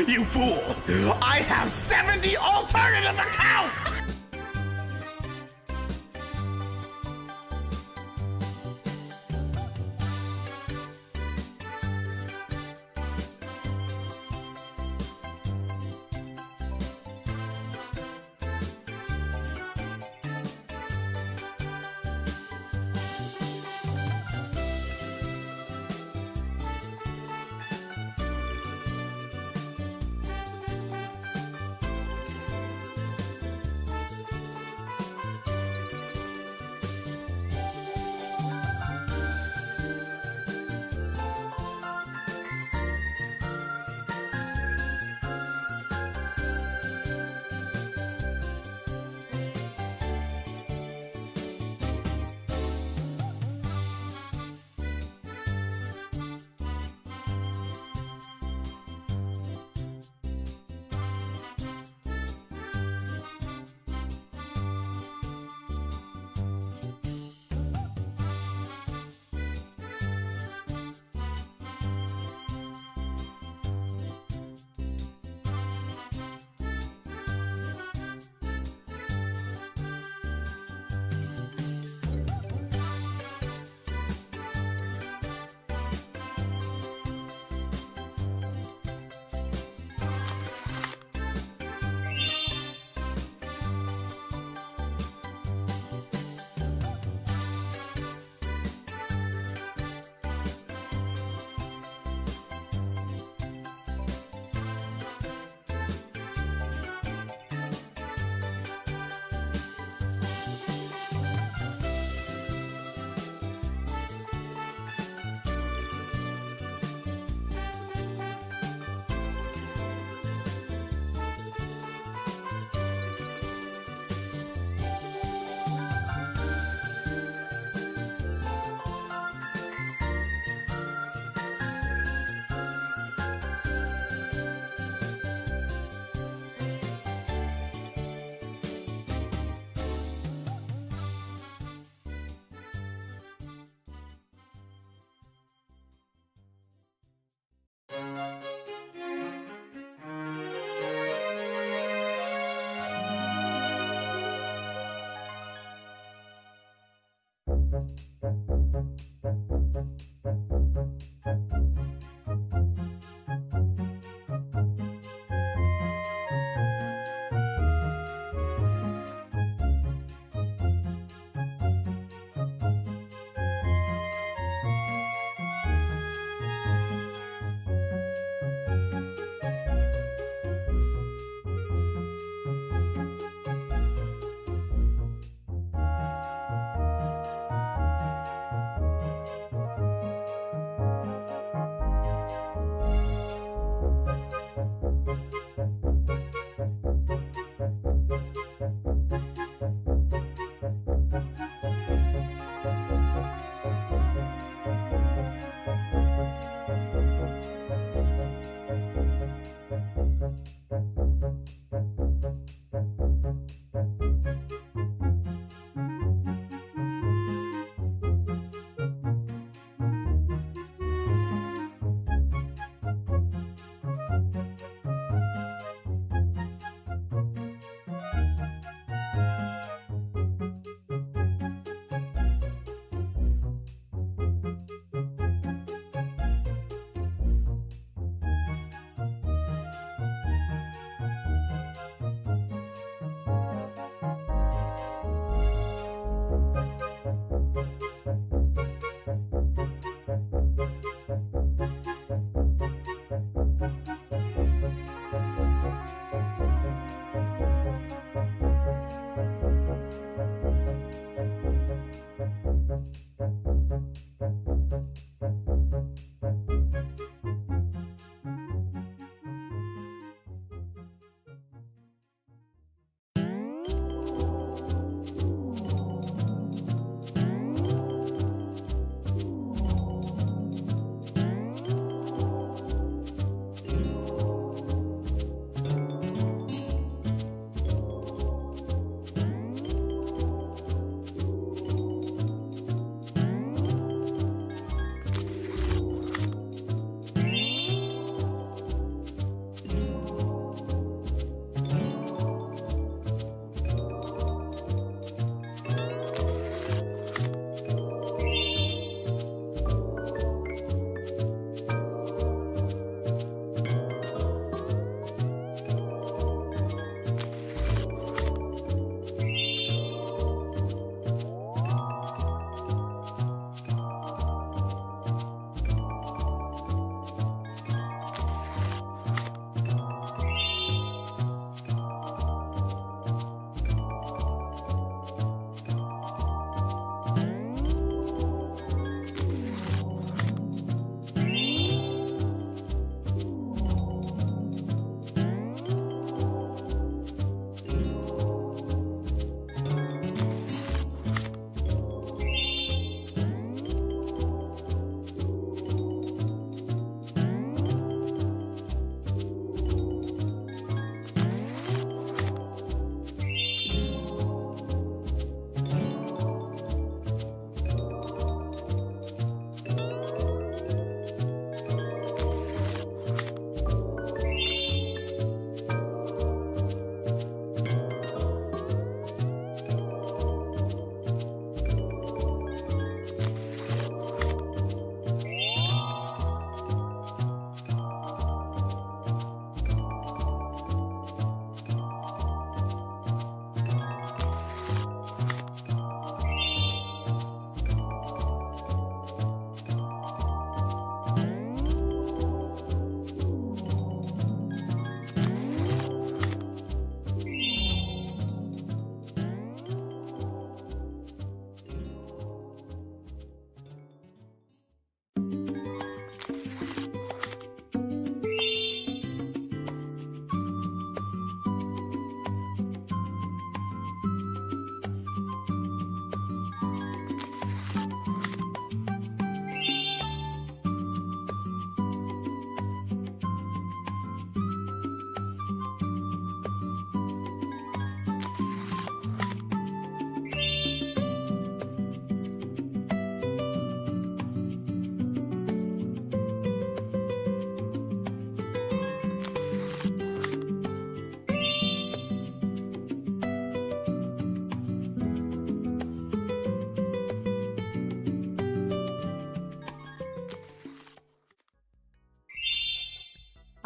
You fool! I have 70 alternative accounts!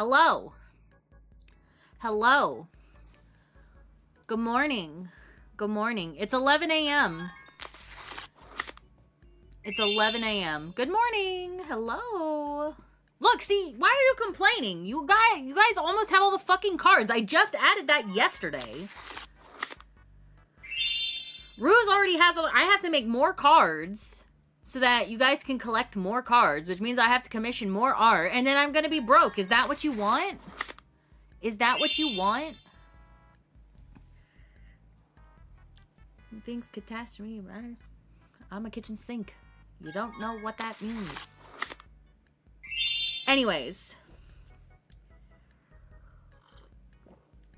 Hello. Hello. Good morning. Good morning. It's 11 a.m. It's 11 a.m. Good morning. Hello. Look, see, why are you complaining? You guys almost have all the fucking cards. I just added that yesterday. Ruse already has all, I have to make more cards so that you guys can collect more cards, which means I have to commission more art, and then I'm gonna be broke. Is that what you want? Is that what you want? Things catastrophe, right? I'm a kitchen sink. You don't know what that means. Anyways.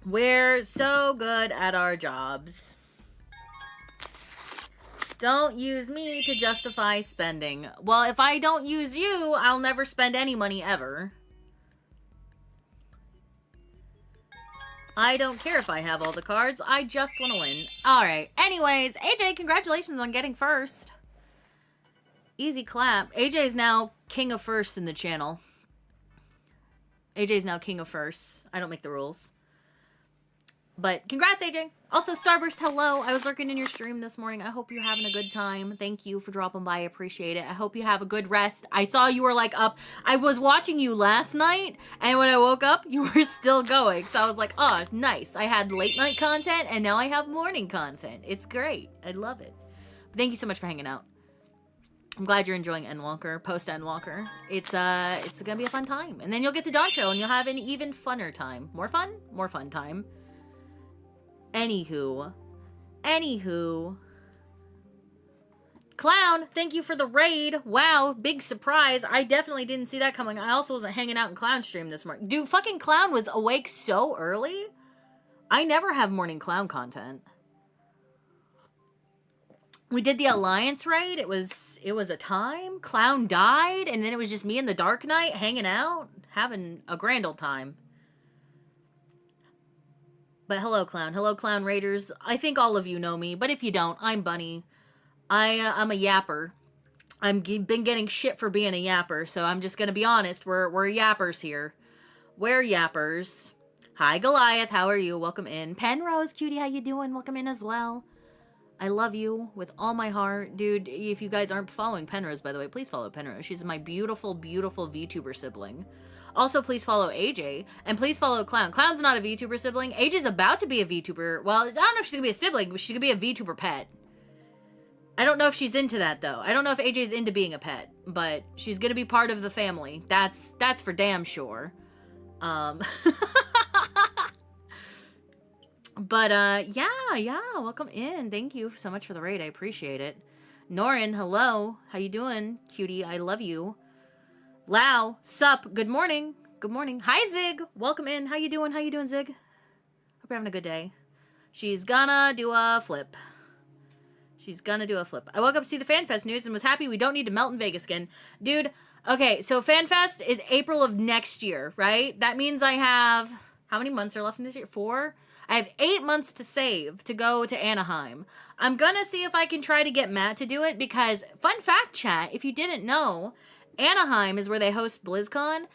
We're so good at our jobs. Don't use me to justify spending. Well, if I don't use you, I'll never spend any money ever. I don't care if I have all the cards. I just want to win. Alright. Anyways, AJ, congratulations on getting first. Easy clap. AJ is now king of firsts in the channel. AJ is now king of firsts. I don't make the rules. But congrats, AJ. Also, Starburst, hello. I was lurking in your stream this morning. I hope you're having a good time. Thank you for dropping by. I appreciate it. I hope you have a good rest. I saw you were like up. I was watching you last night, and when I woke up, you were still going. So I was like, oh, nice. I had late night content, and now I have morning content. It's great. I love it. But thank you so much for hanging out. I'm glad you're enjoying Endwalker, post-Endwalker. It's gonna be a fun time. And then you'll get to Dawn Trail, and you'll have an even funner time. More fun? More fun time. Anywho. Clown, thank you for the raid. Wow, big surprise. I definitely didn't see that coming. I also wasn't hanging out in Clown's stream this morning. Dude, fucking Clown was awake so early. I never have morning Clown content. We did the Alliance raid. It was a time. Clown died, and then it was just me and the Dark Knight hanging out, having a grand old time. But hello, Clown. Hello, Clown Raiders. I think all of you know me, but if you don't, I'm Bunny. I'm a yapper. I've been getting shit for being a yapper, so I'm just gonna be honest. We're yappers here. We're yappers. Hi, Goliath. How are you? Welcome in. Penrose, cutie, how you doing? Welcome in as well. I love you with all my heart. Dude, if you guys aren't following Penrose, by the way, please follow Penrose. She's my beautiful, beautiful VTuber sibling. Also, please follow AJ, and please follow Clown. Clown's not a VTuber sibling. AJ's about to be a VTuber. Well, I don't know if she's gonna be a sibling, but she's gonna be a VTuber pet. I don't know if she's into that, though. I don't know if AJ's into being a pet, but she's gonna be part of the family. That's for damn sure. But, yeah, welcome in. Thank you so much for the raid. I appreciate it. Norin, hello. How you doing, cutie? I love you. Lau, sup? Good morning. Good morning. Hi, Zig. Welcome in. How you doing? How you doing, Zig? Hope you're having a good day. She's gonna do a flip. She's gonna do a flip. I woke up to see the FanFest news and was happy we don't need to melt in Vegas again. Dude, okay, so FanFest is April of next year, right? That means I have... How many months are left in this year? 4? I have 8 months to save to go to Anaheim. I'm gonna see if I can try to get Matt to do it because, fun fact, chat, if you didn't know, Anaheim is where they host BlizzCon.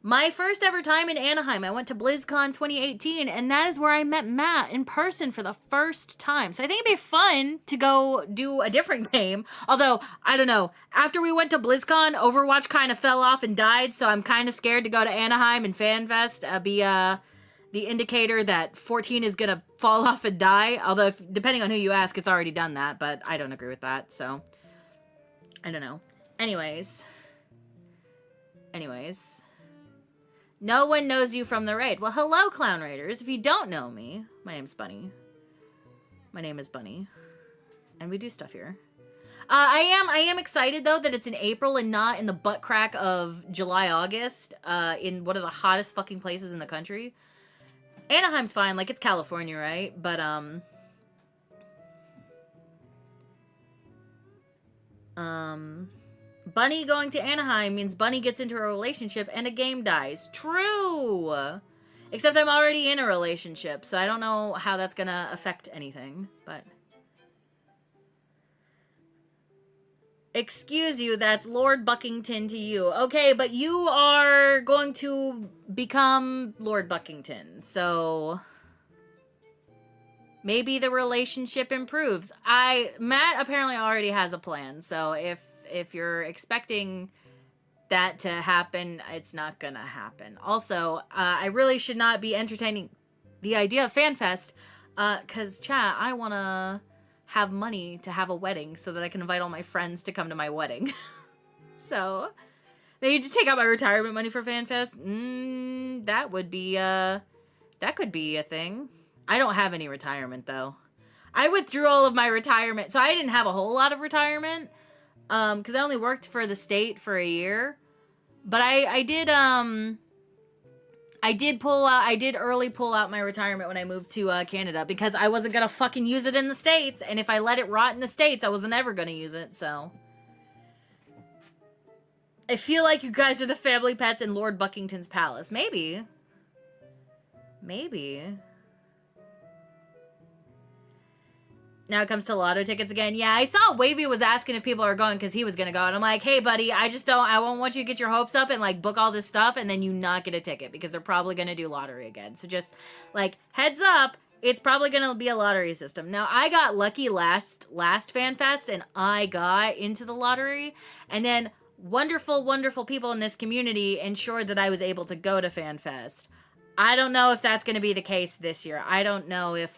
My first ever time in Anaheim, I went to BlizzCon 2018, and that is where I met Matt in person for the first time. So I think it'd be fun to go do a different game. Although, I don't know, after we went to BlizzCon, Overwatch kind of fell off and died, so I'm kind of scared to go to Anaheim and FanFest. Be the indicator that 14 is gonna fall off and die. Although, depending on who you ask, it's already done that, but I don't agree with that, so I don't know. Anyways. No one knows you from the raid. Well, hello, Clown Raiders. If you don't know me, my name's Bunny. My name is Bunny. And we do stuff here. I am excited, though, that it's in April and not in the butt crack of July, August, in one of the hottest fucking places in the country. Anaheim's fine, like, it's California, right? But, Bunny going to Anaheim means Bunny gets into a relationship and a game dies. True! Except I'm already in a relationship, so I don't know how that's gonna affect anything, but... Excuse you, that's Lord Buckington to you. Okay, but you are going to become Lord Buckington, so maybe the relationship improves. Matt apparently already has a plan, so if you're expecting that to happen, it's not gonna happen. Also, I really should not be entertaining the idea of FanFest, cause chat, I wanna have money to have a wedding so that I can invite all my friends to come to my wedding. So, maybe just take out my retirement money for FanFest. That would be, that could be a thing. I don't have any retirement, though. I withdrew all of my retirement, so I didn't have a whole lot of retirement, because I only worked for the state for a year. But I did early pull out my retirement when I moved to Canada, because I wasn't gonna fucking use it in the States, and if I let it rot in the States, I wasn't ever gonna use it, so. I feel like you guys are the family pets in Lord Buckington's palace. Maybe. Maybe. Now it comes to lotto tickets again. Yeah, I saw Wavy was asking if people are going because he was going to go. And I'm like, hey, buddy, I won't want you to get your hopes up and, like, book all this stuff and then you not get a ticket because they're probably going to do lottery again. So just, like, heads up, it's probably going to be a lottery system. Now, I got lucky last FanFest and I got into the lottery. And then wonderful, wonderful people in this community ensured that I was able to go to FanFest. I don't know if that's going to be the case this year. I don't know if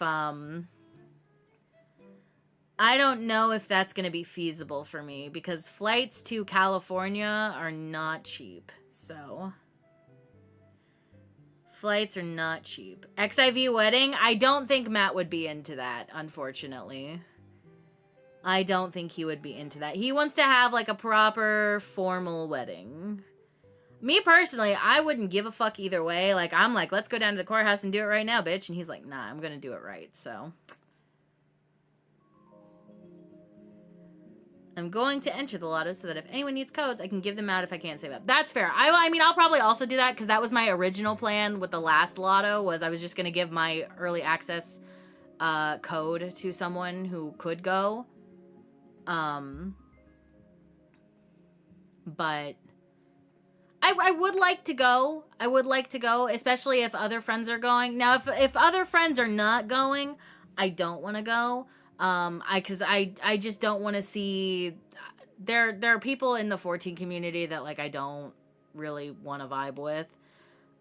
that's going to be feasible for me because flights to California are not cheap. So, flights are not cheap. XIV wedding? I don't think Matt would be into that, unfortunately. I don't think he would be into that. He wants to have, like, a proper, formal wedding. Me, personally, I wouldn't give a fuck either way. Like, I'm like, let's go down to the courthouse and do it right now, bitch. And he's like, nah, I'm going to do it right, so. I'm going to enter the lotto so that if anyone needs codes, I can give them out if I can't save up. That's fair. I mean, I'll probably also do that because that was my original plan with the last lotto, was I was just going to give my early access code to someone who could go. But I would like to go. I would like to go, especially if other friends are going. Now, if other friends are not going, I don't want to go. Cause I just don't want to see, there are people in the 14 community that, like, I don't really want to vibe with.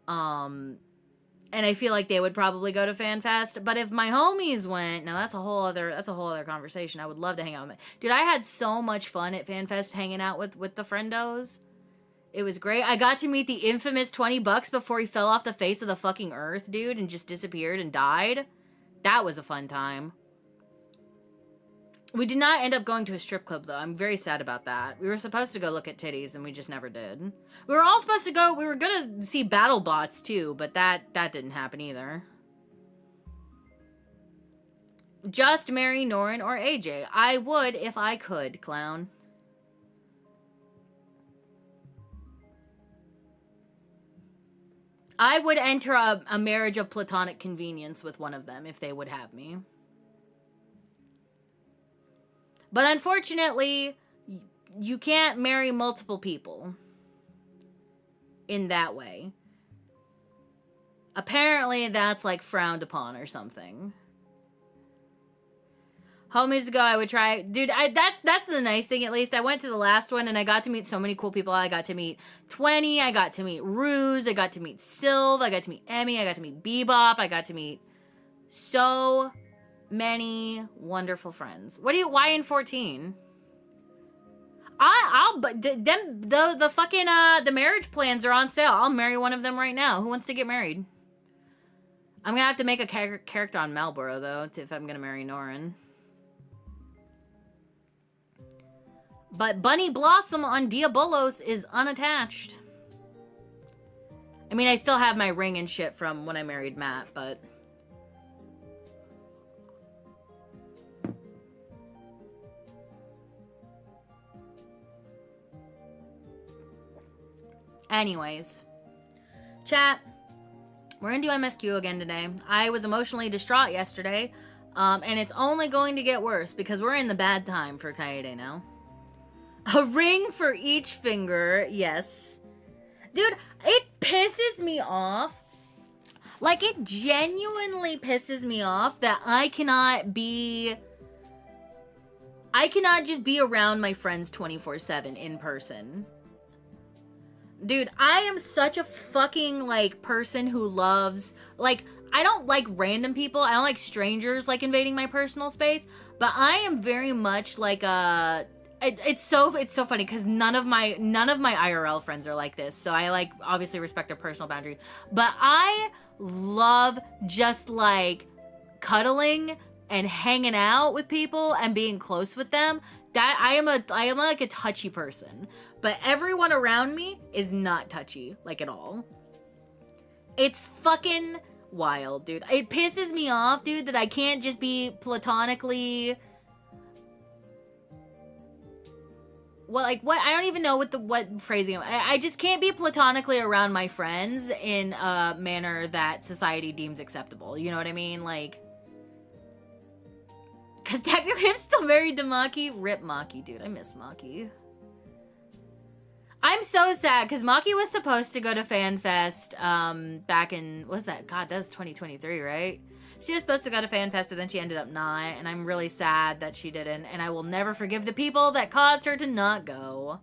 And I feel like they would probably go to FanFest, but if my homies went, now that's a whole other conversation. I would love to hang out with them. Dude, I had so much fun at FanFest hanging out with the friendos. It was great. I got to meet the infamous $20 before he fell off the face of the fucking earth, dude, and just disappeared and died. That was a fun time. We did not end up going to a strip club, though. I'm very sad about that. We were supposed to go look at titties, and we just never did. We were all supposed to go... We were gonna see battle bots, too, but that didn't happen either. Just marry Norin or AJ. I would if I could, clown. I would enter a marriage of platonic convenience with one of them if they would have me. But unfortunately, you can't marry multiple people in that way. Apparently, that's, like, frowned upon or something. Homies ago, I would try... Dude, that's the nice thing, at least. I went to the last one, and I got to meet so many cool people. I got to meet 20, I got to meet Ruse, I got to meet Sylv, I got to meet Emmy, I got to meet Bebop, I got to meet so... many wonderful friends. Why in 14? The fucking, the marriage plans are on sale. I'll marry one of them right now. Who wants to get married? I'm gonna have to make a character on Marlboro, though, if I'm gonna marry Norin. But Bunny Blossom on Diabolos is unattached. I mean, I still have my ring and shit from when I married Matt, but... Anyways, chat, we're gonna do MSQ again today. I was emotionally distraught yesterday, and it's only going to get worse because we're in the bad time for Kaede now. A ring for each finger, yes. Dude, it pisses me off. Like, it genuinely pisses me off that I cannot just be around my friends 24/7 in person. Dude, I am such a fucking, like, person who loves, like, I don't like random people. I don't like strangers, like, invading my personal space. But I am very much like it's so funny because none of my IRL friends are like this. So I, like, obviously respect their personal boundary. But I love just, like, cuddling and hanging out with people and being close with them. That I am like a touchy person. But everyone around me is not touchy, like, at all. It's fucking wild, dude. It pisses me off, dude, that I can't just be platonically... Well, like, what? I don't even know what phrasing... I just can't be platonically around my friends in a manner that society deems acceptable. You know what I mean? Like... Because technically I'm still married to Maki. Rip Maki, dude. I miss Maki. I'm so sad because Maki was supposed to go to FanFest back in, what was that? God, that was 2023, right? She was supposed to go to FanFest, but then she ended up not, and I'm really sad that she didn't, and I will never forgive the people that caused her to not go.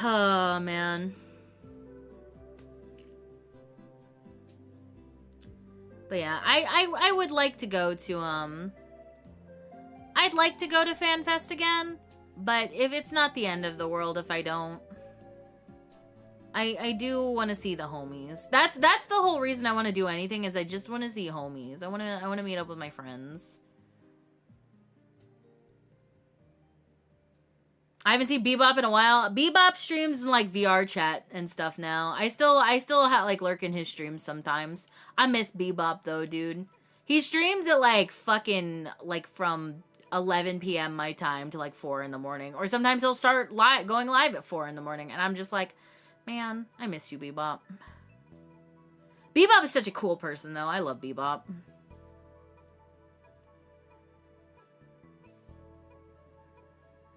Oh, man. But yeah, I would like to go to, I'd like to go to FanFest again. But if it's not the end of the world if I don't, I do want to see the homies. That's the whole reason I want to do anything, is I just want to see homies. I want to meet up with my friends. I haven't seen Bebop in a while. Bebop streams in, like, VR chat and stuff now. I still like lurk in his streams sometimes. I miss Bebop though, dude. He streams at, like, fucking, like, from 11 p.m. my time to, like, 4 in the morning. Or sometimes he'll start going live at 4 in the morning. And I'm just like, man, I miss you, Bebop. Bebop is such a cool person, though. I love Bebop.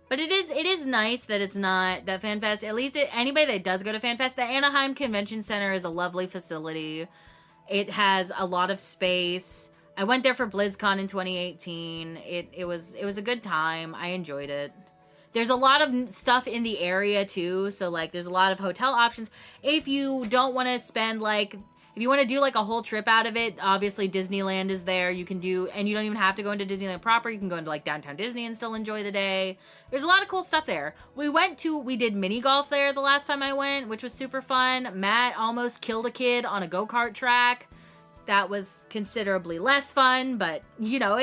But it is nice that it's not, that FanFest, at least anybody that does go to FanFest, the Anaheim Convention Center is a lovely facility. It has a lot of space. I went there for BlizzCon in 2018. It was a good time. I enjoyed it. There's a lot of stuff in the area too, so, like, there's a lot of hotel options. If you don't want to spend, like, if you want to do, like, a whole trip out of it, obviously Disneyland is there. You can do, and you don't even have to go into Disneyland proper. You can go into, like, downtown Disney and still enjoy the day. There's a lot of cool stuff there. We did mini golf there the last time I went, which was super fun. Matt almost killed a kid on a go-kart track. That was considerably less fun, but, you know,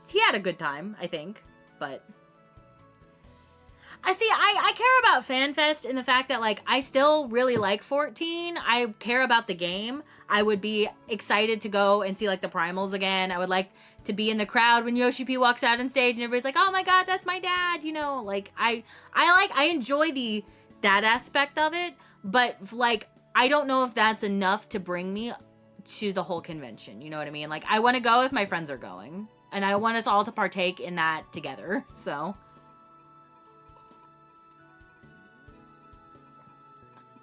he had a good time, I think. But I care about FanFest in the fact that, like, I still really like 14. I care about the game. I would be excited to go and see, like, the primals again. I would like to be in the crowd when Yoshi P walks out on stage and everybody's like, oh my god, that's my dad, you know? Like, I enjoy that aspect of it, but, like, I don't know if that's enough to bring me to the whole convention, you know what I mean? Like, I want to go if my friends are going, and I want us all to partake in that together, so.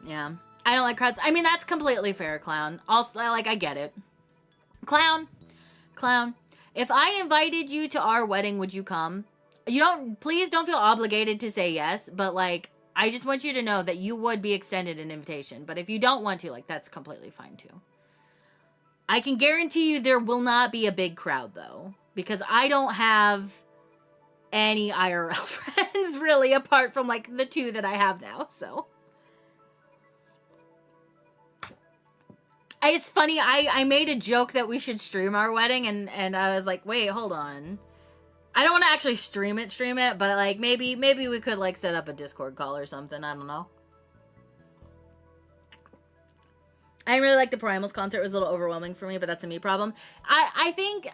Yeah. I don't like crowds. I mean, that's completely fair, Clown. Also, like, I get it. Clown. If I invited you to our wedding, would you come? Please don't feel obligated to say yes, but, like, I just want you to know that you would be extended an invitation. But if you don't want to, like, that's completely fine, too. I can guarantee you there will not be a big crowd, though, because I don't have any IRL friends, really, apart from, like, the 2 that I have now, so. It's funny, I made a joke that we should stream our wedding, and I was like, wait, hold on. I don't want to actually stream it, but, like, maybe we could, like, set up a Discord call or something, I don't know. I didn't really like the Primals concert. It was a little overwhelming for me, but that's a me problem. I think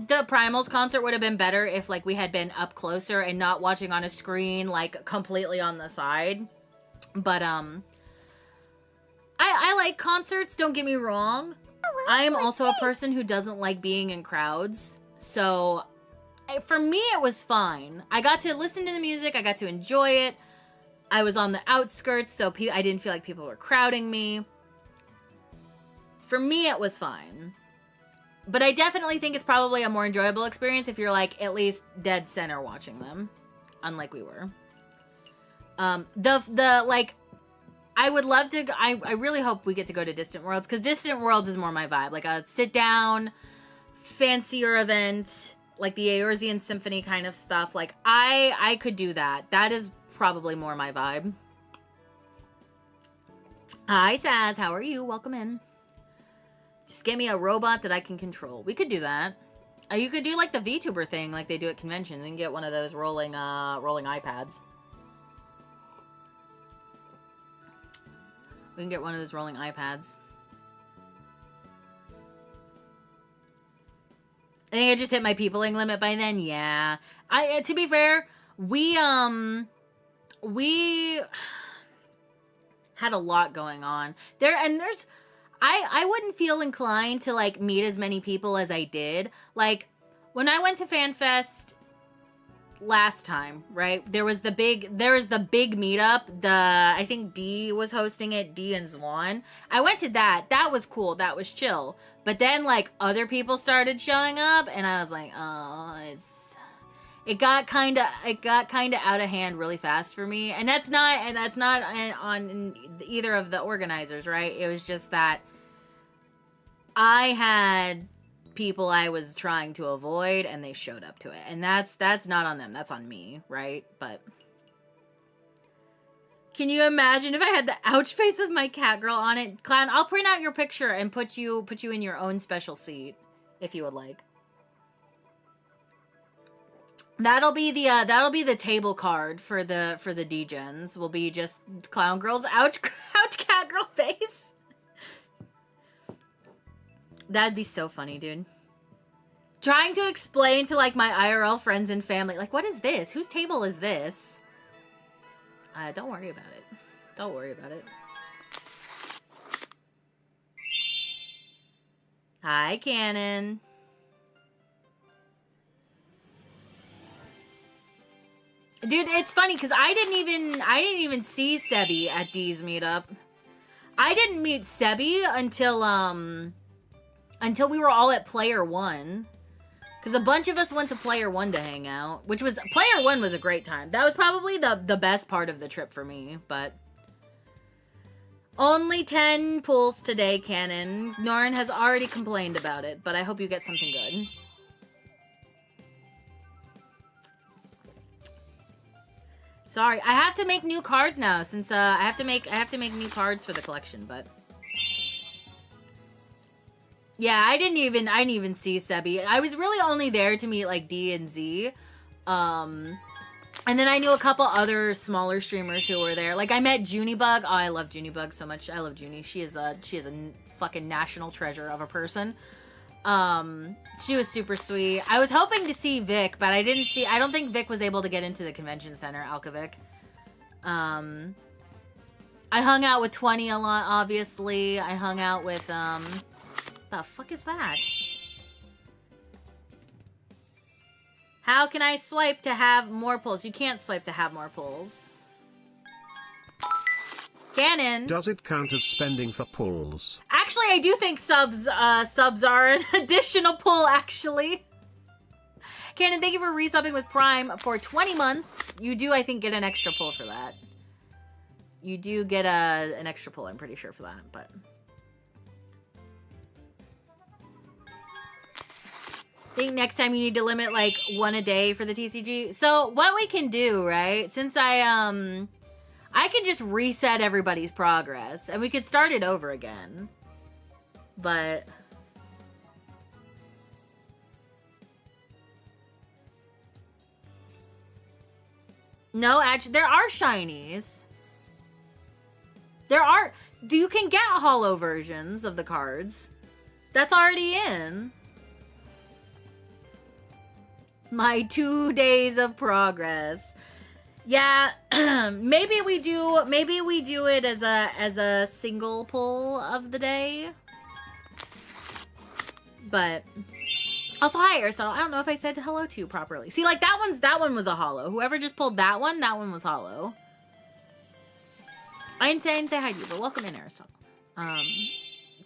the Primals concert would have been better if, like, we had been up closer and not watching on a screen, like, completely on the side. But, I like concerts, don't get me wrong. I am also a person who doesn't like being in crowds. So, for me, it was fine. I got to listen to the music. I got to enjoy it. I was on the outskirts, so I didn't feel like people were crowding me. For me, it was fine. But I definitely think it's probably a more enjoyable experience if you're, like, at least dead center watching them. Unlike we were. Like, I would love to, I really hope we get to go to Distant Worlds, because Distant Worlds is more my vibe. Like a sit-down, fancier event, like the Eorzean Symphony kind of stuff. Like, I could do that. That is probably more my vibe. Hi, Saz. How are you? Welcome in. Just give me a robot that I can control. We could do that. You could do like the VTuber thing like they do at conventions and get one of those rolling iPads. We can get one of those rolling iPads. I think I just hit my peopling limit by then. Yeah. To be fair, we had a lot going on. I wouldn't feel inclined to like meet as many people as I did. Like when I went to FanFest last time, right? There was the big meetup. I think D was hosting it, D and Zwan. I went to that. That was cool. That was chill. But then like other people started showing up and I was like, "Oh, it got kind of out of hand really fast for me." And that's not on either of the organizers, right? It was just that I had people I was trying to avoid and they showed up to it. And that's not on them. That's on me, right? But can you imagine if I had the ouch face of my cat girl on it? Clown, I'll print out your picture and put you in your own special seat if you would like. That'll be the table card for the DGens. Will be just Clown Girl's ouch cat girl face. That'd be so funny, dude. Trying to explain to like my IRL friends and family, like, what is this? Whose table is this? Don't worry about it. Don't worry about it. Hi, Cannon. Dude, it's funny because I didn't even see Sebi at D's meetup. I didn't meet Sebi until we were all at Player One. Because a bunch of us went to Player One to hang out. Player One was a great time. That was probably the best part of the trip for me. But only 10 pulls today, Cannon. Norin has already complained about it. But I hope you get something good. Sorry, I have to make new cards now since I have to make new cards for the collection, but yeah, I didn't even see Sebi. I was really only there to meet like D and Z. And then I knew a couple other smaller streamers who were there. Like I met Junibug. Oh, I love Junibug so much. I love Junie. She is a fucking national treasure of a person. She was super sweet. I was hoping to see Vic, but I don't think Vic was able to get into the convention center, Alkavic. I hung out with 20 a lot, obviously. I hung out with, the fuck is that? How can I swipe to have more pulls? You can't swipe to have more pulls. Cannon. Does it count as spending for pulls? Actually, I do think subs are an additional pull, actually. Cannon, thank you for resubbing with Prime for 20 months. You do, I think, get an extra pull for that. You do get an extra pull, I'm pretty sure, for that, but I think next time you need to limit, like, one a day for the TCG. So, what we can do, right, since I could just reset everybody's progress, and we could start it over again. But no, actually, there are shinies. You can get holo versions of the cards. That's already in. My 2 days of progress. Yeah, maybe we do it as a single pull of the day. But Also, hi, Aristotle. I don't know if I said hello to you properly. See, like, that one was a hollow. Whoever just pulled that one was hollow. I didn't say hi to you, but welcome in, Aristotle.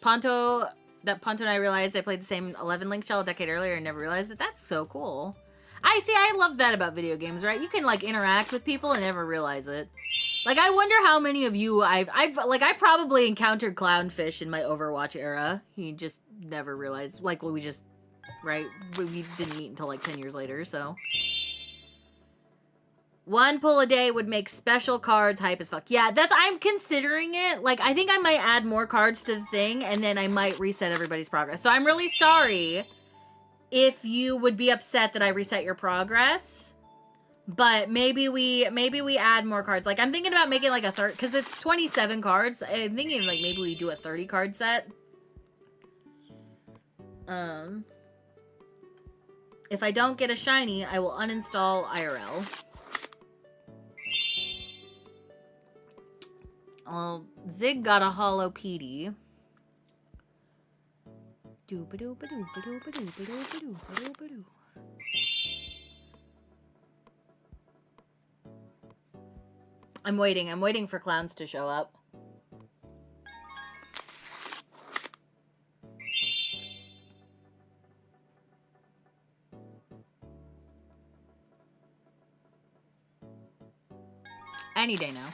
Ponto and I realized I played the same 11 Link shell a decade earlier and never realized it. That's so cool. I love that about video games, right? You can, like, interact with people and never realize it. Like, I wonder how many of you I probably encountered Clownfish in my Overwatch era. He just never realized, like, we just, right? We didn't meet until, like, 10 years later, so. One pull a day would make special cards hype as fuck. Yeah, I'm considering it. Like, I think I might add more cards to the thing, and then I might reset everybody's progress. So I'm really sorry if you would be upset that I reset your progress. But maybe we add more cards. Like, I'm thinking about making, like, a third, because it's 27 cards. I'm thinking, like, maybe we do a 30 card set. If I don't get a shiny, I will uninstall IRL. Well, Zig got a hollow PD. I'm waiting for clowns to show up. Any day now.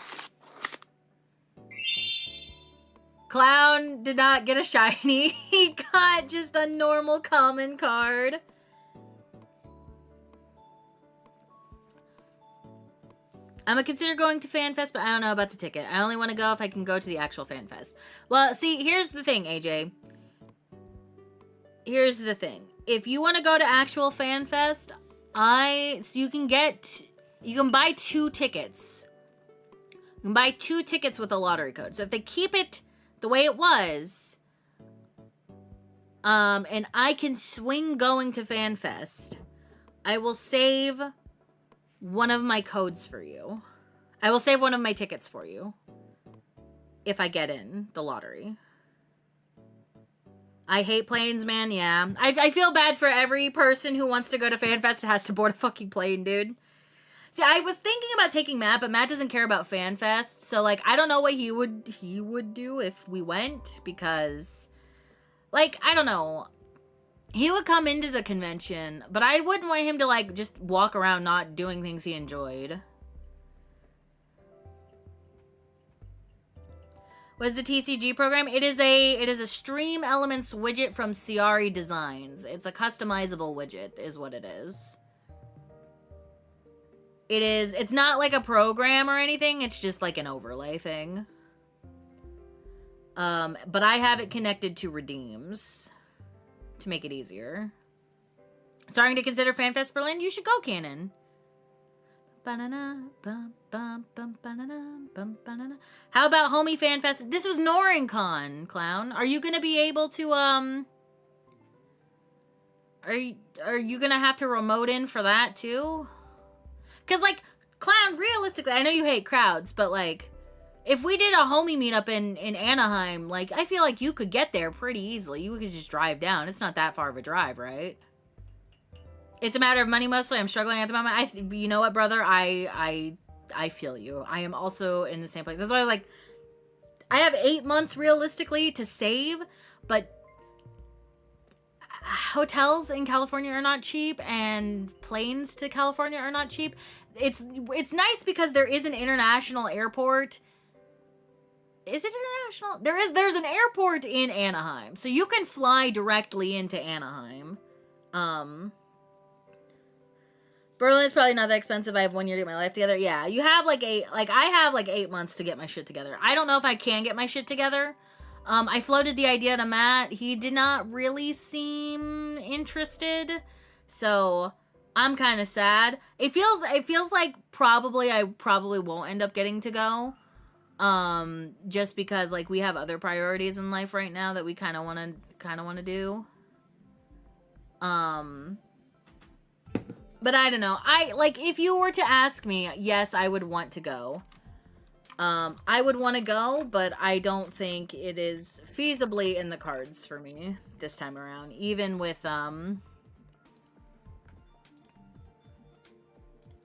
Clown did not get a shiny. He got just a normal common card. I'm gonna consider going to FanFest, but I don't know about the ticket. I only want to go if I can go to the actual FanFest. Well, see, here's the thing, AJ. Here's the thing. If you want to go to actual FanFest, you can buy 2 tickets. You can buy 2 tickets with a lottery code. So if they keep it the way it was, and I can swing going to FanFest, I will save one of my codes for you. I will save one of my tickets for you if I get in the lottery. I hate planes, man. Yeah. I feel bad for every person who wants to go to FanFest and has to board a fucking plane, dude. See, I was thinking about taking Matt, but Matt doesn't care about FanFest. So, like, I don't know what he would do if we went, because, like, I don't know. He would come into the convention, but I wouldn't want him to, like, just walk around not doing things he enjoyed. What is the TCG program? It is a Stream Elements widget from Ciari Designs. It's a customizable widget, is what it is. It's not like a program or anything, it's just like an overlay thing. But I have it connected to Redeems to make it easier. Starting to consider FanFest Berlin? You should go, Canon. How about Homie FanFest? This was NorinCon, Clown. Are you gonna be able to, are you gonna have to remote in for that too? Because, like, Clown, realistically, I know you hate crowds, but, like, if we did a homie meetup in Anaheim, like, I feel like you could get there pretty easily. You could just drive down. It's not that far of a drive, right? It's a matter of money mostly. I'm struggling at the moment. You know what, brother? I feel you. I am also in the same place. That's why I was like, I have 8 months realistically to save, but hotels in California are not cheap, and planes to California are not cheap. It's nice because there is an international airport. Is it international? There's an airport in Anaheim, so you can fly directly into Anaheim. Berlin is probably not that expensive. I have 1 year to get my life together. Yeah, you have I have 8 months to get my shit together. I don't know if I can get my shit together. I floated the idea to Matt. He did not really seem interested, so I'm kind of sad. It feels like I probably won't end up getting to go. Just because, like, we have other priorities in life right now that we kind of want to do. But I don't know. If you were to ask me, yes, I would want to go. I would want to go, but I don't think it is feasibly in the cards for me this time around. Even with,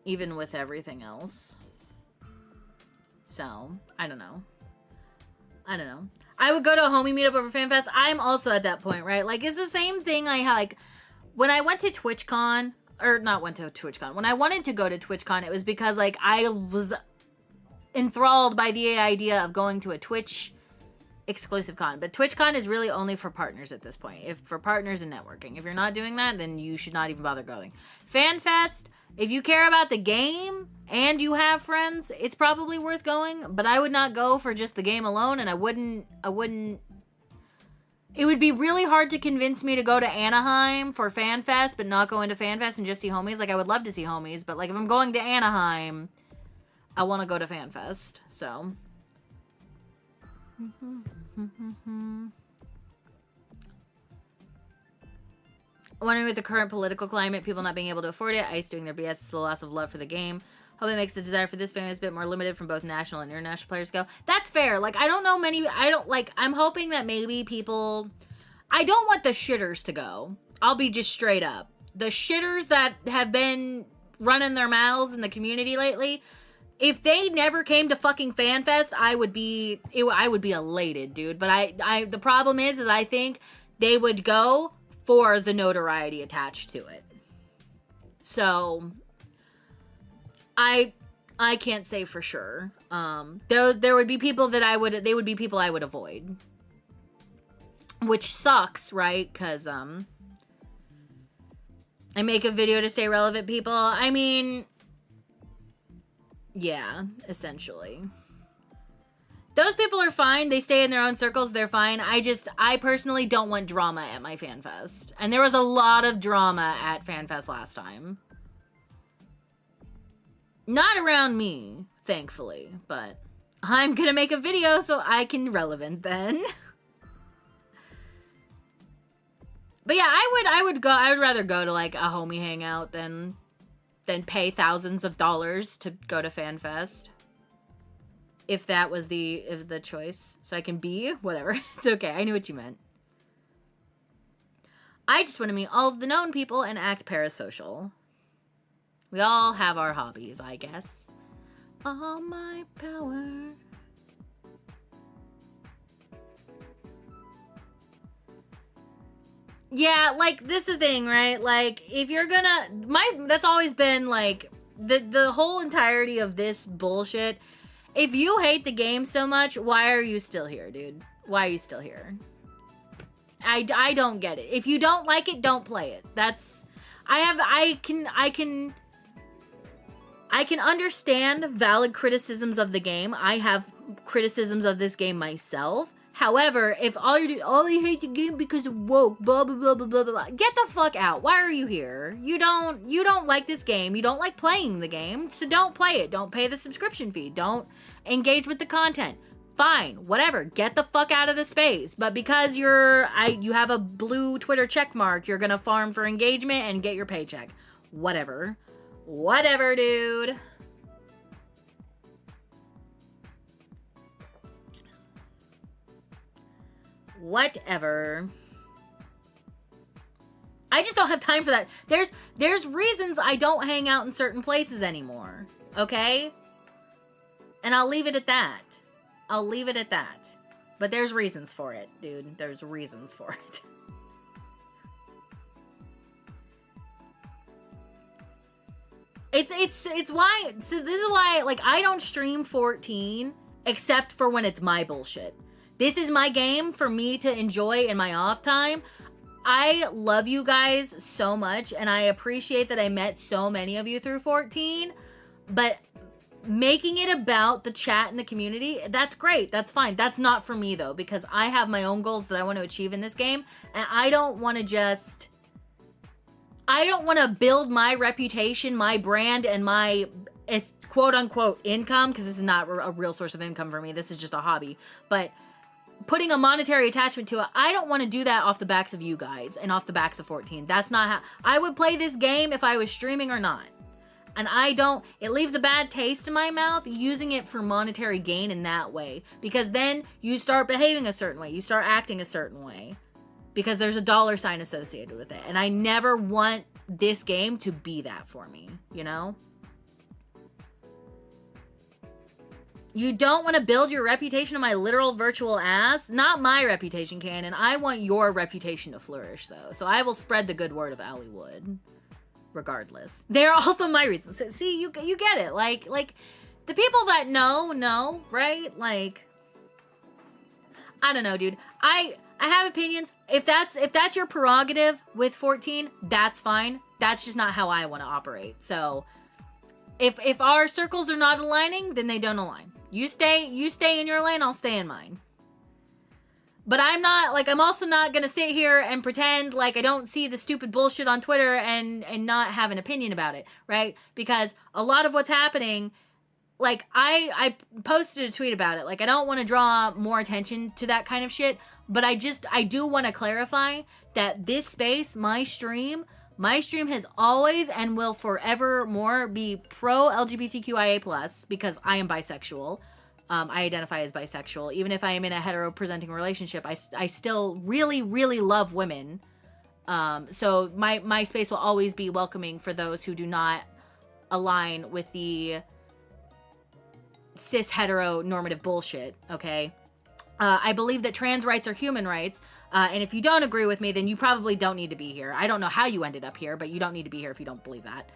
even with everything else. So, I don't know. I would go to a homie meetup over FanFest. I'm also at that point, right? Like, it's the same thing I had, like, when I went to TwitchCon, or not went to TwitchCon, when I wanted to go to TwitchCon, it was because, like, I was enthralled by the idea of going to a Twitch exclusive con. But TwitchCon is really only for partners at this point. For partners and networking. If you're not doing that, then you should not even bother going. FanFest, if you care about the game and you have friends, it's probably worth going, but I would not go for just the game alone, and I wouldn't, it would be really hard to convince me to go to Anaheim for FanFest, but not go into FanFest and just see homies. Like, I would love to see homies, but, like, if I'm going to Anaheim, I want to go to FanFest, so. Wondering with the current political climate, people not being able to afford it, ICE doing their BS, is a loss of love for the game. Hope it makes the desire for this fan a bit more limited from both national and international players go. That's fair. Like, I don't know many, I'm hoping that maybe people, I don't want the shitters to go. I'll be just straight up. The shitters that have been running their mouths in the community lately, if they never came to fucking FanFest, I would be elated, dude. But the problem is I think they would go for the notoriety attached to it. So, I can't say for sure. There would be people that they would be people I would avoid. Which sucks, right? Because, I make a video to stay relevant, people. I mean, yeah, essentially. Those people are fine. They stay in their own circles. They're fine. I personally don't want drama at my FanFest. And there was a lot of drama at FanFest last time. Not around me, thankfully. But I'm gonna make a video so I can relevant then. But yeah, I would rather go to, like, a homie hangout than pay thousands of dollars to go to FanFest. If that was the choice. So I can be whatever. It's okay. I knew what you meant. I just want to meet all of the known people and act parasocial. We all have our hobbies, I guess. All my power. Yeah, like, this is the thing, right? Like, if you're gonna... That's always been, like, the whole entirety of this bullshit. If you hate the game so much, why are you still here, dude? Why are you still here? I don't get it. If you don't like it, don't play it. That's... I can understand valid criticisms of the game. I have criticisms of this game myself. However, if all you hate the game because of woke, blah, blah, blah, blah, blah, blah, get the fuck out. Why are you here? You don't like this game. You don't like playing the game, so don't play it. Don't pay the subscription fee. Don't engage with the content. Fine, whatever. Get the fuck out of the space. But because you have a blue Twitter check mark, you're gonna farm for engagement and get your paycheck. Whatever. Whatever, dude. Whatever. I just don't have time for that. There's reasons I don't hang out in certain places anymore. Okay? And I'll leave it at that. I'll leave it at that. But there's reasons for it, dude. There's reasons for it. It's why, so this is why, like, I don't stream 14 except for when it's my bullshit. This is my game for me to enjoy in my off time. I love you guys so much, and I appreciate that I met so many of you through 14, but making it about the chat and the community, that's great. That's fine. That's not for me, though, because I have my own goals that I want to achieve in this game, and I don't want to build my reputation, my brand, and my quote-unquote income, because this is not a real source of income for me. This is just a hobby, but putting a monetary attachment to it, I don't want to do that off the backs of you guys and off the backs of 14. That's not how I would play this game if I was streaming or not. And it leaves a bad taste in my mouth using it for monetary gain in that way. Because then you start behaving a certain way. You start acting a certain way. Because there's a dollar sign associated with it. And I never want this game to be that for me, you know? You don't want to build your reputation on my literal virtual ass? Not my reputation, Canon. I want your reputation to flourish, though. So I will spread the good word of Allie Wood. Regardless. They're also my reasons. See, you get it. Like, the people that know, right? Like, I don't know, dude. I have opinions. If that's your prerogative with 14, that's fine. That's just not how I want to operate. So, if our circles are not aligning, then they don't align. You stay in your lane, I'll stay in mine. But I'm also not gonna sit here and pretend like I don't see the stupid bullshit on Twitter and not have an opinion about it, right? Because a lot of what's happening, like, I posted a tweet about it. Like, I don't want to draw more attention to that kind of shit, but I do want to clarify that this space, my stream has always and will forevermore be pro-LGBTQIA+, because I am bisexual. I identify as bisexual. Even if I am in a hetero-presenting relationship, I still really, really love women. So my space will always be welcoming for those who do not align with the cis heteronormative bullshit, okay? I believe that trans rights are human rights, and if you don't agree with me, then you probably don't need to be here. I don't know how you ended up here, but you don't need to be here if you don't believe that.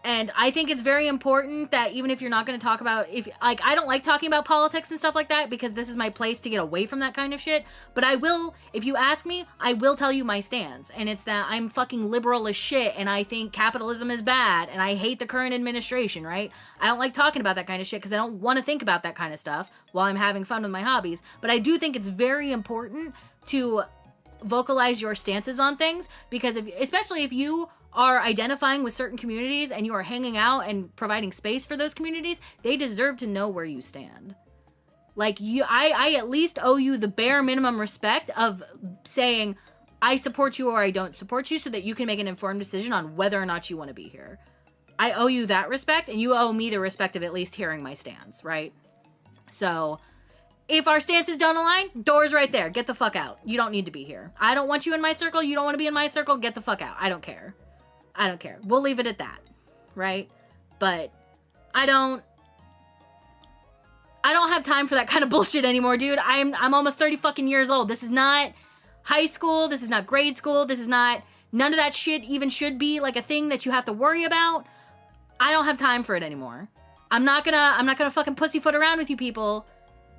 And I think it's very important that even if you're not going to talk about, I don't like talking about politics and stuff like that, because this is my place to get away from that kind of shit. But I will, if you ask me, I will tell you my stance. And it's that I'm fucking liberal as shit, and I think capitalism is bad, and I hate the current administration, right? I don't like talking about that kind of shit because I don't want to think about that kind of stuff while I'm having fun with my hobbies. But I do think it's very important to vocalize your stances on things, because especially if you are identifying with certain communities and you are hanging out and providing space for those communities, they deserve to know where you stand. Like, I at least owe you the bare minimum respect of saying, I support you or I don't support you, so that you can make an informed decision on whether or not you want to be here. I owe you that respect, and you owe me the respect of at least hearing my stance, right? So, if our stances don't align, door's right there. Get the fuck out. You don't need to be here. I don't want you in my circle. You don't want to be in my circle. Get the fuck out. I don't care. We'll leave it at that, right? But I don't have time for that kind of bullshit anymore, dude. I'm almost 30 fucking years old. This is not high school. This is not grade school. This is not, none of that shit even should be like a thing that you have to worry about. I don't have time for it anymore. I'm not gonna fucking pussyfoot around with you people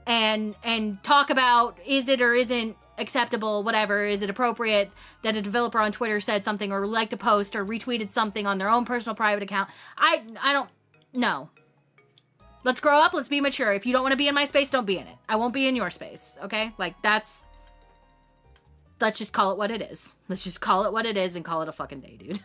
and talk about is it or isn't acceptable, whatever, is it appropriate that a developer on Twitter said something or liked a post or retweeted something on their own personal private account. I don't know. Let's grow up, let's be mature. If you don't want to be in my space, don't be in it. I won't be in your space, okay? Like, let's just call it what it is. Let's just call it what it is and call it a fucking day, dude.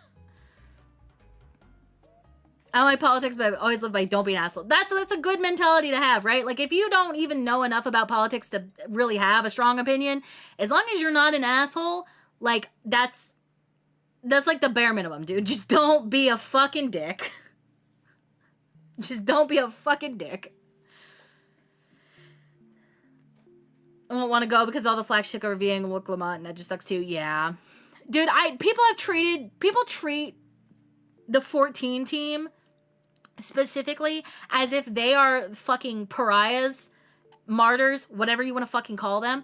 I don't like politics, but I've always lived by don't be an asshole. That's a good mentality to have, right? Like, if you don't even know enough about politics to really have a strong opinion, as long as you're not an asshole, like, that's like the bare minimum, dude. Just don't be a fucking dick. Just don't be a fucking dick. I don't want to go because all the flag shit are reviewing Wook Lamont, and that just sucks too. Yeah. Dude, people treat the 14 team specifically as if they are fucking pariahs, martyrs, whatever you want to fucking call them.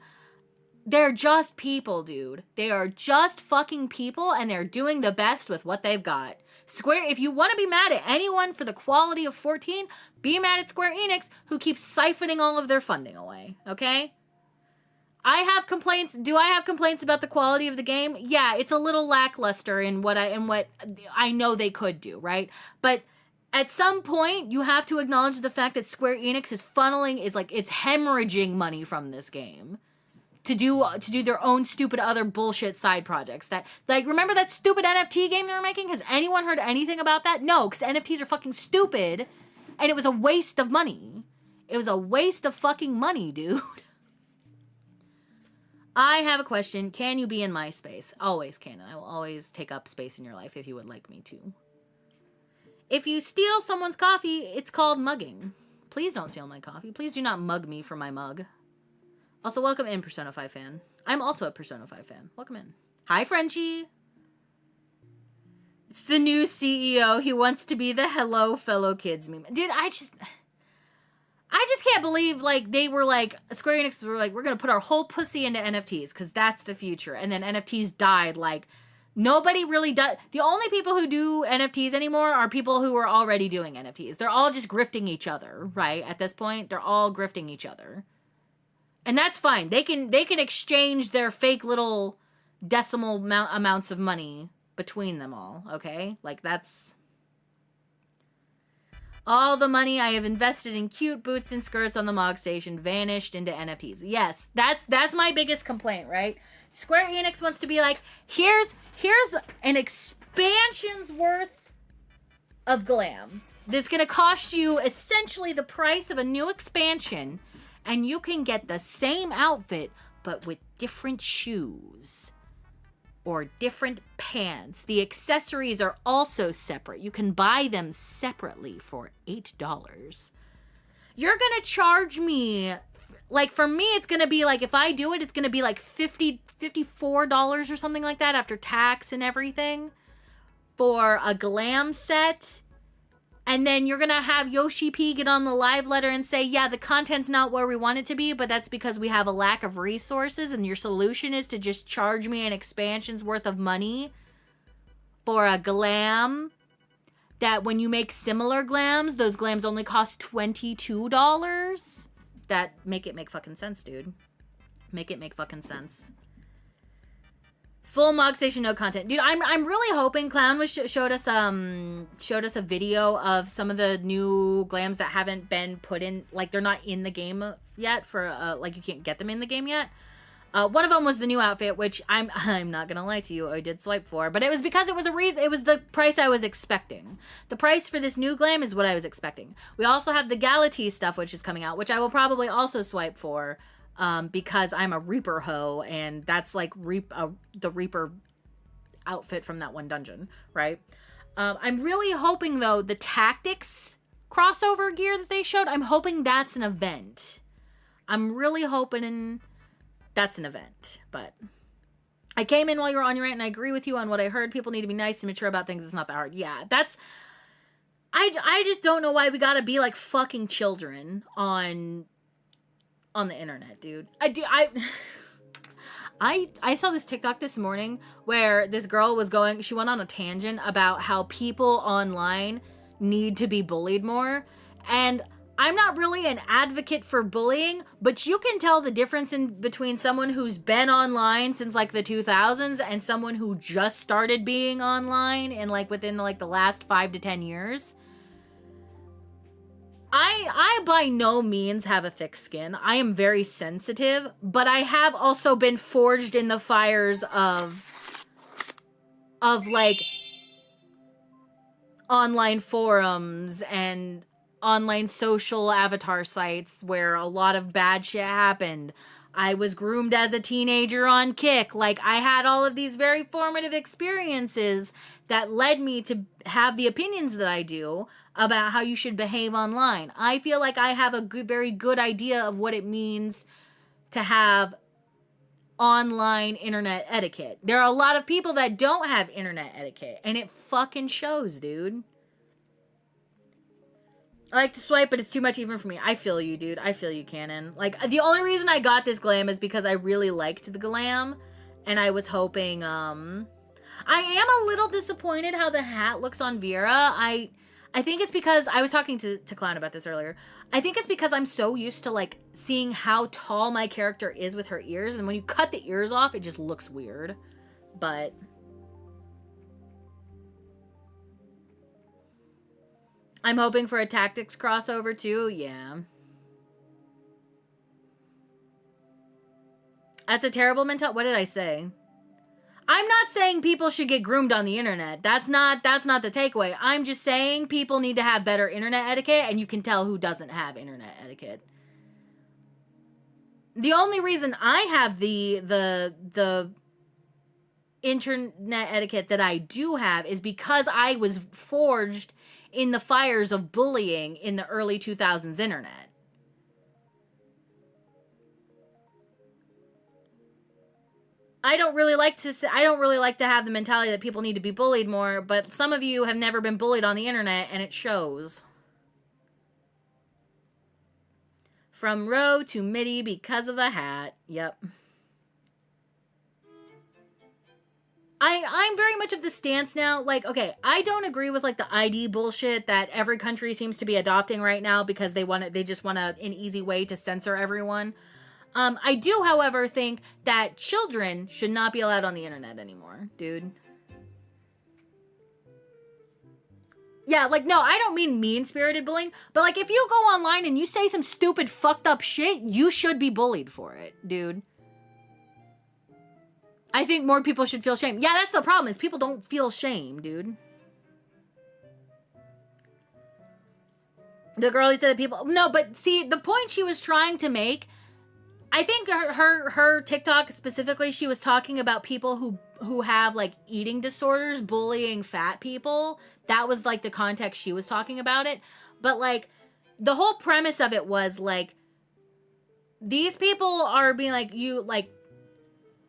They're just people, dude. They are just fucking people, and they're doing the best with what they've got. Square, if you want to be mad at anyone for the quality of 14, be mad at Square Enix, who keeps siphoning all of their funding away, okay? I have complaints. Do I have complaints about the quality of the game? Yeah, it's a little lackluster in what I know they could do, right? But at some point, you have to acknowledge the fact that Square Enix it's hemorrhaging money from this game to do their own stupid other bullshit side projects. That, like, remember that stupid NFT game they were making? Has anyone heard anything about that? No, because NFTs are fucking stupid, and it was a waste of money. It was a waste of fucking money, dude. I have a question. Can you be in my space? Always can. I will always take up space in your life if you would like me to. If you steal someone's coffee, it's called mugging. Please don't steal my coffee. Please do not mug me for my mug. Also, welcome in, Persona 5 fan. I'm also a Persona 5 fan. Welcome in. Hi, Frenchie. It's the new CEO. He wants to be the hello fellow kids meme. Dude, I just can't believe, like, they were like, Square Enix were like, we're gonna put our whole pussy into NFTs, because that's the future. And then NFTs died, like, nobody really does. The only people who do NFTs anymore are people who are already doing NFTs. They're all just grifting each other, right? At this point, they're all grifting each other. And that's fine. They can exchange their fake little decimal amounts of money between them all, okay? Like, that's... All the money I have invested in cute boots and skirts on the Mog Station vanished into NFTs. Yes, that's my biggest complaint, right? Square Enix wants to be like, here's an expansion's worth of glam that's going to cost you essentially the price of a new expansion, and you can get the same outfit but with different shoes or different pants. The accessories are also separate. You can buy them separately for $8. You're gonna charge me, like, for me, it's gonna be like, if I do it, it's gonna be like $54 or something like that after tax and everything for a glam set. And then you're going to have Yoshi P get on the live letter and say, yeah, the content's not where we want it to be, but that's because we have a lack of resources, and your solution is to just charge me an expansion's worth of money for a glam that when you make similar glams, those glams only cost $22. That make it make fucking sense, dude. Make it make fucking sense. Full Mog Station, no content, dude. I'm really hoping Clown was showed us a video of some of the new glams that haven't been put in, like, they're not in the game yet for like, you can't get them in the game yet. One of them was the new outfit, which I'm not gonna lie to you, I did swipe for, but it was because it was the price I was expecting. The price for this new glam is what I was expecting. We also have the Galatea stuff, which is coming out, which I will probably also swipe for. Because I'm a Reaper hoe, and that's like the Reaper outfit from that one dungeon, right? I'm really hoping, though, the Tactics crossover gear that they showed, I'm hoping that's an event. I'm really hoping that's an event, but... I came in while you were on your rant, and I agree with you on what I heard. People need to be nice and mature about things. It's not that hard. Yeah, that's... I just don't know why we gotta be like fucking children on the internet, dude. I saw this TikTok this morning where this girl she went on a tangent about how people online need to be bullied more. And I'm not really an advocate for bullying, but you can tell the difference between someone who's been online since like the 2000s and someone who just started being online and like within like the last 5 to 10 years. I by no means have a thick skin. I am very sensitive, but I have also been forged in the fires of like online forums and online social avatar sites where a lot of bad shit happened. I was groomed as a teenager on Kick. Like, I had all of these very formative experiences that led me to have the opinions that I do about how you should behave online. I feel like I have a very good idea of what it means to have online internet etiquette. There are a lot of people that don't have internet etiquette, and it fucking shows, dude. I like to swipe, but it's too much even for me. I feel you, dude. I feel you, Canon. Like, the only reason I got this glam is because I really liked the glam, and I was hoping, I am a little disappointed how the hat looks on Vera. I think it's because, I was talking to Clown about this earlier. I think it's because I'm so used to, like, seeing how tall my character is with her ears, and when you cut the ears off, it just looks weird. But... I'm hoping for a Tactics crossover too, yeah. That's a terrible mentality. What did I say? I'm not saying people should get groomed on the internet. That's not the takeaway. I'm just saying people need to have better internet etiquette, and you can tell who doesn't have internet etiquette. The only reason I have the internet etiquette that I do have is because I was forged in the fires of bullying in the early 2000s internet. I don't really like to have the mentality that people need to be bullied more, but some of you have never been bullied on the internet, and it shows. From row to midi because of the hat. Yep. I'm very much of the stance now, like, okay, I don't agree with, like, the ID bullshit that every country seems to be adopting right now because they just want an easy way to censor everyone. I do, however, think that children should not be allowed on the internet anymore, dude. Yeah, like, no, I don't mean mean-spirited bullying, but, like, if you go online and you say some stupid, fucked up shit, you should be bullied for it, dude. I think more people should feel shame. Yeah, that's the problem, is people don't feel shame, dude. The girl who said that people... No, but see, the point she was trying to make... I think her TikTok specifically, she was talking about people who have, like, eating disorders, bullying fat people. That was, like, the context she was talking about it. But, like, the whole premise of it was, like, these people are being, like, you, like...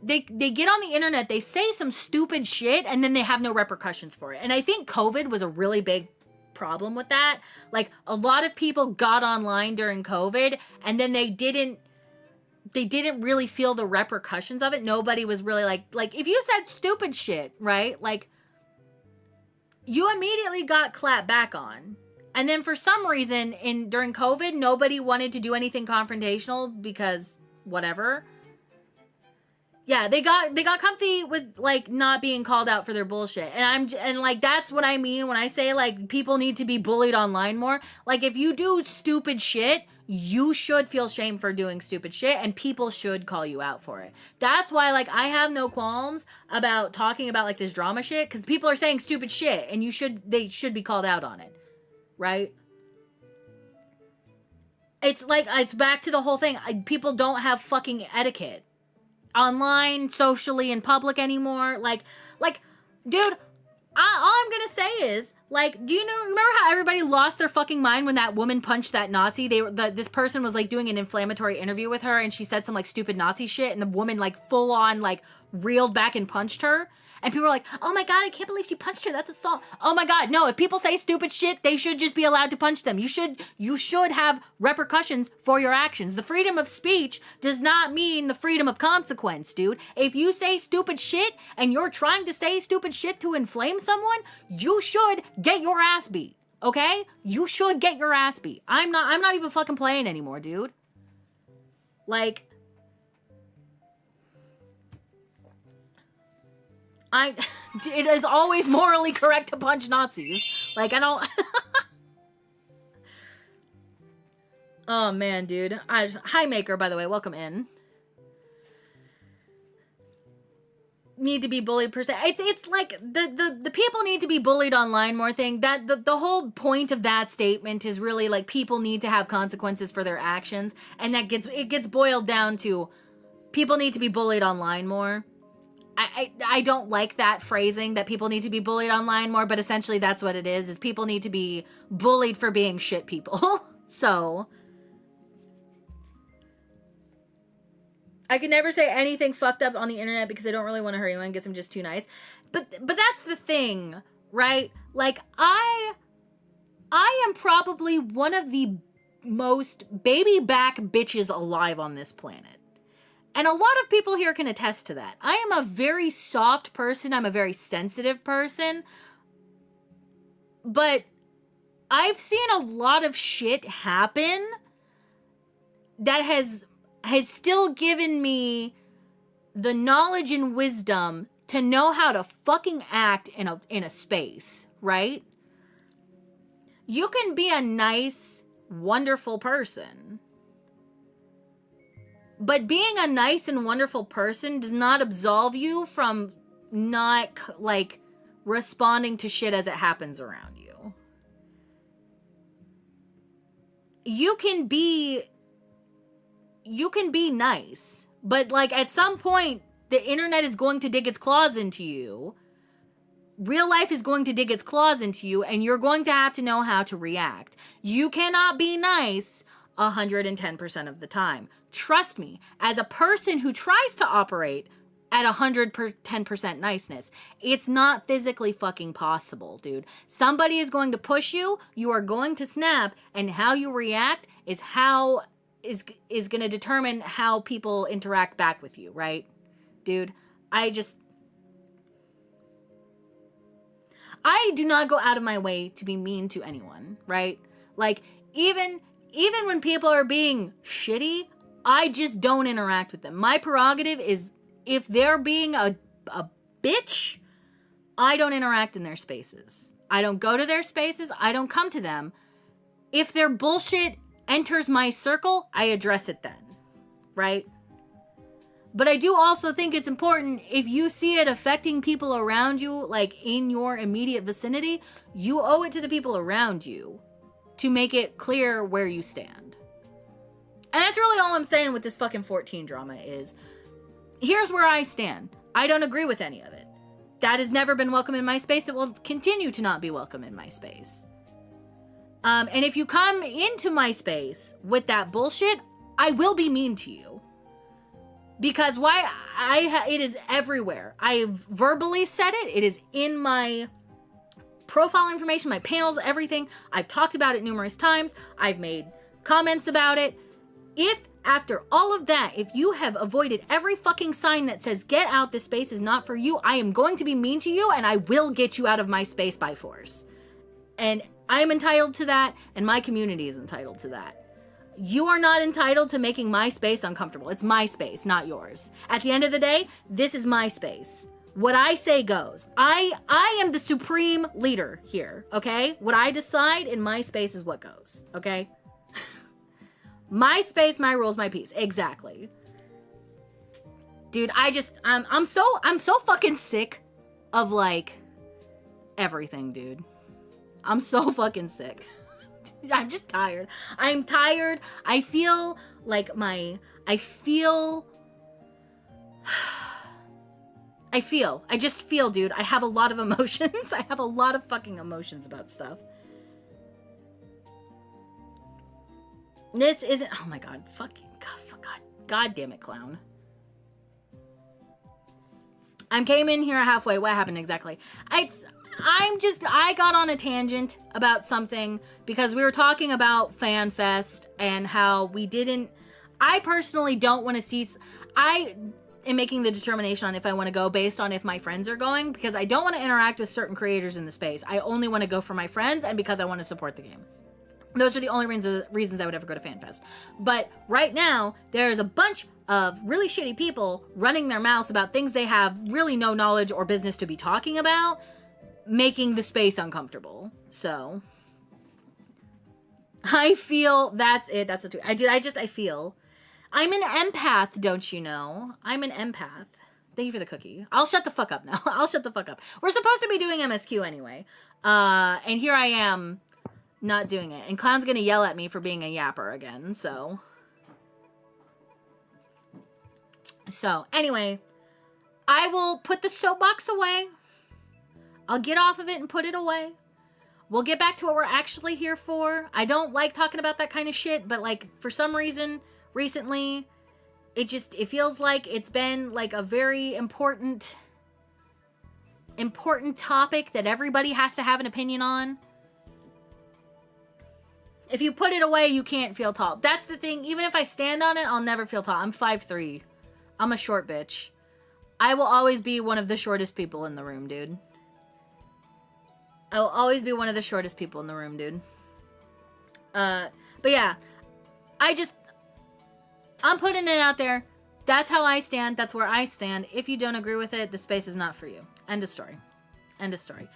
They get on the internet, they say some stupid shit, and then they have no repercussions for it. And I think COVID was a really big problem with that. Like, a lot of people got online during COVID, and then they didn't really feel the repercussions of it. Nobody was really like, if you said stupid shit, right? Like, you immediately got clapped back on. And then for some reason, during COVID, nobody wanted to do anything confrontational because whatever. Yeah, they got comfy with, like, not being called out for their bullshit. And like, that's what I mean when I say, like, people need to be bullied online more. Like, if you do stupid shit, you should feel shame for doing stupid shit, and people should call you out for it. That's why, like, I have no qualms about talking about, like, this drama shit, because people are saying stupid shit, and they should be called out on it. Right? It's like, it's back to the whole thing. People don't have fucking etiquette. Online, socially, in public anymore. Like, dude, all I'm gonna say is, like, remember how everybody lost their fucking mind when that woman punched that Nazi? This person was, like, doing an inflammatory interview with her, and she said some, like, stupid Nazi shit, and the woman, like, full on, like, reeled back and punched her. And people were like, oh my god, I can't believe she punched her. That's assault. Oh my god, no, if people say stupid shit, they should just be allowed to punch them. You should have repercussions for your actions. The freedom of speech does not mean the freedom of consequence, dude. If you say stupid shit and you're trying to say stupid shit to inflame someone, you should get your ass beat. Okay? You should get your ass beat. I'm not even fucking playing anymore, dude. Like, it is always morally correct to punch Nazis. Like, I don't... Oh, man, dude. Hi, Maker, by the way. Welcome in. Need to be bullied per se. It's like, the people need to be bullied online more thing. That, the whole point of that statement is really, like, people need to have consequences for their actions. And it gets boiled down to, people need to be bullied online more. I don't like that phrasing, that people need to be bullied online more, but essentially that's what it is people need to be bullied for being shit people. So, I can never say anything fucked up on the internet because I don't really want to hurt anyone, guess I'm just too nice. But that's the thing, right? Like, I am probably one of the most baby back bitches alive on this planet. And a lot of people here can attest to that. I am a very soft person. I'm a very sensitive person. But I've seen a lot of shit happen that has still given me the knowledge and wisdom to know how to fucking act in a space, right? You can be a nice, wonderful person. But being a nice and wonderful person does not absolve you from not, like, responding to shit as it happens around you. You can be nice, but, like, at some point, the internet is going to dig its claws into you. Real life is going to dig its claws into you, and you're going to have to know how to react. You cannot be nice 110% of the time. Trust me, as a person who tries to operate at 110% niceness, it's not physically fucking possible, dude. Somebody is going to push you, you are going to snap, and how you react is how is going to determine how people interact back with you, right? Dude, I do not go out of my way to be mean to anyone, right? Like, even when people are being shitty, I just don't interact with them. My prerogative is, if they're being a bitch, I don't interact in their spaces. I don't go to their spaces. I don't come to them. If their bullshit enters my circle, I address it then, right? But I do also think it's important, if you see it affecting people around you, like in your immediate vicinity, you owe it to the people around you to make it clear where you stand. And that's really all I'm saying with this fucking 14 drama is, here's where I stand. I don't agree with any of it. That has never been welcome in my space. It will continue to not be welcome in my space. And if you come into my space with that bullshit, I will be mean to you. Because it is everywhere. I've verbally said it. It is in my profile information, my panels, everything. I've talked about it numerous times. I've made comments about it. If after all of that, if you have avoided every fucking sign that says get out, this space is not for you, I am going to be mean to you and I will get you out of my space by force. And I am entitled to that, and my community is entitled to that. You are not entitled to making my space uncomfortable. It's my space, not yours. At the end of the day, this is my space. What I say goes. I am the supreme leader here, okay? What I decide in my space is what goes, okay? My space, my rules, my peace. Exactly. Dude, I'm so fucking sick of, like, everything, dude. I'm so fucking sick. I'm just tired. I'm tired. I just feel, dude. I have a lot of emotions. I have a lot of fucking emotions about stuff. This isn't, oh my god, god damn it, clown. I came in here halfway. What happened exactly? I got on a tangent about something because we were talking about FanFest and how I personally don't want to see, I am making the determination on if I want to go based on if my friends are going, because I don't want to interact with certain creators in the space. I only want to go for my friends and because I want to support the game. Those are the only reasons I would ever go to FanFest. But right now, there's a bunch of really shitty people running their mouths about things they have really no knowledge or business to be talking about, making the space uncomfortable. So I feel that's it. That's the tweet. I feel I'm an empath, don't you know? I'm an empath. Thank you for the cookie. I'll shut the fuck up now. I'll shut the fuck up. We're supposed to be doing MSQ anyway. And here I am not doing it. And Clown's gonna yell at me for being a yapper again, so. So, anyway, I will put the soapbox away. I'll get off of it and put it away. We'll get back to what we're actually here for. I don't like talking about that kind of shit, but like for some reason recently, it feels like it's been like a very important topic that everybody has to have an opinion on. If you put it away, you can't feel tall. That's the thing. Even if I stand on it, I'll never feel tall. I'm 5'3". I'm a short bitch. I will always be one of the shortest people in the room, dude. I will always be one of the shortest people in the room, dude. But yeah, I'm putting it out there. That's how I stand. That's where I stand. If you don't agree with it, the space is not for you. End of story. End of story.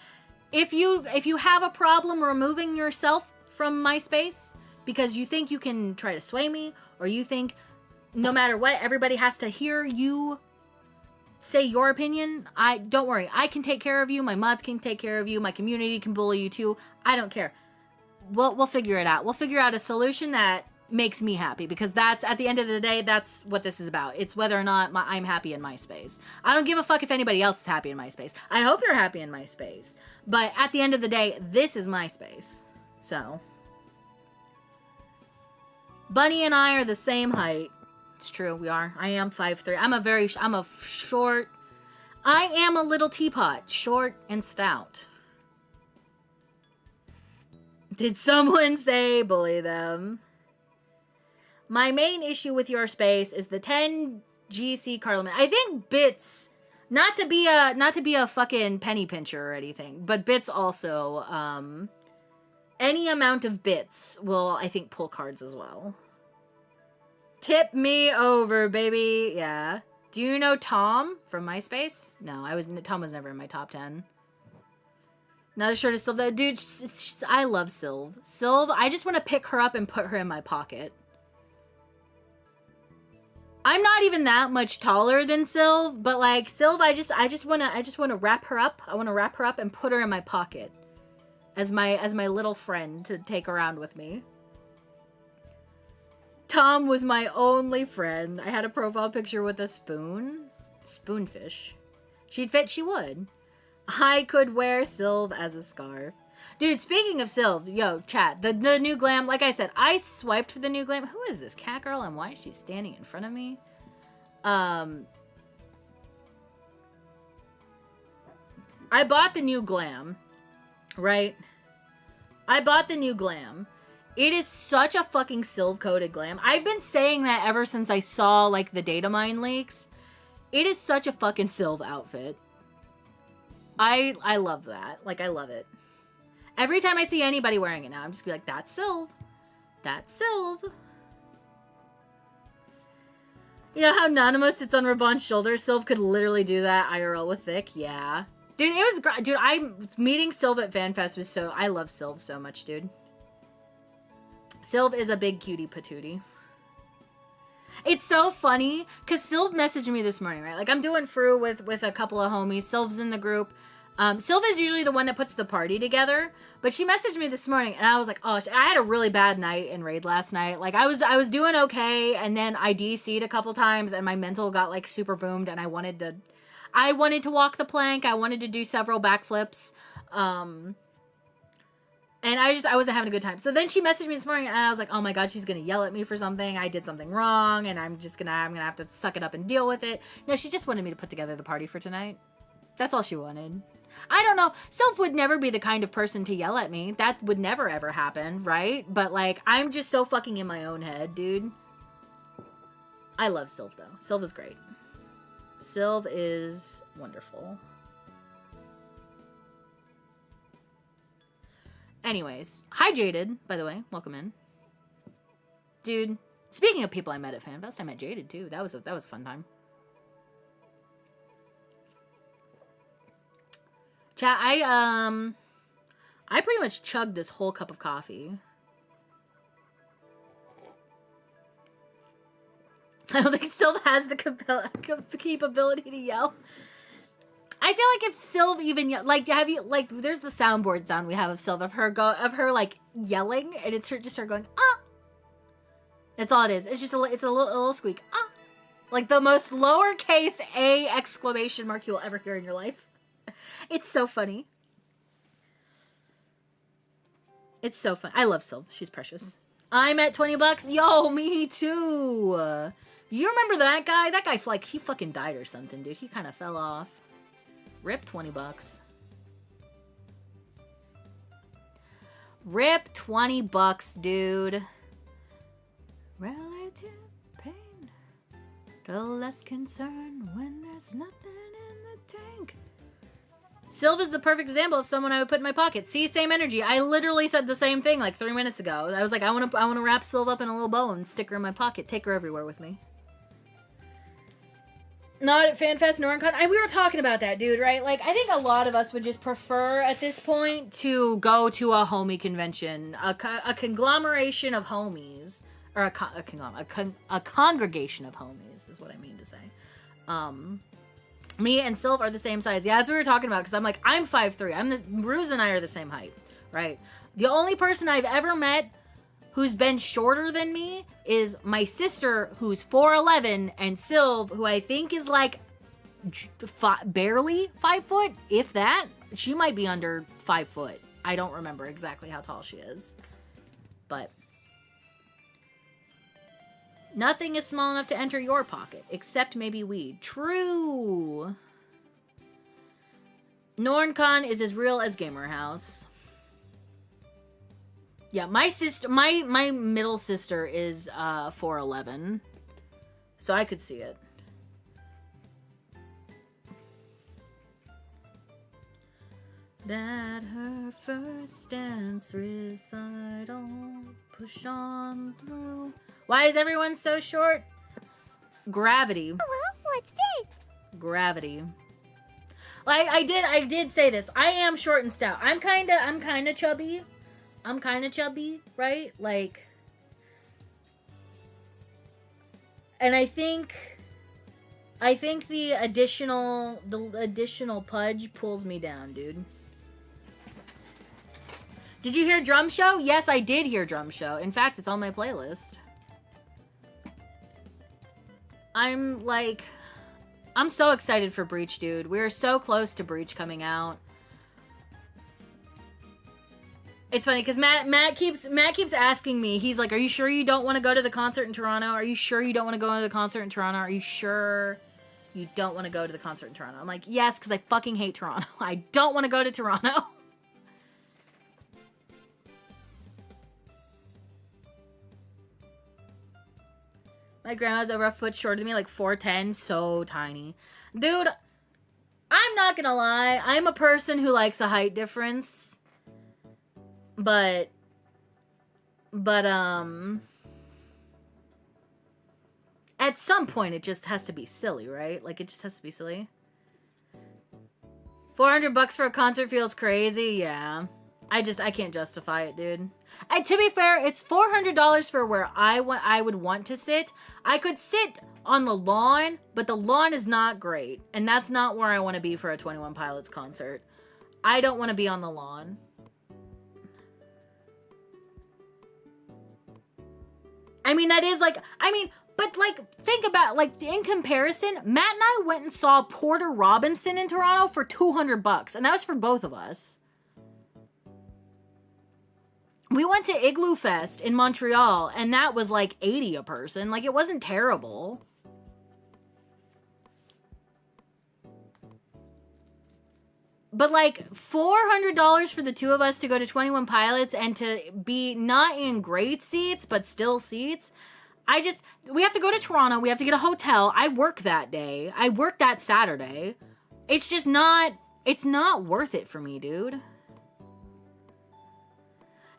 If you have a problem removing yourself from my space because you think you can try to sway me, or you think no matter what, everybody has to hear you say your opinion, don't worry. I can take care of you. My mods can take care of you. My community can bully you too. I don't care. We'll figure it out. We'll figure out a solution that makes me happy, because that's, at the end of the day, that's what this is about. It's whether or not I'm happy in my space. I don't give a fuck if anybody else is happy in my space. I hope you're happy in my space. But at the end of the day, this is my space. So. Bunny and I are the same height. It's true, we are. I am 5'3". I'm a short. I am a little teapot. Short and stout. Did someone say bully them? My main issue with your space is the 10 GC card limit. I think bits, not to be a fucking penny pincher or anything, but bits also, any amount of bits will, I think, pull cards as well. Tip me over, baby. Yeah. Do you know Tom from MySpace? No, Tom was never in my top 10. Not as short as Sylv. Dude, I love Sylv. Sylv, I just want to pick her up and put her in my pocket. I'm not even that much taller than Sylv, but like Sylv, I just want to wrap her up. I want to wrap her up and put her in my pocket as my little friend to take around with me. Tom was my only friend. I had a profile picture with a spoonfish. She'd fit, she would. I could wear Sylv as a scarf. Dude, speaking of Sylv, yo, chat, the new glam, like I said, I swiped for the new glam. Who is this cat girl and why is she standing in front of me? I bought the new glam, right? I bought the new glam. It is such a fucking Sylv-coded glam. I've been saying that ever since I saw, like, the data mine leaks. It is such a fucking Sylv outfit. I love that. Like, I love it. Every time I see anybody wearing it now, I'm just gonna be like, that's Sylv. That's Sylv. You know how Nanima sits on Raban's shoulder? Sylv could literally do that IRL with Thick. Yeah. Dude, it was great. Dude, meeting Sylv at FanFest was so... I love Sylv so much, dude. Sylv is a big cutie patootie. It's so funny, because Sylv messaged me this morning, right? Like, I'm doing Fru with a couple of homies. Sylv's in the group. Sylv is usually the one that puts the party together, but she messaged me this morning, and I was like, oh, I had a really bad night in Raid last night. Like, I was doing okay, and then I DC'd a couple times, and my mental got, like, super boomed, and I wanted to walk the plank. I wanted to do several backflips. And I wasn't having a good time. So then she messaged me this morning, and I was like, oh my god, she's gonna yell at me for something. I did something wrong, and I'm gonna have to suck it up and deal with it. No, she just wanted me to put together the party for tonight. That's all she wanted. I don't know. Sylv would never be the kind of person to yell at me. That would never ever happen, right? But like, I'm just so fucking in my own head, dude. I love Sylv though. Sylv is great. Sylv is wonderful. Anyways, hi Jaded, by the way. Welcome in. Dude, speaking of people I met at FanFest, I met Jaded too. That was a fun time. Chat, I pretty much chugged this whole cup of coffee. I don't think Sylv has the capability to yell. I feel like if Sylv even like, have you like? There's the soundboard sound we have of Sylv of her like yelling, and it's just her going ah. That's all it is. It's just a little squeak ah, like the most lowercase a exclamation mark you will ever hear in your life. It's so funny. It's so fun. I love Sylv. She's precious. I'm at $20. Yo, me too. You remember that guy? That guy, like, he fucking died or something, dude. He kind of fell off. Rip $20. Rip $20, dude. Relative pain. The less concern when there's nothing in the tank. Sylv is the perfect example of someone I would put in my pocket. See, same energy. I literally said the same thing like 3 minutes ago. I was like, I want to wrap Sylv up in a little bow and stick her in my pocket. Take her everywhere with me. Not at FanFest, NorCon. We were talking about that, dude, right? Like, I think a lot of us would just prefer at this point to go to a homie convention, a conglomeration of homies, or a congregation of homies is what I mean to say. Me and Sylv are the same size. Yeah, that's what we were talking about, because I'm like, I'm 5'3". Ruse and I are the same height, right? The only person I've ever met who's been shorter than me is my sister, who's 4'11", and Sylv, who I think is like barely 5 foot, if that. She might be under 5 foot. I don't remember exactly how tall she is. But nothing is small enough to enter your pocket, except maybe weed. True. NorCon is as real as Gamer House. Yeah, my sister, my middle sister is 4'11", so I could see it. That her first dance recital, push on through. Why is everyone so short? Gravity. Hello, what's this? Gravity. Like I did say this. I am short and stout. I'm kind of chubby. I'm kind of chubby, right? Like, and I think the additional pudge pulls me down, dude. Did you hear Drum Show? Yes, I did hear Drum Show. In fact, it's on my playlist. I'm so excited for Breach, dude. We're so close to Breach coming out. It's funny because Matt keeps asking me. He's like, "Are you sure you don't want to go to the concert in Toronto? Are you sure you don't want to go to the concert in Toronto? Are you sure you don't want to go to the concert in Toronto?" I'm like, "Yes, because I fucking hate Toronto. I don't want to go to Toronto." My grandma's over a foot shorter than me, like 4'10", so tiny. Dude, I'm not gonna lie. I'm a person who likes a height difference. But at some point it just has to be silly, right? Like, it just has to be silly. $400 for a concert feels crazy, yeah. I can't justify it, dude. And to be fair, it's $400 for where I would want to sit. I could sit on the lawn, but the lawn is not great. And that's not where I want to be for a 21 Pilots concert. I don't want to be on the lawn. I mean, that is like, but like, think about, like, in comparison, Matt and I went and saw Porter Robinson in Toronto for $200, and that was for both of us. We went to Igloo Fest in Montreal, and that was like $80 a person. Like, it wasn't terrible. But like $400 for the two of us to go to 21 Pilots and to be not in great seats, but still seats. We have to go to Toronto. We have to get a hotel. I work that day. I work that Saturday. It's just not, it's not worth it for me, dude.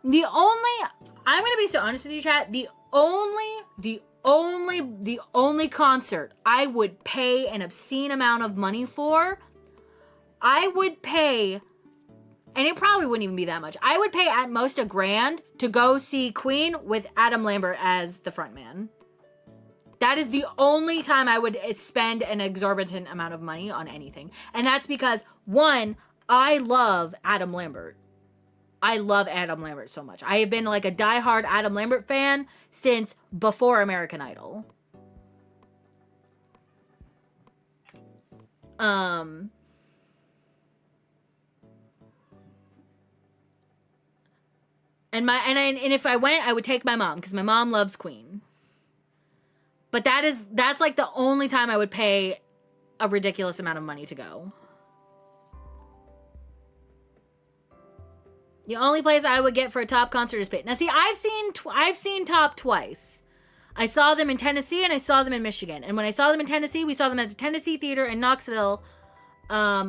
I'm going to be so honest with you, chat. The only concert I would pay an obscene amount of money for, I would pay, and it probably wouldn't even be that much. I would pay at most $1,000 to go see Queen with Adam Lambert as the frontman. That is the only time I would spend an exorbitant amount of money on anything. And that's because, one, I love Adam Lambert. I love Adam Lambert so much. I have been like a diehard Adam Lambert fan since before American Idol. And if I went, I would take my mom because my mom loves Queen. But that's like the only time I would pay a ridiculous amount of money to go. The only place I would get for a Top concert is Pit. Now, see, I've seen Top twice. I saw them in Tennessee and I saw them in Michigan. And when I saw them in Tennessee, we saw them at the Tennessee Theater in Knoxville,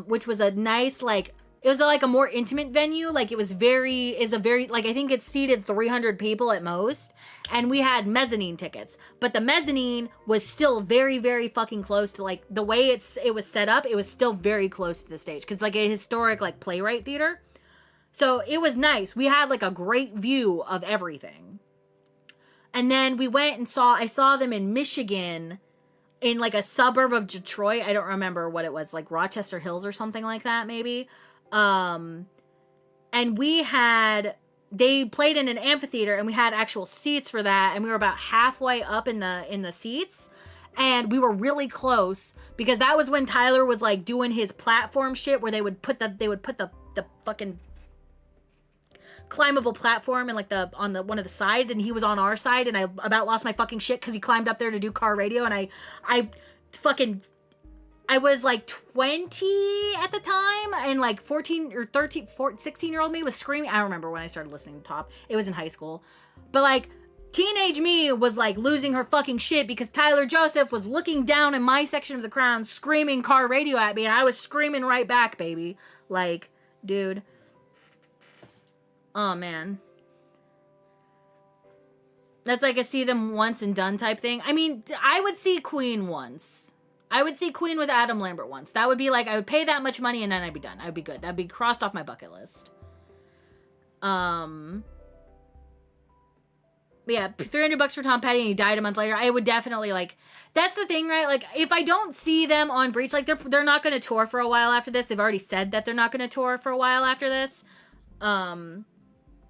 which was a nice, like, it was like a more intimate venue. Like, I think it seated 300 people at most. And we had mezzanine tickets. But the mezzanine was still very, very fucking close to, like, the way it was set up, it was still very close to the stage. Because, like, a historic, like, playwright theater. So it was nice. We had like a great view of everything. And then we went and I saw them in Michigan in like a suburb of Detroit. I don't remember what it was, like Rochester Hills or something like that, maybe. And they played in an amphitheater and we had actual seats for that. And we were about halfway up in the seats. And we were really close because that was when Tyler was like doing his platform shit where they would put the fucking climbable platform and like on one of the sides, and he was on our side, and I about lost my fucking shit because he climbed up there to do car radio, and I fucking I was like 20 at the time, and like 14 or 13, 16-year-old me was screaming. I don't remember when I started listening to Top. It was in high school. But like, teenage me was like losing her fucking shit because Tyler Joseph was looking down in my section of the crowd screaming car radio at me, and I was screaming right back, baby. Like, dude. Oh, man. That's like a see them once and done type thing. I mean, I would see Queen once. I would see Queen with Adam Lambert once. That would be like, I would pay that much money and then I'd be done. I'd be good. That'd be crossed off my bucket list. Yeah, $300 for Tom Petty and he died a month later. I would definitely like, that's the thing, right? Like, if I don't see them on Breach, like they're not going to tour for a while after this. They've already said that they're not going to tour for a while after this.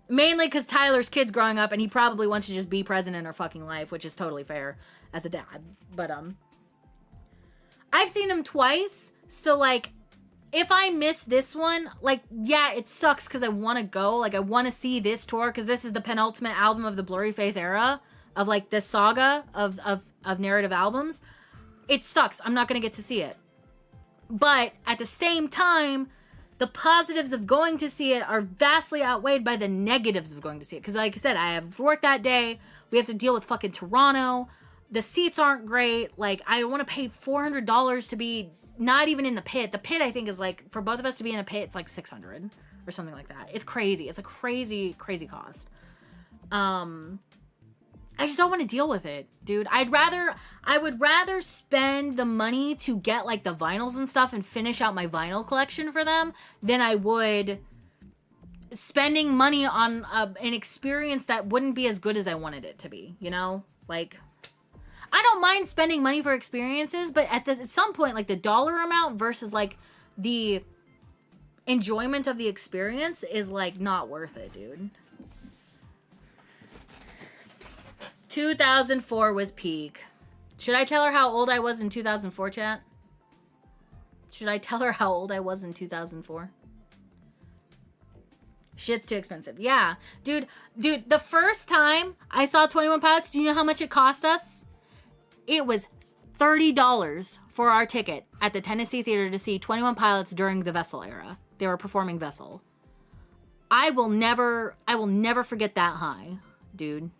Mainly because Tyler's kid's growing up and he probably wants to just be present in her fucking life, which is totally fair as a dad. But, I've seen them twice, so, like, if I miss this one, like, yeah, it sucks because I want to go. Like, I want to see this tour because this is the penultimate album of the Blurry Face era of, like, this saga of narrative albums. It sucks. I'm not going to get to see it. But at the same time, the positives of going to see it are vastly outweighed by the negatives of going to see it. Because, like I said, I have work that day. We have to deal with fucking Toronto. The seats aren't great. Like, I want to pay $400 to be not even in the pit. The pit, I think, is like, for both of us to be in a pit, it's like $600 or something like that. It's crazy. It's a crazy, crazy cost. I just don't want to deal with it, dude. I would rather spend the money to get, like, the vinyls and stuff and finish out my vinyl collection for them than I would spending money on an experience that wouldn't be as good as I wanted it to be, you know? Like, I don't mind spending money for experiences, but at some point, like, the dollar amount versus, like, the enjoyment of the experience is, like, not worth it, dude. 2004 was peak. Should I tell her how old I was in 2004, chat? Should I tell her how old I was in 2004? Shit's too expensive. Yeah. Dude, the first time I saw 21 Pilots, do you know how much it cost us? It was $30 for our ticket at the Tennessee Theater to see 21 Pilots during the Vessel era. They were performing Vessel. I will never forget that high, dude.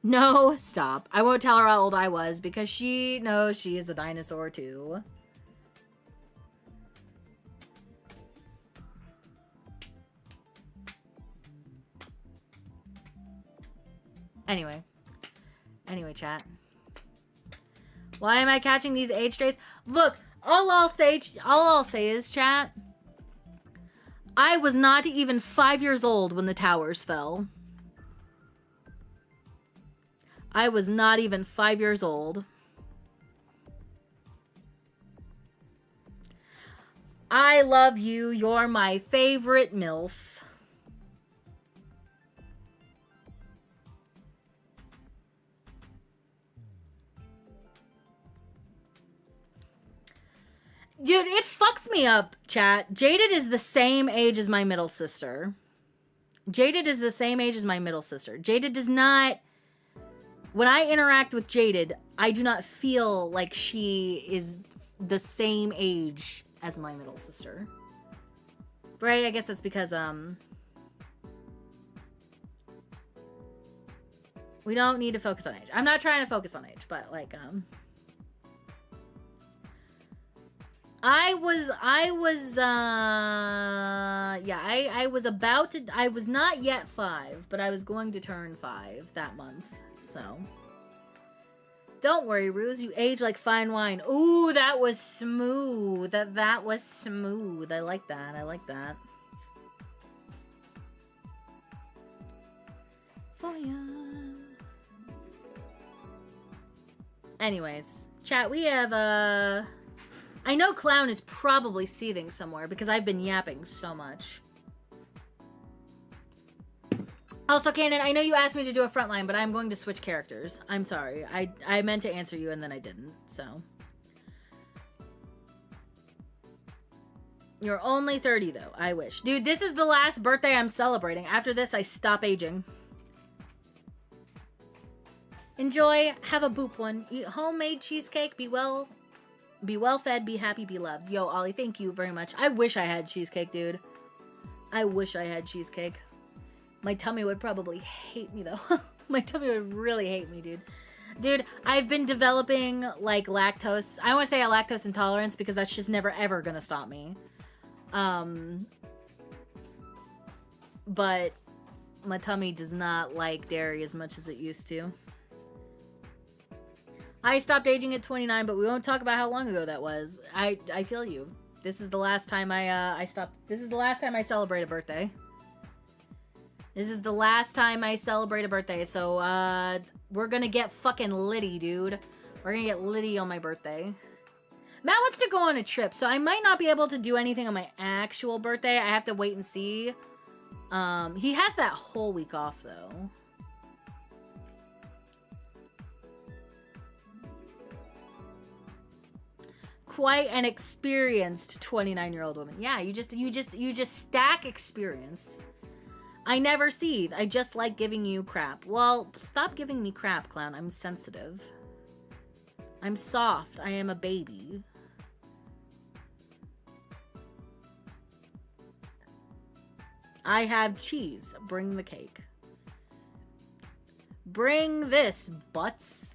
No, stop. I won't tell her how old I was because she knows she is a dinosaur too. Anyway, chat. Why am I catching these age strays? Look, all I'll say is, chat, I was not even 5 years old when the towers fell. I was not even 5 years old. I love you. You're my favorite MILF. Dude, it fucks me up, chat. Jaded is the same age as my middle sister. Jaded does not... When I interact with Jaded, I do not feel like she is the same age as my middle sister. Right? I guess that's because, we don't need to focus on age. I'm not trying to focus on age, but, like, I was not yet 5, but I was going to turn 5 that month, so. Don't worry, Ruse, you age like fine wine. Ooh, that was smooth. That was smooth. I like that. For ya. Anyways, chat, we have, I know Clown is probably seething somewhere because I've been yapping so much. Also, Kanan, I know you asked me to do a frontline, but I'm going to switch characters. I'm sorry. I meant to answer you and then I didn't, so. You're only 30, though. I wish. Dude, this is the last birthday I'm celebrating. After this, I stop aging. Enjoy. Have a boop one. Eat homemade cheesecake. Be well. Be well fed, be happy, be loved. Yo, Ollie, thank you very much. I wish I had cheesecake, dude. I wish I had cheesecake. My tummy would probably hate me, though. My tummy would really hate me, dude. Dude, I've been developing, like, lactose. I don't want to say a lactose intolerance because that's just never, ever gonna stop me. But my tummy does not like dairy as much as it used to. I stopped aging at 29, but we won't talk about how long ago that was. I feel you. This is the last time I stopped. This is the last time I celebrate a birthday. This is the last time I celebrate a birthday, so, we're gonna get fucking litty, dude. We're gonna get litty on my birthday. Matt wants to go on a trip, so I might not be able to do anything on my actual birthday. I have to wait and see. He has that whole week off, though. Quite an experienced 29-year-old woman. Yeah, you just stack experience. I never seethe. I just like giving you crap. Well, stop giving me crap, clown. I'm sensitive. I'm soft. I am a baby. I have cheese. Bring the cake. Bring this, butts.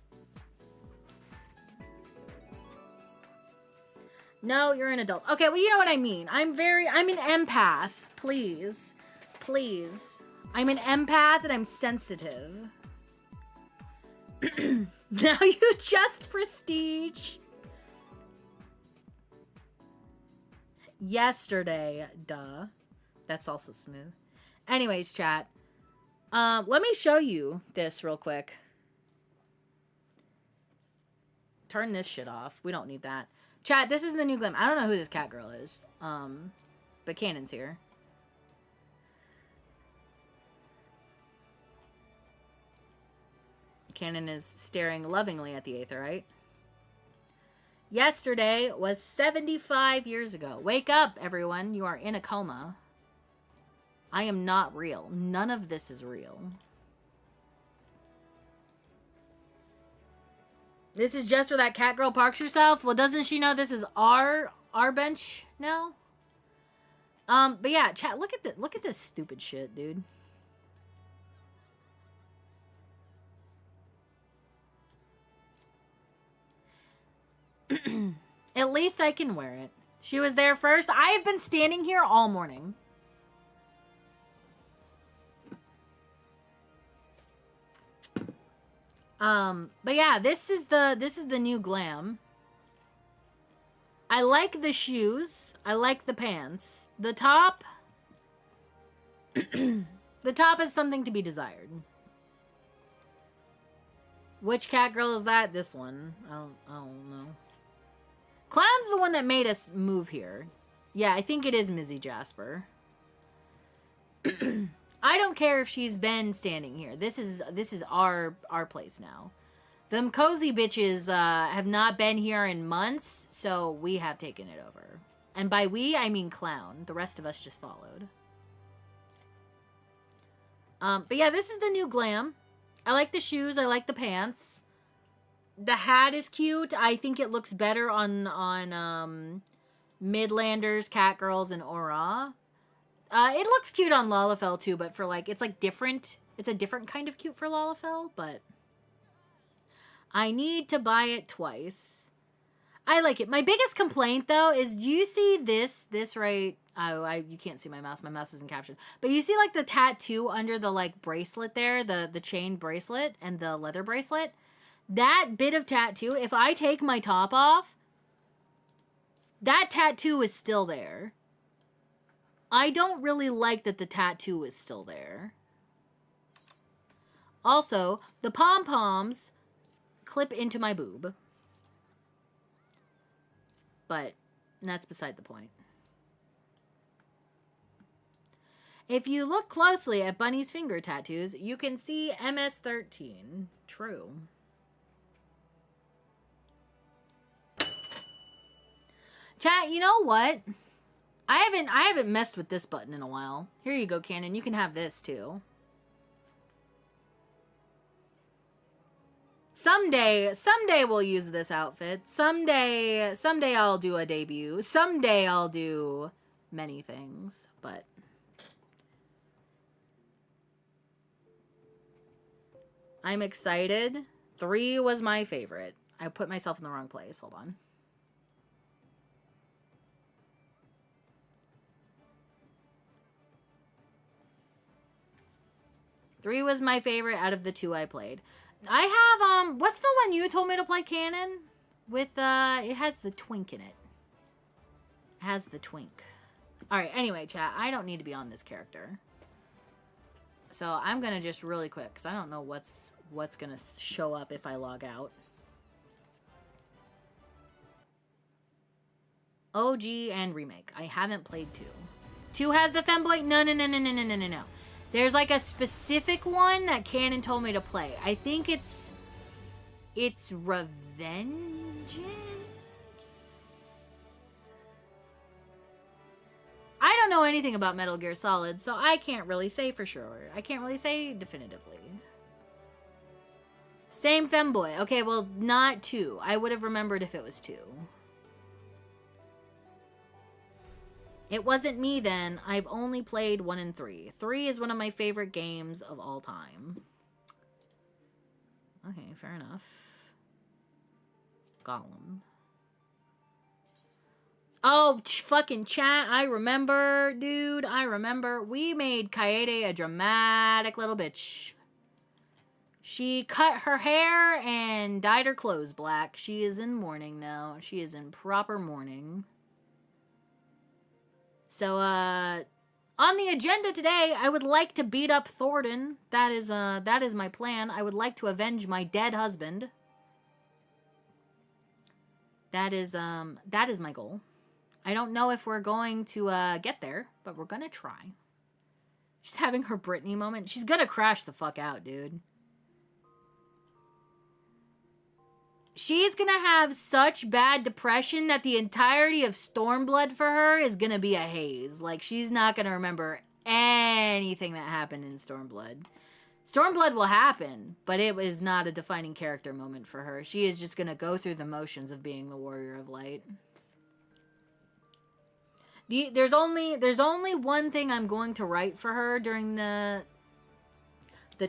No, you're an adult. Okay, well, you know what I mean. I'm an empath. Please. Please. I'm an empath and I'm sensitive. Now you just prestige. Yesterday, duh. That's also smooth. Anyways, chat. Let me show you this real quick. Turn this shit off. We don't need that. Chat, this is the new glim. I don't know who this cat girl is. But Canon's here. Canon is staring lovingly at the Aetherite. Yesterday was 75 years ago. Wake up, everyone. You are in a coma. I am not real. None of this is real. This is just where that cat girl parks herself. Well, doesn't she know this is our bench now? But yeah, chat, look at this stupid shit, dude. At least I can wear it. She was there first. I have been standing here all morning. But yeah, this is the new glam. I like the shoes. I like the pants. The top, the top is something to be desired. Which cat girl is that? This one. I don't know. Clown's the one that made us move here. Yeah, I think it is Mizzy Jasper. I don't care if she's been standing here. This is our place now. Them cozy bitches have not been here in months, so we have taken it over. And by we, I mean Clown. The rest of us just followed. But yeah, this is the new glam. I like the shoes. I like the pants. The hat is cute. I think it looks better on Midlanders, Catgirls, and Aura. It looks cute on Lalafell too, but for like, it's like different. It's a different kind of cute for Lalafell, but I need to buy it twice. I like it. My biggest complaint though is, do you see this right? You can't see my mouse. My mouse isn't captured. But you see like the tattoo under the like bracelet there, the chain bracelet and the leather bracelet? That bit of tattoo, if I take my top off, that tattoo is still there. I don't really like that the tattoo is still there. Also, the pom-poms clip into my boob. But that's beside the point. If you look closely at Bunny's finger tattoos, you can see MS-13. True. Chat, you know what? I haven't messed with this button in a while. Here you go, Canon. You can have this too. Someday we'll use this outfit. Someday I'll do a debut. Someday I'll do many things, but I'm excited. 3 was my favorite. I put myself in the wrong place. Hold on. Three was my favorite out of the 2 I played. I have, what's the one you told me to play canon? With, it has the twink in it. It has the twink. Alright, anyway, chat, I don't need to be on this character. So I'm gonna just really quick, because I don't know what's gonna show up if I log out. OG and remake. I haven't played 2. 2 has the femboy? No. There's like a specific one that Canon told me to play. I think it's Revengeance? I don't know anything about Metal Gear Solid, so I can't really say for sure. I can't really say definitively. Same femboy. Okay, well, not 2. I would have remembered if it was 2. It wasn't me then. I've only played 1 and 3. 3 is one of my favorite games of all time. Okay, fair enough. Gollum. Oh, fucking chat. I remember, dude. I remember. We made Kaede a dramatic little bitch. She cut her hair and dyed her clothes black. She is in mourning now. She is in proper mourning. So, on the agenda today, I would like to beat up Thornton. That is my plan. I would like to avenge my dead husband. That is my goal. I don't know if we're going to, get there, but we're gonna try. She's having her Britney moment. She's gonna crash the fuck out, dude. She's gonna have such bad depression that the entirety of Stormblood for her is gonna be a haze. Like, she's not gonna remember anything that happened in Stormblood. Stormblood will happen, but it is not a defining character moment for her. She is just gonna go through the motions of being the Warrior of Light. There's only one thing I'm going to write for her during the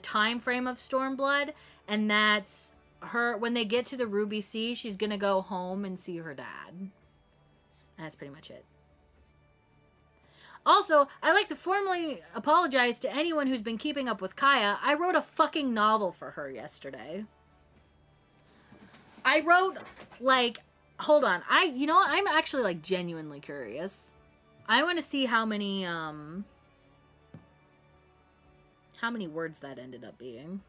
time frame of Stormblood, and that's her, when they get to the Ruby Sea, she's gonna go home and see her dad. That's pretty much it. Also, I'd like to formally apologize to anyone who's been keeping up with Kaya. I wrote a fucking novel for her yesterday. I wrote, like, hold on. You know what? I'm actually, like, genuinely curious. I want to see how many words that ended up being.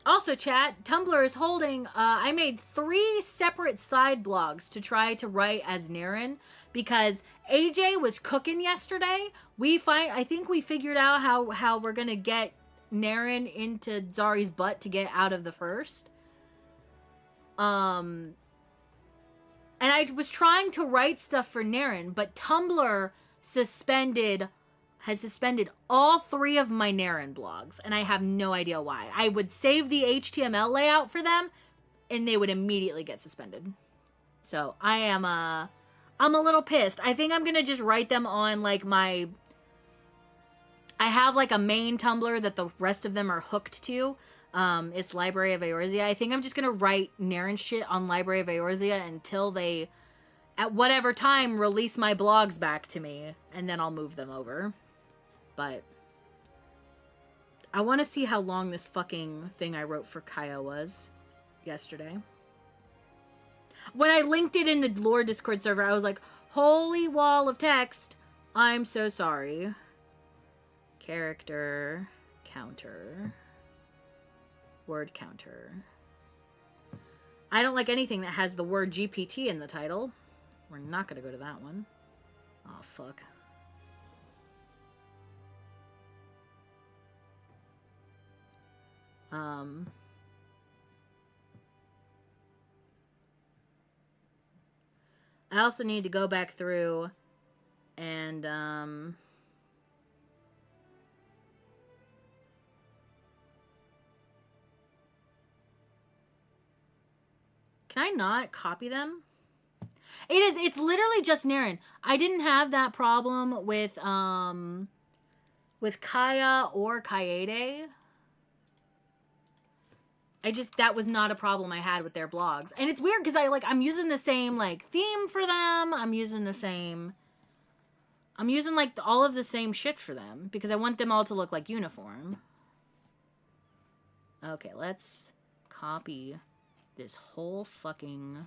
Also, chat, Tumblr is holding, I made 3 separate side blogs to try to write as Naren, because AJ was cooking yesterday. I think we figured out how we're gonna get Naren into Zari's butt to get out of the first. And I was trying to write stuff for Naren, but Tumblr has suspended all 3 of my Naren blogs, and I have no idea why. I would save the HTML layout for them, and they would immediately get suspended. So I'm a little pissed. I think I'm gonna just write them on, like, I have, like, a main Tumblr that the rest of them are hooked to. It's Library of Eorzea. I think I'm just gonna write Naren shit on Library of Eorzea until they, at whatever time, release my blogs back to me, and then I'll move them over. But I want to see how long this fucking thing I wrote for Kaya was yesterday. When I linked it in the lore Discord server, I was like, holy wall of text. I'm so sorry. Character counter. Word counter. I don't like anything that has the word GPT in the title. We're not going to go to that one. Oh, fuck. I also need to go back through and, Can I not copy them? It's literally just Naren. I didn't have that problem with Kaya or Kaede. That was not a problem I had with their blogs. And it's weird because I'm using the same like theme for them. I'm using like all of the same shit for them because I want them all to look like uniform. Okay, let's copy this whole fucking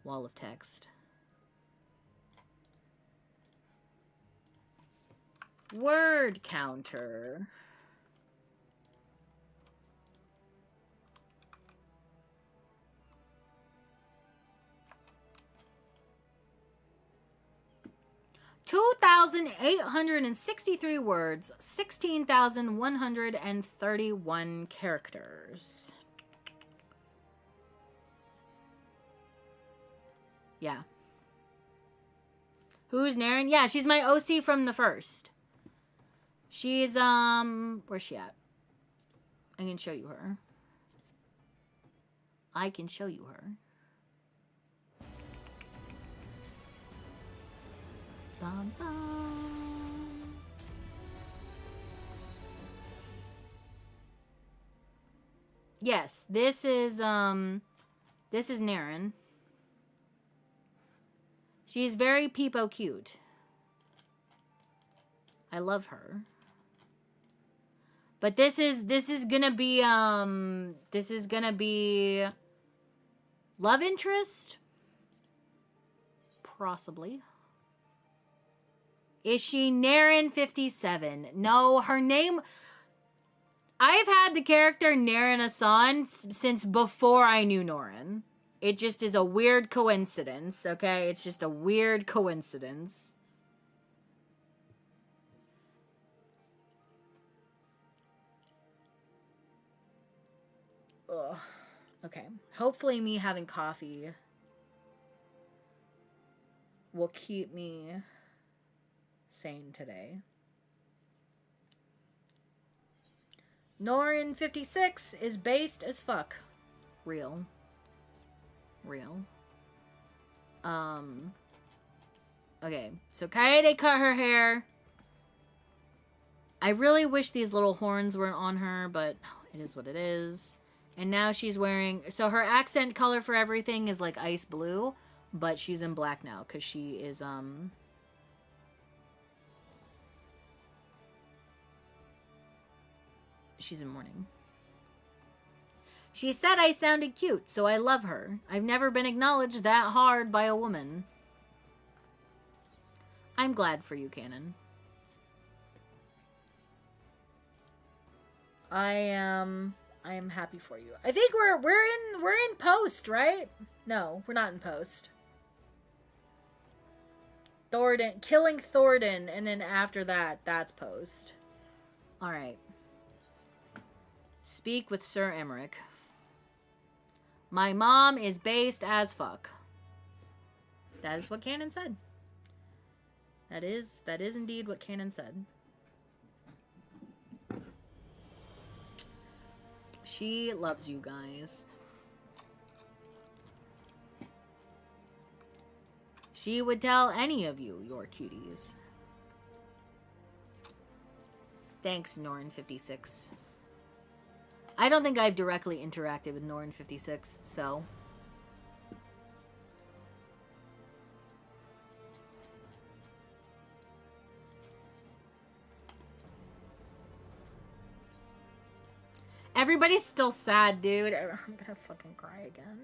wall of text. Word counter. (2,863 words, 16,131 characters. Yeah. Who's Naren? Yeah, she's my OC from the first. She's, where's she at? I can show you her. I can show you her. Bum, bum. Yes, this is Naren. She's very peepo cute. I love her. But this is gonna be love interest? Possibly. Is she Naren 57? No, her name... I've had the character Naren Asan since before I knew Norin. It just is a weird coincidence, okay? It's just a weird coincidence. Ugh. Okay. Hopefully me having coffee will keep me sane today. Norin 56 is based as fuck. Real. Okay, so Kaede cut her hair. I really wish these little horns weren't on her, but it is what it is. And now she's wearing... So her accent color for everything is like ice blue, but she's in black now because she is, she's in mourning. She said I sounded cute, so I love her. I've never been acknowledged that hard by a woman. I'm glad for you, Canon. I am happy for you. I think we're in post, right? No, we're not in post. Thordan, killing Thordan, and then after that, that's post. All right. Speak with Sir Emmerich. My mom is based as fuck. That is what Canon said. That is indeed what Canon said. She loves you guys. She would tell any of you you're cuties. Thanks, Norin56. I don't think I've directly interacted with Norin56, so... Everybody's still sad, dude. I'm gonna fucking cry again.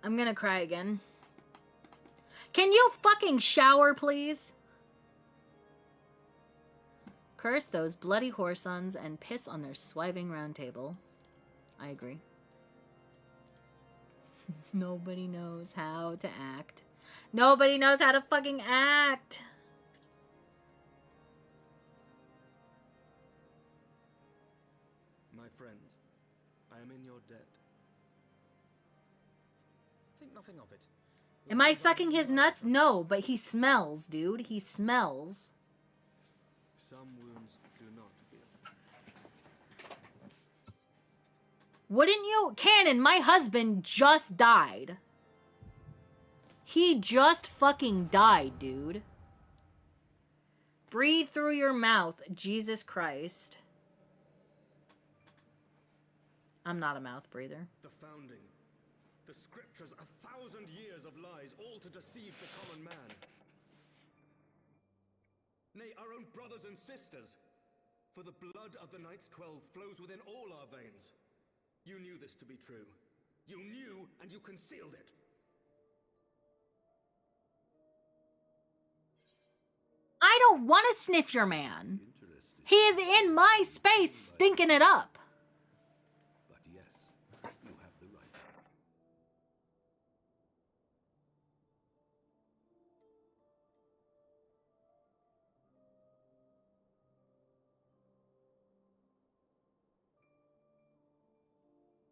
I'm gonna cry again. Can you fucking shower, please? Curse those bloody whoresons and piss on their swiving round table. I agree. Nobody knows how to act. Nobody knows how to fucking act. My friends, I am in your debt. Think nothing of it. Am I sucking his nuts? No, but he smells, dude. He smells. Some wounds do not heal. Wouldn't you? Canon, my husband just died. He just fucking died, dude. Breathe through your mouth, Jesus Christ. I'm not a mouth breather. The founding. The scriptures, 1,000 years of lies, all to deceive the common man. Nay, our own brothers and sisters. For the blood of the Knights 12 flows within all our veins. You knew this to be true. You knew, and you concealed it. I don't want to sniff your man. He is in my space stinking it up. But yes, you have the right.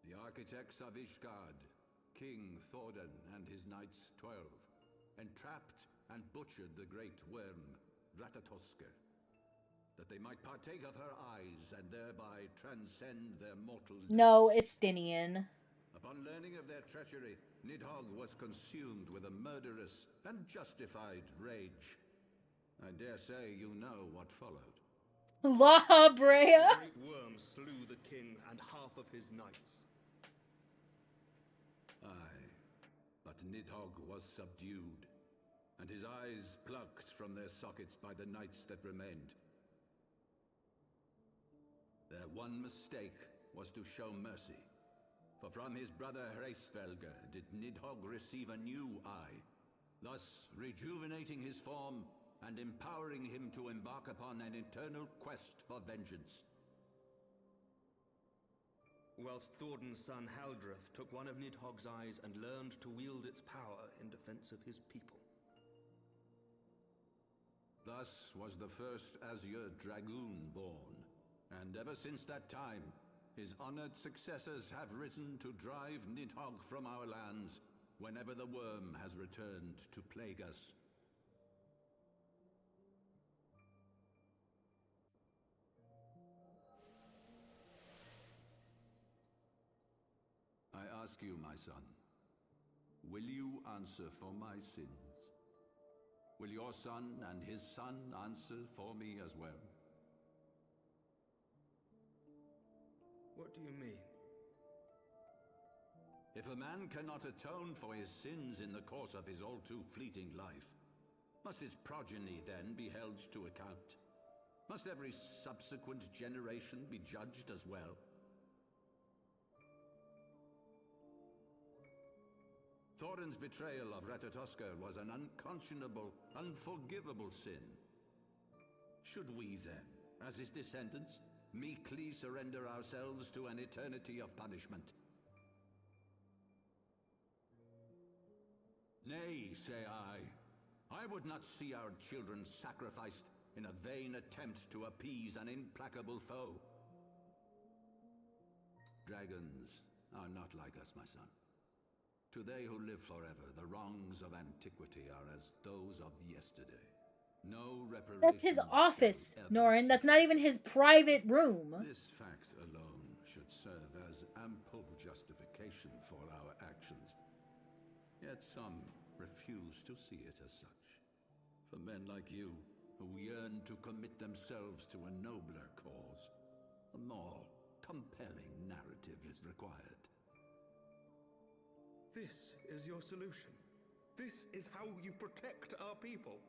The architects of Ishgard, King Thordan and his Knights 12, entrapped and butchered the great worm, Ratatosker, that they might partake of her eyes and thereby transcend their mortal lives. No, Estinian. Upon learning of their treachery, Nidhogg was consumed with a murderous and justified rage. I dare say you know what followed. La Brea. The great worm slew the king and half of his knights. Aye, but Nidhogg was subdued, and his eyes plucked from their sockets by the knights that remained. Their one mistake was to show mercy, for from his brother Hreisvelger did Nidhogg receive a new eye, thus rejuvenating his form and empowering him to embark upon an eternal quest for vengeance. Whilst Thordan's son Haldreth took one of Nidhogg's eyes and learned to wield its power in defense of his people. Thus was the first Azure Dragoon born, and ever since that time, his honored successors have risen to drive Nidhogg from our lands whenever the worm has returned to plague us. I ask you, my son, will you answer for my sins? Will your son and his son answer for me as well? What do you mean? If a man cannot atone for his sins in the course of his all too fleeting life, must his progeny then be held to account? Must every subsequent generation be judged as well? Thorin's betrayal of Ratatosker was an unconscionable, unforgivable sin. Should we then, as his descendants, meekly surrender ourselves to an eternity of punishment? Nay, say I would not see our children sacrificed in a vain attempt to appease an implacable foe. Dragons are not like us, my son. To they who live forever, the wrongs of antiquity are as those of yesterday. No reparation. That's his office, Norin. That's not even his private room. This fact alone should serve as ample justification for our actions. Yet some refuse to see it as such. For men like you, who yearn to commit themselves to a nobler cause, a more compelling narrative is required. This is your solution. This is how you protect our people.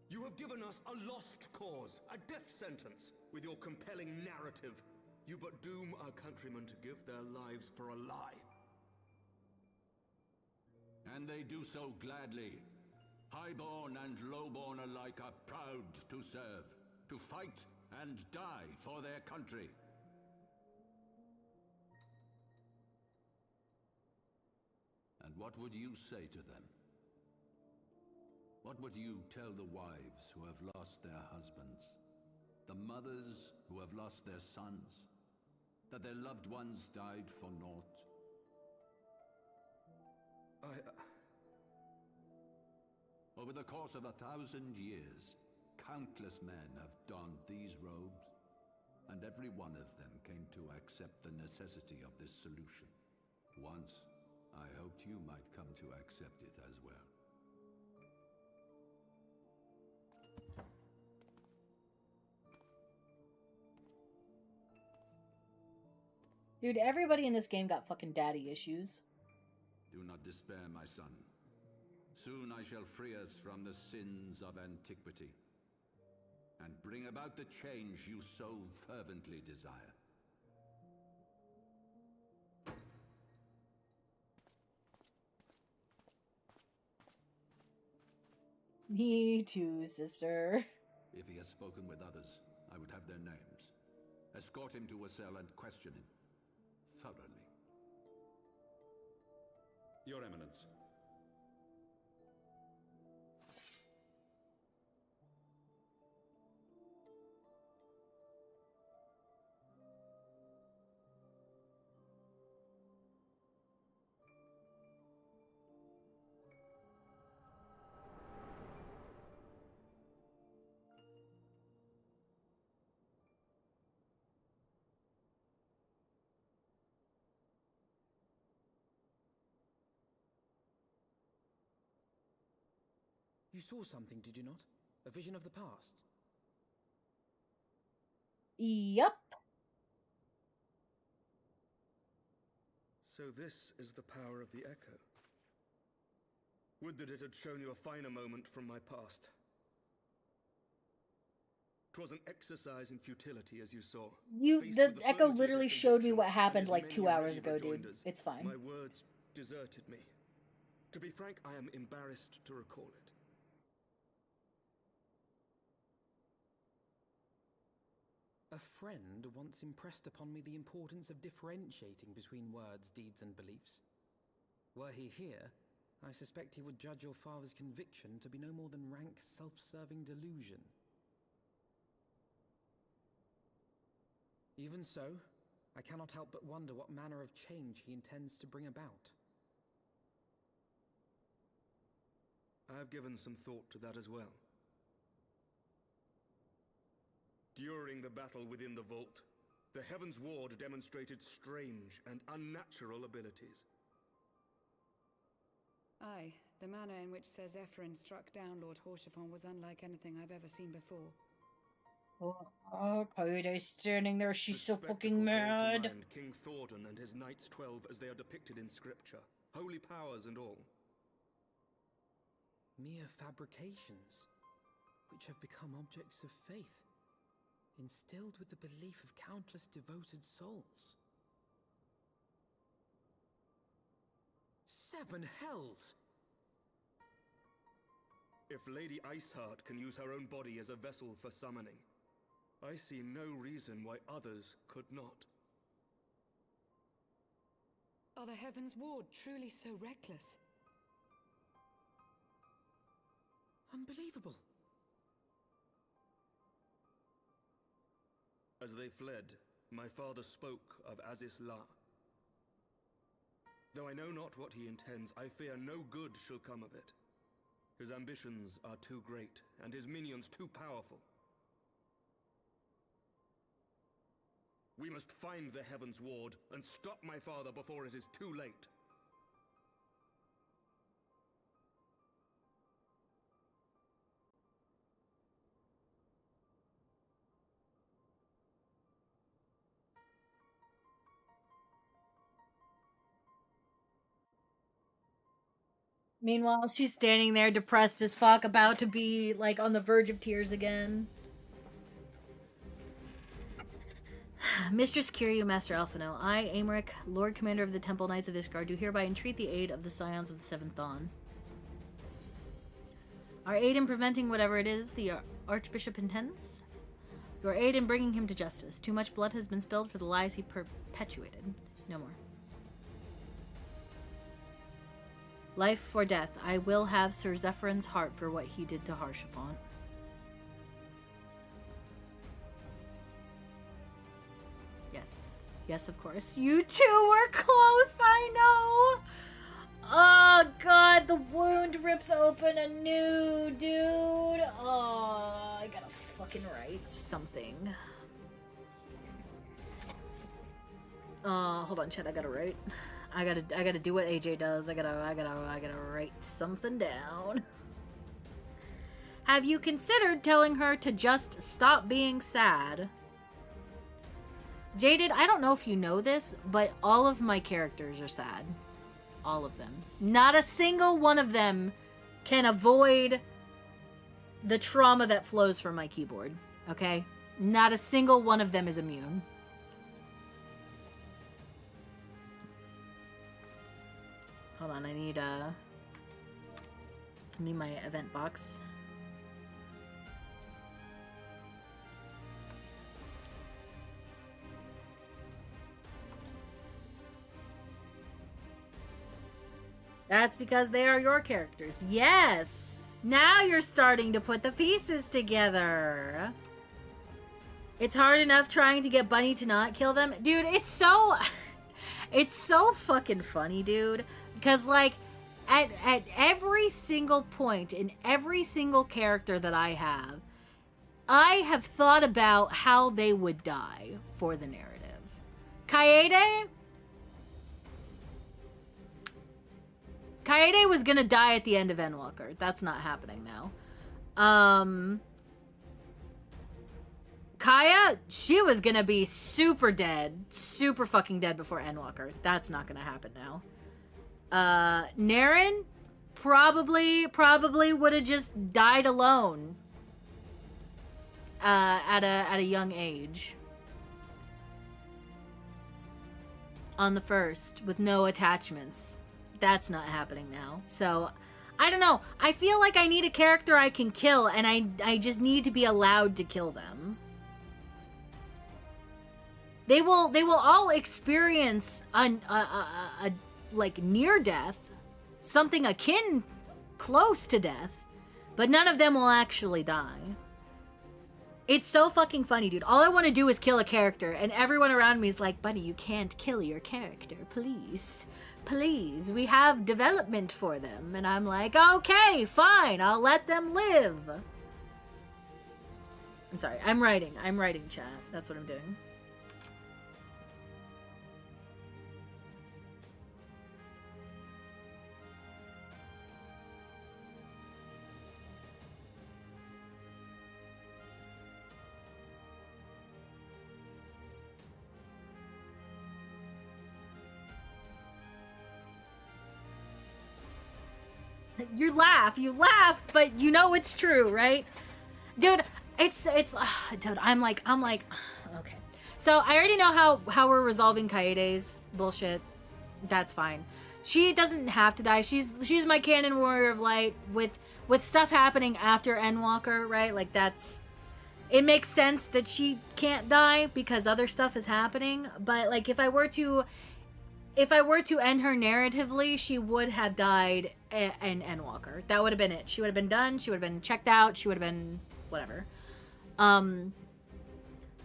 You have given us a lost cause, a death sentence. With your compelling narrative, you but doom our countrymen to give their lives for a lie. And they do so gladly. Highborn and lowborn alike are proud to serve, to fight and die for their country. And what would you say to them? What would you tell the wives who have lost their husbands? The mothers who have lost their sons? That their loved ones died for naught? Over the course of 1,000 years, countless men have donned these robes, and every one of them came to accept the necessity of this solution. Once, I hoped you might come to accept it as well. Dude, everybody in this game got fucking daddy issues. Do not despair, my son. Soon I shall free us from the sins of antiquity, and bring about the change you so fervently desire. Me too, sister. If he has spoken with others, I would have their names. Escort him to a cell and question him thoroughly. Your Eminence. You saw something, did you not? A vision of the past? Yup. So this is the power of the echo. Would that it had shown you a finer moment from my past. 'Twas an exercise in futility, as you saw. The echo literally showed me what happened like 2 hours ago, dude. It's fine. My words deserted me. To be frank, I am embarrassed to recall it. A friend once impressed upon me the importance of differentiating between words, deeds, and beliefs. Were he here, I suspect he would judge your father's conviction to be no more than rank, self-serving delusion. Even so, I cannot help but wonder what manner of change he intends to bring about. I have given some thought to that as well. During the battle within the vault, the Heaven's Ward demonstrated strange and unnatural abilities. Aye, the manner in which Ser Zephyrin struck down Lord Horschiffon was unlike anything I've ever seen before. Oh, Kaede's standing there. She's so fucking mad. mad. King Thordan and his Knights 12 as they are depicted in scripture, holy powers and all. Mere fabrications, which have become objects of faith, instilled with the belief of countless devoted souls. 7 hells! If Lady Iceheart can use her own body as a vessel for summoning, I see no reason why others could not. Are the Heaven's Ward truly so reckless? Unbelievable! As they fled, my father spoke of Aziz La. Though I know not what he intends, I fear no good shall come of it. His ambitions are too great, and his minions too powerful. We must find the Heaven's Ward and stop my father before it is too late. Meanwhile, she's standing there depressed as fuck, about to be, like, on the verge of tears again. Mistress Kiryu, Master Alphino, I, Aymeric, Lord Commander of the Temple Knights of Isgard, do hereby entreat the aid of the Scions of the Seventh Dawn. Our aid in preventing whatever it is the Archbishop intends. Your aid in bringing him to justice. Too much blood has been spilled for the lies he perpetuated. No more. Life for death. I will have Ser Zephyryn's heart for what he did to Haurchefant. Yes. Yes, of course. You two were close, I know! Oh, God, the wound rips open anew, dude. Oh, I gotta fucking write something. Hold on, chat. I gotta write. I gotta do what AJ does. I gotta write something down. Have you considered telling her to just stop being sad? Jaded, I don't know if you know this, but all of my characters are sad. All of them. Not a single one of them can avoid the trauma that flows from my keyboard. Okay? Not a single one of them is immune. Hold on, I need my event box. That's because they are your characters. Yes! Now you're starting to put the pieces together. It's hard enough trying to get Bunny to not kill them. Dude, it's so... It's so fucking funny, dude. Because, like, at every single point in every single character that I have thought about how they would die for the narrative. Kaede was gonna die at the end of Endwalker. That's not happening now. Kaya, she was gonna be super dead. Super fucking dead before Endwalker. That's not gonna happen now. Naren probably would have just died alone. At a young age. On the first, with no attachments. That's not happening now. So, I don't know. I feel like I need a character I can kill, and I just need to be allowed to kill them. They will all experience a like near death, something akin close to death, but none of them will actually die. It's so fucking funny, dude. All I want to do is kill a character, and everyone around me is like, buddy, you can't kill your character, please. Please, we have development for them. And I'm like, okay, fine, I'll let them live. I'm sorry, I'm writing, chat. That's what I'm doing. You laugh, but you know it's true, right? Dude, dude, I'm like, okay. So I already know how we're resolving Kaede's bullshit. That's fine. She doesn't have to die. She's my canon warrior of light with stuff happening after Endwalker, right? Like it makes sense that she can't die because other stuff is happening. But like if I were to end her narratively, she would have died in Endwalker. That would have been it. She would have been done. She would have been checked out. She would have been whatever.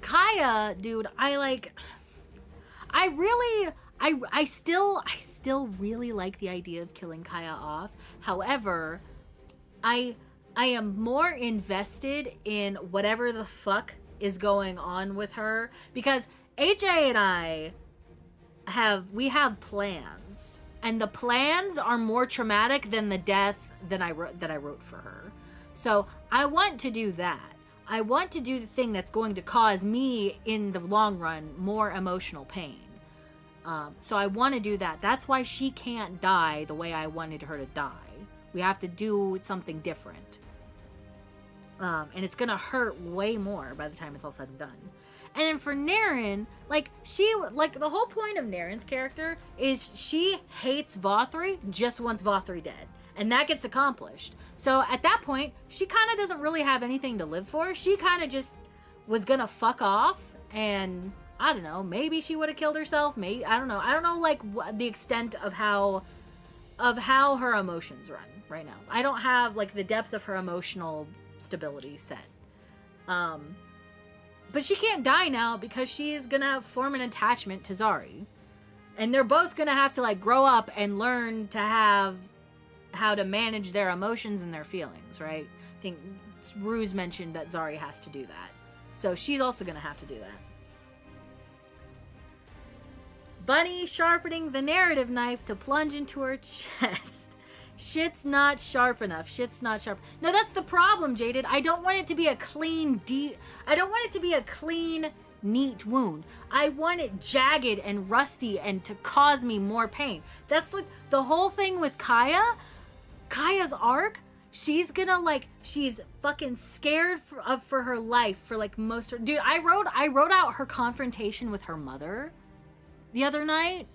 Kaya, dude, I still really like the idea of killing Kaya off. However, I am more invested in whatever the fuck is going on with her because AJ and I have plans, and the plans are more traumatic than the death that I wrote for her. So I want to do that. I want to do the thing that's going to cause me in the long run more emotional pain. So I want to do that. That's why she can't die the way I wanted her to die. We have to do something different. And it's gonna hurt way more by the time it's all said and done. And then for Naren, the whole point of Naren's character is she hates Vothri, just wants Vothri dead. And that gets accomplished. So at that point, she kind of doesn't really have anything to live for. She kind of just was gonna fuck off, and I don't know, maybe she would have killed herself. Maybe, I don't know. I don't know, like, the extent of how her emotions run right now. I don't have, like, the depth of her emotional stability set. But she can't die now because she's gonna form an attachment to Zari. And they're both gonna have to, like, grow up and learn to have how to manage their emotions and their feelings, right? I think Ruse mentioned that Zari has to do that. So she's also gonna have to do that. Bunny sharpening the narrative knife to plunge into her chest. Shit's not sharp enough. Shit's not sharp. No, that's the problem, Jaded. I don't want it to be a clean, I don't want it to be a clean, neat wound. I want it jagged and rusty and to cause me more pain. That's like the whole thing with Kaya. Kaya's arc, she's gonna like, she's fucking scared for her life for like most of, dude, I wrote out her confrontation with her mother the other night.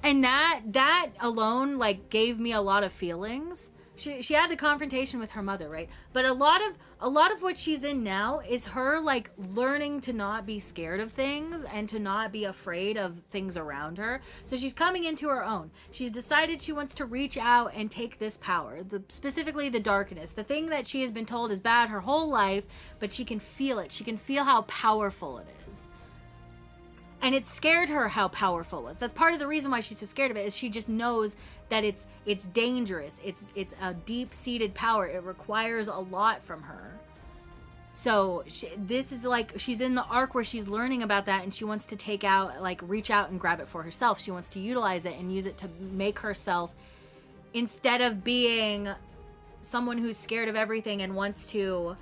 And that alone, like, gave me a lot of feelings. She had the confrontation with her mother, right? But a lot of what she's in now is her, like, learning to not be scared of things and to not be afraid of things around her. So she's coming into her own. She's decided she wants to reach out and take this power, specifically the darkness, the thing that she has been told is bad her whole life, but she can feel it. She can feel how powerful it is. And it scared her how powerful it was. That's part of the reason why she's so scared of it, is she just knows that it's dangerous. It's a deep-seated power. It requires a lot from her. So this is like, she's in the arc where she's learning about that, and she wants to reach out and grab it for herself. She wants to utilize it and use it to make herself, instead of being someone who's scared of everything and wants to,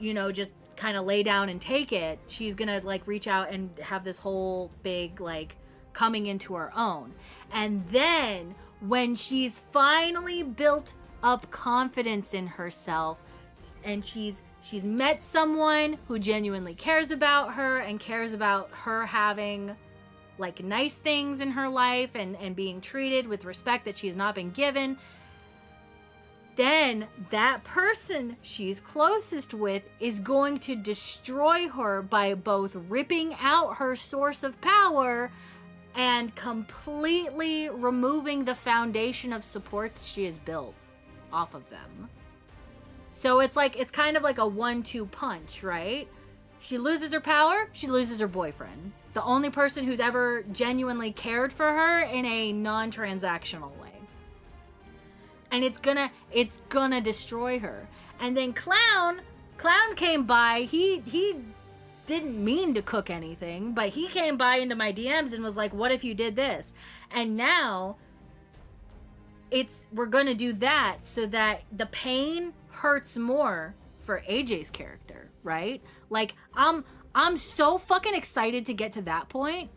just kind of lay down and take it, she's gonna like reach out and have this whole big like coming into her own. And then when she's finally built up confidence in herself and she's met someone who genuinely cares about her and cares about her having like nice things in her life and being treated with respect that she has not been given, then that person she's closest with is going to destroy her by both ripping out her source of power and completely removing the foundation of support that she has built off of them. So it's kind of like a 1-2 punch, right? She loses her power, she loses her boyfriend. The only person who's ever genuinely cared for her in a non-transactional way. And it's gonna destroy her. And then Clown came by. He didn't mean to cook anything, but he came by into my DMs and was like, what if you did this? And now we're gonna do that so that the pain hurts more for AJ's character, right? Like, I'm so fucking excited to get to that point,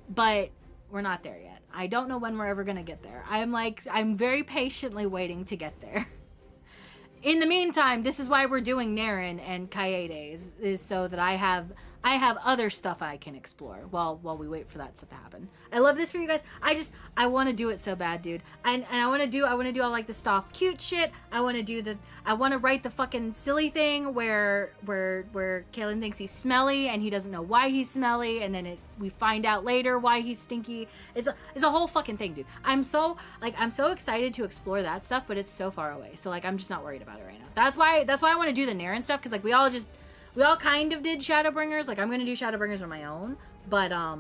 but we're not there yet. I don't know when we're ever gonna get there. I'm very patiently waiting to get there. In the meantime, this is why we're doing Naren and Kaede, is so that I have other stuff I can explore while we wait for that stuff to happen. I love this for you guys. I want to do it so bad, dude. And I want to do all like the soft cute shit. I want to write the fucking silly thing where Kaelin thinks he's smelly and he doesn't know why he's smelly, and then we find out later why he's stinky. It's a whole fucking thing, dude. I'm so excited to explore that stuff, but it's so far away. So like I'm just not worried about it right now. That's why I want to do the Naren stuff, because like we all kind of did Shadowbringers. Like, I'm going to do Shadowbringers on my own. But I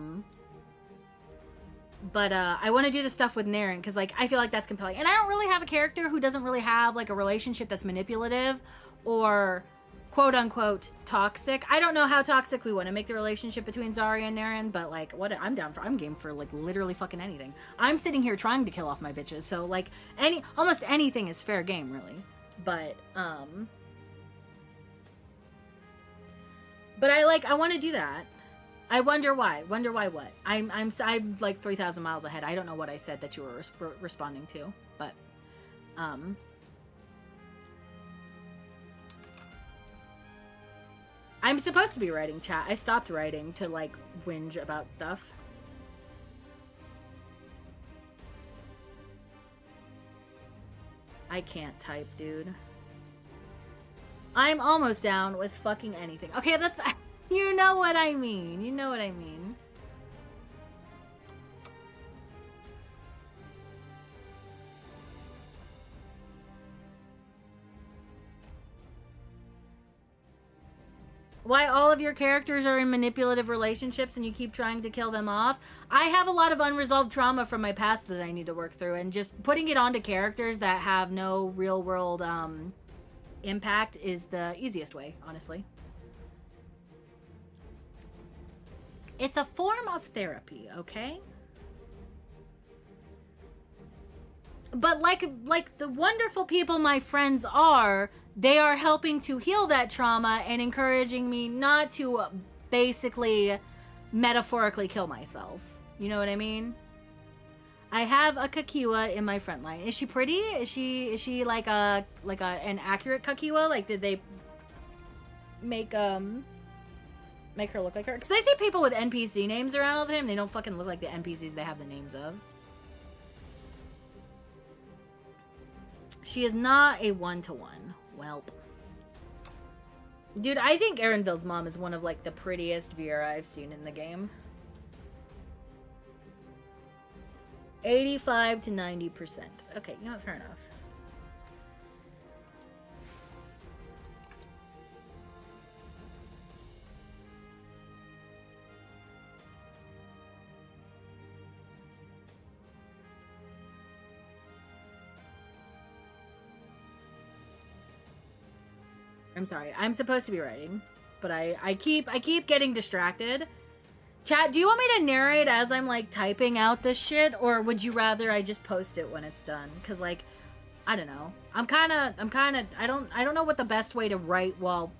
want to do the stuff with Naren because, like, I feel like that's compelling. And I don't really have a character who doesn't really have, like, a relationship that's manipulative or quote-unquote toxic. I don't know how toxic we want to make the relationship between Zarya and Naren, but, like, I'm game for, like, literally fucking anything. I'm sitting here trying to kill off my bitches, so, like, almost anything is fair game, really. But I want to do that. I wonder why. Wonder why what? I'm like 3,000 miles ahead. I don't know what I said that you were responding to, but I'm supposed to be writing chat. I stopped writing to like whinge about stuff. I can't type, dude. I'm almost down with fucking anything. Okay, that's... You know what I mean. You know what I mean. Why all of your characters are in manipulative relationships and you keep trying to kill them off? I have a lot of unresolved trauma from my past that I need to work through, and just putting it onto characters that have no real world, impact is the easiest way, honestly. It's a form of therapy, okay? but like the wonderful people my friends are, they are helping to heal that trauma and encouraging me not to basically metaphorically kill myself. You know what I mean? I have a Kakiwa in my front line. Is she pretty? Is she like an accurate Kakiwa? Like, did they make her look like her? Because I see people with NPC names around all the time. They don't fucking look like the NPCs they have the names of. She is not a one-to-one. Welp. Dude, I think Erenville's mom is one of, like, the prettiest Vera I've seen in the game. 85 to 90%. Okay, you know what? Fair enough. I'm sorry. I'm supposed to be writing, but I keep getting distracted. Chat, do you want me to narrate as I'm like typing out this shit, or would you rather I just post it when it's done? Cause like, I don't know. I don't know what the best way to write while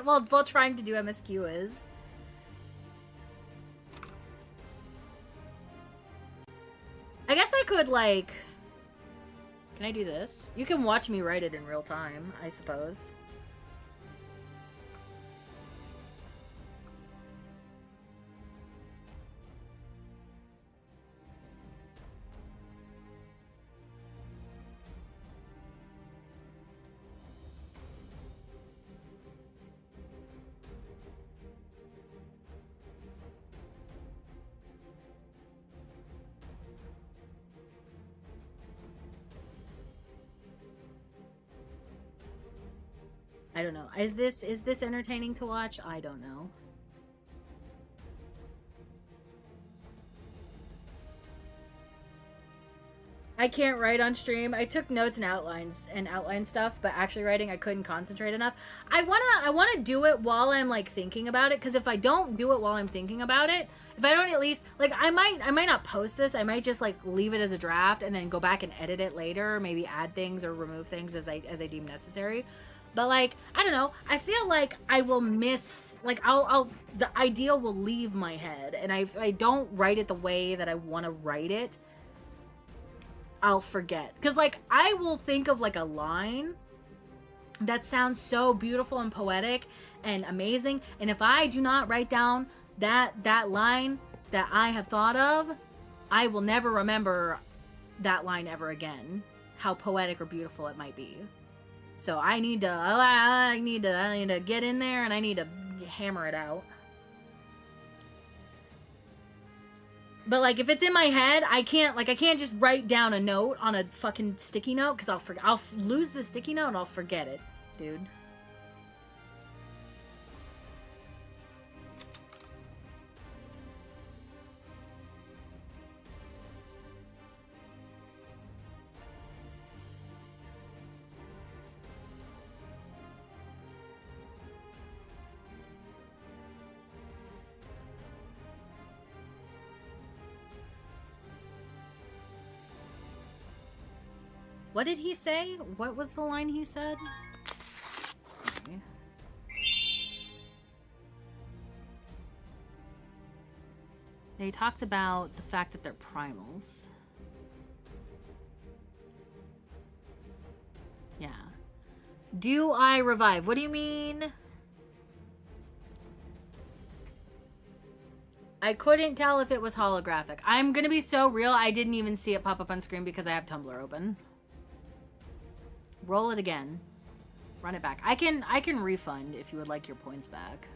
while trying to do MSQ is. I guess I could like. Can I do this? You can watch me write it in real time, I suppose. I don't know. Is this entertaining to watch? I don't know. I can't write on stream. I took notes and outline stuff, but actually writing I couldn't concentrate enough. I wanna do it while I'm like thinking about it, because if I don't do it while I'm thinking about it, if I don't at least like I might not post this. I might just like leave it as a draft and then go back and edit it later, maybe add things or remove things as I deem necessary. But like, I don't know, I feel like I will miss, like the idea will leave my head, and if I don't write it the way that I want to write it, I'll forget. Because like, I will think of like a line that sounds so beautiful and poetic and amazing, and if I do not write down that line that I have thought of, I will never remember that line ever again, how poetic or beautiful it might be. So I need to get in there and I need to hammer it out. But like, if it's in my head, I can't just write down a note on a fucking sticky note, because I'll lose the sticky note and I'll forget it, dude. What did he say? What was the line he said? Okay. They talked about the fact that they're primals. Yeah. Do I revive? What do you mean? I couldn't tell if it was holographic. I'm gonna be so real, I didn't even see it pop up on screen because I have Tumblr open. Roll it again. Run it back. I can refund if you would like your points back.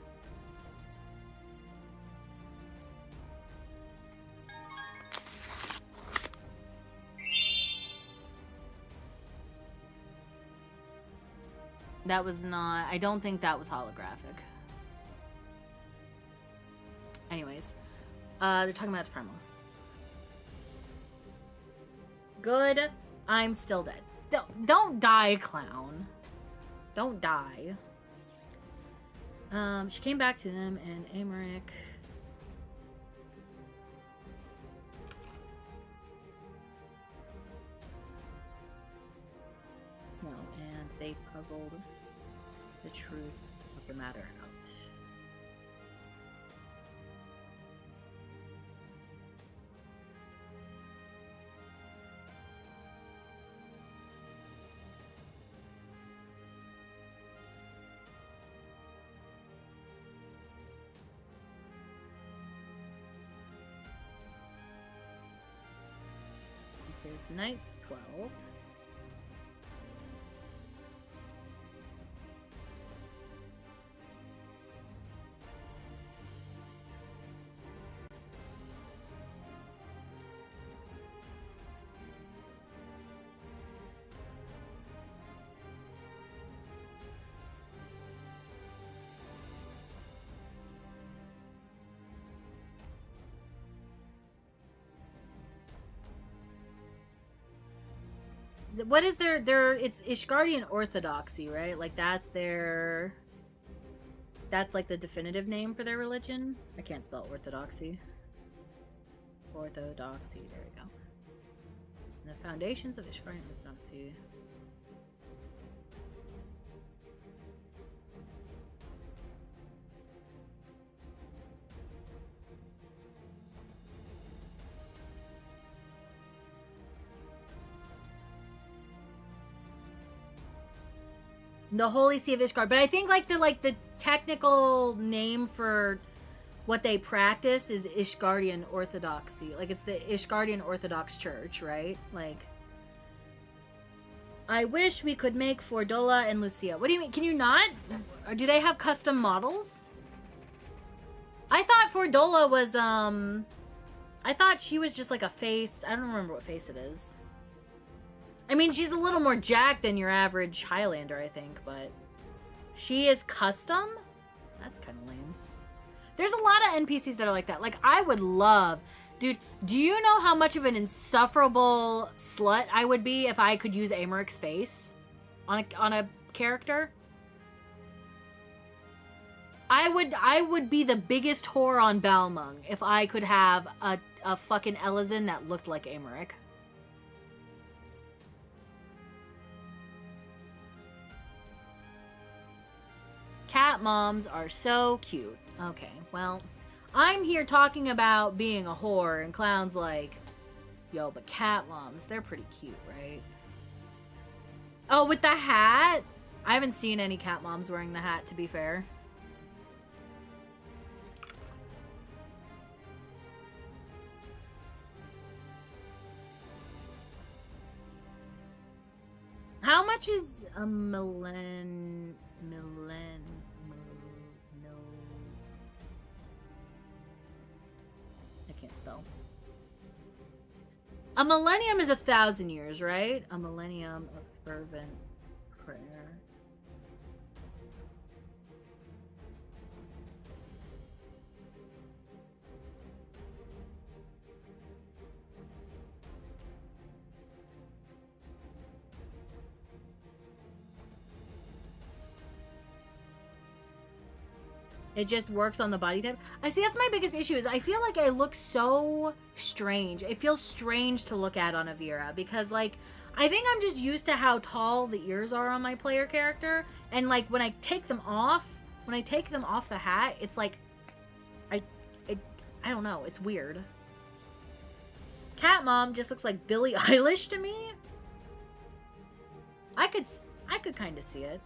That was not... I don't think that was holographic. Anyways. They're talking about its primal. Good. I'm still dead. Don't die, clown. Don't die. She came back to them, and Amaric... muzzled the truth of the matter out. His knight's 12. What is their it's Ishgardian Orthodoxy, right? Like that's like the definitive name for their religion. I can't spell orthodoxy. Orthodoxy, there we go. And the foundations of Ishgardian Orthodoxy. The Holy See of Ishgard, but I think the technical name for what they practice is Ishgardian Orthodoxy. Like it's the Ishgardian Orthodox Church, right? Like I wish we could make Fordola and Lucia. What do you mean? Can you not? Or do they have custom models? I thought Fordola was I thought she was just like a face. I don't remember what face it is. I mean, she's a little more jacked than your average Highlander, I think, but she is custom? That's kind of lame. There's a lot of NPCs that are like that. Like, I would love... Dude, do you know how much of an insufferable slut I would be if I could use Amaric's face on a character? I would be the biggest whore on Balmung if I could have a fucking Elizin that looked like Amaric. Cat moms are so cute. Okay, well, I'm here talking about being a whore, and Clown's like, yo, but cat moms, they're pretty cute, right? Oh, with the hat? I haven't seen any cat moms wearing the hat, to be fair. How much is a no. I can't spell. A millennium is 1,000 years, right? A millennium of fervent prayer. It just works on the body type. I see, that's my biggest issue, is I feel like I look so strange. It feels strange to look at on a Vera, because, like, I think I'm just used to how tall the ears are on my player character, and, like, when I take them off the hat, it's like, I don't know, it's weird. Cat Mom just looks like Billie Eilish to me. I could kind of see it.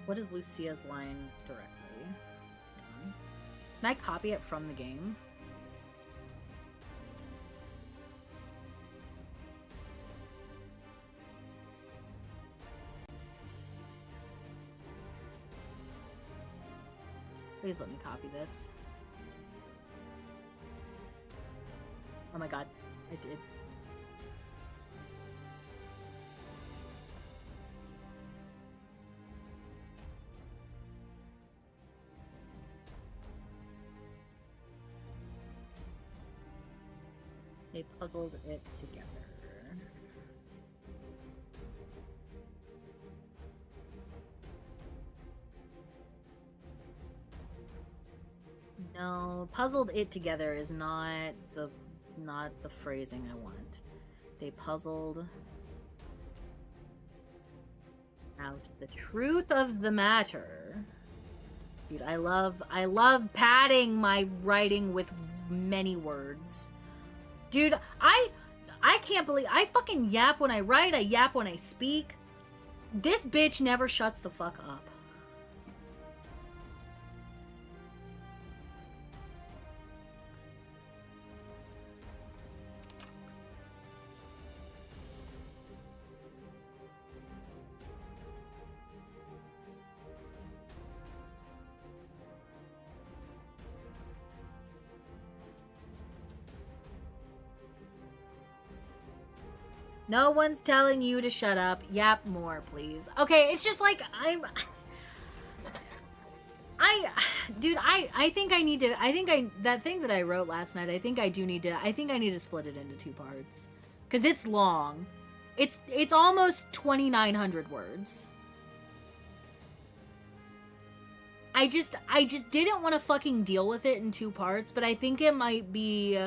What is Lucia's line directly? Can I copy it from the game? Please let me copy this. Oh my god, I did. They puzzled it together. No, puzzled it together is not the phrasing I want. They puzzled out the truth of the matter. Dude, I love padding my writing with many words. Dude, I can't believe I fucking yap when I write, I yap when I speak. This bitch never shuts the fuck up. No one's telling you to shut up. Yap more, please. Okay, it's just like dude, I think I need to, that thing that I wrote last night, I think I need to split it into 2 parts. Cause it's long. It's almost 2,900 words. I just didn't want to fucking deal with it in 2 parts, but I think it might be,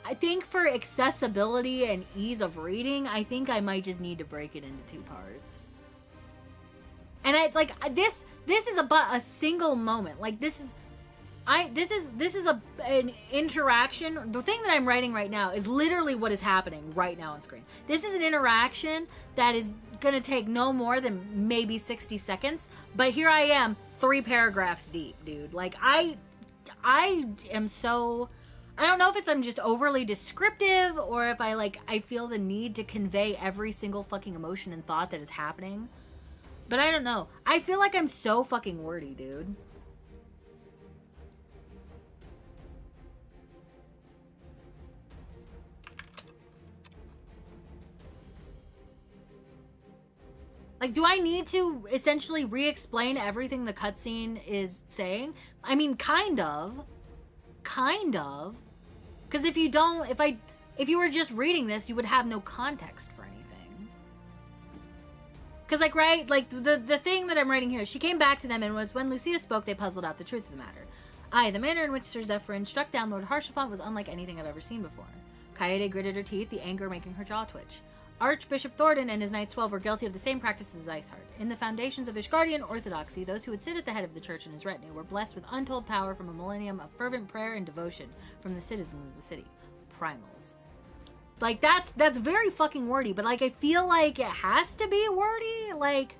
I think for accessibility and ease of reading, I think I might just need to break it into 2 parts. And it's like this is a single moment. Like this is an interaction. The thing that I'm writing right now is literally what is happening right now on screen. This is an interaction that is gonna take no more than maybe 60 seconds. But here I am, 3 paragraphs deep, dude. Like I am so. I don't know if I'm just overly descriptive or if I feel the need to convey every single fucking emotion and thought that is happening. But I don't know. I feel like I'm so fucking wordy, dude. Like, do I need to essentially re-explain everything the cutscene is saying? I mean, kind of. Kind of. Because if you were just reading this, you would have no context for anything. Because, like, right? Like, the thing that I'm writing here, she came back to them and was when Lucia spoke, they puzzled out the truth of the matter. The manner in which Sir Zephyrin struck down Lord Harshaphant was unlike anything I've ever seen before. Kaede gritted her teeth, the anger making her jaw twitch. Archbishop Thornton and his Knights 12 were guilty of the same practices as Iceheart. In the foundations of Ishgardian orthodoxy, those who would sit at the head of the church and his retinue were blessed with untold power from a millennium of fervent prayer and devotion from the citizens of the city. Primals. Like, that's very fucking wordy, but, like, I feel like it has to be wordy, like,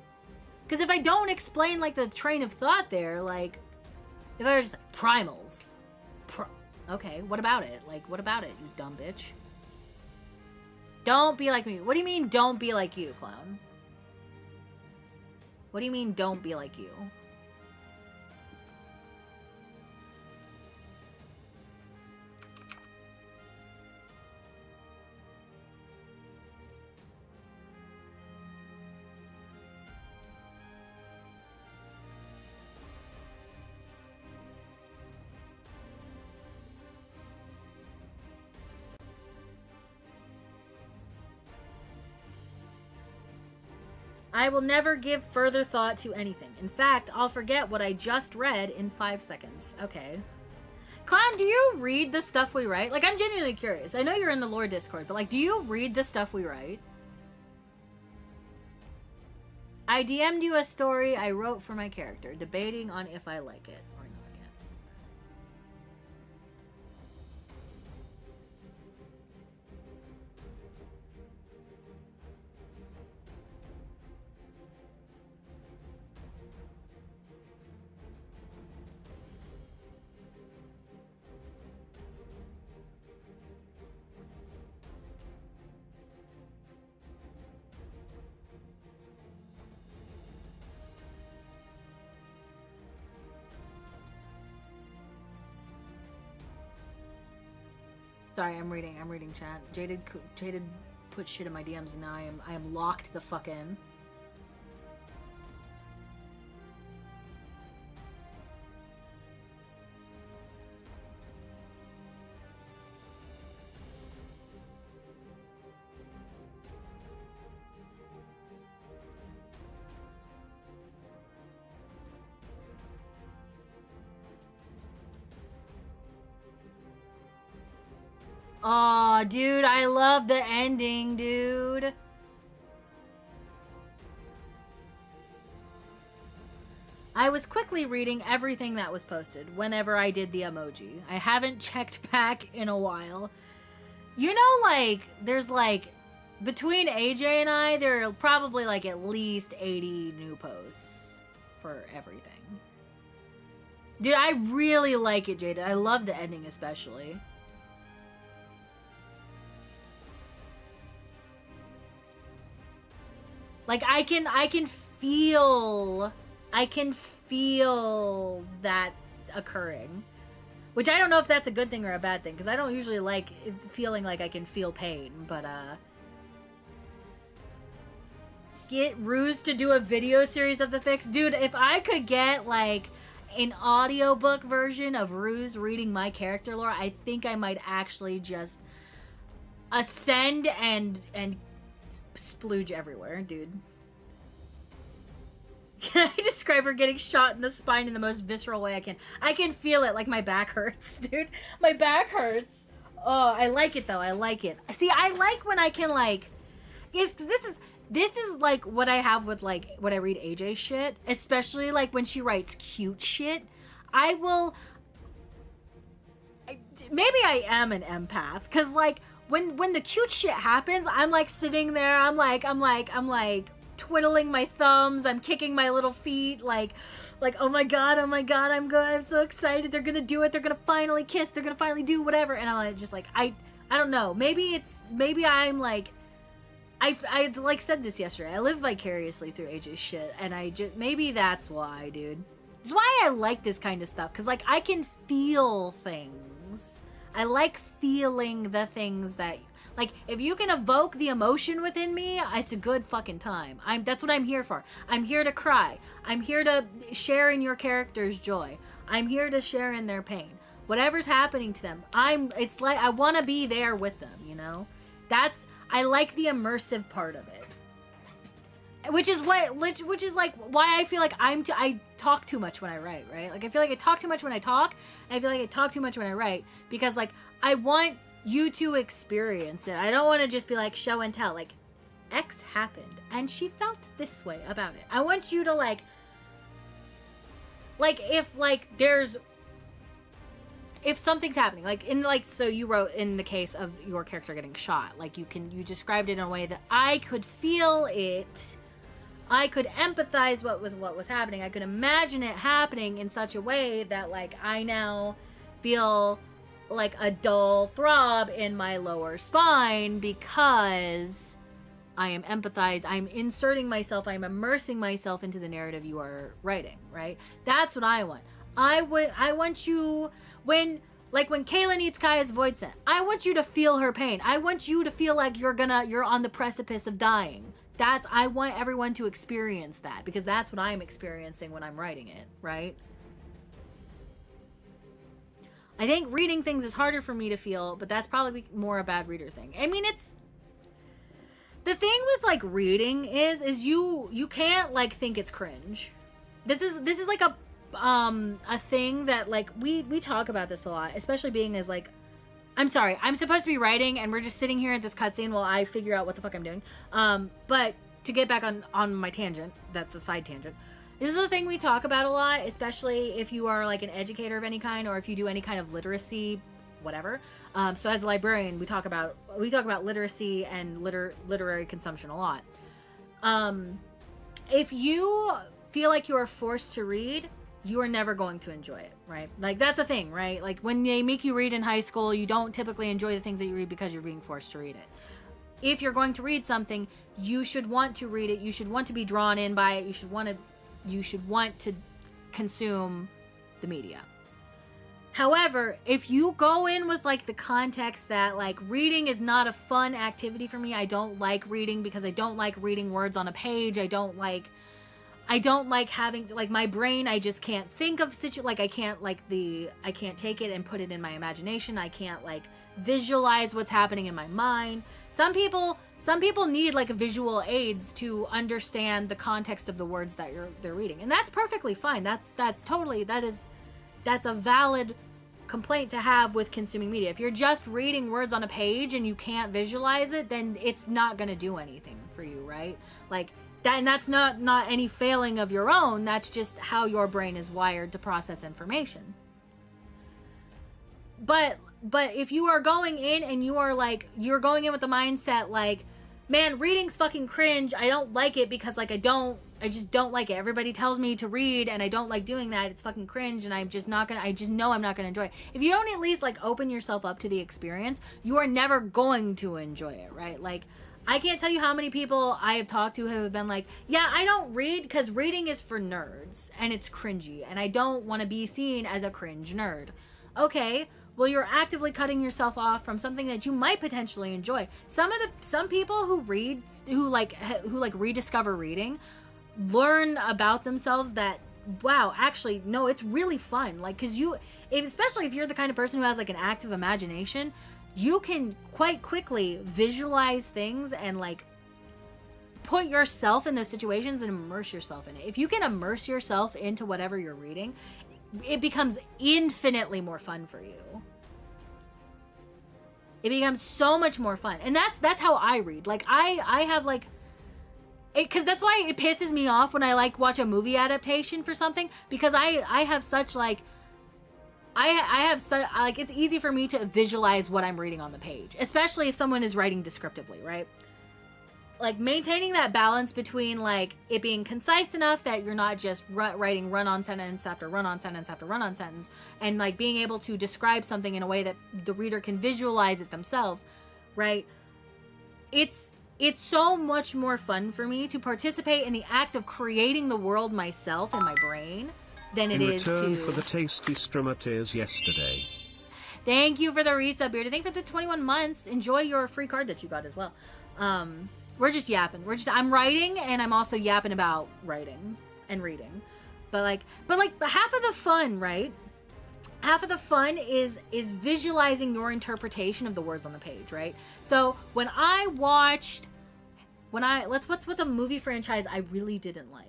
because if I don't explain, like, the train of thought there, like, if I was just, like, primals. Okay, what about it? Like, what about it, you dumb bitch? Don't be like me. What do you mean, don't be like you, clown? What do you mean, don't be like you? I will never give further thought to anything. In fact, I'll forget what I just read in 5 seconds. Okay. Clown, do you read the stuff we write? Like, I'm genuinely curious. I know you're in the lore Discord, but, like, do you read the stuff we write? I DM'd you a story I wrote for my character, debating on if I like it or not yet. Sorry, I'm reading chat. Jaded put shit in my DMs and now I am locked the fuck in. Aw, dude, I love the ending, dude. I was quickly reading everything that was posted whenever I did the emoji. I haven't checked back in a while. You know, like, there's like, between AJ and I, there are probably like at least 80 new posts for everything. Dude, I really like it, Jada. I love the ending especially. Like, I can feel that occurring. Which I don't know if that's a good thing or a bad thing, because I don't usually like feeling like I can feel pain, but, get Ruse to do a video series of the fix. Dude, if I could get, like, an audiobook version of Ruse reading my character lore, I think I might actually just ascend and splooge everywhere, dude. Can I describe her getting shot in the spine in the most visceral way I can? I can feel it, like my back hurts, dude. My back hurts. Oh, I like it though. I like it. See, I like when I can like, this is like what I have with like when I read AJ shit, especially like when she writes cute shit. Maybe I am an empath, because like when the cute shit happens, I'm like sitting there, I'm like twiddling my thumbs, I'm kicking my little feet, like oh my god, I'm good, I'm so excited, they're gonna do it, they're gonna finally kiss, they're gonna finally do whatever, and I'm just like, I don't know, maybe I'm like, I like said this yesterday, I live vicariously through AJ's shit, and maybe that's why, dude. It's why I like this kind of stuff, because like I can feel things. I like feeling the things that, like, if you can evoke the emotion within me, it's a good fucking time. That's what I'm here for. I'm here to cry. I'm here to share in your character's joy. I'm here to share in their pain. Whatever's happening to them, it's like I want to be there with them, you know? I like the immersive part of it. Which is like why I feel like I talk too much when I write, right? Like I feel like I talk too much when I talk, and I feel like I talk too much when I write, because like I want you to experience it. I don't want to just be like show and tell, like X happened and she felt this way about it. I want you to like if something's happening, like so you wrote in the case of your character getting shot, like you described it in a way that I could feel it. I could empathize with what was happening. I could imagine it happening in such a way that like I now feel like a dull throb in my lower spine because I am empathized. I'm inserting myself. I'm immersing myself into the narrative you are writing, right? That's what I want. I want you when Kayla needs Kaya's void scent. I want you to feel her pain. I want you to feel like you're on the precipice of dying. I want everyone to experience that, because that's what I'm experiencing when I'm writing it, right? I think reading things is harder for me to feel, but that's probably more a bad reader thing. I mean, it's the thing with like reading is you can't like think it's cringe. This is like a thing that like we talk about this a lot, especially being as like, I'm sorry, I'm supposed to be writing and we're just sitting here at this cutscene while I figure out what the fuck I'm doing. But to get back on my tangent, that's a side tangent. This is a thing we talk about a lot, especially if you are like an educator of any kind, or if you do any kind of literacy, whatever. So as a librarian, we talk about literacy and literary consumption a lot. If you feel like you are forced to read, you are never going to enjoy it, right? Like that's a thing, right? Like when they make you read in high school, you don't typically enjoy the things that you read because you're being forced to read it. If you're going to read something, you should want to read it. You should want to be drawn in by it. You should want to consume the media. However, if you go in with like the context that like reading is not a fun activity for me, I don't like reading because I don't like reading words on a page. I don't like having to, like my brain, I just can't think of I can't take it and put it in my imagination. I can't like visualize what's happening in my mind. Some people need like visual aids to understand the context of the words that they're reading. And that's perfectly fine. That's a valid complaint to have with consuming media. If you're just reading words on a page and you can't visualize it, then it's not going to do anything for you, right? Like that, and that's not any failing of your own. That's just how your brain is wired to process information. But if you are going in and you're going in with the mindset like, man, reading's fucking cringe. I don't like it because like I just don't like it. Everybody tells me to read and I don't like doing that. It's fucking cringe and I just know I'm not gonna enjoy it. If you don't at least like open yourself up to the experience, you are never going to enjoy it, right? Like, I can't tell you how many people I have talked to who have been like, yeah, I don't read because reading is for nerds and it's cringy and I don't want to be seen as a cringe nerd. Okay, well, you're actively cutting yourself off from something that you might potentially enjoy. Some people who rediscover reading learn about themselves that, wow, actually, no, it's really fun. Like, because especially if you're the kind of person who has like an active imagination, you can quite quickly visualize things and like put yourself in those situations and immerse yourself in it. If you can immerse yourself into whatever you're reading, it becomes infinitely more fun for you. It becomes so much more fun. And that's how I read. Like, I have like, because that's why it pisses me off when I like watch a movie adaptation for something, because I have such like, I have such like, it's easy for me to visualize what I'm reading on the page, especially if someone is writing descriptively, right? Like, maintaining that balance between like it being concise enough that you're not just writing run-on sentence after run-on sentence after run-on sentence, and like being able to describe something in a way that the reader can visualize it themselves, right? It's so much more fun for me to participate in the act of creating the world myself in my brain than it is to... In return for the tasty strumateers yesterday. Thank you for the resub, Beard. Thank you for the 21 months. Enjoy your free card that you got as well. We're just yapping. I'm writing and I'm also yapping about writing and reading. But half of the fun, right? Half of the fun is visualizing your interpretation of the words on the page, right? So what's a movie franchise I really didn't like?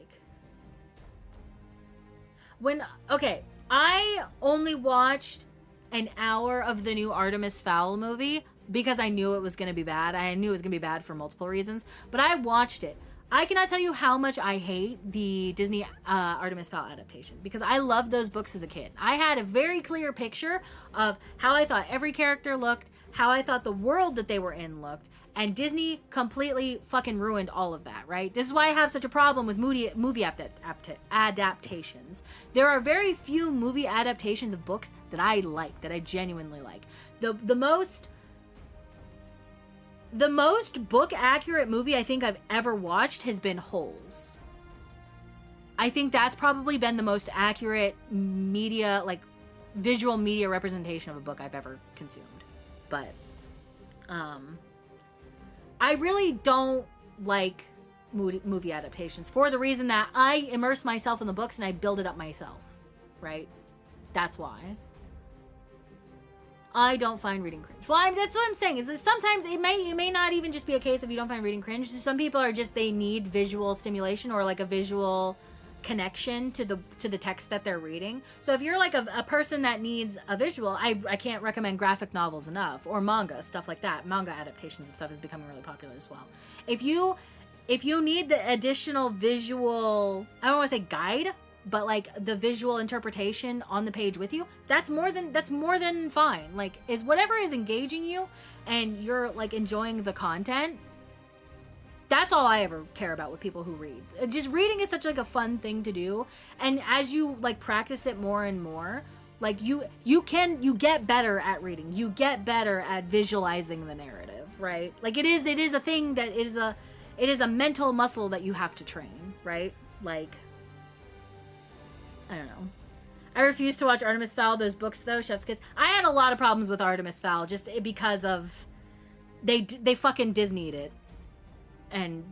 I only watched an hour of the new Artemis Fowl movie because I knew it was going to be bad. I knew it was going to be bad for multiple reasons, but I watched it. I cannot tell you how much I hate the Disney Artemis Fowl adaptation because I loved those books as a kid. I had a very clear picture of how I thought every character looked, how I thought the world that they were in looked, and Disney completely fucking ruined all of that, right? This is why I have such a problem with movie adaptations. There are very few movie adaptations of books that I like, that I genuinely like. The most book accurate movie I think I've ever watched has been Holes. I think that's probably been the most accurate media, like visual media representation of a book I've ever consumed. But I really don't like movie adaptations for the reason that I immerse myself in the books and I build it up myself, right? That's why. I don't find reading cringe. Well, that's what I'm saying. Is that sometimes it may not even just be a case of you don't find reading cringe. Some people are just, they need visual stimulation or like a visual connection to the text that they're reading. So if you're like a person that needs a visual, I can't recommend graphic novels enough, or manga, stuff like that. Manga adaptations of stuff is becoming really popular as well. If you need the additional visual, I don't want to say guide, but like the visual interpretation on the page with you, that's more than fine. Like, is whatever is engaging you and you're like enjoying the content, that's all I ever care about with people who read. Just reading is such like a fun thing to do, and as you like practice it more and more, like you get better at reading, you get better at visualizing the narrative, right? Like it is a thing that it is a mental muscle that you have to train, right? Like, I don't know. I refuse to watch Artemis Fowl. Those books, though, Chef's Kiss. I had a lot of problems with Artemis Fowl just because of they fucking Disney'd it, and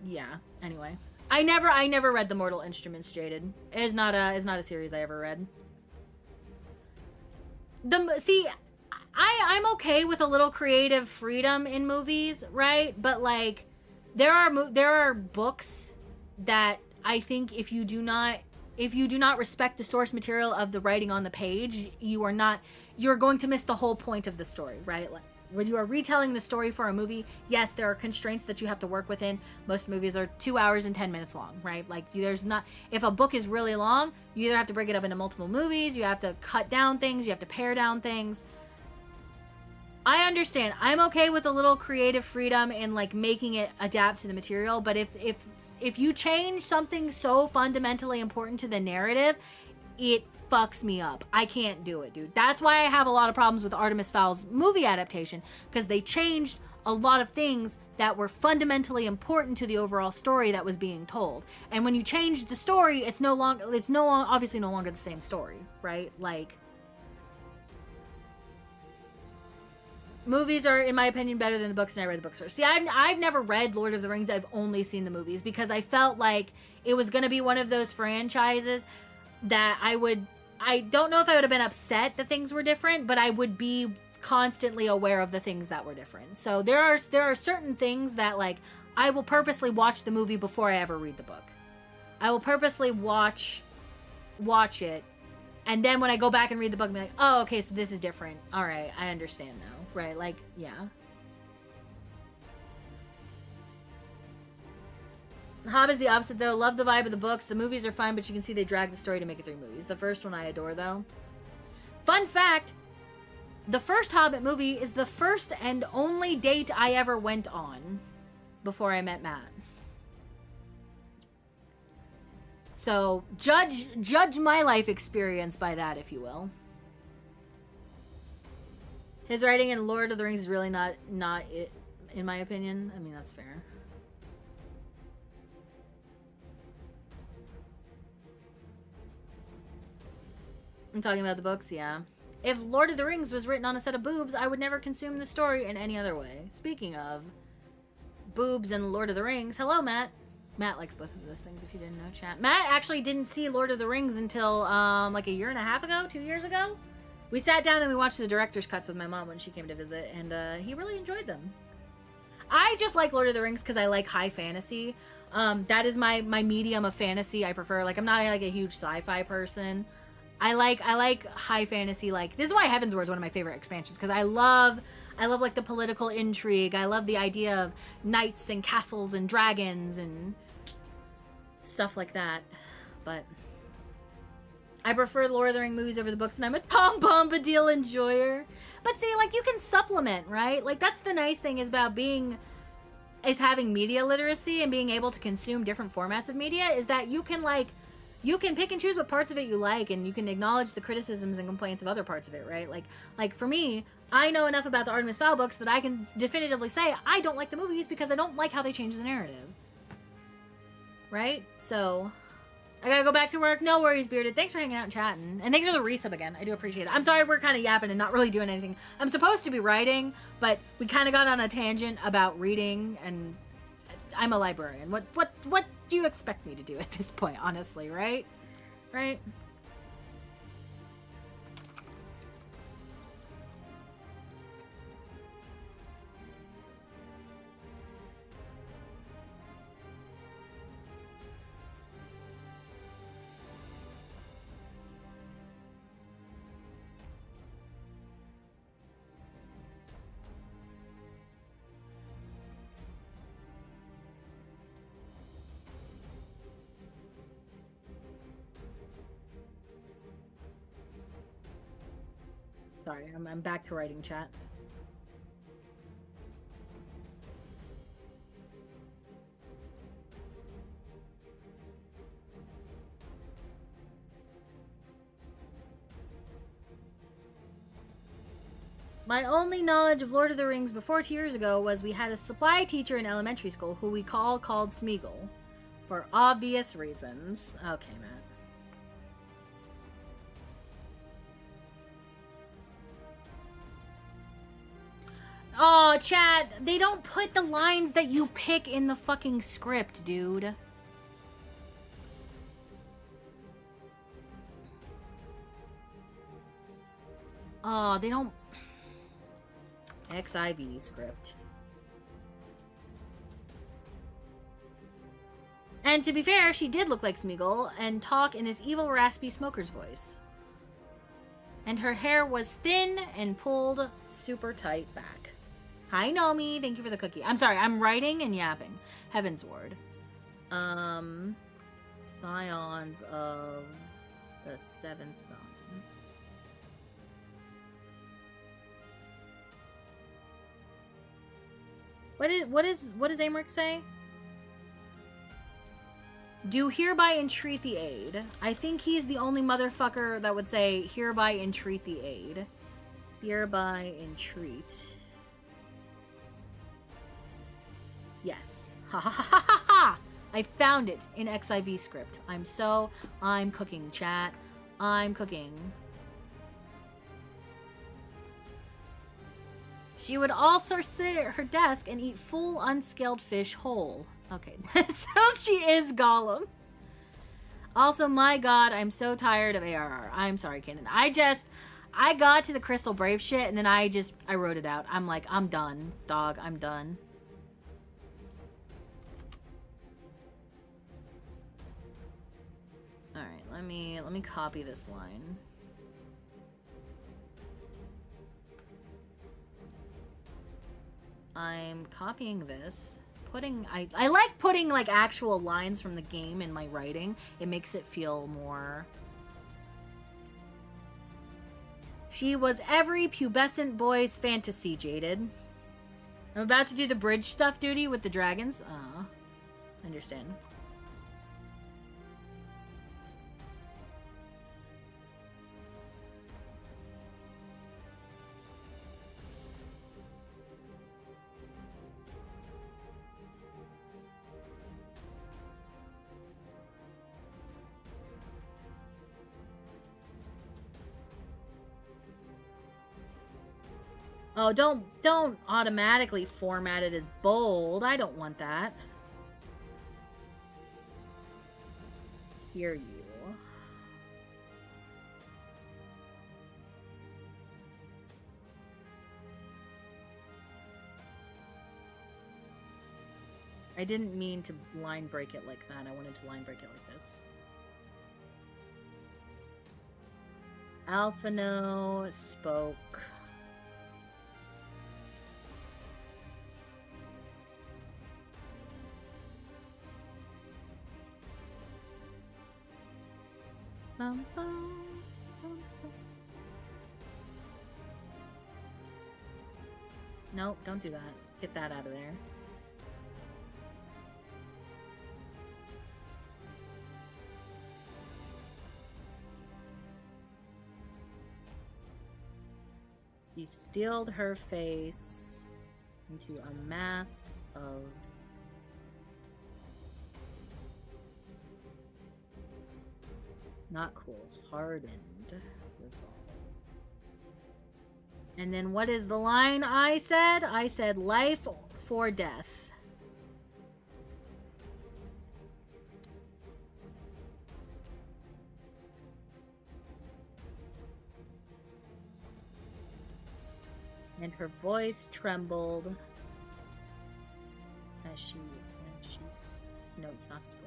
yeah. Anyway, I never read The Mortal Instruments, Jaded. It is not a series I ever read. I'm okay with a little creative freedom in movies, right? But like, there are books that I think if you do not if you do not respect the source material of the writing on the page, you're going to miss the whole point of the story, right? Like, when you are retelling the story for a movie, yes, there are constraints that you have to work within. Most movies are 2 hours and 10 minutes long, right? Like, there's not, if a book is really long, you either have to break it up into multiple movies, you have to cut down things, you have to pare down things. I understand. I'm okay with a little creative freedom in like making it adapt to the material, but if you change something so fundamentally important to the narrative, it fucks me up. I can't do it, dude. That's why I have a lot of problems with Artemis Foul's movie adaptation, because they changed a lot of things that were fundamentally important to the overall story that was being told. And when you change the story, it's obviously no longer the same story, right? Like, movies are, in my opinion, better than the books, and I read the books first. See, I've never read Lord of the Rings. I've only seen the movies because I felt like it was going to be one of those franchises that I don't know if I would have been upset that things were different, but I would be constantly aware of the things that were different. So there are certain things that, like, I will purposely watch the movie before I ever read the book. I will purposely watch it, and then when I go back and read the book, I'm like, oh, okay, so this is different. All right, I understand now. Right, like, yeah. Hob is the opposite, though. Love the vibe of the books. The movies are fine, but you can see they drag the story to make it 3 movies. The first one I adore, though. Fun fact, the first Hobbit movie is the first and only date I ever went on before I met Matt. So, judge my life experience by that, if you will. His writing in Lord of the Rings is really not it, in my opinion. I mean, that's fair. I'm talking about the books, yeah. If Lord of the Rings was written on a set of boobs, I would never consume the story in any other way. Speaking of boobs and Lord of the Rings, hello, Matt. Matt likes both of those things, if you didn't know, chat. Matt actually didn't see Lord of the Rings until, like a year and a half ago, 2 years ago. We sat down and we watched the director's cuts with my mom when she came to visit, and he really enjoyed them. I just like Lord of the Rings because I like high fantasy. That is my medium of fantasy. I prefer, like, I'm not like a huge sci-fi person. I like high fantasy. Like, this is why Heaven's Word is one of my favorite expansions, because I love like the political intrigue. I love the idea of knights and castles and dragons and stuff like that. But I prefer Lord of the Rings movies over the books, and I'm a Tom Bombadil enjoyer. But see, like, you can supplement, right? Like, that's the nice thing is having media literacy and being able to consume different formats of media, is that you can pick and choose what parts of it you like, and you can acknowledge the criticisms and complaints of other parts of it, right? Like for me, I know enough about the Artemis Fowl books that I can definitively say I don't like the movies because I don't like how they change the narrative. Right? So, I gotta go back to work. No worries, Bearded. Thanks for hanging out and chatting. And thanks for the resub again. I do appreciate it. I'm sorry we're kind of yapping and not really doing anything. I'm supposed to be writing, but we kind of got on a tangent about reading, and I'm a librarian. What do you expect me to do at this point, honestly, right? Right? Sorry, I'm back to writing, chat. My only knowledge of Lord of the Rings before 2 years ago was we had a supply teacher in elementary school who we called Smeagol. For obvious reasons. Okay, Matt. Oh, chat, they don't put the lines that you pick in the fucking script, dude. Oh, they don't... XIV script. And to be fair, she did look like Smeagol and talk in this evil, raspy smoker's voice. And her hair was thin and pulled super tight back. Hi, Nomi. Thank you for the cookie. I'm sorry, I'm writing and yapping. Heaven's Ward. Scions of the Seventh Dawn. What does Amric say? Do hereby entreat the aid. I think he's the only motherfucker that would say hereby entreat the aid. Hereby entreat. Yes. Ha ha ha ha ha ha! I found it in XIV script. I'm cooking, chat. I'm cooking. She would also sit at her desk and eat full unscaled fish whole. Okay, so she is Gollum. Also, my god, I'm so tired of ARR. I'm sorry, Kanan. I got to the Crystal Brave shit, and then I wrote it out. I'm like, I'm done, dog. I'm done. Alright, let me copy this line. I'm copying this. I like putting like actual lines from the game in my writing. It makes it feel more. She was every pubescent boy's fantasy, Jaded. I'm about to do the bridge stuff duty with the dragons. Understand. Oh, don't automatically format it as bold. I don't want that. Hear you. I didn't mean to line break it like that. I wanted to line break it like this. Alphino spoke. Nope, don't do that. Get that out of there. He steeled her face into a mask of not cool, hardened resolve. And then what is the line I said? I said life for death. And her voice trembled as she no, it's not spoke.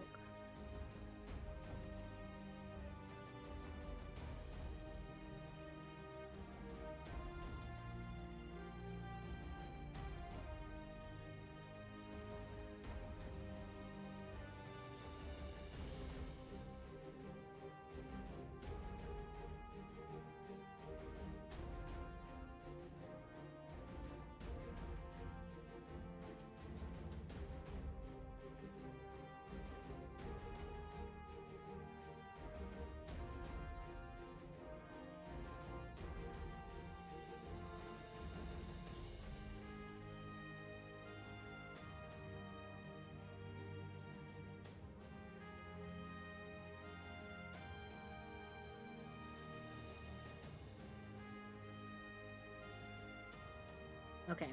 Okay.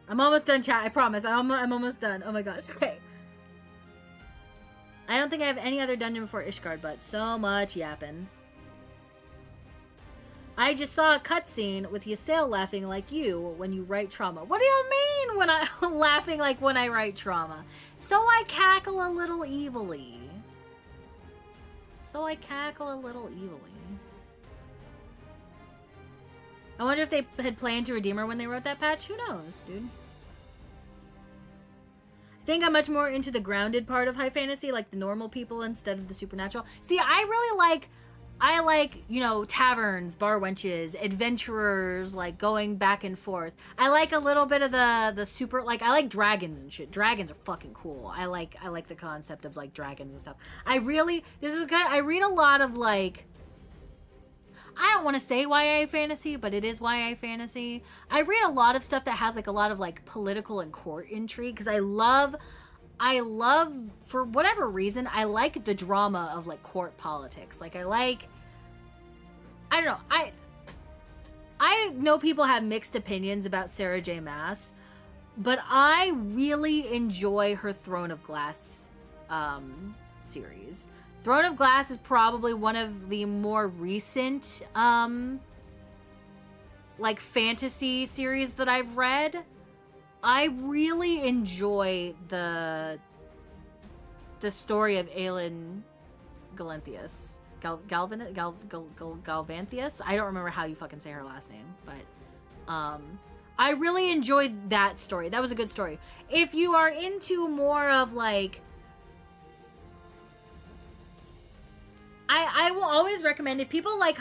I'm almost done, chat. I promise. I'm almost done. Oh my gosh. Okay. I don't think I have any other dungeon before Ishgard, but so much yapping. I just saw a cutscene with Yassail laughing like you when you write trauma. What do you mean when I'm laughing like when I write trauma? So I cackle a little evilly. So I cackle a little evilly. I wonder if they had planned to redeem her when they wrote that patch. Who knows, dude? I think I'm much more into the grounded part of high fantasy, like the normal people instead of the supernatural. See, I like, you know, taverns, bar wenches, adventurers, like going back and forth. I like a little bit of the super, like I like dragons and shit. Dragons are fucking cool. I like the concept of like dragons and stuff. This is good. I read a lot of like, I don't want to say YA fantasy, but it is YA fantasy. I read a lot of stuff that has like a lot of like political and court intrigue because I love, for whatever reason, I like the drama of like court politics. Like I don't know, I know people have mixed opinions about Sarah J. Maas, but I really enjoy her Throne of Glass series. Throne of Glass is probably one of the more recent like fantasy series that I've read. I really enjoy the story of Aelin Galanthius. Galvanthius? I don't remember how you fucking say her last name, but I really enjoyed that story. That was a good story. If you are into more of like, I will always recommend, if people like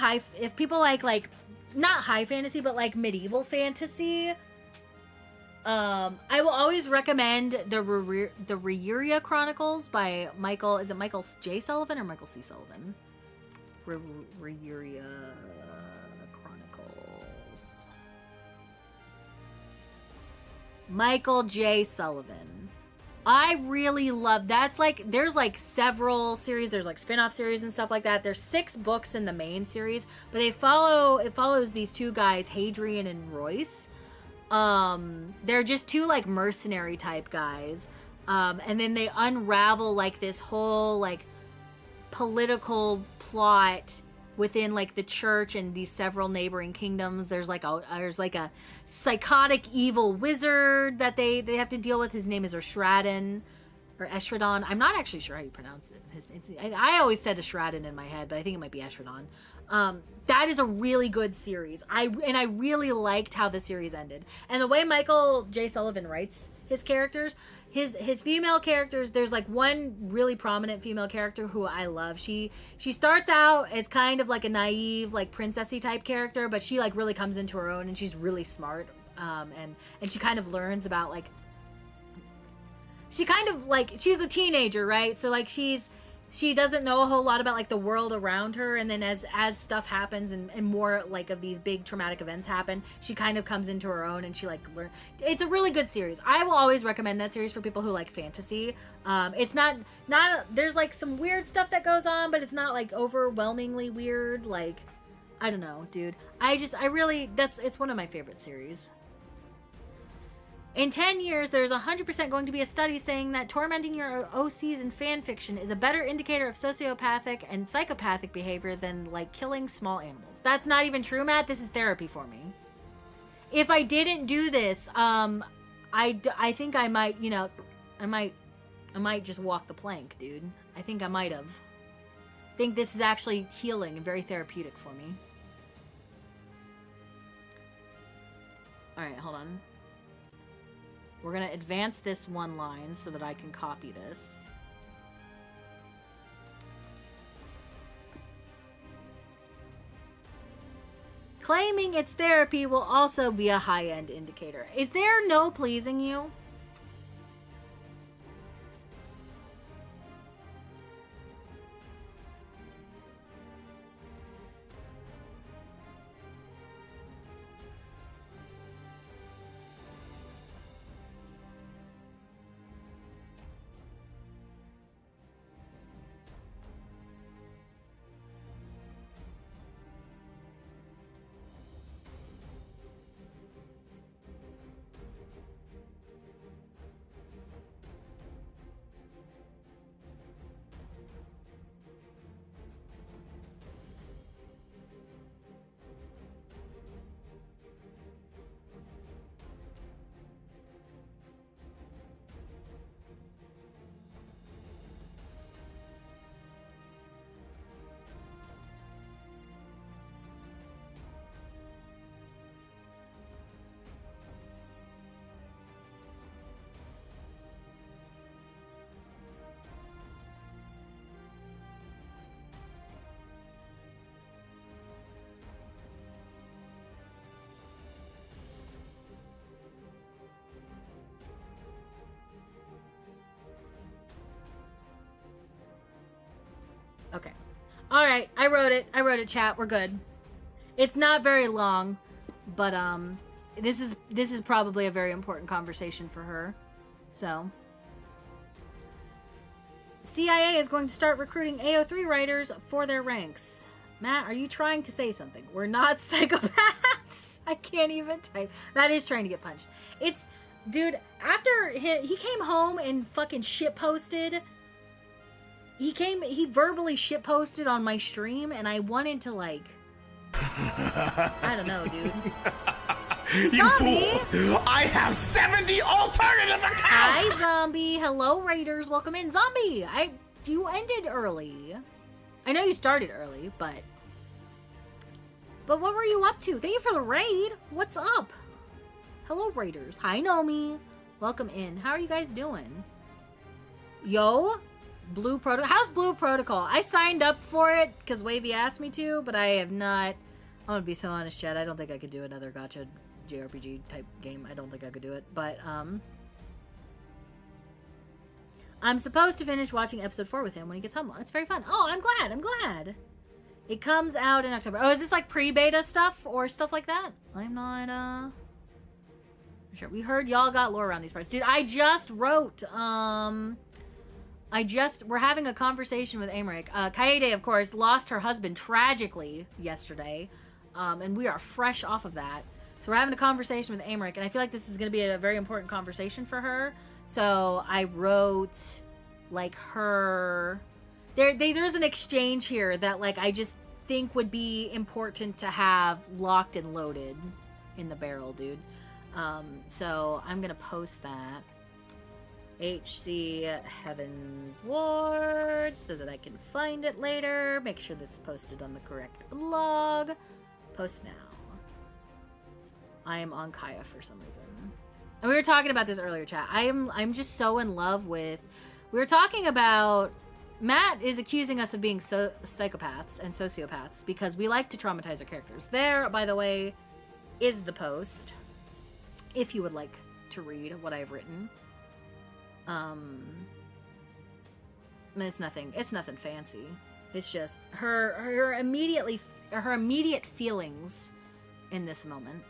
not high fantasy, but like medieval fantasy, I will always recommend the Ryuria Chronicles by Michael. Is it Michael J. Sullivan or Michael C. Sullivan? Ryuria Chronicles. Michael J. Sullivan. I really love, that's like, there's like several series, there's like spin-off series and stuff like that. There's 6 books in the main series, but it follows these 2 guys, Hadrian and Royce. They're just 2 like mercenary type guys. And then they unravel like this whole like political plot within like the church and these several neighboring kingdoms. There's like a psychotic evil wizard that they have to deal with. His name is Eshradon. I'm not actually sure how you pronounce it. I always said Eshradon in my head, but I think it might be Eshradon. That is a really good series. I really liked how the series ended. And the way Michael J. Sullivan writes his characters, his female characters, there's like one really prominent female character who I love. She starts out as kind of like a naive, like princessy type character, but she like really comes into her own and she's really smart. And she kind of learns about like, she's a teenager, right? So like she doesn't know a whole lot about like the world around her, and then as stuff happens and more like of these big traumatic events happen, she kind of comes into her own and she like learn. It's a really good series. I will always recommend that series for people who like fantasy. It's not there's like some weird stuff that goes on, but it's not like overwhelmingly weird. Like, I don't know, dude. It's one of my favorite series. In 10 years, there's 100% going to be a study saying that tormenting your OCs in fan fiction is a better indicator of sociopathic and psychopathic behavior than, like, killing small animals. That's not even true, Matt. This is therapy for me. If I didn't do this, I think I might, you know, I might just walk the plank, dude. I think I might have. I think this is actually healing and very therapeutic for me. All right, hold on. We're going to advance this one line so that I can copy this. Claiming it's therapy will also be a high-end indicator. Is there no pleasing you? Okay. All right. I wrote it, chat. We're good. It's not very long, but this is probably a very important conversation for her. So, CIA is going to start recruiting AO3 writers for their ranks. Matt, are you trying to say something? We're not psychopaths. I can't even type. Matt is trying to get punched. It's, dude, after he came home and fucking shitposted. He verbally shitposted on my stream, and I wanted to, like, I don't know, dude. You Zombie! fool! I have 70 alternative accounts! Hi, Zombie. Hello, Raiders. Welcome in. Zombie, you ended early. I know you started early, but what were you up to? Thank you for the raid. What's up? Hello, Raiders. Hi, Nomi. Welcome in. How are you guys doing? Yo, Blue Protocol. How's Blue Protocol? I signed up for it because Wavy asked me to, but I have not. I'm gonna be so honest, Chad. I don't think I could do another gacha JRPG type game. I don't think I could do it, but I'm supposed to finish watching episode 4 with him when he gets home. It's very fun. Oh, I'm glad. It comes out in October. Oh, is this like pre-beta stuff or stuff like that? I'm not sure. We heard y'all got lore around these parts. Dude, I just wrote we're having a conversation with Amrik. Kaede, of course, lost her husband tragically yesterday. And we are fresh off of that. So we're having a conversation with Amrik, and I feel like this is going to be a very important conversation for her. So I wrote, like, her... There's an exchange here that, like, I just think would be important to have locked and loaded in the barrel, dude. So I'm going to post that. HC Heaven's Ward, so that I can find it later. Make sure that's posted on the correct blog. Post now. I am on Kaya for some reason. And we were talking about this earlier, chat. I'm just so in love with... We were talking about... Matt is accusing us of being psychopaths and sociopaths because we like to traumatize our characters. There, by the way, is the post. If you would like to read what I've written. It's nothing fancy. It's just her immediate feelings in this moment.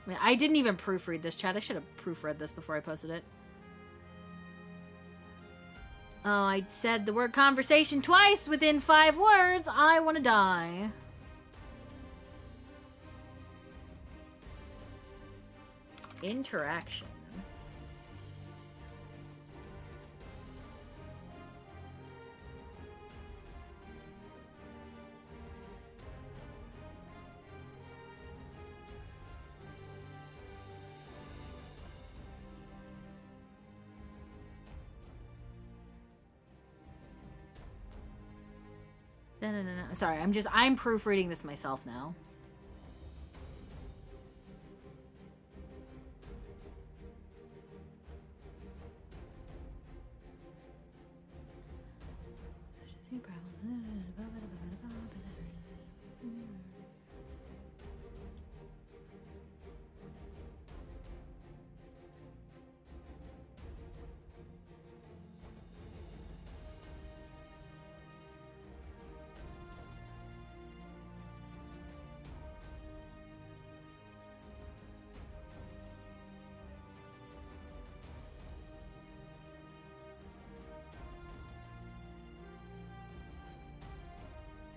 I mean, I didn't even proofread this, chat. I should have proofread this before I posted it. Oh, I said the word conversation twice within 5 words. I want to die. Interaction. No. Sorry, I'm proofreading this myself now.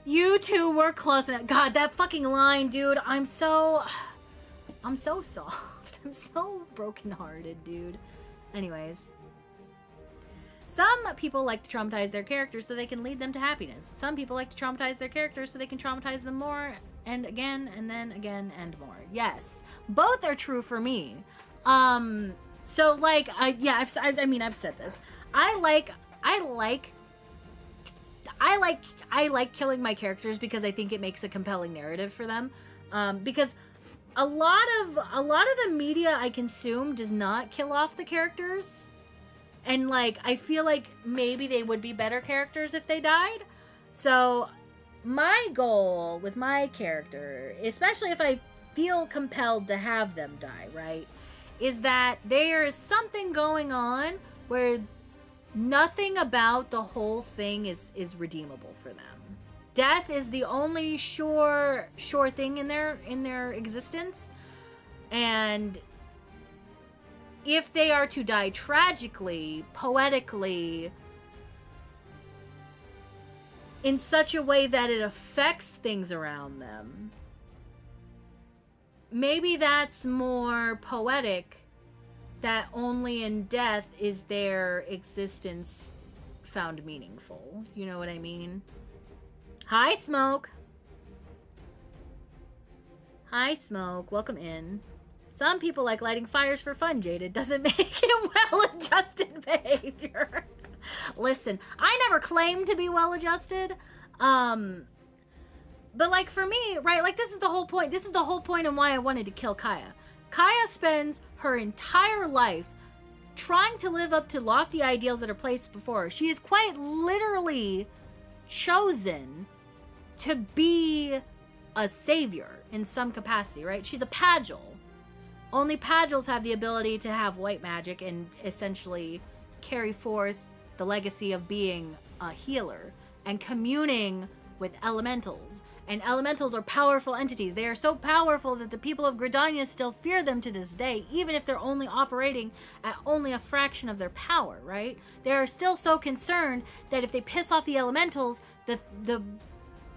You two were close enough. God, that fucking line, dude. I'm so soft. I'm so brokenhearted, dude. Anyways. Some people like to traumatize their characters so they can lead them to happiness. Some people like to traumatize their characters so they can traumatize them more and again and then again and more. Yes. Both are true for me. So like, I've said this. I like killing my characters because I think it makes a compelling narrative for them. Because a lot of the media I consume does not kill off the characters. And like, I feel like maybe they would be better characters if they died. So my goal with my character, especially if I feel compelled to have them die, right, is that there is something going on where Nothing about the whole thing is redeemable for them. Death is the only sure thing in their existence. And if they are to die tragically, poetically, in such a way that it affects things around them, maybe that's more poetic, that only in death is their existence found meaningful. You know what I mean? Hi, Smoke. Hi, Smoke. Welcome in. Some people like lighting fires for fun, Jade. It doesn't make it well-adjusted behavior. Listen, I never claimed to be well-adjusted. But, like, for me, right, like, this is the whole point. This is the whole point and why I wanted to kill Kaya. Kaya spends her entire life trying to live up to lofty ideals that are placed before her. She is quite literally chosen to be a savior in some capacity, right? She's a Pagel. Only Pagels have the ability to have white magic and essentially carry forth the legacy of being a healer and communing with elementals. And elementals are powerful entities. They are so powerful that the people of Gridania still fear them to this day, even if they're only operating at only a fraction of their power, right? They are still so concerned that if they piss off the elementals, the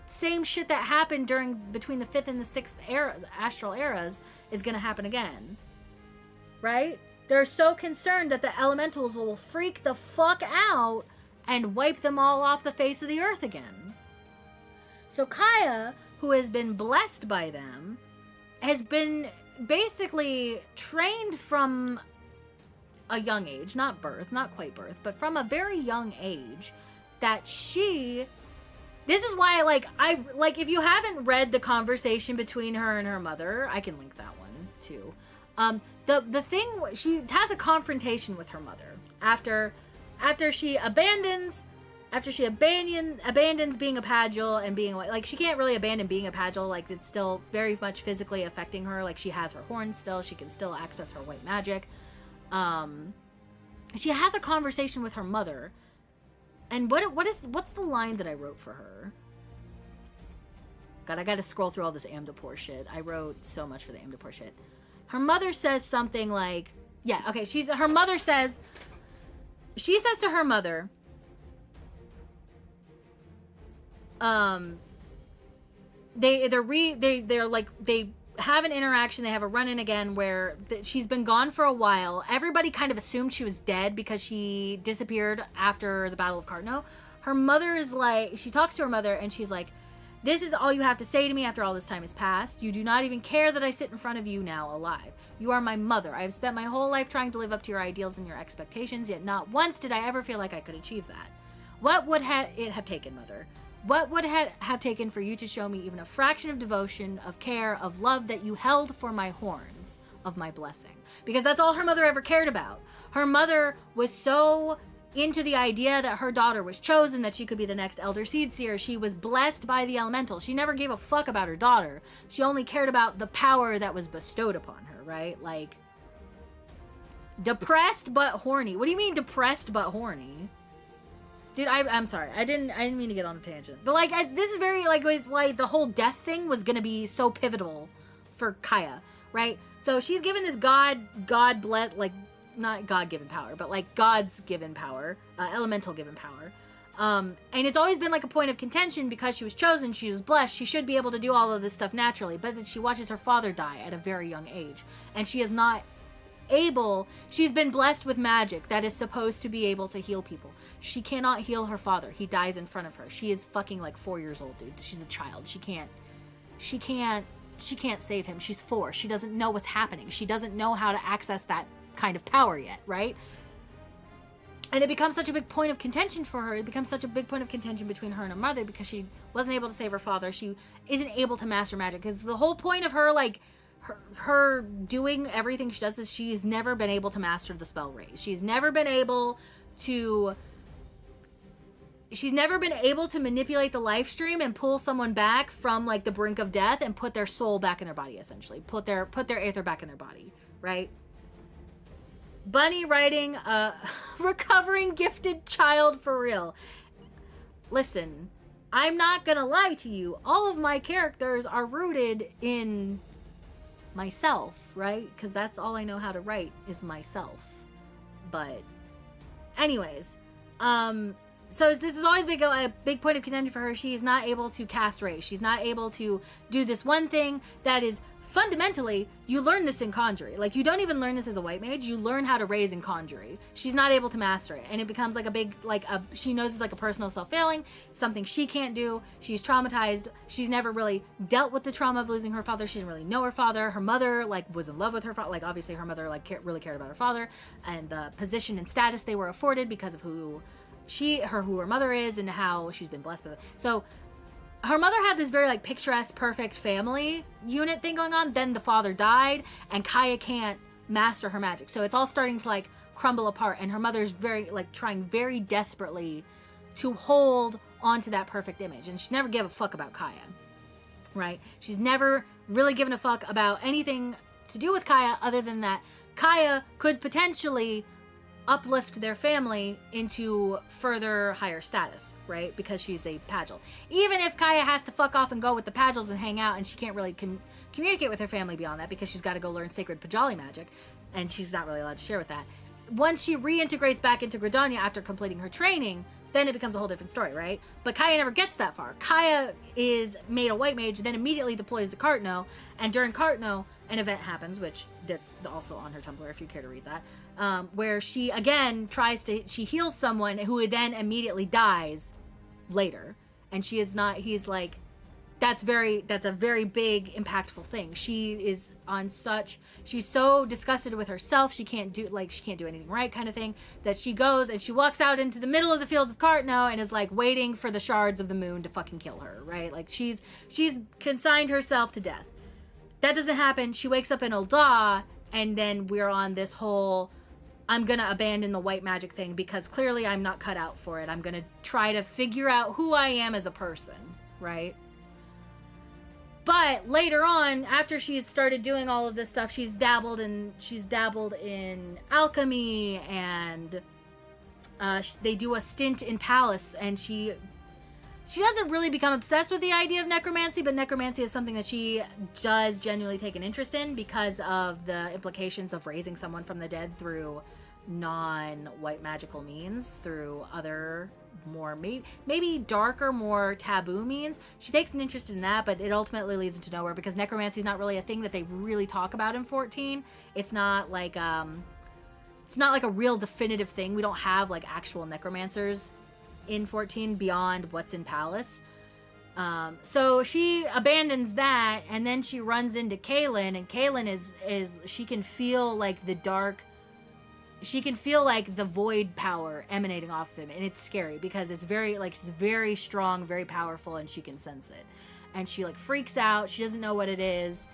same shit that happened between the 5th and the 6th era, the astral eras, is going to happen again. Right? They're so concerned that the elementals will freak the fuck out and wipe them all off the face of the earth again. So Kaya, who has been blessed by them, has been basically trained from a young age, not birth, not quite birth, but from a very young age, that this is why, if you haven't read the conversation between her and her mother, I can link that one too. The thing, she has a confrontation with her mother after she abandons being a Pagel and being like, she can't really abandon being a Pagel, like, it's still very much physically affecting her, like, she has her horns still, she can still access her white magic. She has a conversation with her mother, and what's the line that I wrote for her? God, I gotta scroll through all this Amdapor shit. I wrote so much for the Amdapor shit. Her mother says something like, yeah, okay, she says to her mother, they have an interaction, they have a run-in again where she's been gone for a while. Everybody kind of assumed she was dead because she disappeared after the Battle of Cartno. Her mother is like, she talks to her mother and she's like, this is all you have to say to me after all this time has passed. You do not even care that I sit in front of you now alive. You are my mother. I have spent my whole life trying to live up to your ideals and your expectations, yet not once did I ever feel like I could achieve that. What would it have taken, Mother? What would it have taken for you to show me even a fraction of devotion, of care, of love that you held for my horns, of my blessing? Because that's all her mother ever cared about. Her mother was so into the idea that her daughter was chosen, that she could be the next Elder Seedseer. She was blessed by the elemental. She never gave a fuck about her daughter. She only cared about the power that was bestowed upon her, right? Like, depressed but horny. What do you mean depressed but horny? Dude, I'm sorry. I didn't mean to get on a tangent. But, like, this is very, like, why the whole death thing was gonna be so pivotal for Kaya, right? So she's given this God-blessed, like, not God-given power, but, like, God's given power, elemental given power. And it's always been, like, a point of contention because she was chosen, she was blessed, she should be able to do all of this stuff naturally, but then she watches her father die at a very young age, and she is not able, she's been blessed with magic that is supposed to be able to heal people. She cannot heal her father. He dies in front of her. She is fucking, like, 4 years old, dude. She's a child. She can't save him. She's 4. She doesn't know what's happening. She doesn't know how to access that kind of power yet, right? And it becomes such a big point of contention for her. It becomes such a big point of contention between her and her mother because she wasn't able to save her father. She isn't able to master magic because the whole point of her, like, her doing everything she does is she's never been able to master the spell raise. She's never been able to manipulate the life stream and pull someone back from, like, the brink of death and put their soul back in their body, essentially. Put their aether back in their body, right? Bunny writing a recovering gifted child for real. Listen, I'm not gonna lie to you. All of my characters are rooted in myself, right? Because that's all I know how to write is myself. But anyways, so this has always been a big point of contention for her. She is not able to cast raise. She's not able to do this one thing that is fundamentally, you learn this in Conjury. Like, you don't even learn this as a white mage. You learn how to raise in Conjury. She's not able to master it. And it becomes like a big, she knows it's like a personal self-failing. It's something she can't do. She's traumatized. She's never really dealt with the trauma of losing her father. She didn't really know her father. Her mother, was in love with her father. Obviously, her mother, really cared about her father. And the position and status they were afforded because of who her mother is and how she's been blessed with it. So, her mother had this very picturesque, perfect family unit thing going on. Then the father died, and Kaede can't master her magic. So it's all starting to crumble apart. And her mother's very trying very desperately to hold onto that perfect image. And she's never give a fuck about Kaede, right? She's never really given a fuck about anything to do with Kaede other than that Kaede could potentially uplift their family into further higher status, right? Because she's a Pagel. Even if Kaede has to fuck off and go with the Pagels and hang out, and she can't really communicate with her family beyond that because she's got to go learn sacred Pajali magic, and she's not really allowed to share with that. Once she reintegrates back into Gridania after completing her training, then it becomes a whole different story, right? But Kaede never gets that far. Kaede is made a white mage, then immediately deploys to Cartno, and during Cartno, an event happens, which that's also on her Tumblr if you care to read that, where she again she heals someone who then immediately dies later, and she's a very big impactful thing. She's so disgusted with herself, she can't do anything right kind of thing, that she goes and she walks out into the middle of the fields of Cartno and is waiting for the shards of the moon to fucking kill her, right? She's consigned herself to death. That doesn't happen. She wakes up in Ul'dah, and then we're on this whole, I'm gonna abandon the white magic thing because clearly I'm not cut out for it. I'm gonna try to figure out who I am as a person, right? But later on, after she's started doing all of this stuff, she's dabbled in alchemy, and they do a stint in Palace, and she doesn't really become obsessed with the idea of necromancy, but necromancy is something that she does genuinely take an interest in because of the implications of raising someone from the dead through non-white magical means, through other more maybe darker, more taboo means. She takes an interest in that, but it ultimately leads into nowhere because necromancy is not really a thing that they really talk about in 14. It's not like a real definitive thing. We don't have actual necromancers in 14 beyond what's in Palace. So she abandons that, and then she runs into Kaylin, and Kaylin is she can feel the dark, she can feel the void power emanating off of him, and it's scary because it's very strong, very powerful, and she can sense it. And she freaks out. She doesn't know what it is.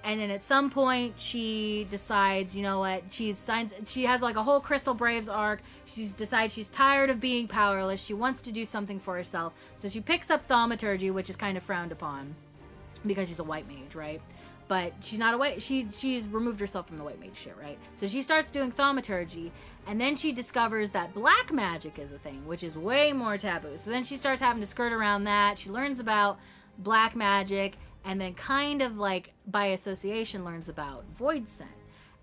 And then at some point she decides, you know what, she has a whole Crystal Braves arc. She decides she's tired of being powerless. She wants to do something for herself. So she picks up thaumaturgy, which is kind of frowned upon because she's a white mage, right? But she's not a white, she's removed herself from the white mage shit, right? So she starts doing thaumaturgy, and then she discovers that black magic is a thing, which is way more taboo. So then she starts having to skirt around that. She learns about black magic, and then kind of by association learns about void scent.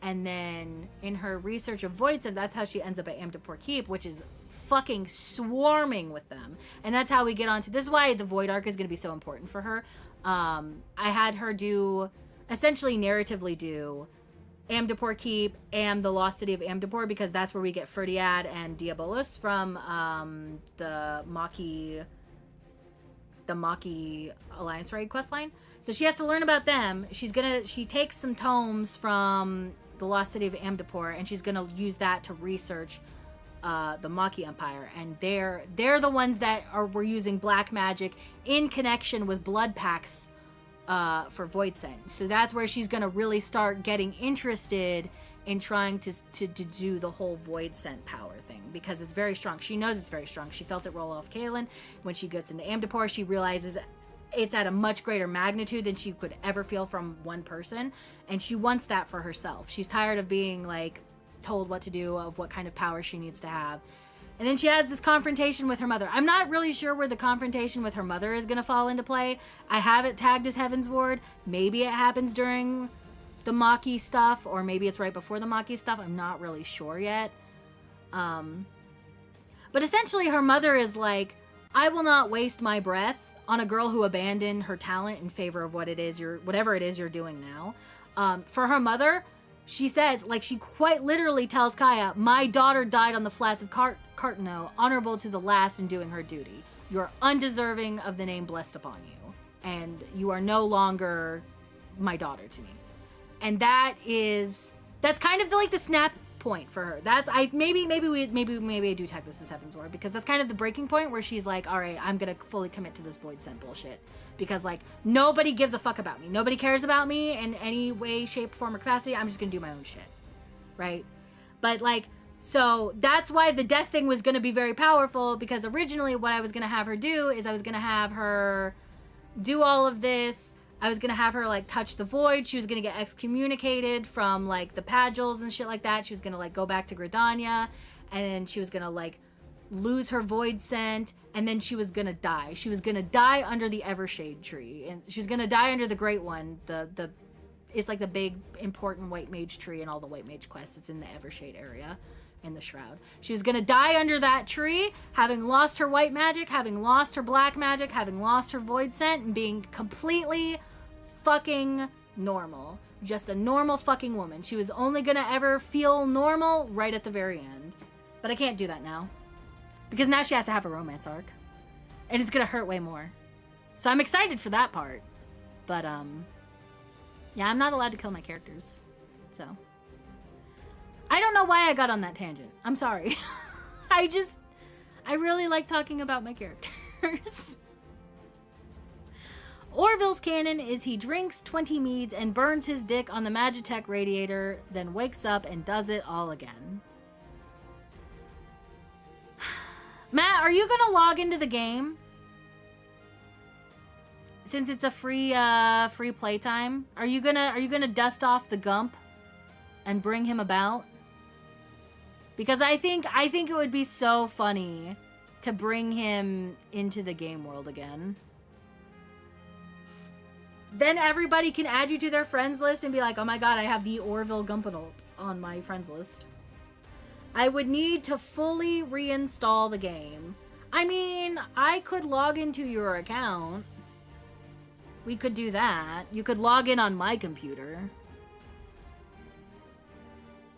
And then in her research of void scent, that's how she ends up at Amdapor Keep, which is fucking swarming with them. And that's how we get onto, this is why the void arc is going to be so important for her. I had her essentially narratively do Amdapor Keep and the Lost City of Amdapor, because that's where we get Ferdiad and Diabolos from the Maki Alliance Raid questline. So she has to learn about them. She takes some tomes from the Lost City of Amdapor, and she's gonna use that to research the Maki Empire. And they're the ones that were using black magic in connection with blood pacts for void scent. So that's where she's gonna really start getting interested in trying to do the whole void scent power thing, because it's very strong. She knows it's very strong. She felt it roll off Kaylin. When she gets into Amdapor, she realizes it's at a much greater magnitude than she could ever feel from one person, and she wants that for herself. She's tired of being told what to do, of what kind of power she needs to have. And then she has this confrontation with her mother. I'm not really sure where the confrontation with her mother is going to fall into play. I have it tagged as Heaven's Ward. Maybe it happens during the Maki stuff, or maybe it's right before the Maki stuff. I'm not really sure yet. But essentially her mother is like, I will not waste my breath on a girl who abandoned her talent in favor of whatever it is you're doing now. For her mother, she says, like, she quite literally tells Kaya, my daughter died on the flats of Cartano, honorable to the last in doing her duty. You're undeserving of the name blessed upon you, and you are no longer my daughter to me. And that's kind of like the snap point for her. That's maybe I do tag this as Heaven's Ward, because that's kind of the breaking point where she's like, all right, I'm gonna fully commit to this void scent bullshit, because like nobody gives a fuck about me, nobody cares about me in any way, shape, form, or capacity. I'm just gonna do my own shit, right? But like, so that's why the death thing was gonna be very powerful, because originally what I was gonna have her do is I was gonna have her do all of this. I was gonna have her like touch the void. She was gonna get excommunicated from like the Padules and shit like that. She was gonna like go back to Gridania, and then she was gonna like lose her void scent, and then she was gonna die. She was gonna die under the Evershade tree, and she was gonna die under the Great One. It's like the big important white mage tree in all the white mage quests. It's in the Evershade area. In the Shroud. She was gonna die under that tree, having lost her white magic, having lost her black magic, having lost her void scent, and being completely fucking normal. Just a normal fucking woman. She was only gonna ever feel normal right at the very end. But I can't do that now. Because now she has to have a romance arc. And it's gonna hurt way more. So I'm excited for that part. But, yeah, I'm not allowed to kill my characters. So I don't know why I got on that tangent. I'm sorry. I really like talking about my characters. Orville's canon is he drinks 20 meads and burns his dick on the Magitech radiator, then wakes up and does it all again. Matt, are you gonna log into the game? Since it's a free playtime, are you gonna dust off the Gump and bring him about? Because I think it would be so funny to bring him into the game world again. Then everybody can add you to their friends list and be like, oh my god, I have the Orville Gumpanolt on my friends list. I would need to fully reinstall the game. I mean, I could log into your account. We could do that. You could log in on my computer.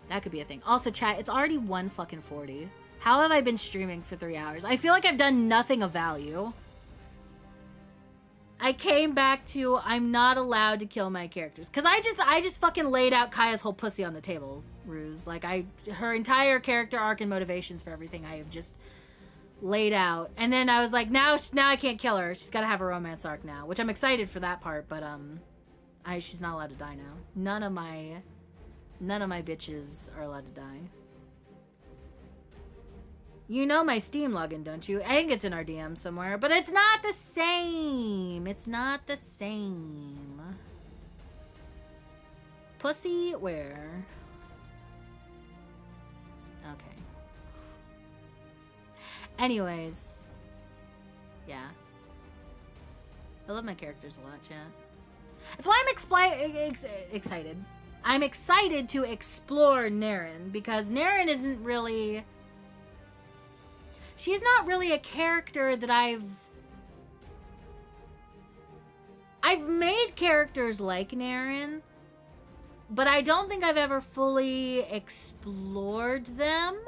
That could be a thing. Also, chat, it's already 1:40. How have I been streaming for 3 hours? I feel like I've done nothing of value. I came back to I'm not allowed to kill my characters. Because I just fucking laid out Kaya's whole pussy on the table, Ruse. Like, her entire character arc and motivations for everything I have just laid out. And then I was like, now I can't kill her. She's got to have a romance arc now. Which I'm excited for that part, but she's not allowed to die now. None of my bitches are allowed to die. You know my Steam login, don't you? I think it's in our DM somewhere, but it's not the same. It's not the same. Pussy where? Okay. Anyways. Yeah. I love my characters a lot, chat. That's why I'm excited. I'm excited to explore Naren, because Naren isn't really... She's not really a character that I've made characters like Naren, but I don't think I've ever fully explored them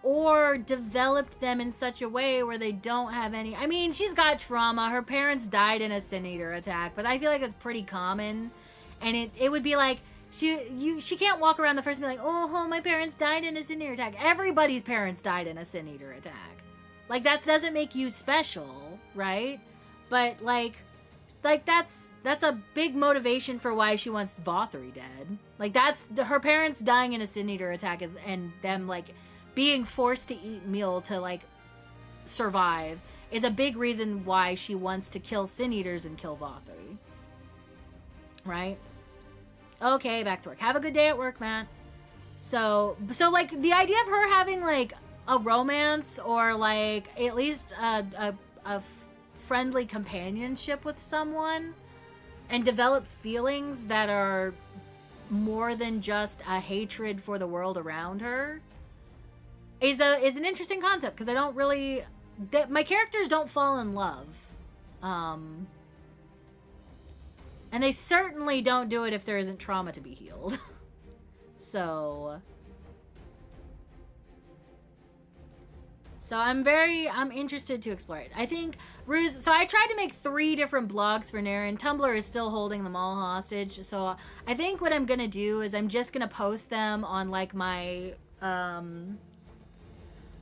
or developed them in such a way where they don't have any... I mean, she's got trauma. Her parents died in a Sin Eater attack, but I feel like it's pretty common. And it would be like, she can't walk around the first and be like, oh, my parents died in a Sin Eater attack. Everybody's parents died in a Sin Eater attack. Like, that doesn't make you special, right? But, like that's a big motivation for why she wants Vothri dead. Like, that's her parents dying in a Sin Eater attack and them, like, being forced to eat meal to, like, survive is a big reason why she wants to kill Sin Eaters and kill Vothri. Right? Okay, back to work. Have a good day at work, Matt. So like the idea of her having like a romance or like at least a friendly companionship with someone and develop feelings that are more than just a hatred for the world around her is an interesting concept, because I don't really my characters don't fall in love, and they certainly don't do it if there isn't trauma to be healed. so I'm interested to explore it. I think Ruse, so I tried to make 3 different blogs for Naren. Tumblr is still holding them all hostage. So I think what I'm going to do is I'm just going to post them on like my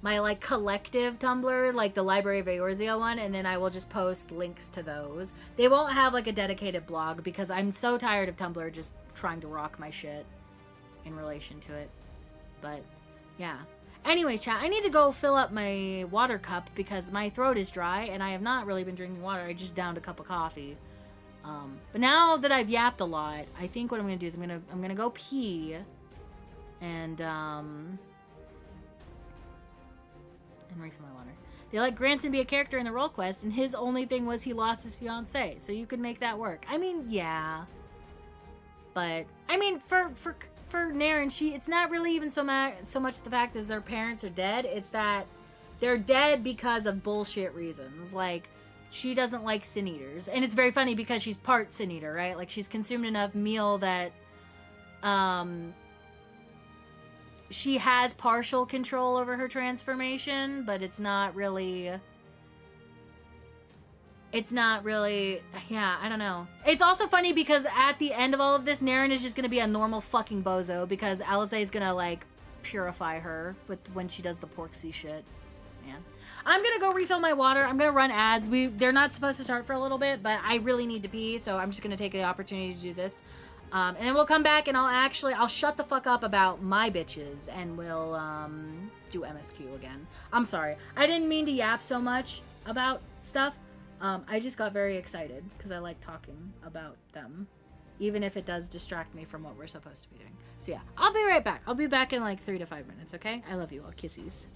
my like collective Tumblr, like the Library of Eorzea one, and then I will just post links to those. They won't have like a dedicated blog because I'm so tired of Tumblr just trying to rock my shit in relation to it. But yeah. Anyways, chat, I need to go fill up my water cup because my throat is dry and I have not really been drinking water. I just downed a cup of coffee. But now that I've yapped a lot, I think what I'm gonna do is I'm gonna go pee and refill my water. They let Granson be a character in the role quest, and his only thing was he lost his fiancée, so you could make that work. I mean, yeah, but I mean for Naren, it's not really even so much the fact that their parents are dead. It's that they're dead because of bullshit reasons. Like, she doesn't like sin eaters, and it's very funny because she's part sin eater, right? Like, she's consumed enough meal that she has partial control over her transformation, but it's not really, yeah, I don't know. It's also funny because at the end of all of this, Naren is just gonna be a normal fucking bozo because Alisaie is gonna, like, purify her when she does the porksy shit. Man. I'm gonna go refill my water. I'm gonna run ads. They're not supposed to start for a little bit, but I really need to pee, so I'm just gonna take the opportunity to do this. And then we'll come back and I'll shut the fuck up about my bitches and we'll, do MSQ again. I'm sorry. I didn't mean to yap so much about stuff. I just got very excited because I like talking about them, even if it does distract me from what we're supposed to be doing. So yeah, I'll be right back. I'll be back in like 3 to 5 minutes, okay? I love you all. Kissies.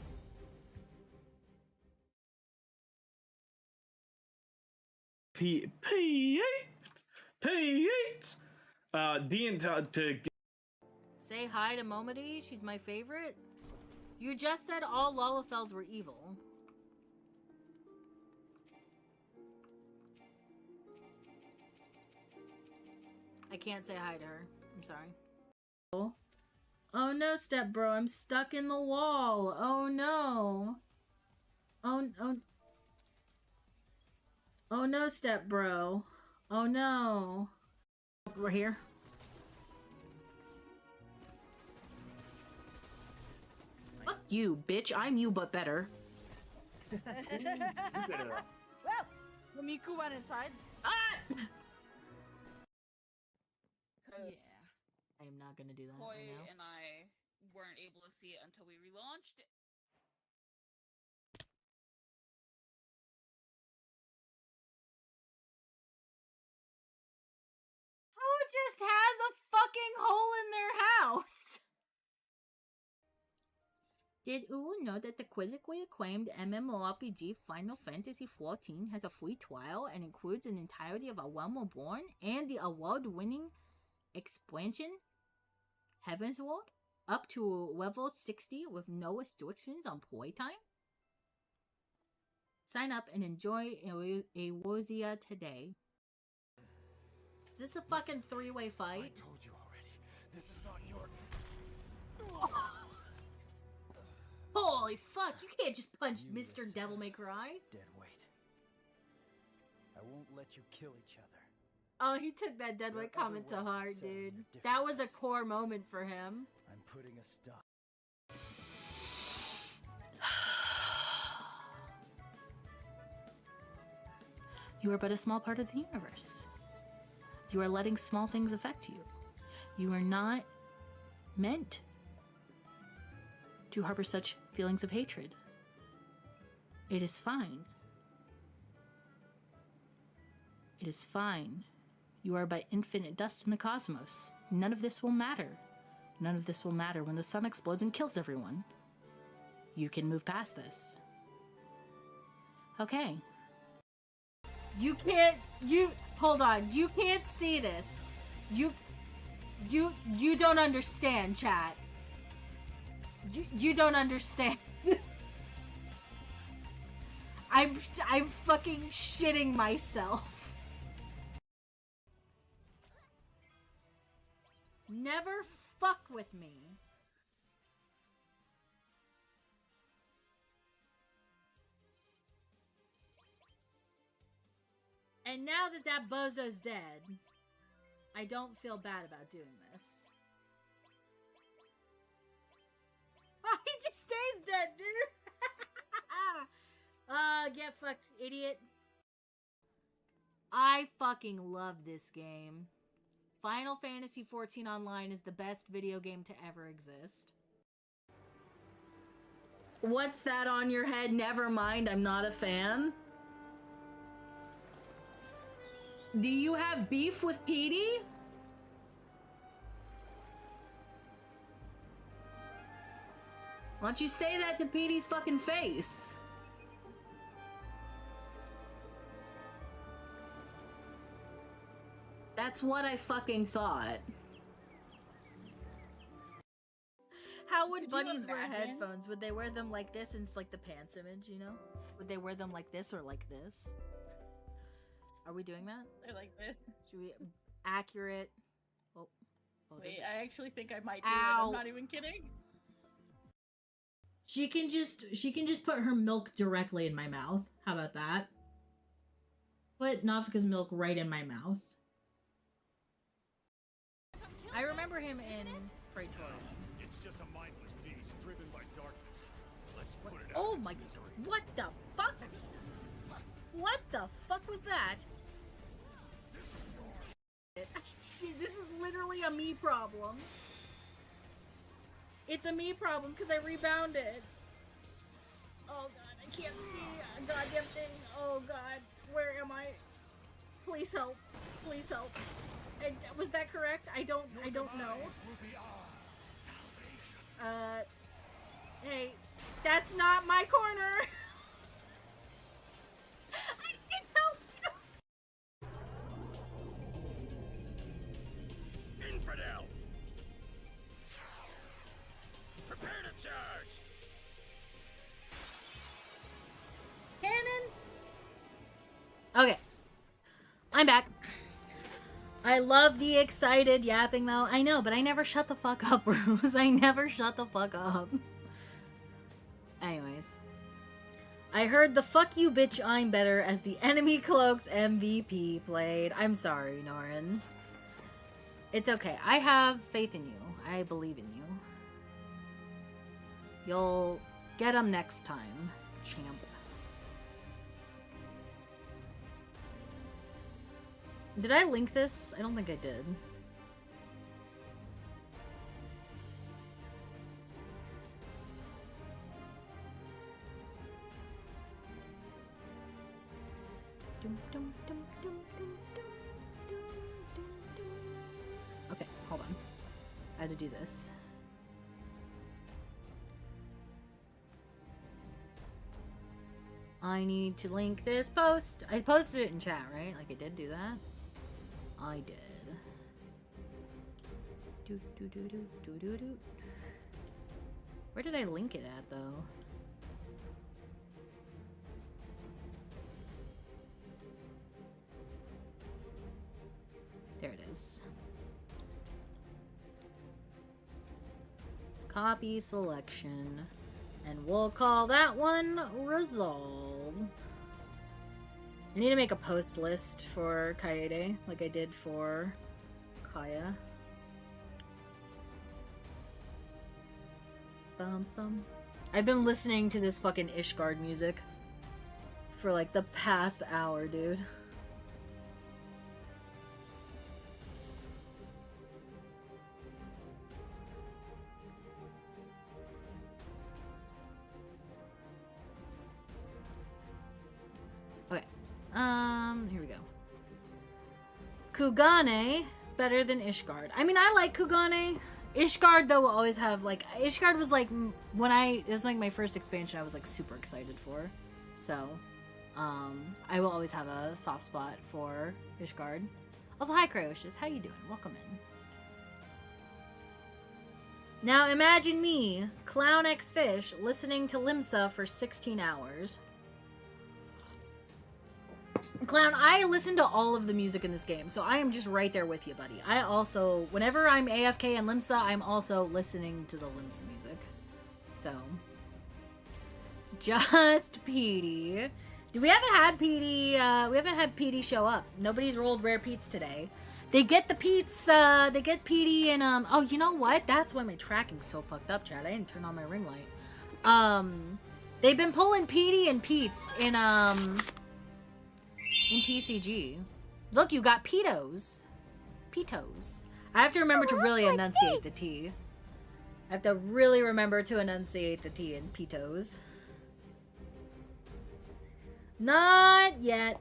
P8. Dean to Say hi to Momody. She's my favorite. You just said all Lalafels were evil. I can't say hi to her. I'm sorry. Oh no, step bro. I'm stuck in the wall. Oh no. Oh no, step bro. Oh no. We're here. Fuck you, bitch. I'm you, but better. Well, Miku went inside. Ah! Because I am not gonna do that Koi right now. and I weren't able to see it until we relaunched it. Who just has a fucking hole in their house? Did you know that the critically acclaimed MMORPG Final Fantasy XIV has a free trial and includes an entirety of A Realm Reborn and the award-winning expansion Heaven's Ward up to level 60 with no restrictions on playtime? Sign up and enjoy Eorzea today. Is this a fucking 3-way fight? I told you already. This is not your... Holy fuck, you can't just punch Mr. Devil May Cry. Dead weight. I won't let you kill each other. Oh, he took that dead weight comment to heart, dude. That was a core moment for him. I'm putting a stop. You are but a small part of the universe. You are letting small things affect you. You are not meant to harbor such feelings of hatred. It is fine. It is fine. You are but infinite dust in the cosmos. None of this will matter. None of this will matter when the sun explodes and kills everyone. You can move past this. Okay. Hold on. You can't see this. You don't understand, chat. You don't understand. I'm fucking shitting myself. Never fuck with me. And now that that bozo's dead, I don't feel bad about doing this. Oh, he just stays dead, dude. Get fucked, idiot. I fucking love this game. Final Fantasy XIV Online is the best video game to ever exist. What's that on your head? Never mind, I'm not a fan. Do you have beef with Petey? Why don't you say that to Petey's fucking face? That's what I fucking thought. How would bunnies wear headphones? Would they wear them like this, and it's like the pants image, you know? Would they wear them like this or like this? Are we doing that? I like this. Should we accurate? Oh, wait, I actually think I might do Ow. it. I'm not even kidding. She can just put her milk directly in my mouth. How about that? Put Nafika's milk right in my mouth. I remember him in Praetorian. It's just a mindless beast driven by darkness. Let's put it out. Oh my! What the fuck? What the fuck was that? This is literally a me problem. It's a me problem because I rebounded. Oh god, I can't see a goddamn thing. Oh god, where am I? Please help. Please help. Was that correct? I don't know. Hey, that's not my corner. I can help you. Infidel! Prepare to charge! Cannon? Okay. I'm back. I love the excited yapping though. I know, but I never shut the fuck up, Rose. I never shut the fuck up. Anyways. I heard the fuck you bitch I'm better as the enemy cloaks MVP played. I'm sorry, Norin. It's okay. I have faith in you. I believe in you. You'll get them next time, champ. Did I link this? I don't think I did. Okay, hold on. I had to do this. I need to link this post. I posted it in chat, right? Like I did do that? I did. Where did I link it at, though? There it is. Copy selection. And we'll call that one Resolve. I need to make a post list for Kaede, like I did for Kaya. Bum, bum. I've been listening to this fucking Ishgard music for like the past hour, dude. Here we go. Kugane, better than Ishgard. I mean, I like Kugane. Ishgard, though, will always have, like, Ishgard was, like, it was, like, my first expansion I was, like, super excited for. So, I will always have a soft spot for Ishgard. Also, hi, Cryocious. How you doing? Welcome in. Now, imagine me, Clown X Fish, listening to Limsa for 16 hours. Clown, I listen to all of the music in this game, so I am just right there with you, buddy. I also, whenever I'm AFK and Limsa, I'm also listening to the Limsa music. So, just Petey. We haven't had Petey show up. Nobody's rolled rare Pete's today. They get the Pete's, they get Petey and, oh, you know what? That's why my tracking's so fucked up, Chad. I didn't turn on my ring light. They've been pulling Petey and Pete's in TCG. Look, you got Petos. Petos. I have to remember to really enunciate the T. I have to really remember to enunciate the T in Petos. Not yet.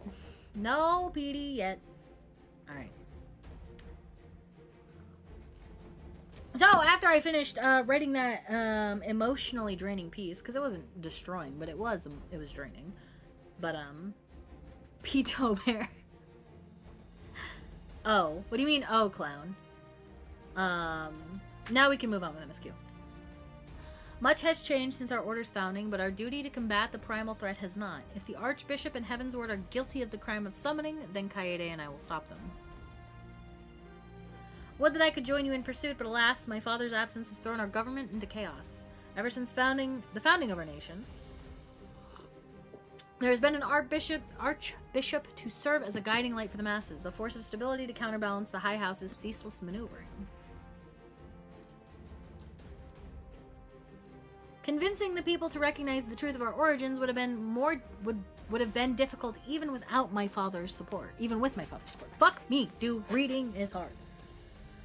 No Petey yet. Alright. So, after I finished writing that emotionally draining piece, because it wasn't destroying, but it was draining. But, Peto Bear. Oh, what do you mean, oh, clown? Now we can move on with MSQ. Much has changed since our order's founding, but our duty to combat the primal threat has not. If the Archbishop and Heavensward are guilty of the crime of summoning, then Kaede and I will stop them. Would that I could join you in pursuit, but alas, my father's absence has thrown our government into chaos. Ever since the founding of our nation, there has been an archbishop to serve as a guiding light for the masses, a force of stability to counterbalance the High House's ceaseless maneuvering. Convincing the people to recognize the truth of our origins would have been difficult even without my father's support. Even with my father's support. Fuck me, dude. Reading is hard.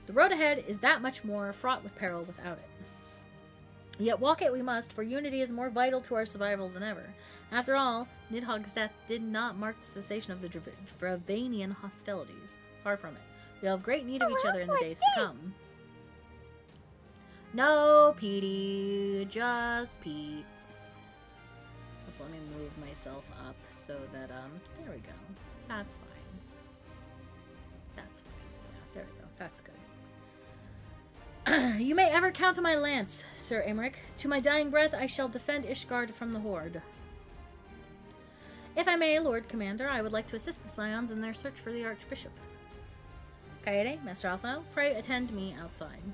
The road ahead is that much more fraught with peril without it. Yet walk it we must, for unity is more vital to our survival than ever. After all, Nidhogg's death did not mark the cessation of the Dravanian hostilities. Far from it. We have great need of each other in the days to come. No, Petey. Just Pete's. Let's let me move myself up so that, there we go. That's fine. That's fine. Yeah, there we go. That's good. You may ever count on my lance, Sir Imric. To my dying breath, I shall defend Ishgard from the Horde. If I may, Lord Commander, I would like to assist the Scions in their search for the Archbishop. Kaede, Master Alphino, pray attend me outside.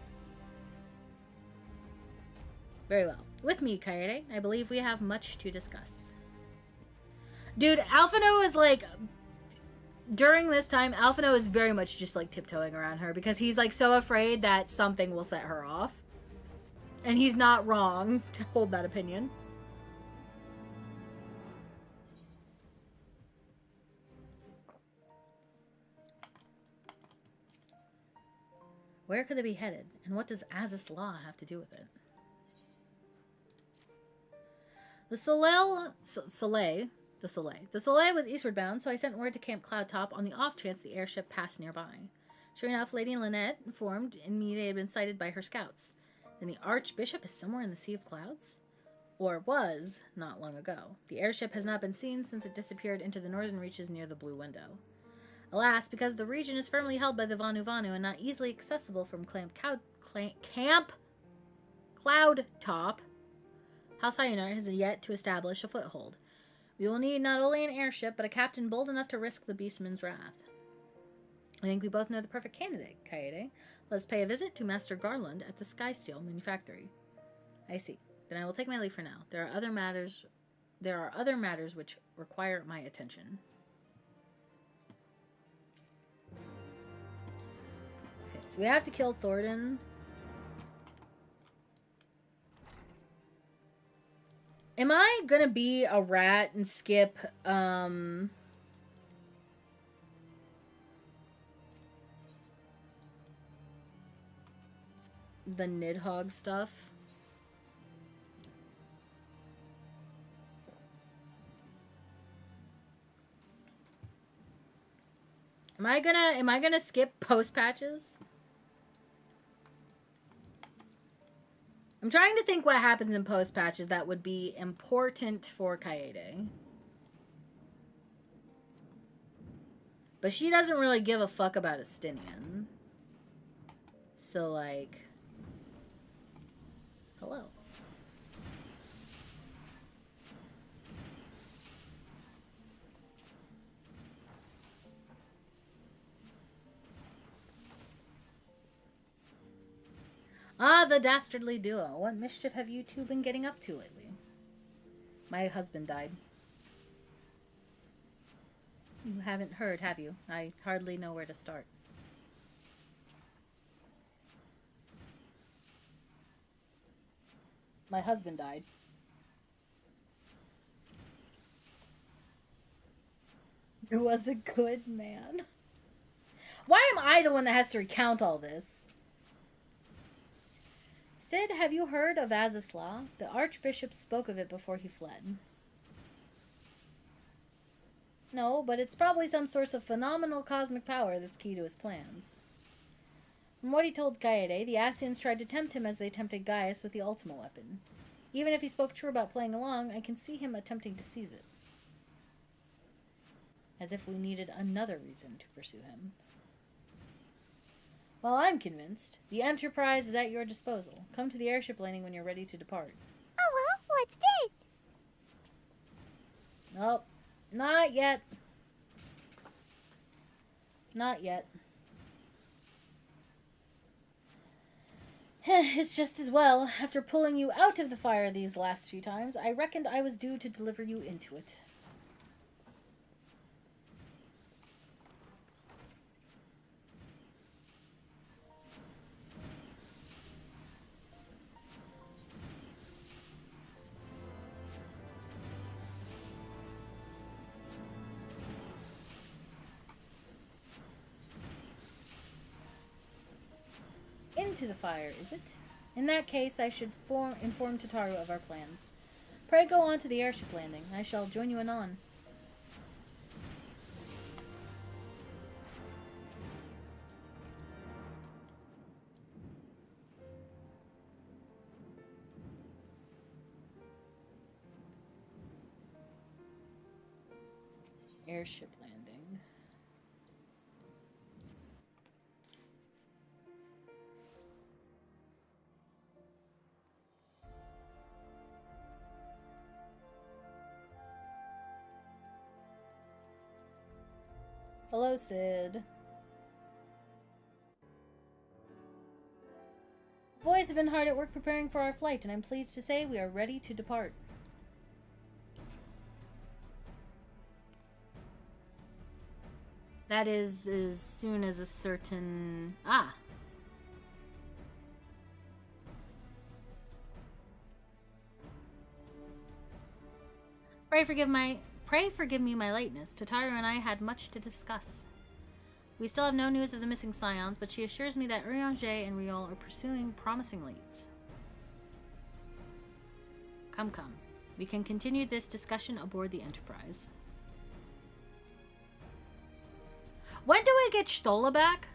Very well. With me, Kaede, I believe we have much to discuss. Dude, Alphino is like... During this time, Alphino is very much just like tiptoeing around her because he's like so afraid that something will set her off. And he's not wrong to hold that opinion. Where could they be headed? And what does Azus Law have to do with it? The Soleil was eastward bound, so I sent word to Camp Cloudtop on the off chance the airship passed nearby. Sure enough, Lady Lynette informed me they had been sighted by her scouts. Then the Archbishop is somewhere in the Sea of Clouds? Or was, not long ago. The airship has not been seen since it disappeared into the northern reaches near the Blue Window. Alas, because the region is firmly held by the Vanu Vanu and not easily accessible from Camp Cloudtop, House Hyanar has yet to establish a foothold. We will need not only an airship, but a captain bold enough to risk the beastman's wrath. I think we both know the perfect candidate, Kaede. Let's pay a visit to Master Garland at the Skysteel Manufactory. I see. Then I will take my leave for now. There are other matters which require my attention. Okay, so we have to kill Thornton. Am I gonna be a rat and skip, the Nidhogg stuff? Am I gonna skip post patches? I'm trying to think what happens in post patches that would be important for Kaede. But she doesn't really give a fuck about Estinian. So, like... Hello. Ah, the dastardly duo. What mischief have you two been getting up to lately? My husband died. You haven't heard, have you? I hardly know where to start. My husband died. He was a good man. Why am I the one that has to recount all this? Sid, have you heard of Azisla? The Archbishop spoke of it before he fled. No, but it's probably some source of phenomenal cosmic power that's key to his plans. From what he told Kaede, the Asians tried to tempt him as they tempted Gaius with the Ultima weapon. Even if he spoke true about playing along, I can see him attempting to seize it. As if we needed another reason to pursue him. Well, I'm convinced. The Enterprise is at your disposal. Come to the airship landing when you're ready to depart. Oh, well, what's this? Nope. Not yet. Not yet. It's just as well. After pulling you out of the fire these last few times, I reckoned I was due to deliver you into it. Into the fire, is it? In that case, I should inform Tataru of our plans. Pray go on to the airship landing. I shall join you anon. Airship landing. Hello, Sid. Boys have been hard at work preparing for our flight, and I'm pleased to say we are ready to depart. That is as soon as a certain... Ah! Pray forgive me my lateness. Tataru and I had much to discuss. We still have no news of the missing scions, but she assures me that eorzea and Riol are pursuing promising leads. Come. We can continue this discussion aboard the Enterprise. When do we get Stola back?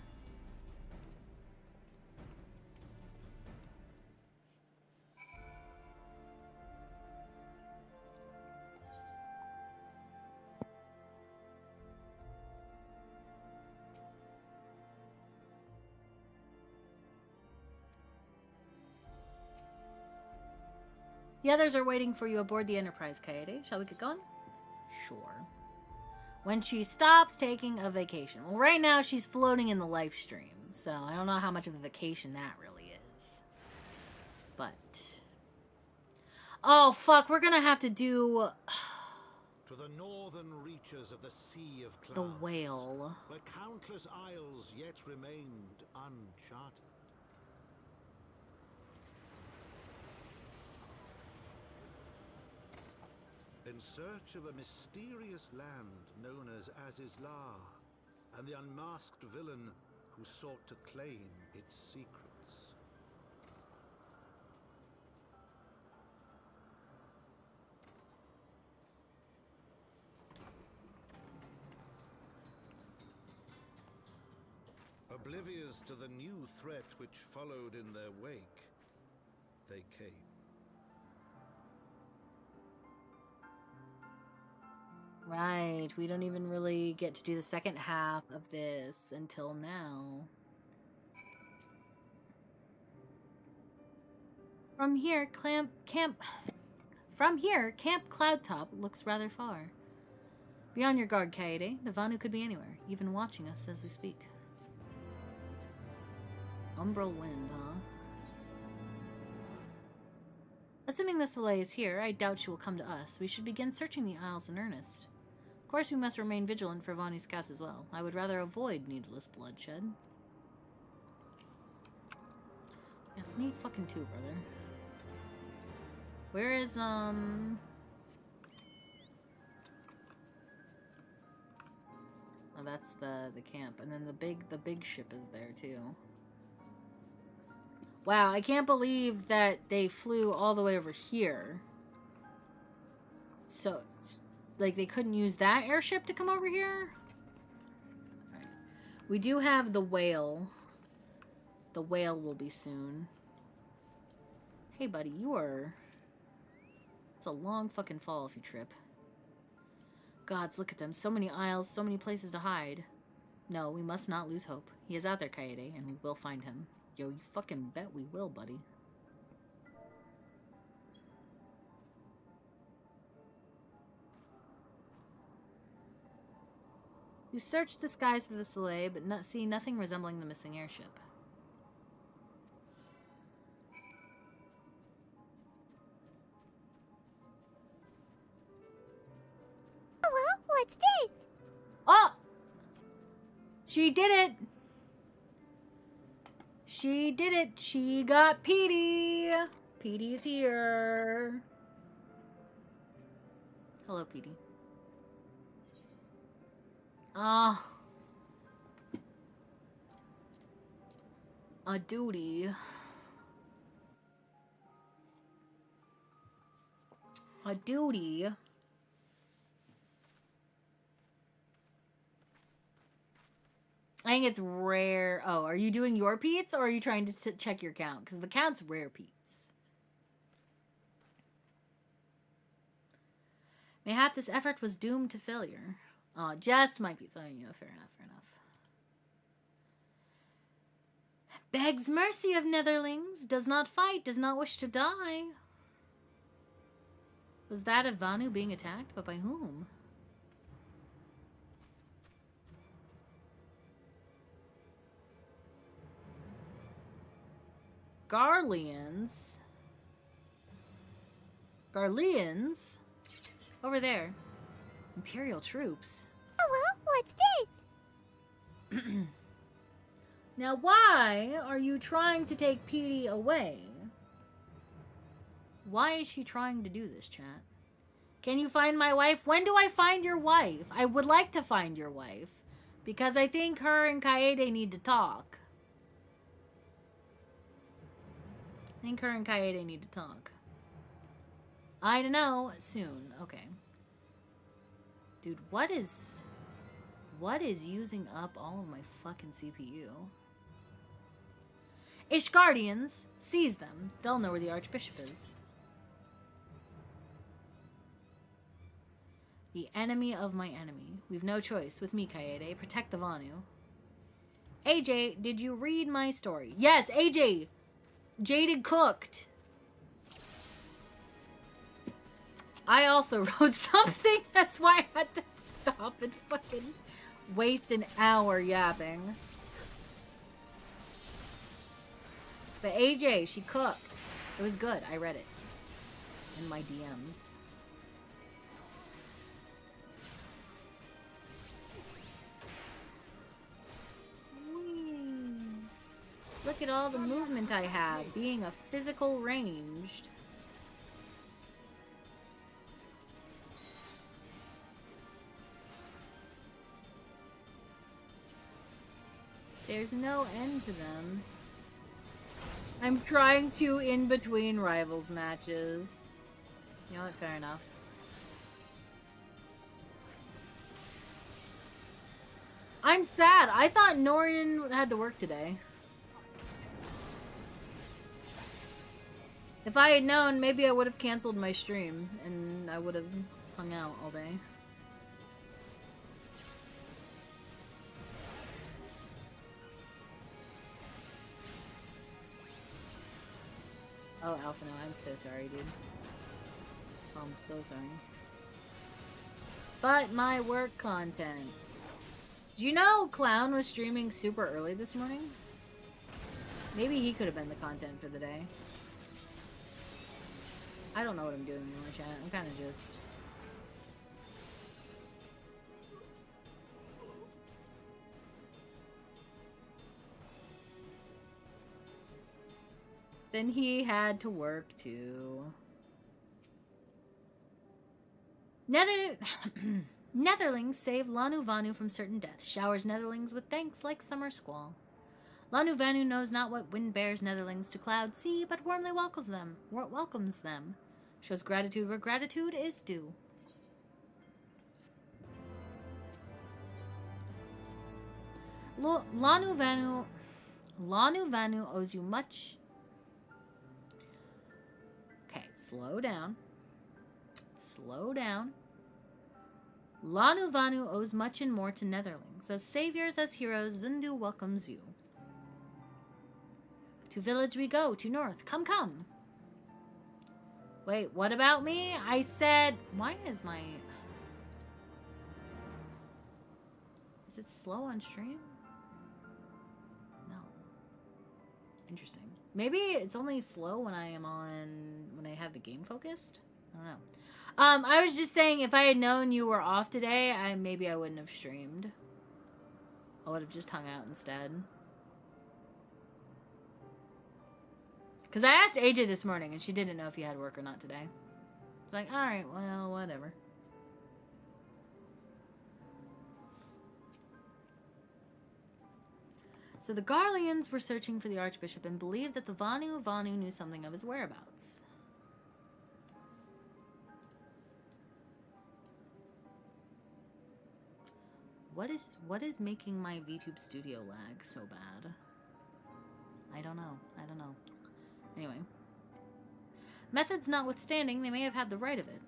The others are waiting for you aboard the Enterprise, Kaede. Shall we get going? Sure. When she stops taking a vacation. Well, right now she's floating in the live stream, so I don't know how much of a vacation that really is. But... oh, fuck, we're gonna have to do... to the northern reaches of the Sea of Clouds, the whale. Where countless isles yet remained uncharted. In search of a mysterious land known as Azisla, and the unmasked villain who sought to claim its secrets. Oblivious to the new threat which followed in their wake, they came. Right, we don't even really get to do the second half of this until now. From here, Camp Cloudtop looks rather far. Be on your guard, Kaede. The Vanu could be anywhere, even watching us as we speak. Umbral wind, huh? Assuming the Soleil is here, I doubt she will come to us. We should begin searching the Isles in earnest. Of course, we must remain vigilant for Vanu scouts as well. I would rather avoid needless bloodshed. Yeah, me fucking too, brother. Where is, Oh, that's the camp. And then the big ship is there, too. Wow, I can't believe that they flew all the way over here. So, like, they couldn't use that airship to come over here? Right. We do have the whale. The whale will be soon. Hey, buddy, you are... It's a long fucking fall if you trip. Gods, look at them. So many isles, so many places to hide. No, we must not lose hope. He is out there, Kaede, and we will find him. Yo, you fucking bet we will, buddy. You searched the skies for the Soleil, but see nothing resembling the missing airship. Hello, what's this? Oh! She did it! She did it! She got Petey! Petey's here. Hello, Petey. Ah. A duty. A duty. I think it's rare. Oh, are you doing your Pete's or are you trying to check your count? Because the count's rare Pete's. Mayhap this effort was doomed to failure. Just my Pete's. Oh, you know, fair enough, fair enough. Begs mercy of Netherlings. Does not fight, does not wish to die. Was that a Vanu being attacked? But by whom? Garleans? Garleans? Over there. Imperial troops. Hello, what's this? Now, why are you trying to take Petey away? Why is she trying to do this, chat? Can you find my wife? When do I find your wife? I would like to find your wife. Because I think her and Kaede need to talk. I think her and Kaede need to talk. I don't know. Soon. Okay. Dude, what is using up all of my fucking CPU? Ishgardians, seize them. They'll know where the Archbishop is. The enemy of my enemy. We've no choice. With me, Kaede. Protect the Vanu. AJ, did you read my story? Yes, AJ! Jaded Cooked. I also wrote something. That's why I had to stop and fucking waste an hour yapping. But AJ, she cooked. It was good. I read it in my DMs. Look at all the movement I have, being a physical ranged. There's no end to them. I'm trying to in between rivals matches. You know what? Fair enough. I'm sad. I thought Norian had to work today. If I had known, maybe I would have canceled my stream and I would have hung out all day. Oh, Alpha, no, I'm so sorry, dude. I'm so sorry. But my work content. Do you know Clown was streaming super early this morning? Maybe he could have been the content for the day. I don't know what I'm doing anymore, chat. I'm kind of just... Then he had to work too. Netherlings save Lanu Vanu from certain death. Showers Netherlings with thanks like summer squall. Lanu Vanu knows not what wind bears Netherlings to cloud sea, but warmly welcomes them. Shows gratitude where gratitude is due. Lanu Vanu owes you much. Okay, slow down. Slow down. Lanu Vanu owes much and more to Netherlings. As saviors, as heroes, Zundu welcomes you. To village we go, to north. Come, come. Wait, what about me? I said... Why is my... Is it slow on stream? No. Interesting. Maybe it's only slow when I am on... When I have the game focused? I don't know. I was just saying, if I had known you were off today, maybe I wouldn't have streamed. I would have just hung out instead. Because I asked AJ this morning, and she didn't know if you had work or not today. It's like, alright, well, whatever. So the Garleans were searching for the Archbishop and believed that the Vanu knew something of his whereabouts. What is making my VTube studio lag so bad? I don't know. Anyway. Methods notwithstanding, they may have had the right of it.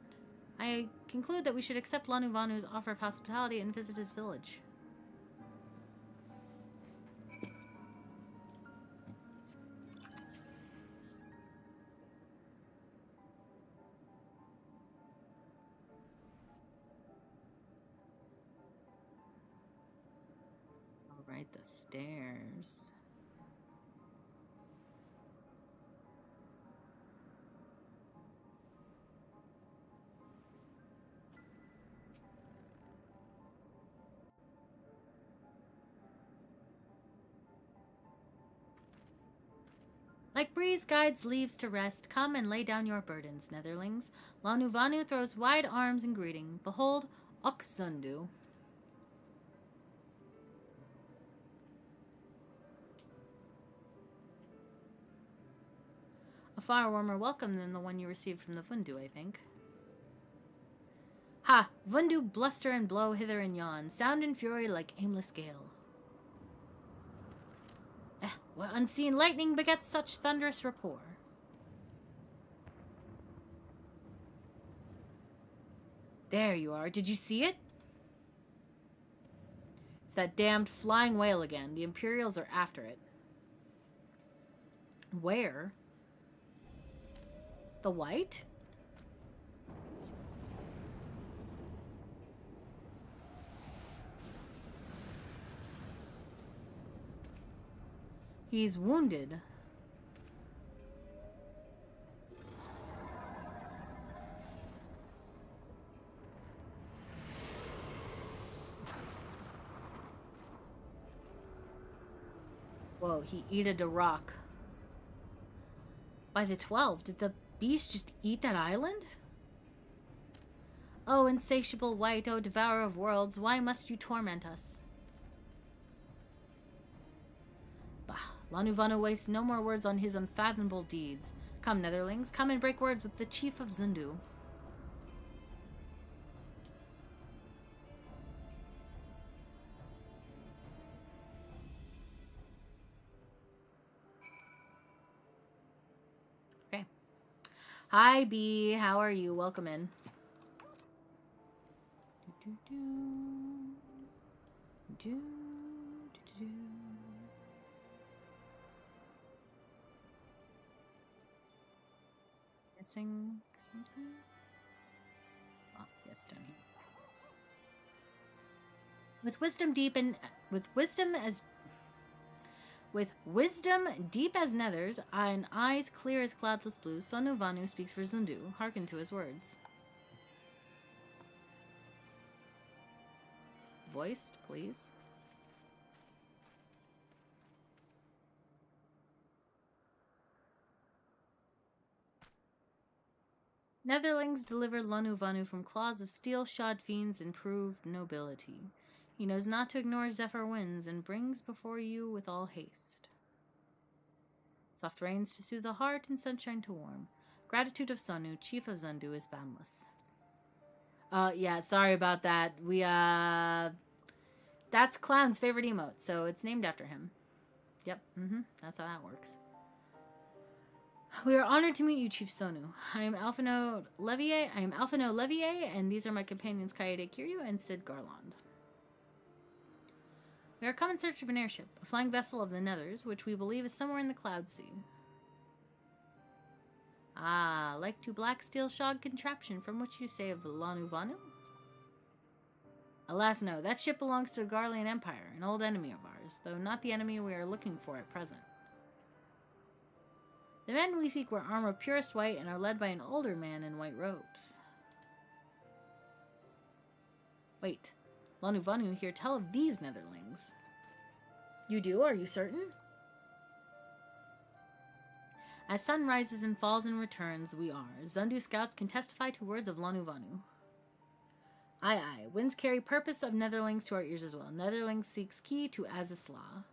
I conclude that we should accept Lanu Vanu's offer of hospitality and visit his village. Alright, the stairs. Like breeze guides leaves to rest, come and lay down your burdens, Netherlings. Lanu Vanu throws wide arms in greeting. Behold, Okzundu. A far warmer welcome than the one you received from the Vundu, I think. Ha! Vundu bluster and blow hither and yon, sound and fury like aimless gale. What unseen lightning begets such thunderous rapport? There you are. Did you see it? It's that damned flying whale again. The Imperials are after it. Where? The white? He's wounded. Whoa, he eated a rock. By the 12, did the beast just eat that island? Oh, insatiable white, oh, devourer of worlds, why must you torment us? Bah, Lanu Vanu wastes no more words on his unfathomable deeds. Come, Netherlings, come and break words with the chief of Zundu. Okay. Hi, B. How are you? Welcome in. Missing something? Oh, yes, down here. With wisdom deep as nethers, and eyes clear as cloudless blue, Sonu Vanu speaks for Zundu. Hearken to his words. Voiced, please. Netherlings delivered Lonu Vanu from claws of steel shod fiends and proved nobility. He knows not to ignore Zephyr winds and brings before you with all haste. Soft rains to soothe the heart and sunshine to warm. Gratitude of Sonu, chief of Zundu, is boundless. Yeah, sorry about that. That's Clown's favorite emote, so it's named after him. Yep, that's how that works. We are honored to meet you, Chief Sonu. I am Alphino Levier, and these are my companions Kaede Kiryu and Sid Garland. We are come in search of an airship, a flying vessel of the Nethers, which we believe is somewhere in the Cloud Sea. Ah, like to black steel shod contraption from which you say of the Lanu Vanu? Alas, no. That ship belongs to the Garlean Empire, an old enemy of ours, though not the enemy we are looking for at present. The men we seek wear armor of purest white and are led by an older man in white robes. Wait, Lanu Vanu here tell of these Netherlings. You do? Are you certain? As sun rises and falls and returns, we are. Zundu scouts can testify to words of Lanu Vanu. Aye, aye. Winds carry purpose of Netherlings to our ears as well. Netherlings seeks key to Azisla.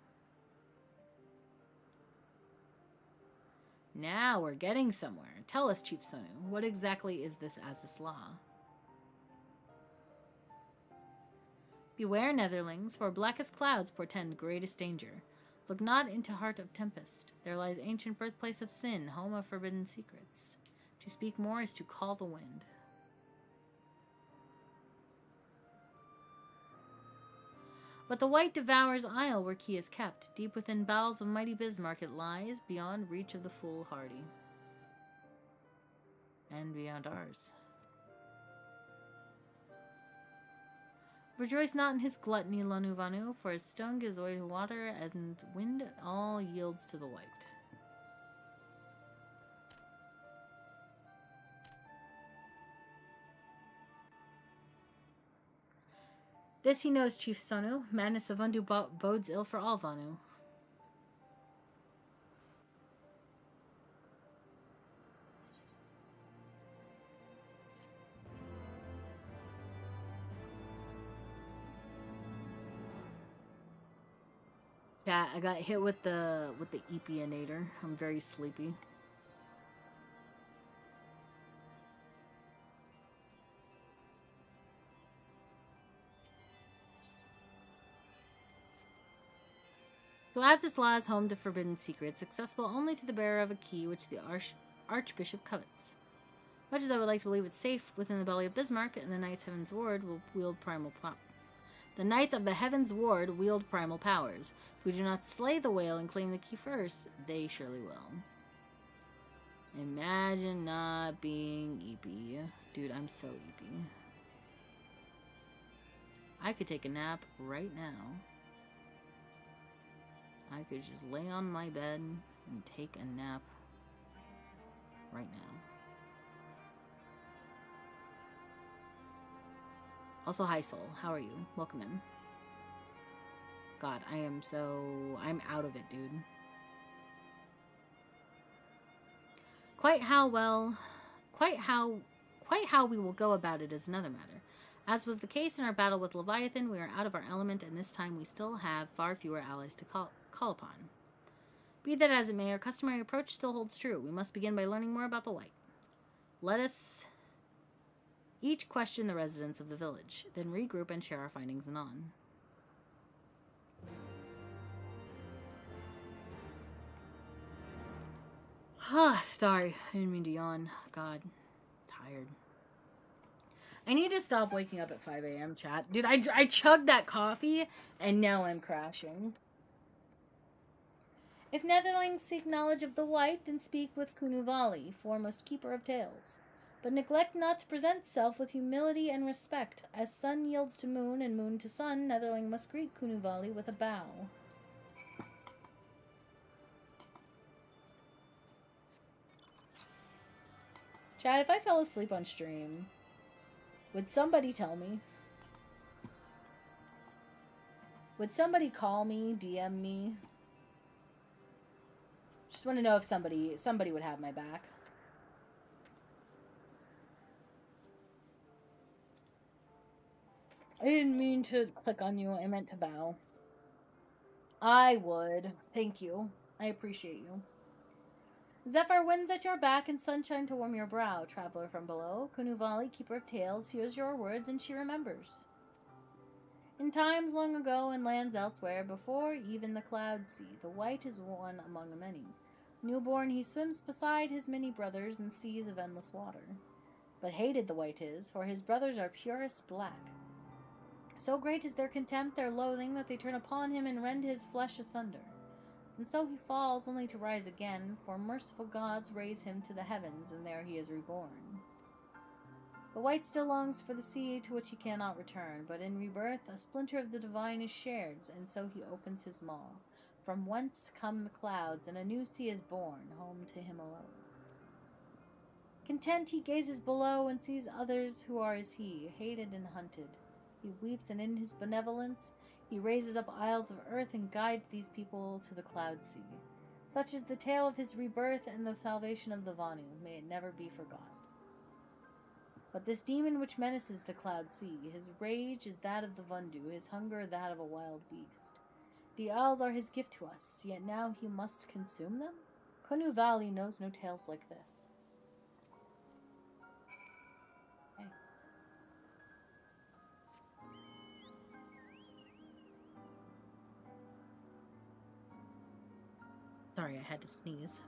Now we're getting somewhere. Tell us, Chief Sonu, what exactly is this Azisla? Beware, Netherlings, for blackest clouds portend greatest danger. Look not into heart of tempest. There lies ancient birthplace of sin, home of forbidden secrets. To speak more is to call the wind. But the white devours isle where key is kept. Deep within bowels of mighty Bismarck it lies, beyond reach of the foolhardy. And beyond ours. Rejoice not in his gluttony, Lanu Vanu, for his stone gives way to water, and wind all yields to the white. This he knows, Chief Sonu. Madness of Undu bodes ill for all Vanu. Yeah, I got hit with the Epianator. I'm very sleepy. So Azisla is home to forbidden secrets, accessible only to the bearer of a key which the Archbishop covets. Much as I would like to believe it's safe within the belly of Bismarck, and the Knights of Heaven's Ward will wield primal The Knights of the Heaven's Ward wield primal powers. If we do not slay the whale and claim the key first, they surely will. Imagine not being eepy. Dude, I'm so eepy. I could take a nap right now. I could just lay on my bed and take a nap right now. Also, hi Soul, how are you? Welcome in. God, I'm out of it, dude. Quite how we will go about it is another matter. As was the case in our battle with Leviathan, we are out of our element, and this time we still have far fewer allies to call upon. Be that as it may, our customary approach still holds true. We must begin by learning more about the white. Let us each question the residents of the village, then regroup and share our findings anon. Sorry, I didn't mean to yawn. God, tired. I need to stop waking up at 5 a.m. chat. Dude, I chugged that coffee, and now I'm crashing. If netherlings seek knowledge of the white, then speak with Kunuvali, foremost keeper of tales. But neglect not to present self with humility and respect. As sun yields to moon and moon to sun, netherling must greet Kunuvali with a bow. Chad, if I fell asleep on stream, would somebody tell me? Would somebody call me, DM me? Just want to know if somebody would have my back. I didn't mean to click on you. I meant to bow. I would. Thank you. I appreciate you. Zephyr winds at your back and sunshine to warm your brow, traveler from below. Kunuvali, keeper of tales, hears your words and she remembers. In times long ago and lands elsewhere, before even the clouds see, the white is one among many. Newborn, he swims beside his many brothers in seas of endless water. But hated the white is, for his brothers are purest black. So great is their contempt, their loathing, that they turn upon him and rend his flesh asunder. And so he falls only to rise again, for merciful gods raise him to the heavens, and there he is reborn. The white still longs for the sea to which he cannot return, but in rebirth a splinter of the divine is shared, and so he opens his maw. From whence come the clouds, and a new sea is born, home to him alone. Content he gazes below and sees others who are as he, hated and hunted. He weeps, and in his benevolence he raises up isles of earth and guides these people to the cloud sea. Such is the tale of his rebirth and the salvation of the Vanu. May it never be forgotten. But this demon which menaces the cloud sea, his rage is that of the Vundu, his hunger that of a wild beast. The isles are his gift to us, yet now he must consume them? Kunuvali knows no tales like this. Okay. Sorry, I had to sneeze.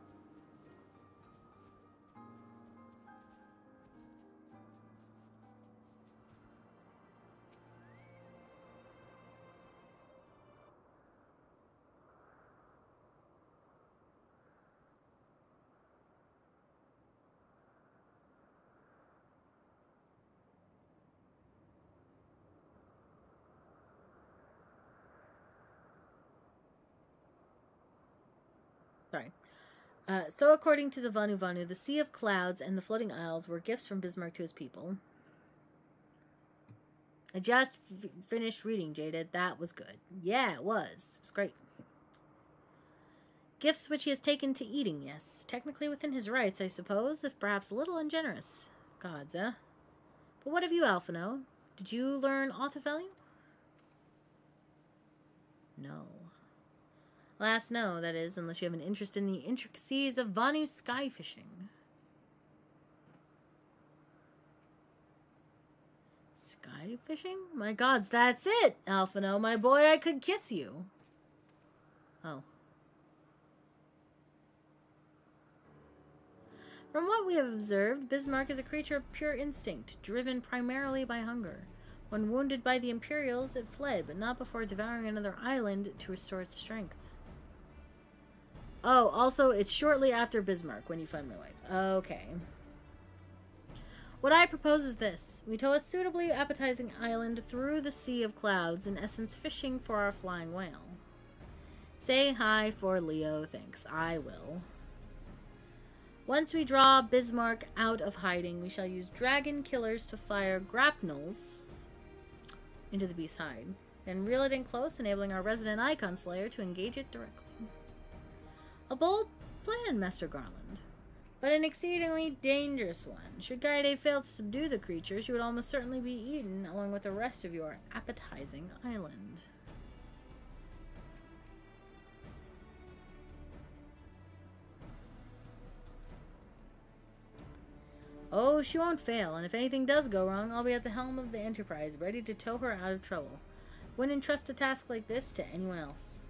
Sorry. So according to the Vanu, the Sea of Clouds and the Floating Isles were gifts from Bismarck to his people. I just finished reading, Jaded. That was good. Yeah, it was. It was great. Gifts which he has taken to eating, yes. Technically within his rights, I suppose, if perhaps a little ungenerous. Gods, eh? But what of you, Alphino? Did you learn aught of value? No. Alas, no, that is, unless you have an interest in the intricacies of Vanu sky fishing. Sky fishing? My gods, that's it, Alphino, my boy, I could kiss you. Oh. From what we have observed, Bismarck is a creature of pure instinct, driven primarily by hunger. When wounded by the Imperials, it fled, but not before devouring another island to restore its strength. Oh, also, it's shortly after Bismarck when you find my wife. Okay. What I propose is this. We tow a suitably appetizing island through the Sea of Clouds, in essence fishing for our flying whale. Say hi for Leo, thanks. I will. Once we draw Bismarck out of hiding, we shall use dragon killers to fire grapnels into the beast's hide. Then reel it in close, enabling our resident icon slayer to engage it directly. A bold plan, Master Garland, but an exceedingly dangerous one. Should Kaede fail to subdue the creature, she would almost certainly be eaten along with the rest of your appetizing island. Oh, she won't fail, and if anything does go wrong, I'll be at the helm of the Enterprise, ready to tow her out of trouble. Wouldn't entrust a task like this to anyone else.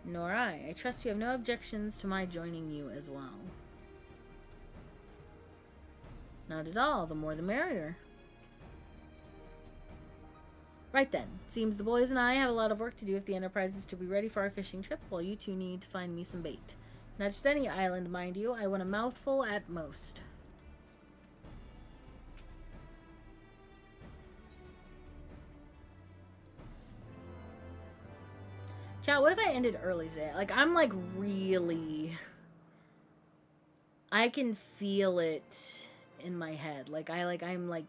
Nor I. I trust you have no objections to my joining you as well. Not at all. The more the merrier. Right then. Seems the boys and I have a lot of work to do if the Enterprise is to be ready for our fishing trip, while you two need to find me some bait. Not just any island, mind you. I want a mouthful at most. Chat, what if I ended early today? Like, I'm like really... I can feel it in my head. Like, I'm like...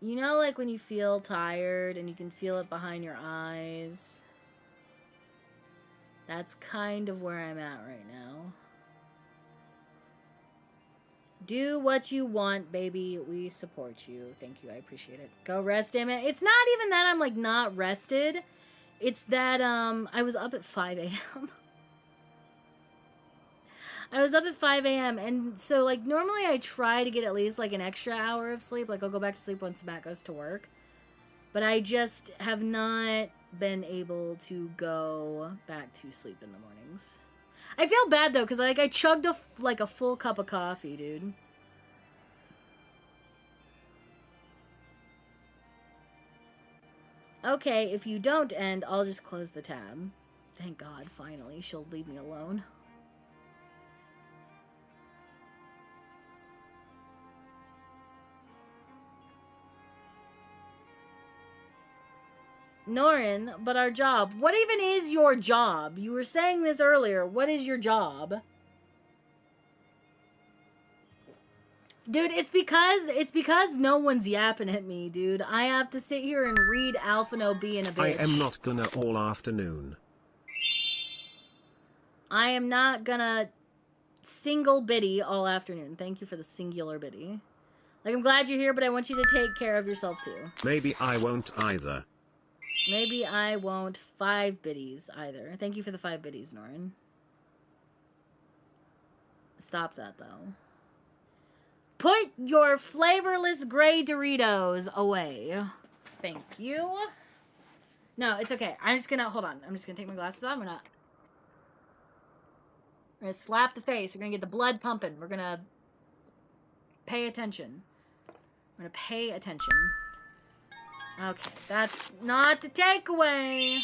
You know, like when you feel tired and you can feel it behind your eyes? That's kind of where I'm at right now. Do what you want, baby. We support you. Thank you. I appreciate it. Go rest, damn it. It's not even that I'm, like, not rested. It's that, I was up at 5 a.m. I was up at 5 a.m. And so, like, normally I try to get at least, like, an extra hour of sleep. Like, I'll go back to sleep once Matt goes to work. But I just have not been able to go back to sleep in the mornings. I feel bad, though, because, like, I chugged a full cup of coffee, dude. Okay, if you don't end, I'll just close the tab. Thank God, finally, she'll leave me alone. Norin, but our job. What even is your job? You were saying this earlier. What is your job? Dude, it's because no one's yapping at me, dude. I have to sit here and read Alpha No B in a bitch. I am not gonna all afternoon. I am not gonna single biddy all afternoon. Thank you for the singular biddy. Like, I'm glad you're here, but I want you to take care of yourself, too. Maybe I won't either. Maybe I won't 5 biddies either. Thank you for the 5 biddies, Norin. Stop that, though. Put your flavorless gray Doritos away. Thank you. No, it's okay. I'm just gonna, hold on. I'm just gonna take my glasses off. I'm gonna slap the face. We're gonna get the blood pumping. We're gonna pay attention. We're gonna pay attention. Okay, that's not the takeaway.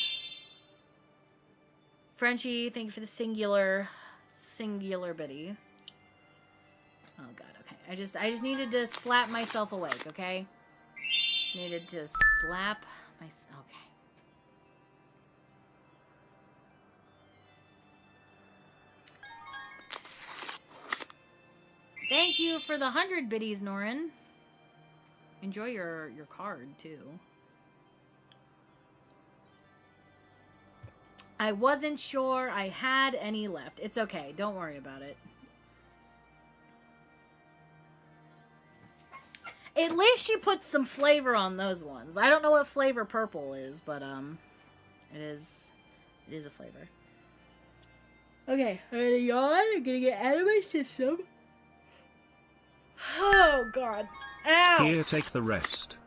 Frenchie, thank you for the singular biddy. Oh god, okay. I just needed to slap myself awake, okay? Just needed to slap myself. Okay. Thank you for the 100 biddies, Norin. Enjoy your card, too. I wasn't sure I had any left. It's okay. Don't worry about it. At least she put some flavor on those ones. I don't know what flavor purple is, but it is a flavor. Okay, I'm gonna yawn. I'm gonna get out of my system. Oh god. Ow! Here, take the rest.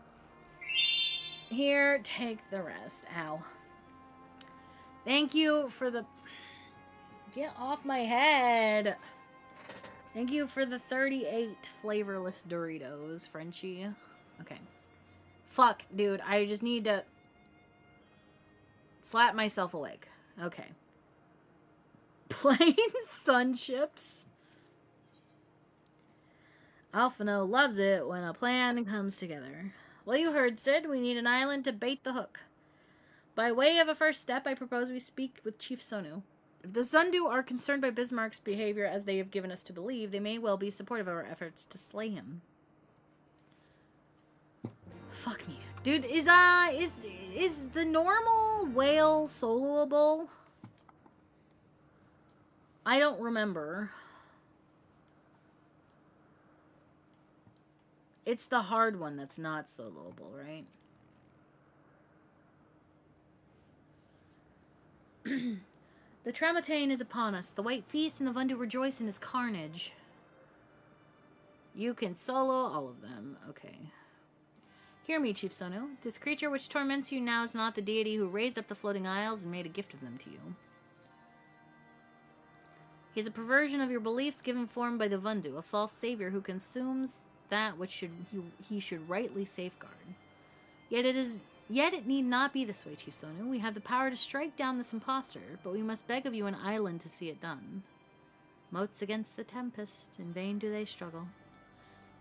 Here, take the rest. Ow. Thank you for the... Get off my head. Thank you for the 38 flavorless Doritos, Frenchie. Okay. Fuck, dude. I just need to... slap myself awake. Okay. Plain sun chips. Alphino loves it when a plan comes together. Well, you heard, Sid. We need an island to bait the hook. By way of a first step, I propose we speak with Chief Sonu. If the Zundu are concerned by Bismarck's behavior as they have given us to believe, they may well be supportive of our efforts to slay him. Fuck me. Dude, is the normal whale soloable? I don't remember. It's the hard one that's not soloable, right? The Tramontane is upon us. The white feast and the Vundu rejoice in his carnage. You can solo all of them. Okay. Hear me, Chief Sonu. This creature which torments you now is not the deity who raised up the floating isles and made a gift of them to you. He is a perversion of your beliefs given form by the Vundu, a false savior who consumes that which he should rightly safeguard. Yet it need not be this way, Chief Sonu. We have the power to strike down this impostor, but we must beg of you an island to see it done. Moats against the tempest, in vain do they struggle.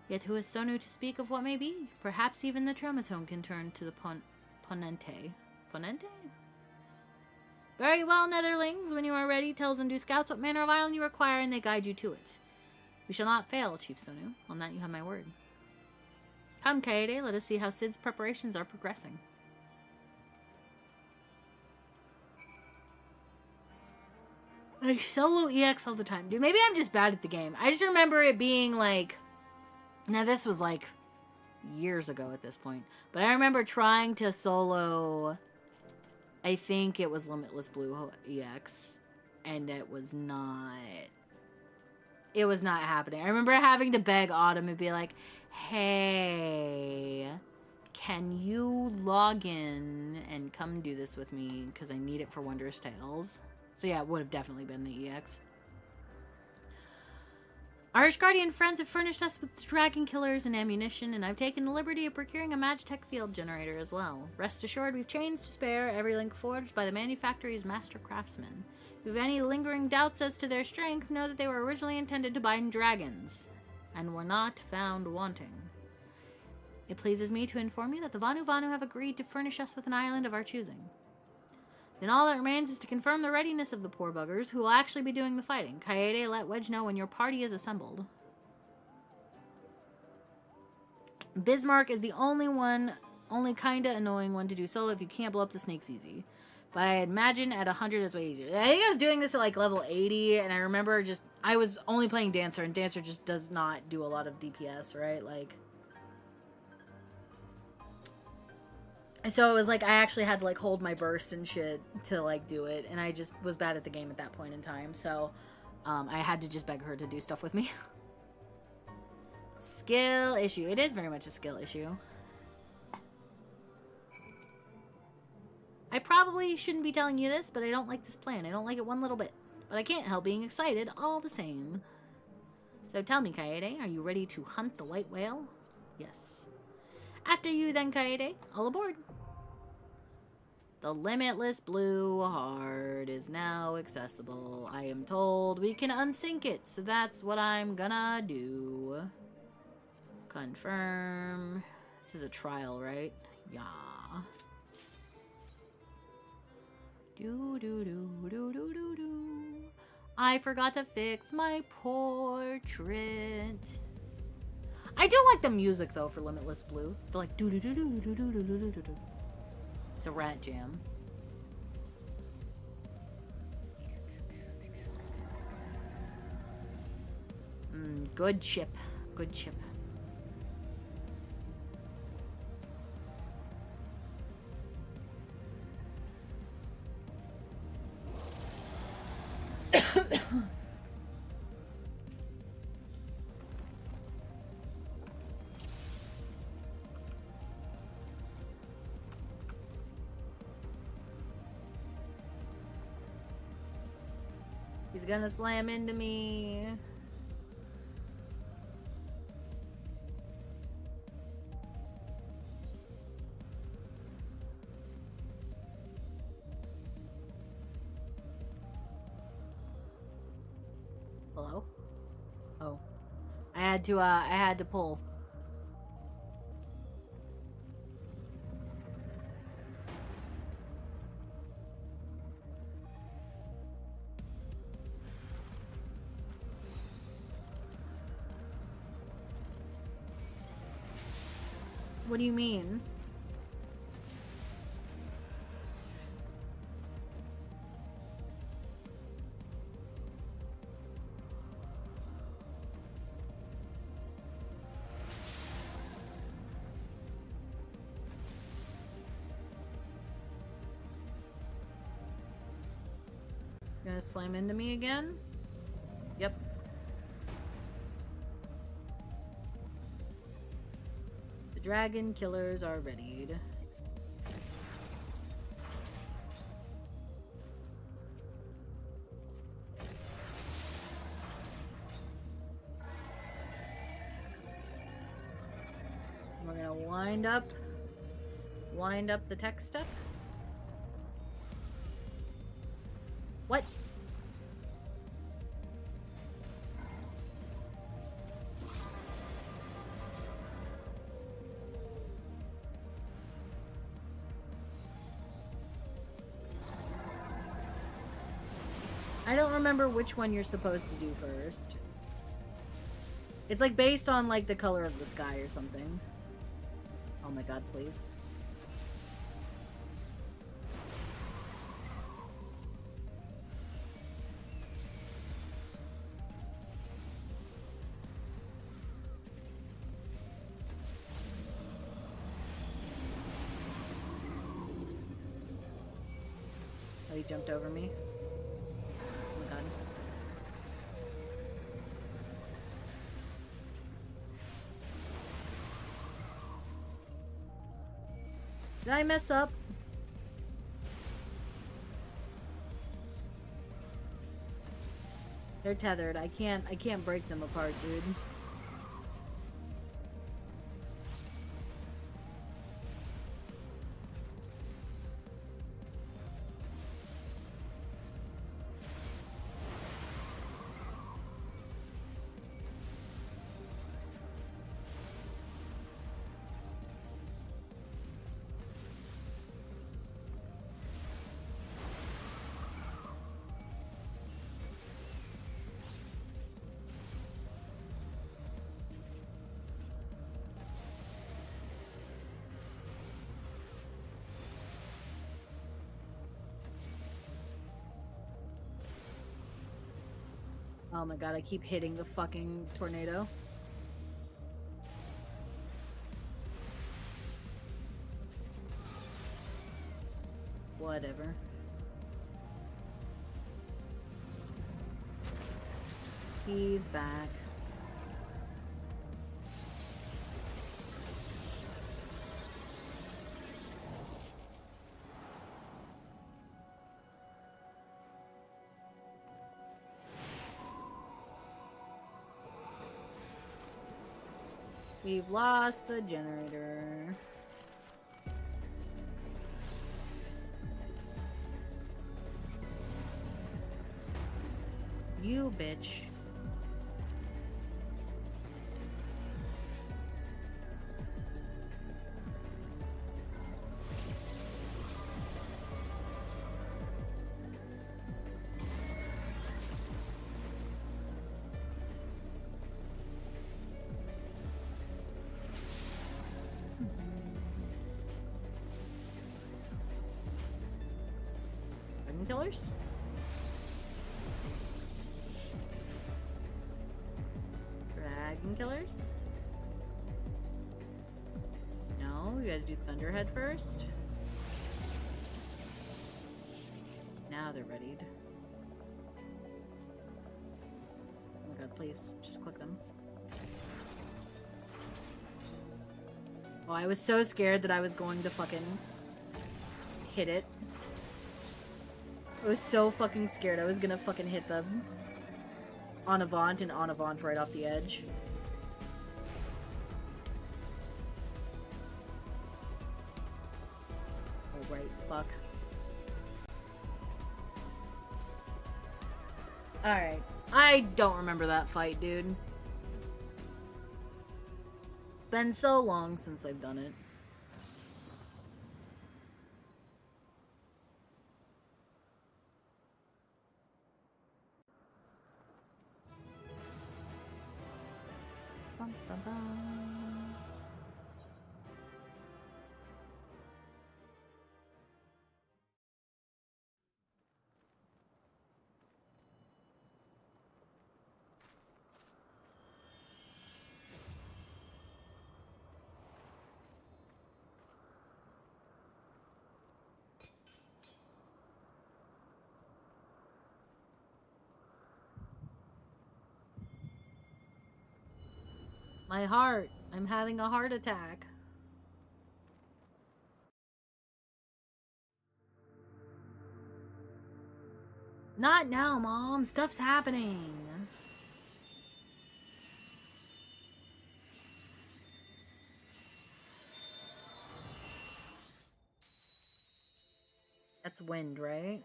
Yet who is Sonu to speak of what may be? Perhaps even the Trematone can turn to the Ponente. Ponente? Very well, Netherlings. When you are ready, tell Zendu scouts what manner of island you require, and they guide you to it. We shall not fail, Chief Sonu. On that you have my word. Come, Kaede, let us see how Cid's preparations are progressing. I solo EX all the time. Dude, maybe I'm just bad at the game. I just remember it being like... Now, this was like years ago at this point. But I remember trying to solo... I think it was Limitless Blue EX. And it was not... It was not happening. I remember having to beg Autumn and be like, hey, can you log in and come do this with me? Because I need it for Wondrous Tales. So yeah, it would have definitely been the EX. Our Guardian friends have furnished us with dragon killers and ammunition, and I've taken the liberty of procuring a Magitech field generator as well. Rest assured, we've chains to spare, every link forged by the manufactory's master craftsmen. If you have any lingering doubts as to their strength, know that they were originally intended to bind dragons, and were not found wanting. It pleases me to inform you that the Vanu Vanu have agreed to furnish us with an island of our choosing. Then all that remains is to confirm the readiness of the poor buggers who will actually be doing the fighting. Kaede, let Wedge know when your party is assembled. Bismarck is the only kinda annoying one to do solo if you can't blow up the snakes easy. But I imagine at 100 that's way easier. I think I was doing this at like level 80, and I remember I was only playing Dancer, and Dancer just does not do a lot of DPS, right? Like... So it was like I actually had to like hold my burst and shit to like do it, and I just was bad at the game at that point in time, so I had to just beg her to do stuff with me. Skill issue. It is very much a skill issue. I probably shouldn't be telling you this, but I don't like this plan. I don't like it one little bit. But I can't help being excited all the same. So tell me, Kaede, are you ready to hunt the white whale? Yes. After you then, Kaede. All aboard. The Limitless Blue Heart is now accessible. I am told we can unsync it, so that's what I'm gonna do. Confirm. This is a trial, right? Yeah. I forgot to fix my portrait. I do like the music though for Limitless Blue. They're like do do do do do do do do do do. It's a rat jam. Good chip. Good chip. He's gonna slam into me. Hello? Oh. I had to pull. What do you mean? You gonna slam into me again? Yep. The dragon killers are readied. We're gonna wind up the tech step. What? I don't remember which one you're supposed to do first. It's like based on like the color of the sky or something. Oh my god, please. Oh, he jumped over me. Oh my god. Did I mess up? They're tethered. I can't break them apart, dude. Oh my god, I keep hitting the fucking tornado. Whatever. He's back. We've lost the generator. You bitch. Killers? Dragon killers? No, we gotta do Thunderhead first. Now they're readied. Oh my god, please, just click them. Oh, I was so scared that I was going to fucking hit it. I was so fucking scared I was gonna fucking hit them. En avant and en avant right off the edge. Oh right, fuck. Alright. I don't remember that fight, dude. Been so long since I've done it. Bum, bum, bum. My heart. I'm having a heart attack. Not now, Mom. Stuff's happening. That's wind, right?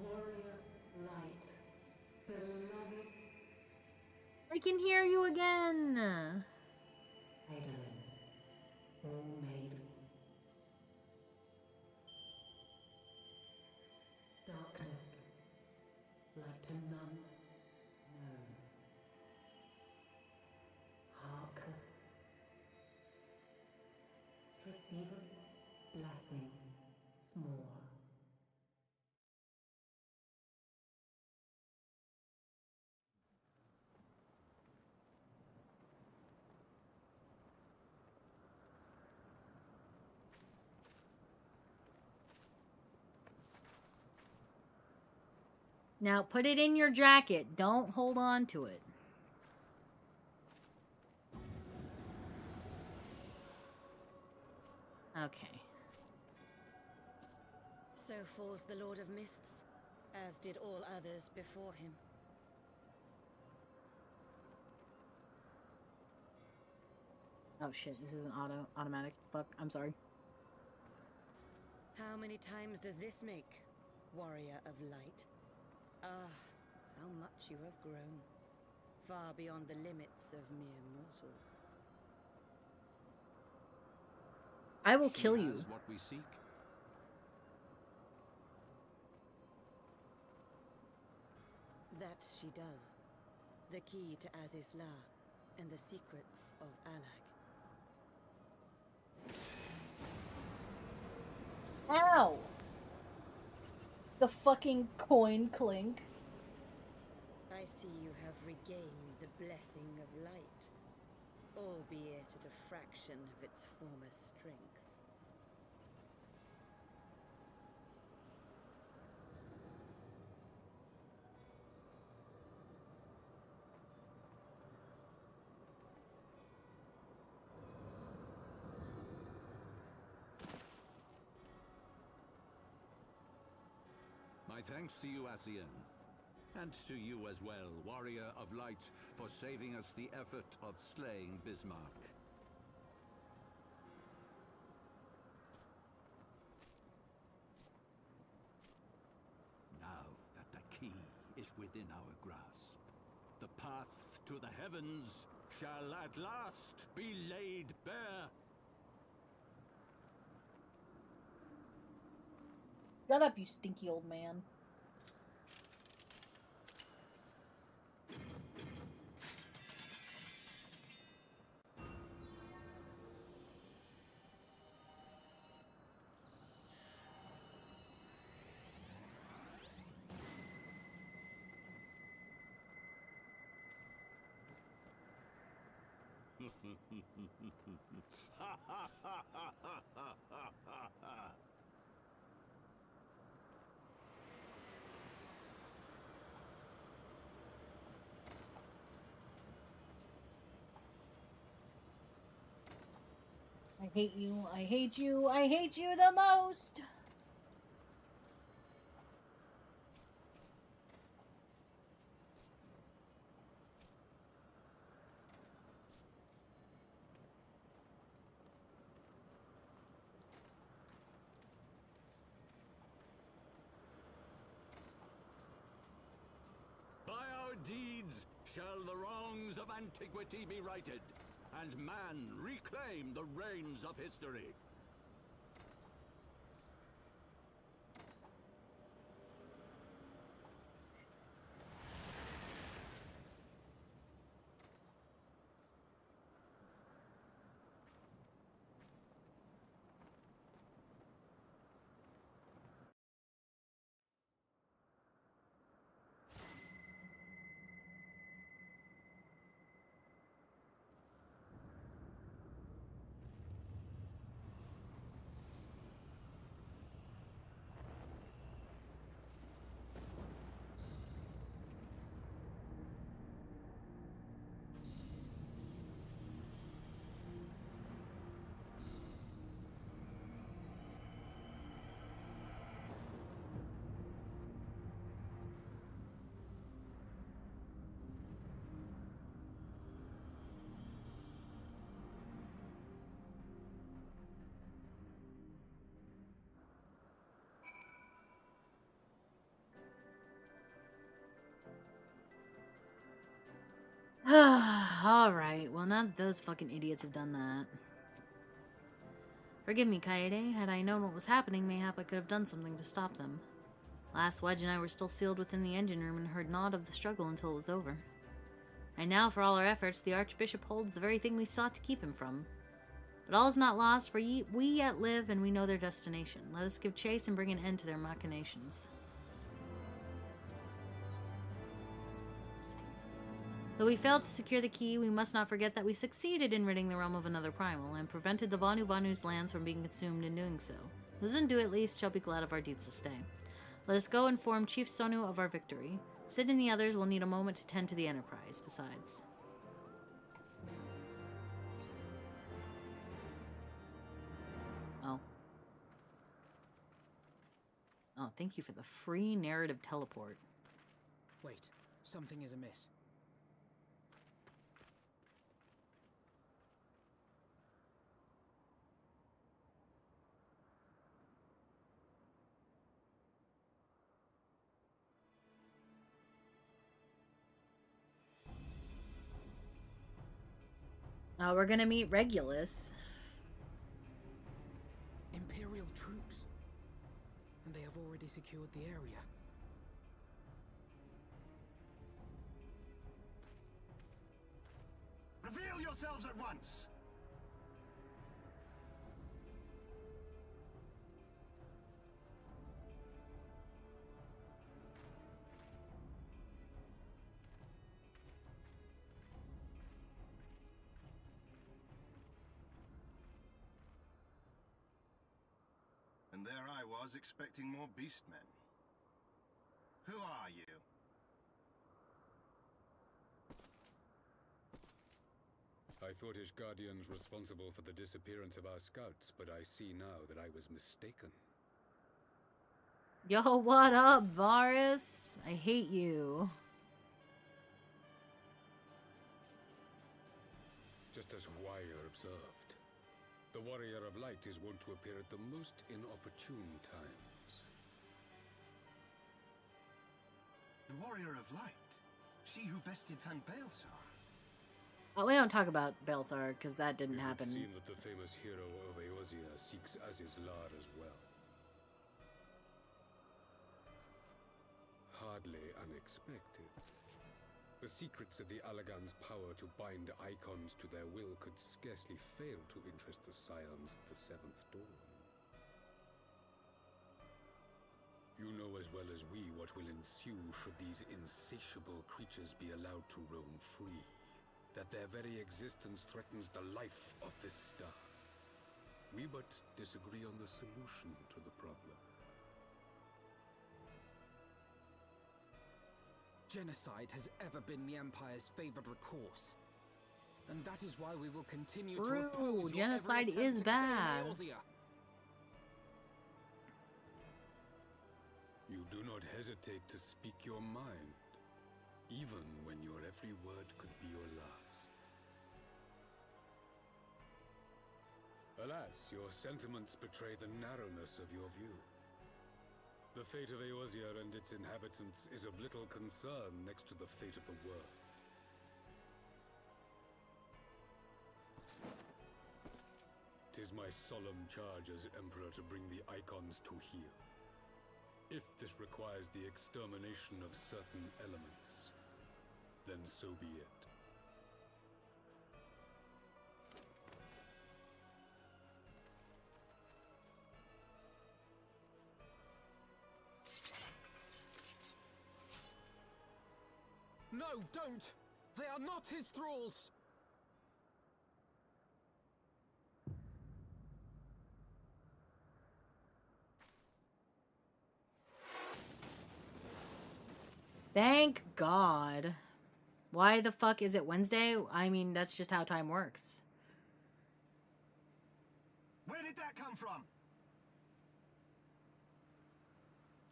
Warrior light, beloved. I can hear you again. Eidolon, all made. Darkness, light to none known. Hark, receiver, blessing, small. Now put it in your jacket. Don't hold on to it. Okay. So falls the Lord of Mists, as did all others before him. Oh shit, this is an automatic. Fuck, I'm sorry. How many times does this make, warrior of light? Ah, how much you have grown, far beyond the limits of mere mortals. I will kill you. What we seek? That she does. The key to Aziz's Law and the secrets of Alag. Ow! The fucking coin clink. I see you have regained the blessing of light, albeit at a fraction of its former strength. My thanks to you, Asian. And to you as well, Warrior of Light, for saving us the effort of slaying Bismarck. Now that the key is within our grasp, the path to the heavens shall at last be laid bare. Shut up, you stinky old man. I hate you, I hate you, I hate you the most! By our deeds shall the wrongs of antiquity be righted, and man reclaim the reins of history. Alright, well now that those fucking idiots have done that. Forgive me, Kaede. Had I known what was happening, mayhap I could have done something to stop them. Last Wedge and I were still sealed within the engine room and heard naught of the struggle until it was over. And now, for all our efforts, the Archbishop holds the very thing we sought to keep him from. But all is not lost, for we yet live and we know their destination. Let us give chase and bring an end to their machinations. Though we failed to secure the key, we must not forget that we succeeded in ridding the realm of another primal, and prevented the Vanu Vanu's lands from being consumed in doing so. Those who do at least shall be glad of our deeds this day. Let us go inform Chief Sonu of our victory. Sid and the others will need a moment to tend to the Enterprise, besides. Oh. Oh, thank you for the free narrative teleport. Wait, something is amiss. We're gonna meet Regulus. Imperial troops. And they have already secured the area. Reveal yourselves at once! And there I was, expecting more beastmen. Who are you? I thought Ishgardians responsible for the disappearance of our scouts, but I see now that I was mistaken. Yo, what up, Varus? I hate you. Just as Wire observed. The Warrior of Light is wont to appear at the most inopportune times. The Warrior of Light? She who bested Van Baelsar? Well, we don't talk about Baelsar, because that didn't happen. It would seem that the famous hero of eorzea seeks Aziz's Lar as well. Hardly unexpected. The secrets of the Allagan's power to bind icons to their will could scarcely fail to interest the scions of the Seventh Dawn. You know as well as we what will ensue should these insatiable creatures be allowed to roam free. That their very existence threatens the life of this star. We but disagree on the solution to the problem. Genocide has ever been the Empire's favored recourse. And that is why we will continue True, to oppose genocide your every is attempt to claim bad. eorzea. You do not hesitate to speak your mind, even when your every word could be your last. Alas, your sentiments betray the narrowness of your view. The fate of eorzea and its inhabitants is of little concern next to the fate of the world. Tis my solemn charge as Emperor to bring the icons to heel. If this requires the extermination of certain elements, then so be it. No, don't! They are not his thralls! Thank God. Why the fuck is it Wednesday? I mean, that's just how time works. Where did that come from?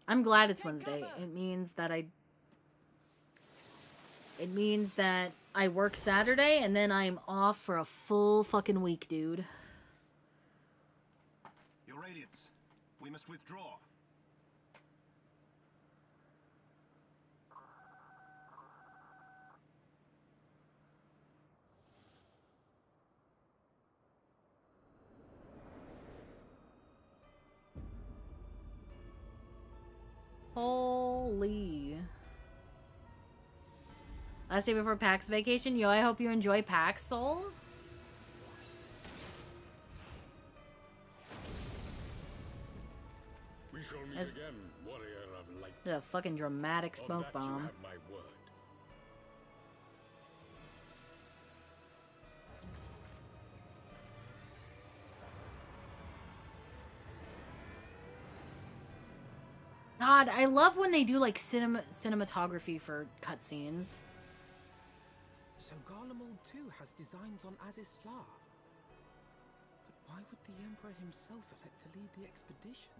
I'm glad it's Wednesday. It means that I work Saturday and then I'm off for a full fucking week, dude. Your Radiance, we must withdraw. Last day before PAX vacation. Yo, I hope you enjoy PAX, Soul. We shall meet again, warrior of light. The fucking dramatic On smoke that you bomb. have my word. God, I love when they do like cinematography for cutscenes. So Garlemald too has designs on Azizlar. But why would the Emperor himself elect to lead the expedition?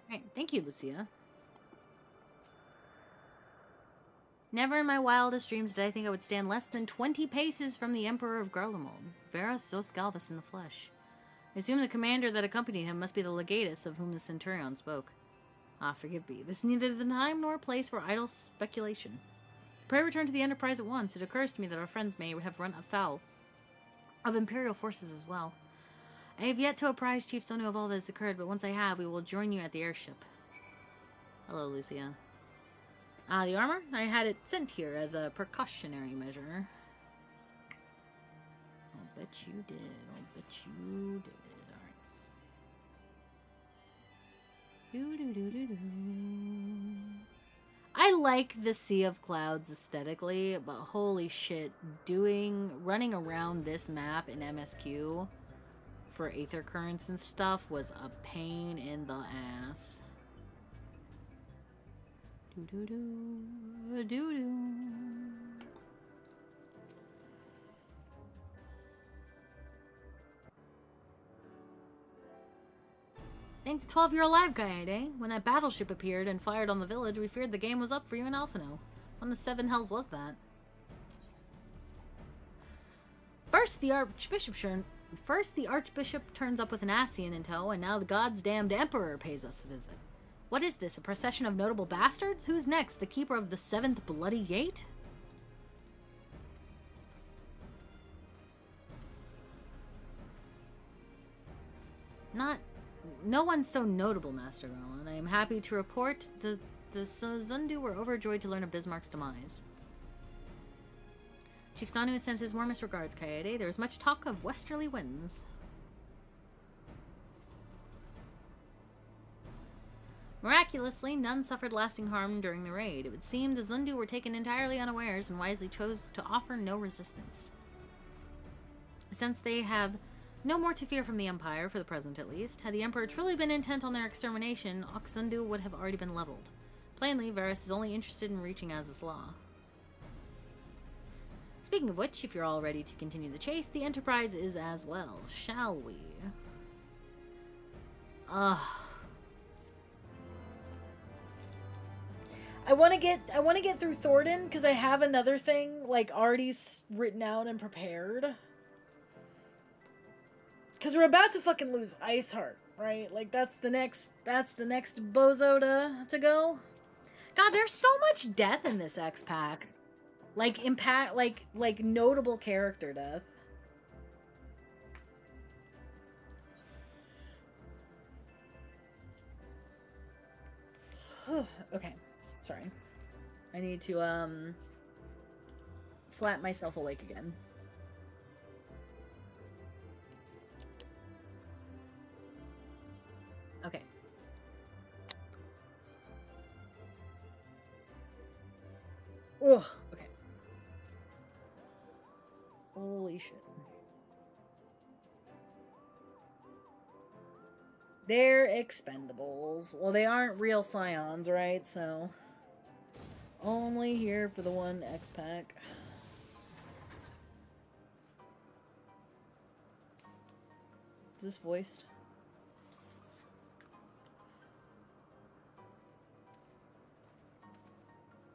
Right, thank you, Lucia. Never in my wildest dreams did I think I would stand less than 20 paces from the Emperor of Garlemald, Varus so Scalvus in the flesh. I assume the commander that accompanied him must be the legatus of whom the centurion spoke. Ah, forgive me. This is neither the time nor place for idle speculation. Pray return to the Enterprise at once. It occurs to me that our friends may have run afoul of Imperial forces as well. I have yet to apprise Chief Sonu of all that has occurred, but once I have, we will join you at the airship. Hello, Lucia. The armor? I had it sent here as a precautionary measure. I'll bet you did. I'll bet you did. Alright. Doo-doo-doo-doo-doo. I like the Sea of Clouds aesthetically, but holy shit, running around this map in MSQ for Aether Currents and stuff was a pain in the ass. Doo-doo-doo. Thank the 12-year alive kaede. When that battleship appeared and fired on the village, we feared the game was up for you in Alphino. When the seven hells was that? First, the Archbishop turns up with an Ascian in tow, and now the God's damned Emperor pays us a visit. What is this, a procession of notable bastards? Who's next, the keeper of the seventh bloody gate? No one's so notable, Master Roland. I am happy to report the Zundu were overjoyed to learn of Bismarck's demise. Chief Sonu sends his warmest regards, kaede. There is much talk of westerly winds. Miraculously, none suffered lasting harm during the raid. It would seem the Zundu were taken entirely unawares and wisely chose to offer no resistance. Since they have no more to fear from the Empire, for the present at least, had the Emperor truly been intent on their extermination, Oxundu would have already been leveled. Plainly, Varus is only interested in reaching Azizlar. Speaking of which, if you're all ready to continue the chase, the Enterprise is as well. Shall we? I want to get through Thornton because I have another thing like already written out and prepared. Because we're about to fucking lose Iceheart, right? Like that's the next bozo to go. God, there's so much death in this X pack. Like impact, like notable character death. Okay, sorry. I need to slap myself awake again. Okay. Ugh. Okay. Holy shit. They're expendables. Well, they aren't real scions, right? So, only here for the one X-Pack. Is this voiced?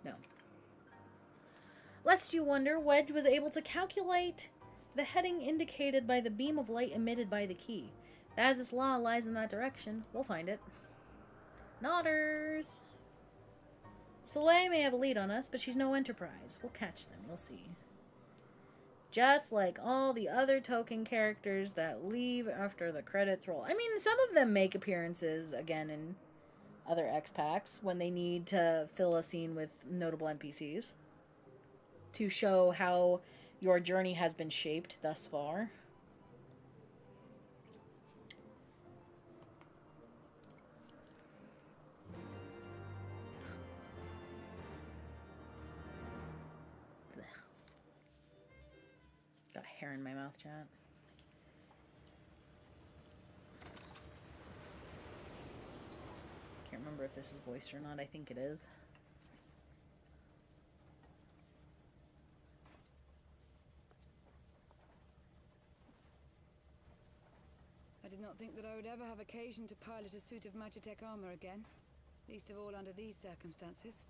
No. Lest you wonder, Wedge was able to calculate the heading indicated by the beam of light emitted by the key. As this law lies in that direction, we'll find it. Nodders! Soleil may have a lead on us, but she's no Enterprise. We'll catch them, you'll see. Just like all the other token characters that leave after the credits roll. I mean, some of them make appearances again in other X packs when they need to fill a scene with notable NPCs to show how your journey has been shaped thus far. Got hair in my mouth, chat. Can't remember if this is voiced or not. I think it is. I did not think that I would ever have occasion to pilot a suit of Magitech armor again, least of all under these circumstances.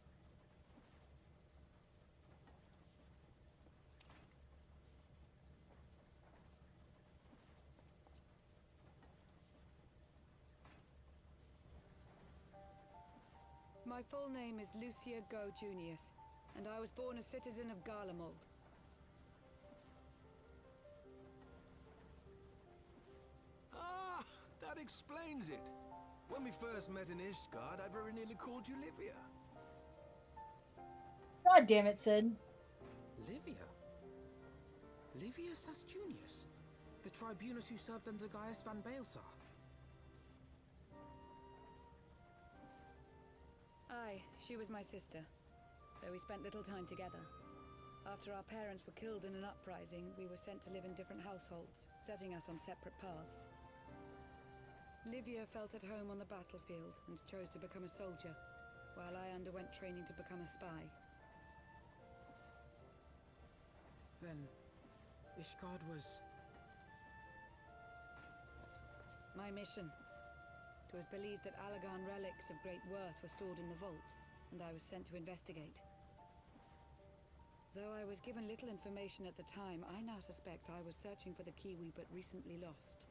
My full name is Lucia Go Junius, and I was born a citizen of Garlemald. Ah, that explains it. When we first met in Ishgard, I very nearly called you Livia. God damn it, Sid. Livia? Livia Sastunius? The tribunus who served under Gaius van Baelsar? Aye, she was my sister, though we spent little time together. After our parents were killed in an uprising, we were sent to live in different households, setting us on separate paths. Livia felt at home on the battlefield and chose to become a soldier, while I underwent training to become a spy. Then, Ishgard was... my mission. It was believed that Allagan relics of great worth were stored in the vault, and I was sent to investigate. Though I was given little information at the time, I now suspect I was searching for the Kiwi but recently lost.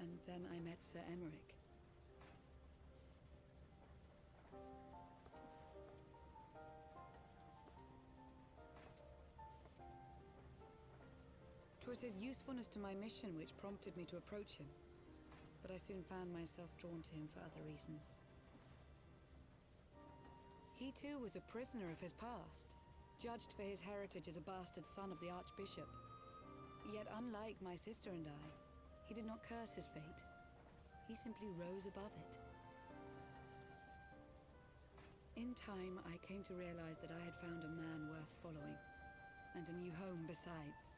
And then I met Sir Emmerich. 'Twas his usefulness to my mission which prompted me to approach him, but I soon found myself drawn to him for other reasons. He too was a prisoner of his past, judged for his heritage as a bastard son of the Archbishop. Yet unlike my sister and I, he did not curse his fate. He simply rose above it. In time, I came to realize that I had found a man worth following, and a new home besides.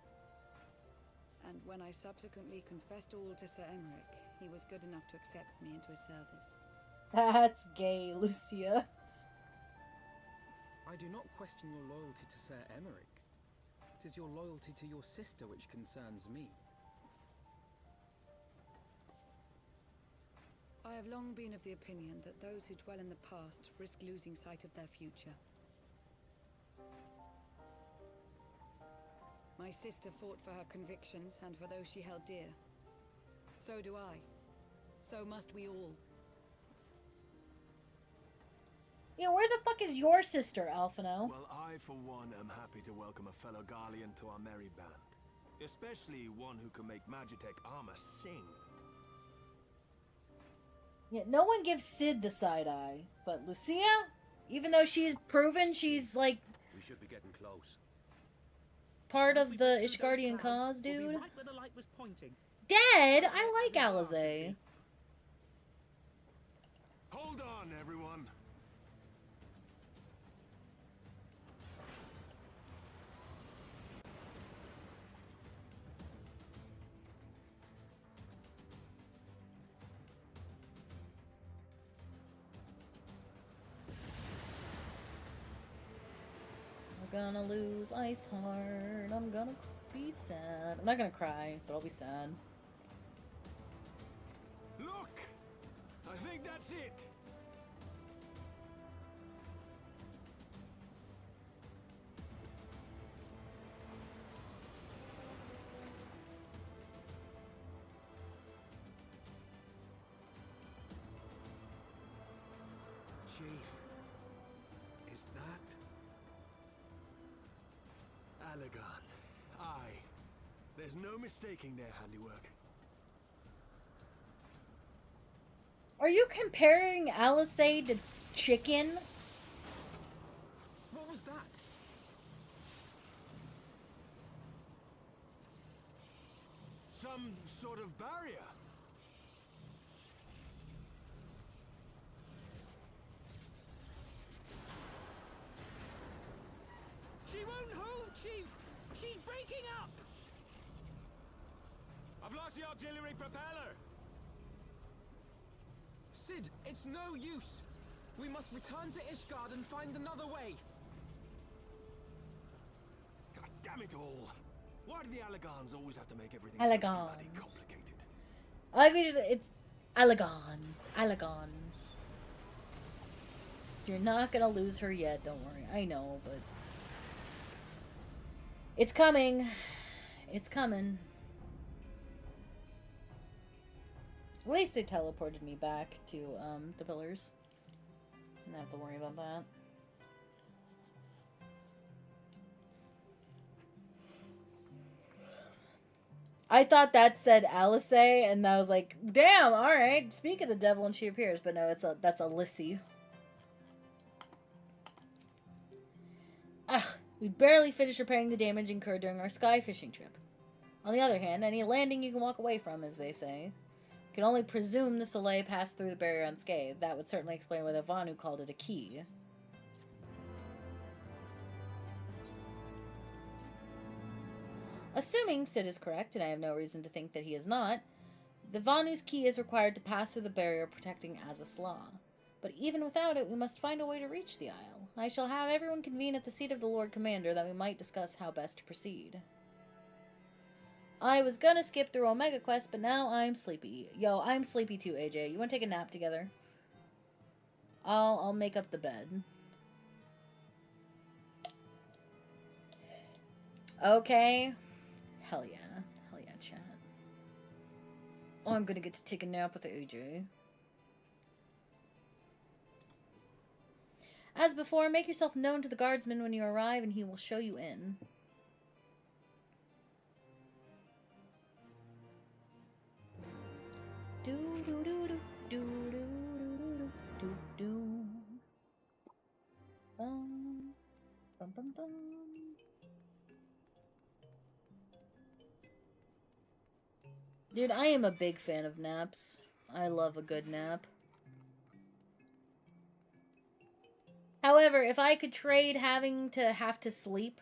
And when I subsequently confessed all to Sir Emmerich, he was good enough to accept me into his service. That's gay, Lucia. I do not question your loyalty to Sir Emmerich. It is your loyalty to your sister which concerns me. I have long been of the opinion that those who dwell in the past risk losing sight of their future. My sister fought for her convictions and for those she held dear. So do I. So must we all. Yeah, where the fuck is your sister, Alphino? Well, I, for one, am happy to welcome a fellow Garlean to our merry band. Especially one who can make Magitech armor sing. Yeah, no one gives Sid the side eye, but Lucia, even though she's proven she's like We should be getting close. part of the Ishgardian cause, dude. We'll be right where the light was pointing. Dead? I like Alizé. Hold on, everyone. I'm gonna lose Ice Heart. I'm gonna be sad. I'm not gonna cry, but I'll be sad. Look! I think that's it. Chief, There's no mistaking their handiwork. Are you comparing Alice to chicken? What was that? Some sort of barrier. She won't hold, Chief! She's breaking up! I've lost the auxiliary propeller! Sid, it's no use! We must return to Ishgard and find another way! God damn it all! Why do the Allegans always have to make everything Allegans. so bloody complicated? I like we just, it's Allegans. Allegans. You're not gonna lose her yet, don't worry. I know, but it's coming. It's coming. At least they teleported me back to the pillars. I don't have to worry about that. I thought that said Alice, and I was like, damn, alright, speak of the devil and she appears, but no, that's a Lissy. Ugh, we barely finished repairing the damage incurred during our sky fishing trip. On the other hand, any landing you can walk away from, as they say. You can only presume the Soleil passed through the barrier unscathed. That would certainly explain why the Vanu called it a key. Assuming Sid is correct, and I have no reason to think that he is not, the Vanu's key is required to pass through the barrier protecting Azazla. But even without it, we must find a way to reach the Isle. I shall have everyone convene at the seat of the Lord Commander that we might discuss how best to proceed. I was gonna skip through Omega Quest, but now I'm sleepy. Yo, I'm sleepy too, AJ. You wanna take a nap together? I'll make up the bed. Okay. Hell yeah. Hell yeah, chat. Oh, I'm gonna get to take a nap with AJ. As before, make yourself known to the guardsman when you arrive, and he will show you in. Bum, bum, bum. Dude, I am a big fan of naps. I love a good nap. However, if I could trade having to have to sleep,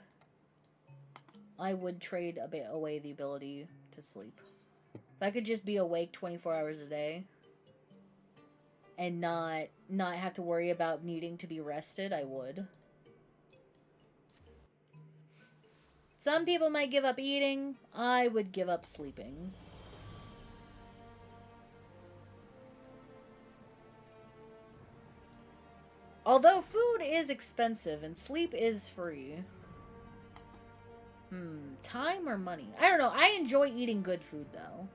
I would trade a bit away the ability to sleep. If I could just be awake 24 hours a day and not have to worry about needing to be rested, I would. Some people might give up eating. I would give up sleeping. Although food is expensive and sleep is free. Time or money? I don't know. I enjoy eating good food, though.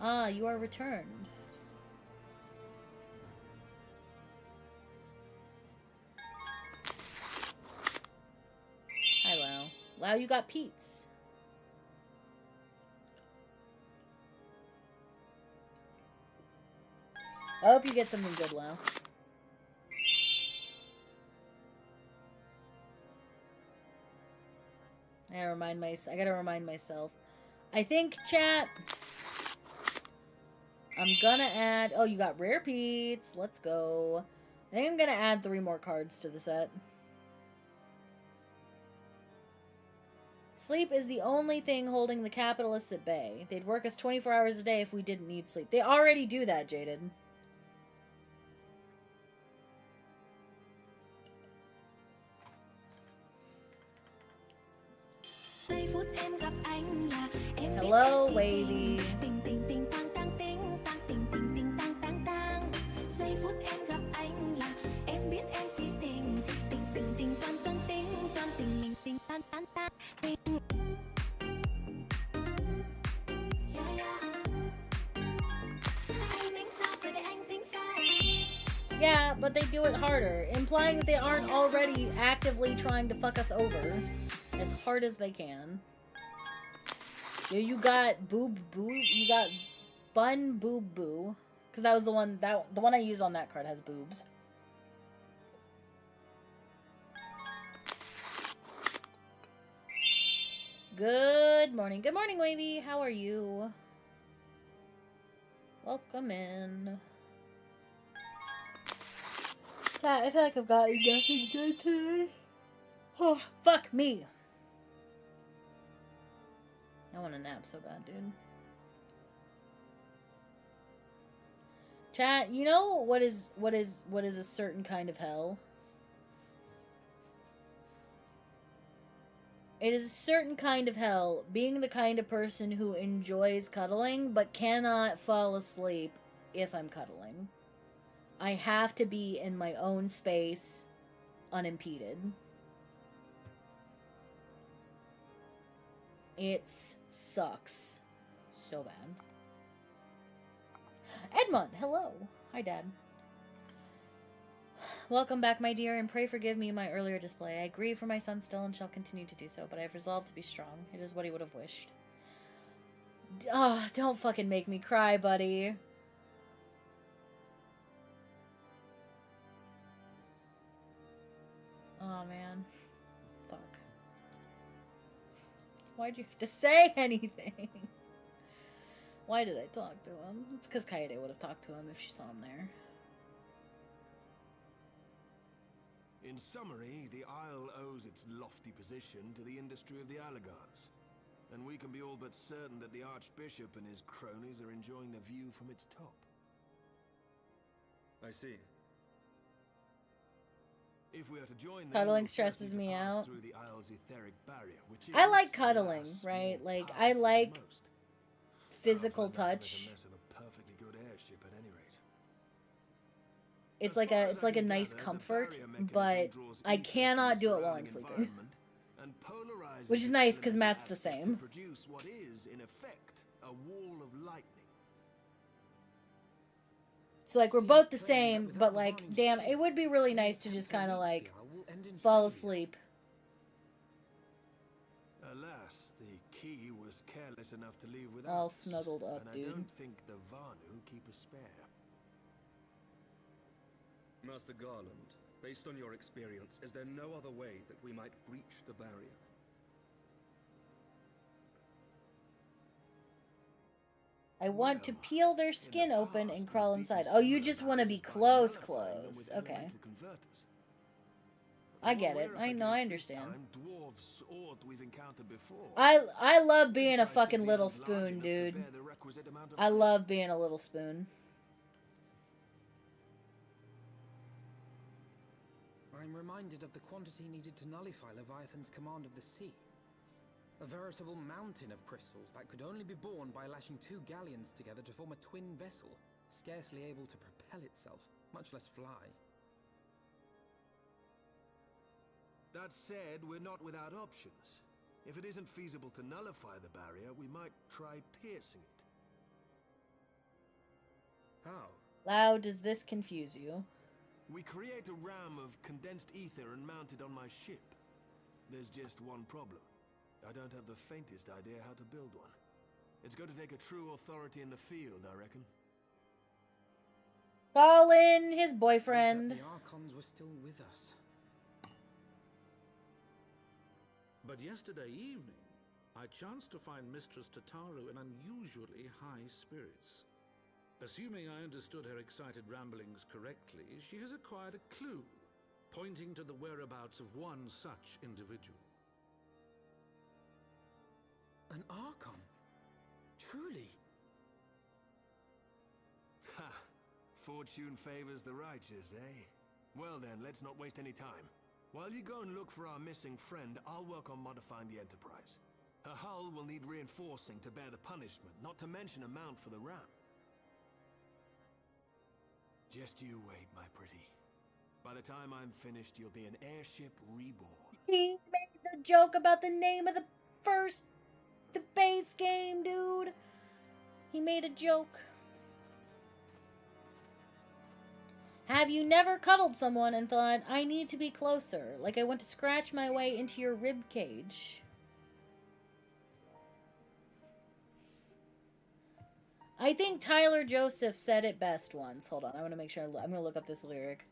Ah, you are returned. Hi, Lau. Lau, you got Pete's. I hope you get something good, Lau. I gotta remind myself. I think, chat, I'm gonna add... Oh, you got rare Pete's. Let's go. I think I'm gonna add 3 more cards to the set. Sleep is the only thing holding the capitalists at bay. They'd work us 24 hours a day if we didn't need sleep. They already do that, Jaded. Hello, Wavy. Yeah, but they do it harder, implying that they aren't already actively trying to fuck us over as hard as they can. Yeah, you got boob boo. You got bun boob boo, because that was the one I used on that card has boobs. Good morning, Wavy. How are you? Welcome in. I feel like I've gotten nothing done today. Oh, fuck me. I want a nap so bad, dude. Chat, you know what is a certain kind of hell? It is a certain kind of hell being the kind of person who enjoys cuddling but cannot fall asleep if I'm cuddling. I have to be in my own space, unimpeded. It sucks so bad. Edmund, hello. Hi, Dad. Welcome back, my dear, and pray forgive me my earlier display. I grieve for my son still and shall continue to do so, but I have resolved to be strong. It is what he would have wished. Oh, don't fucking make me cry, buddy. Oh, man. Fuck. Why'd you have to say anything? Why did I talk to him? It's because Kaede would have talked to him if she saw him there. In summary, the Isle owes its lofty position to the industry of the Allegans. And we can be all but certain that the Archbishop and his cronies are enjoying the view from its top. I see. If we are to join them, Cuddling stresses me out. through the Isle's etheric barrier, which I is, like cuddling, right? Like, I like physical touch. It's like a nice comfort, but I cannot do it while I'm sleeping. Which is nice because Matt's the same. Produce what is, in effect, a wall of lightning. So like we're both the same, but like, damn, it would be really nice to just kind of like fall asleep. Alas, the key was careless enough to leave without. All snuggled up, and dude. I don't think the Vanu keep a spare. Master Garland, based on your experience, is there no other way that we might breach the barrier? I want to peel their skin open and crawl inside. Oh, you just want to be close. Okay. I get it. I know, I understand. I love being a fucking little spoon, dude. I love being a little spoon. I'm reminded of the quantity needed to nullify Leviathan's command of the sea. A veritable mountain of crystals that could only be borne by lashing two galleons together to form a twin vessel, scarcely able to propel itself, much less fly. That said, we're not without options. If it isn't feasible to nullify the barrier, we might try piercing it. How? Lau, does this confuse you? We create a ram of condensed ether and mount it on my ship. There's just one problem. I don't have the faintest idea how to build one. It's going to take a true authority in the field, I reckon. Call in his boyfriend. The Archons were still with us. But yesterday evening, I chanced to find Mistress Tataru in unusually high spirits. Assuming I understood her excited ramblings correctly, she has acquired a clue, pointing to the whereabouts of one such individual. An Archon? Truly? Ha! Fortune favors the righteous, eh? Well then, let's not waste any time. While you go and look for our missing friend, I'll work on modifying the Enterprise. Her hull will need reinforcing to bear the punishment, not to mention a mount for the ram. Just you wait, my pretty. By the time I'm finished, you'll be an airship reborn. He made the joke about the name of the base game, dude. He made a joke. Have you never cuddled someone and thought, I need to be closer, like I want to scratch my way into your rib cage? I think Tyler Joseph said it best once. Hold on, I want to make sure. I'm going to look up this lyric.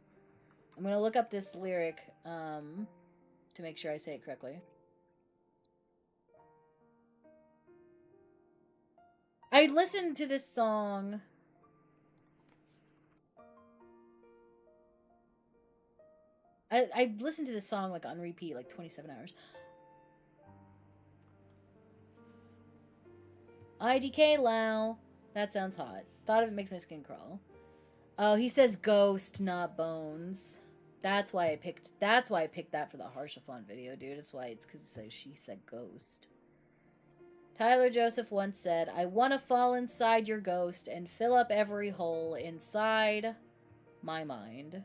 I'm going to look up this lyric to make sure I say it correctly. I listened to this song. I listened to this song like on repeat, like 27 hours. IDK Lau. That sounds hot. Thought of it makes my skin crawl. Oh, he says ghost, not bones. That's why I picked that for the Harshaphon video, dude. That's why it's because it says she said ghost. Tyler Joseph once said, I want to fall inside your ghost and fill up every hole inside my mind.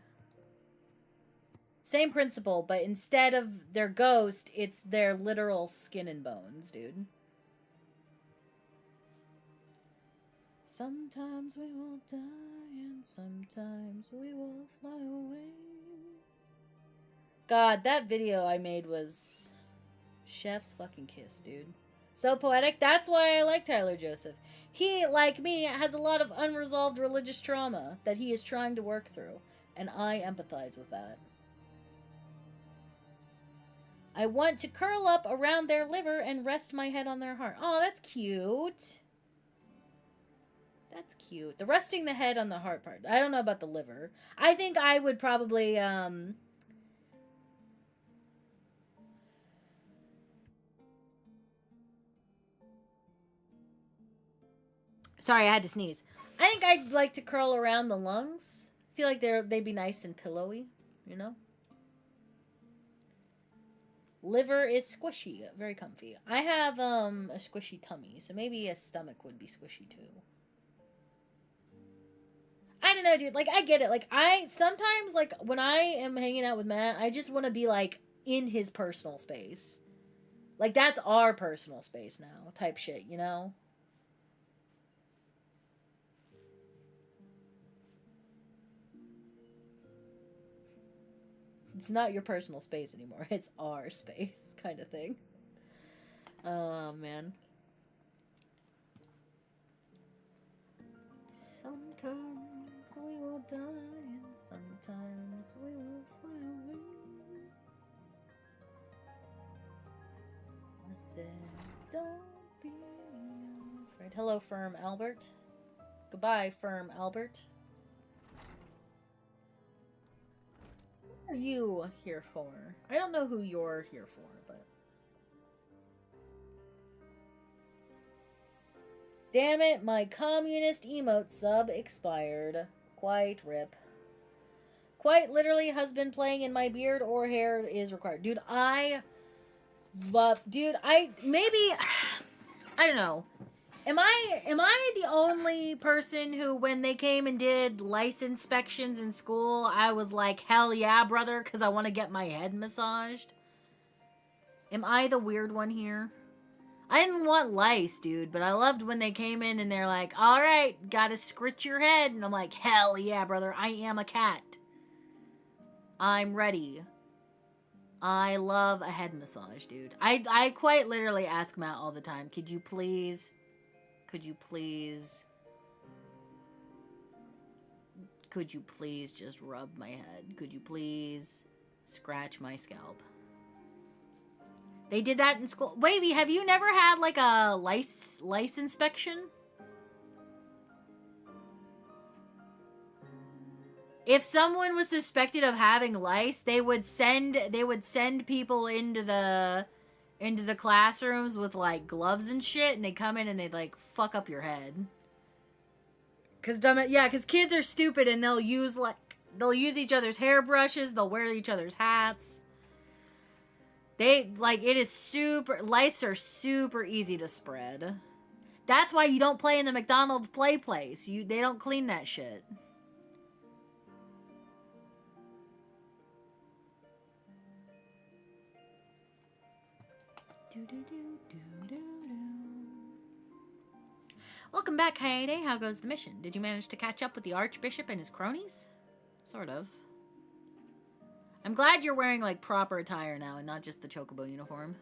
Same principle, but instead of their ghost, it's their literal skin and bones, dude. Sometimes we will die and sometimes we will fly away. God, that video I made was chef's fucking kiss, dude. So poetic. That's why I like Tyler Joseph. He, like me, has a lot of unresolved religious trauma that he is trying to work through, and I empathize with that. I want to curl up around their liver and rest my head on their heart. Oh, that's cute. That's cute. The resting the head on the heart part. I don't know about the liver. I think I would probably, Sorry, I had to sneeze. I think I'd like to curl around the lungs. I feel like they'd be nice and pillowy, you know? Liver is squishy, very comfy. I have a squishy tummy, so maybe a stomach would be squishy too. I don't know, dude. Like, I get it. Like, sometimes, like, when I am hanging out with Matt, I just want to be, like, in his personal space. Like, that's our personal space now, type shit, you know? It's not your personal space anymore. It's our space, kind of thing. Oh, man. Sometimes we will die and sometimes we will fly away. I said, don't be afraid. Hello, Firm Albert. Goodbye, Firm Albert. What are you here for? I don't know who you're here for, but... Damn it, my communist emote sub expired. Quite rip. Quite literally, husband playing in my beard or hair is required. Dude, I maybe, I don't know. Am I the only person who, when they came and did lice inspections in school, I was like, hell yeah, brother, because I want to get my head massaged? Am I the weird one here? I didn't want lice, dude, but I loved when they came in and they're like, all right, gotta scritch your head. And I'm like, hell yeah, brother, I am a cat. I'm ready. I love a head massage, dude. I quite literally ask Matt all the time, could you please just rub my head? Could you please scratch my scalp? They did that in school. Wavy, have you never had like a lice inspection? If someone was suspected of having lice, they would send people into the classrooms with like gloves and shit, and they'd come in and they'd like fuck up your head. Cause kids are stupid and they'll use each other's hairbrushes, they'll wear each other's hats. Lice are super easy to spread. That's why you don't play in the McDonald's play place. They don't clean that shit. Welcome back, Kaede. How goes the mission? Did you manage to catch up with the Archbishop and his cronies? Sort of. I'm glad you're wearing, like, proper attire now and not just the chocobo uniform.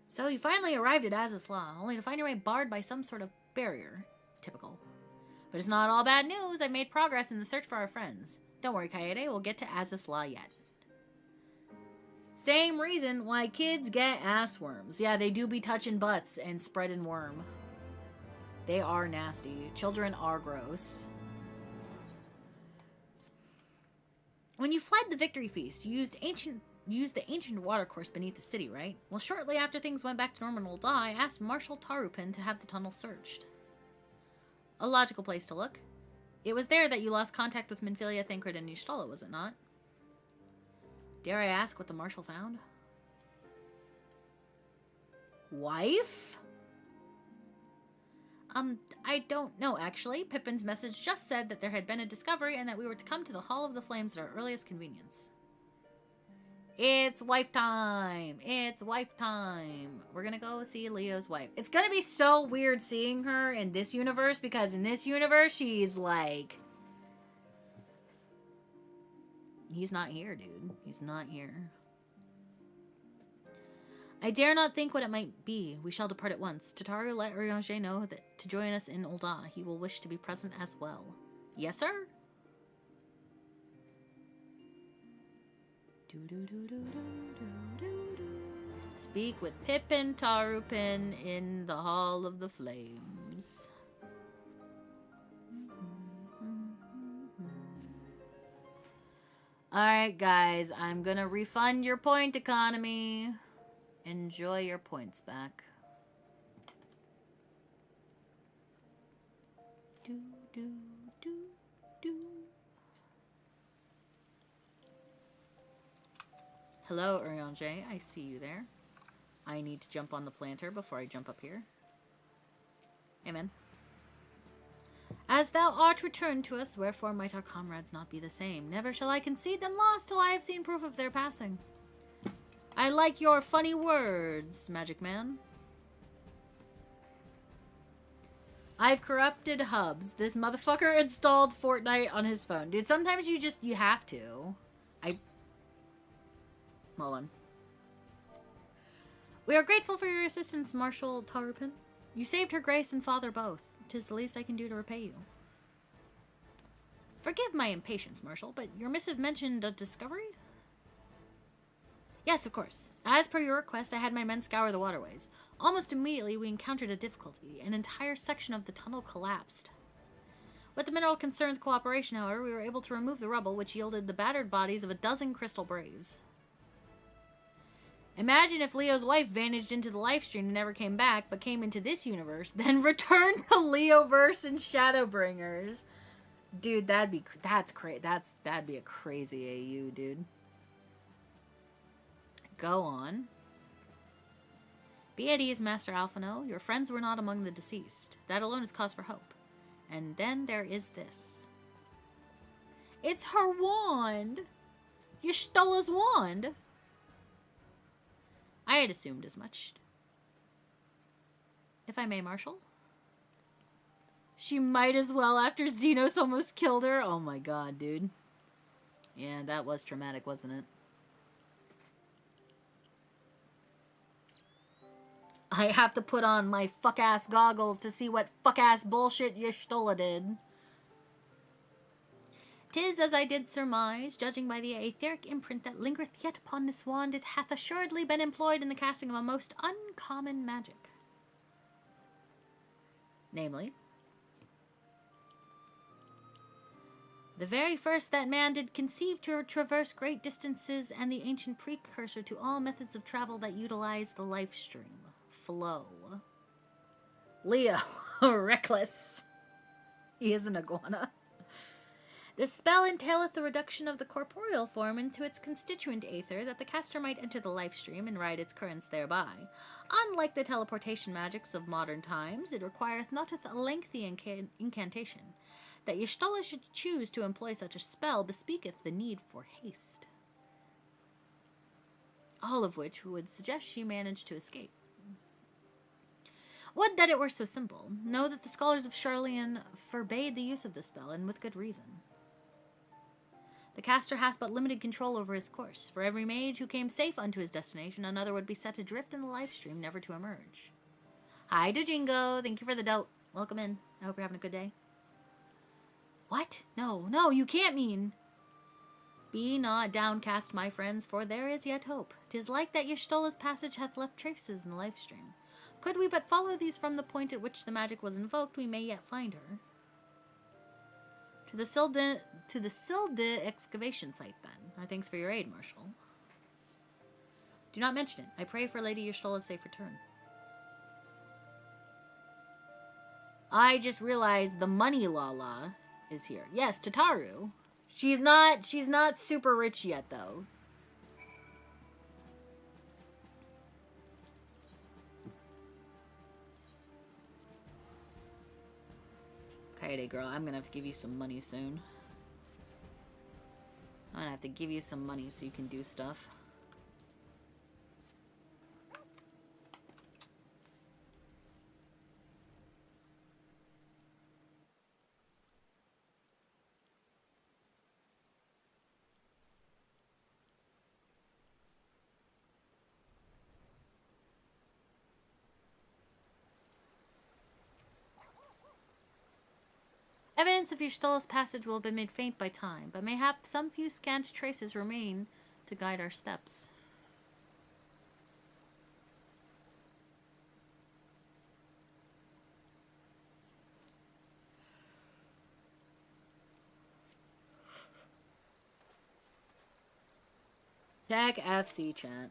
So you finally arrived at Azisla, only to find your way barred by some sort of barrier. Typical. But it's not all bad news. I've made progress in the search for our friends. Don't worry, Kaede, we'll get to Azisla yet. Same reason why kids get ass worms. Yeah, they do be touching butts and spreading worm. They are nasty. Children are gross. When you fled the Victory Feast, you used the ancient watercourse beneath the city, right? Well, shortly after things went back to normal, I asked Marshal Tarupin to have the tunnel searched. A logical place to look. It was there that you lost contact with Minfilia, Thancred, and Y'shtola, was it not? Dare I ask what the Marshal found? Wife? I don't know, actually. Pippin's message just said that there had been a discovery and that we were to come to the Hall of the Flames at our earliest convenience. It's wife time! It's wife time! We're gonna go see Leo's wife. It's gonna be so weird seeing her in this universe, because in this universe, she's like... He's not here, dude. He's not here. I dare not think what it might be. We shall depart at once. Tataru let Urianger know that to join us in Ul'dah. He will wish to be present as well. Yes, sir? Speak with Pippin Tarupin in the Hall of the Flames. Alright, guys. I'm gonna refund your point economy. Enjoy your points back. Do, do, do, do. Hello, Urianger. I see you there. I need to jump on the planter before I jump up here. Amen. As thou art returned to us, wherefore might our comrades not be the same? Never shall I concede them lost till I have seen proof of their passing. I like your funny words, Magic Man. I've corrupted Hubs. This motherfucker installed Fortnite on his phone. Dude, sometimes you have to. Hold on. We are grateful for your assistance, Marshal Tarupin. You saved her grace and father both. 'Tis the least I can do to repay you. Forgive my impatience, Marshal, but your missive mentioned a discovery? Yes, of course. As per your request, I had my men scour the waterways. Almost immediately, we encountered a difficulty. An entire section of the tunnel collapsed. With the mineral concern's cooperation, however, we were able to remove the rubble, which yielded the battered bodies of a dozen crystal braves. Imagine if Leo's wife vanished into the livestream and never came back, but came into this universe, then returned to Leoverse and Shadowbringers. Dude, that'd be a crazy AU, dude. Go on. Be at ease, Master Alphino. Your friends were not among the deceased. That alone is cause for hope. And then there is this. It's her wand! Y'shtola's wand! I had assumed as much. If I may, Marshal. She might as well after Xenos almost killed her. Oh my god, dude. Yeah, that was traumatic, wasn't it? I have to put on my fuck-ass goggles to see what fuck-ass bullshit Y'shtola did. 'Tis as I did surmise, judging by the aetheric imprint that lingereth yet upon this wand, it hath assuredly been employed in the casting of a most uncommon magic. Namely, the very first that man did conceive to traverse great distances and the ancient precursor to all methods of travel that utilize the life stream. Flow. Leo. Reckless. He is an iguana. This spell entaileth the reduction of the corporeal form into its constituent aether, that the caster might enter the life stream and ride its currents thereby. Unlike the teleportation magics of modern times, it requireth not a lengthy incantation. That Y'shtola should choose to employ such a spell bespeaketh the need for haste. All of which would suggest she managed to escape. Would that it were so simple. Know that the scholars of Charlian forbade the use of the spell, and with good reason. The caster hath but limited control over his course. For every mage who came safe unto his destination, another would be set adrift in the life stream, never to emerge. Hi, Dojingo. Thank you for the dote. Welcome in. I hope you're having a good day. What? No, no, you can't mean. Be not downcast, my friends, for there is yet hope. 'Tis like that Y'shtola's passage hath left traces in the life stream. Could we but follow these from the point at which the magic was invoked, we may yet find her. To the Silde excavation site, then. Our thanks for your aid, Marshal. Do not mention it. I pray for Lady Y'shtola's safe return. I just realized the money Lala is here. Yes, Tataru. She's not super rich yet, though. Kaede girl, I'm gonna have to give you some money soon. I'm gonna have to give you some money so you can do stuff. Evidence of Y'shtola's passage will have been made faint by time, but mayhap some few scant traces remain to guide our steps. Tag FC chat.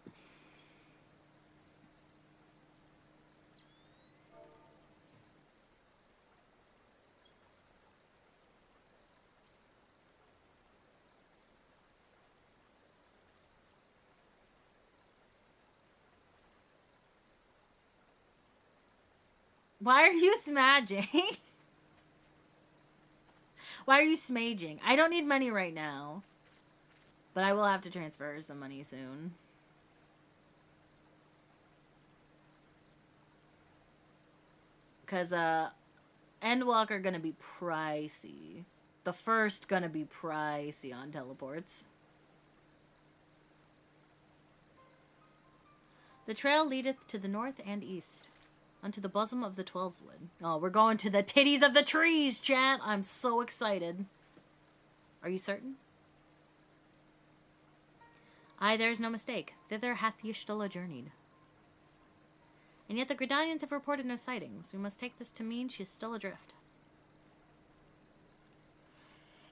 Why are you smaging? Why are you smaging? I don't need money right now. But I will have to transfer some money soon. Because, Endwalker gonna be pricey. The first gonna be pricey on teleports. The trail leadeth to the north and east. Unto the bosom of the Twelveswood. Oh, we're going to the titties of the trees, chat. I'm so excited. Are you certain? Aye, there is no mistake. Thither hath Y'shtola journeyed. And yet the Gridanians have reported no sightings. We must take this to mean she is still adrift.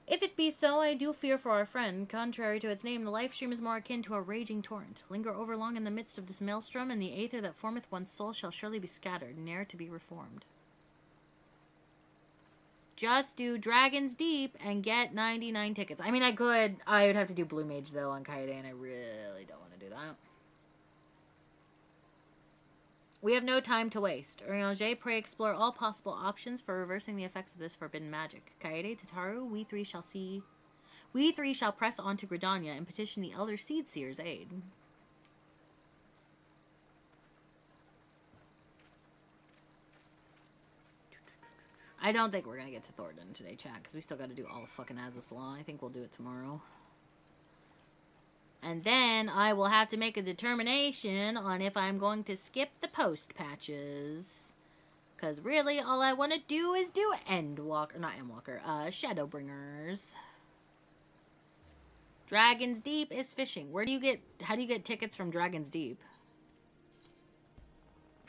If it be so, I do fear for our friend. Contrary to its name, the life stream is more akin to a raging torrent. Linger overlong in the midst of this maelstrom, and the aether that formeth one's soul shall surely be scattered, ne'er to be reformed. Just do Dragon's Deep and get 99 tickets. I mean, I would have to do Blue Mage, though, on Kaede, and I really don't want to do that. We have no time to waste. Urianger, pray explore all possible options for reversing the effects of this forbidden magic. Kaede, Tataru, we three shall press on to Gridania and petition the Elder Seed Seer's aid. I don't think we're gonna get to Thornton today, chat, because we still gotta do all of fucking Azys Law. I think we'll do it tomorrow. And then I will have to make a determination on if I'm going to skip the post patches. Because really, all I want to do is do Shadowbringers. Dragon's Deep is fishing. How do you get tickets from Dragon's Deep?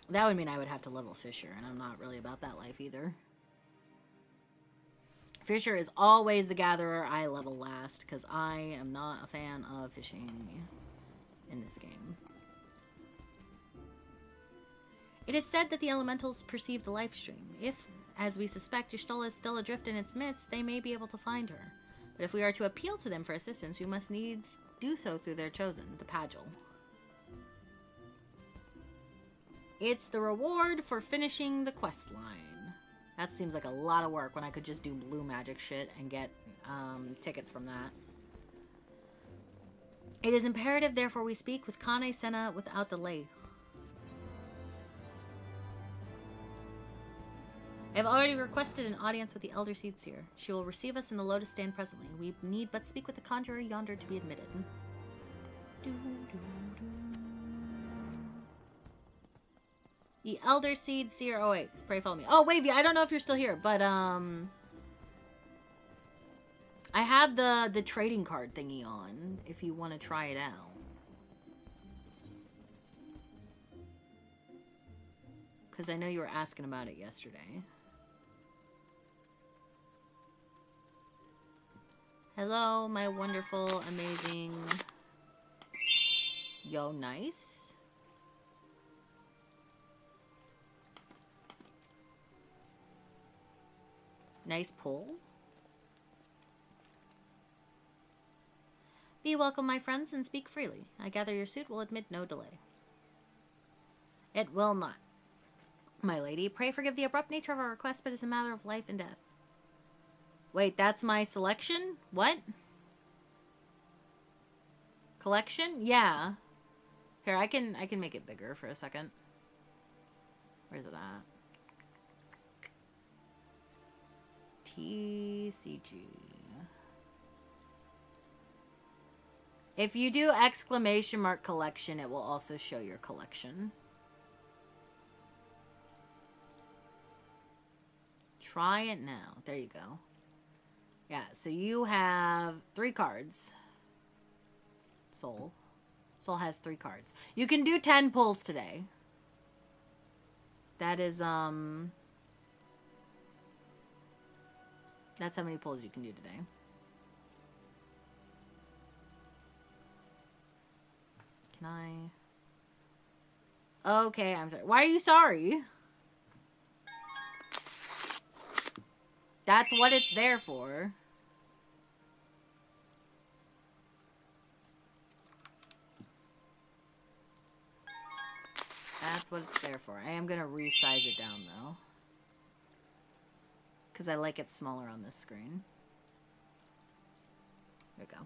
That would mean I would have to level Fisher, and I'm not really about that life either. Fisher is always the gatherer I level last, because I am not a fan of fishing in this game. It is said that the elementals perceive the life stream. If, as we suspect, Y'shtola is still adrift in its midst, they may be able to find her. But if we are to appeal to them for assistance, we must needs do so through their chosen, the Pagel. It's the reward for finishing the quest line. That seems like a lot of work when I could just do blue magic shit and get tickets from that. It is imperative, therefore, we speak with Kane Senna without delay. I have already requested an audience with the Elder Seed Seer. She will receive us in the Lotus Stand presently. We need but speak with the conjurer yonder to be admitted. The Elder Seed Seer 08. Pray follow me. Oh, Wavy, I don't know if you're still here, but I have the trading card thingy on if you want to try it out. Because I know you were asking about it yesterday. Hello, my wonderful, amazing... Yo, nice. Nice pull. Be welcome, my friends, and speak freely. I gather your suit will admit no delay. It will not. My lady, pray forgive the abrupt nature of our request, but it's a matter of life and death. Wait, that's my selection? What? Collection? Yeah. Here, I can make it bigger for a second. Where's it at? TCG. If you do exclamation mark collection, it will also show your collection. Try it now. There you go. Yeah, so you have 3 cards. Soul. Soul has 3 cards. You can do 10 pulls today. That is, that's how many pulls you can do today. Can I? Okay, I'm sorry. Why are you sorry? That's what it's there for. That's what it's there for. I am going to resize it down, though. Because I like it smaller on this screen. There we go.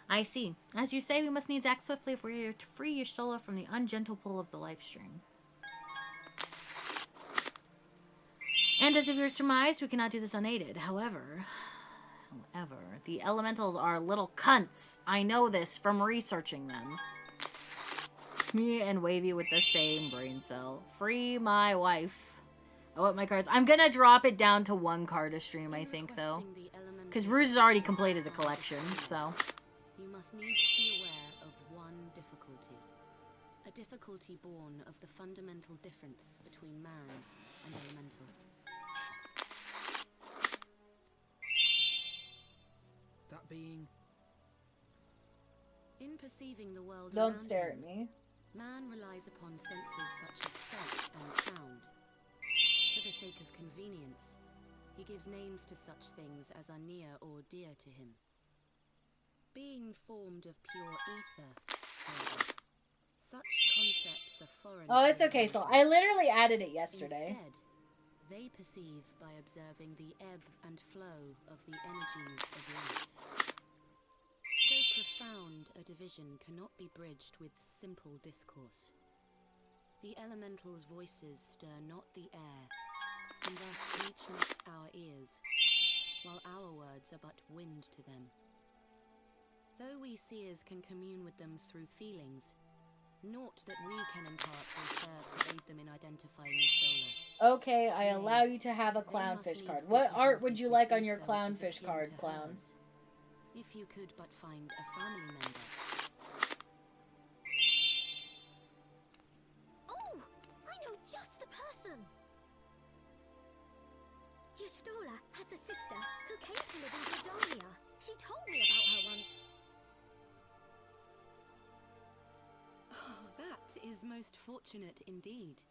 I see. As you say, we must needs act swiftly if we're to free Y'shtola from the ungentle pull of the life string. And as if you're surmised, we cannot do this unaided. However, the elementals are little cunts. I know this from researching them. Me and Wavy with the same brain cell. Free my wife. I want my cards. I'm gonna drop it down to 1 card a stream, I think, though. Because Ruse has already completed the collection, so... You must needs be aware of one difficulty. A difficulty born of the fundamental difference between man and elemental. That being... In perceiving the world Don't around stare him, at me. man relies upon senses such as sight and sound. For the sake of convenience, he gives names to such things as are near or dear to him. Being formed of pure ether, however, such concepts are foreign. Oh, it's okay, so I literally added it yesterday. Instead, they perceive by observing the ebb and flow of the energies of life. So profound a division cannot be bridged with simple discourse. The elementals' voices stir not the air, and thus reach not our ears, while our words are but wind to them. Though we seers can commune with them through feelings, naught that we can impart will serve to aid them in identifying Y'shtola. Okay, I allow you to have a clownfish card. What art would you like on your clownfish card, clown? If you could but find a family member. Oh, I know just the person. Y'shtola has a sister who came to live in Fredonia. She told me about her once. Oh, that is most fortunate indeed.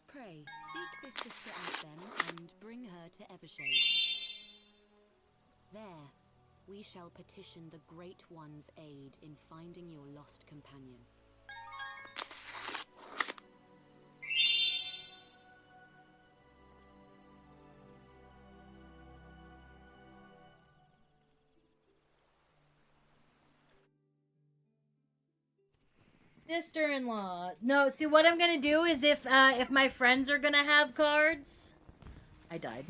Pray, seek this sister out then, and bring her to Evershade. There, we shall petition the Great One's aid in finding your lost companion. Sister-in-law. No, see what I'm gonna do is if my friends are gonna have cards. I died.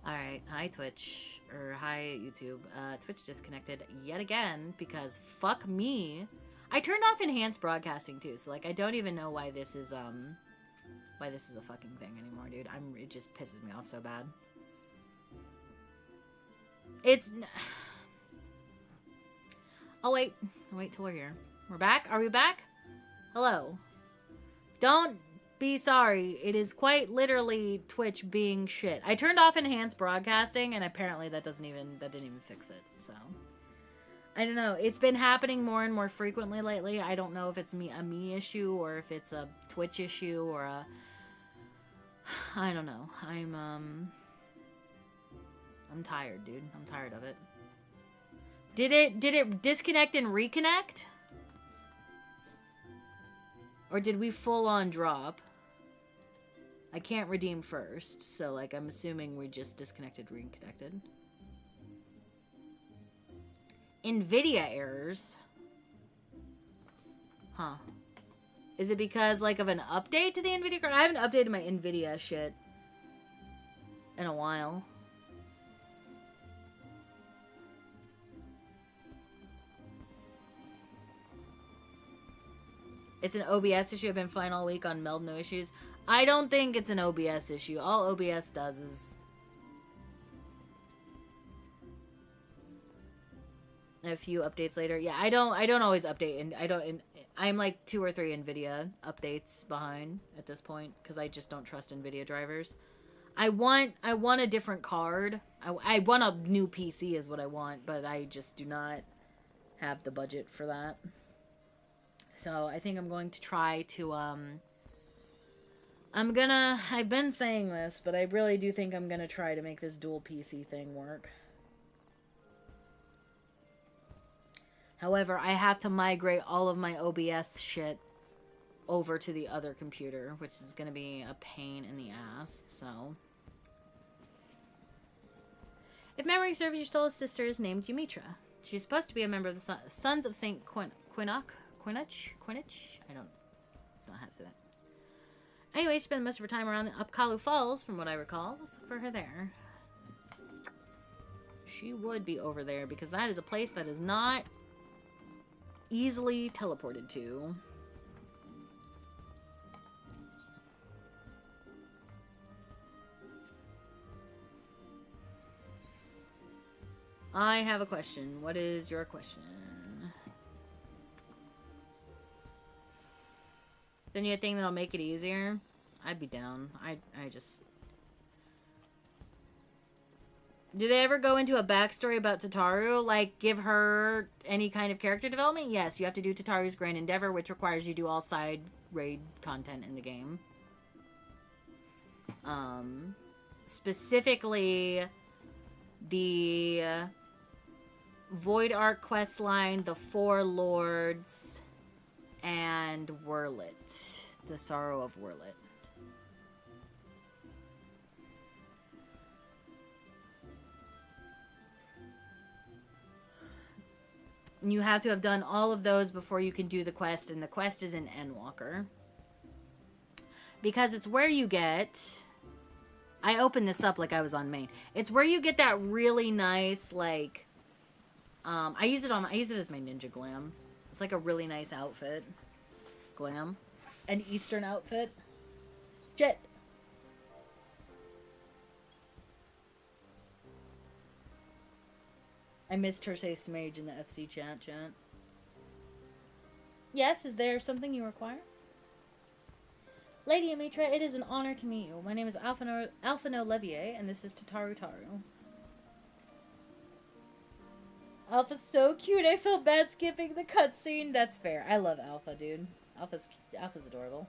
Alright, hi Twitch. Or hi YouTube. Twitch disconnected yet again because fuck me. I turned off enhanced broadcasting too, so like I don't even know why this is a fucking thing anymore, dude. It just pisses me off so bad. I'll wait till we're here. We're back? Are we back? Hello. Don't be sorry. It is quite literally Twitch being shit. I turned off enhanced broadcasting and apparently that didn't even fix it. So I don't know. It's been happening more and more frequently lately. I don't know if it's a me issue or if it's a Twitch issue or a I don't know. I'm tired, dude. I'm tired of it. Did it disconnect and reconnect? Or did we full on drop? I can't redeem first, so like I'm assuming we just disconnected, reconnected. NVIDIA errors? Huh. Is it because like of an update to the NVIDIA card? I haven't updated my NVIDIA shit in a while. It's an OBS issue. I've been fine all week on meld, no issues. I don't think it's an OBS issue. All OBS does is a few updates later. Yeah, I don't always update, and I'm like 2 or 3 NVIDIA updates behind at this point because I just don't trust NVIDIA drivers. I want a different card. I want a new PC is what I want, but I just do not have the budget for that. So I think I'm going to try to I've been saying this, but I really do think I'm gonna try to make this dual PC thing work. However, I have to migrate all of my OBS shit over to the other computer, which is gonna be a pain in the ass, so. If memory serves, your Stola's sister is named Yumitra. She's supposed to be a member of the Sons of St. Quinich? I don't know how to say that. Anyway, she spent most of her time around the Upkalu Falls, from what I recall. Let's look for her there. She would be over there, because that is a place that is not easily teleported to. I have a question. What is your question? Then you think that'll make it easier? I'd be down. I just... Do they ever go into a backstory about Tataru? Like, give her any kind of character development? Yes, you have to do Tataru's Grand Endeavor, which requires you do all side raid content in the game. Specifically, the Void Ark questline, the Four Lords, and Wurlit. The Sorrow of Wurlit. You have to have done all of those before you can do the quest, and the quest is in Endwalker. Because it's where you get... I opened this up like I was on main. It's where you get that really nice, like... I use it as my ninja glam. It's like a really nice outfit. Glam. An Eastern outfit. Jet. I missed her say smage in the FC chat. Yes, is there something you require? Lady Amitra, it is an honor to meet you. My name is Alphino Levier, and this is Tataru Taru. Alpha's so cute. I felt bad skipping the cutscene. That's fair. I love Alpha, dude. Alpha's adorable.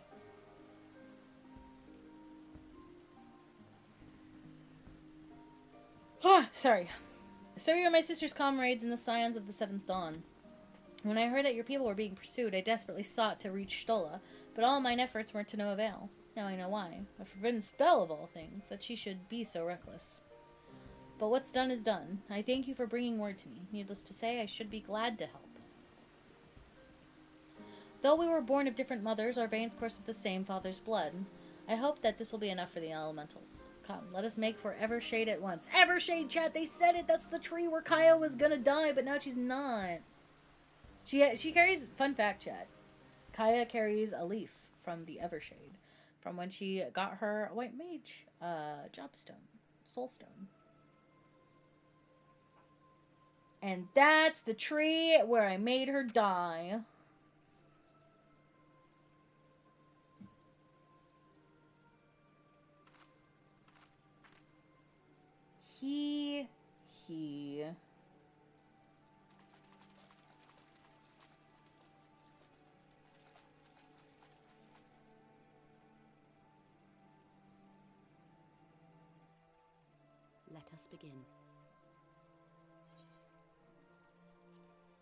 Sorry. So you're my sister's comrades in the Scions of the Seventh Dawn. When I heard that your people were being pursued, I desperately sought to reach Stola, but all mine efforts were to no avail. Now I know why. A forbidden spell of all things, that she should be so reckless. But what's done is done. I thank you for bringing word to me. Needless to say, I should be glad to help. Though we were born of different mothers, our veins course with the same father's blood. I hope that this will be enough for the elementals. Come, let us make for Evershade at once. Evershade, chat, they said it! That's the tree where Kaya was gonna die, but now she's not. She carries, fun fact, chat, Kaya carries a leaf from the Evershade, from when she got her white mage, jobstone, soulstone. And that's the tree where I made her die. He. Let us begin.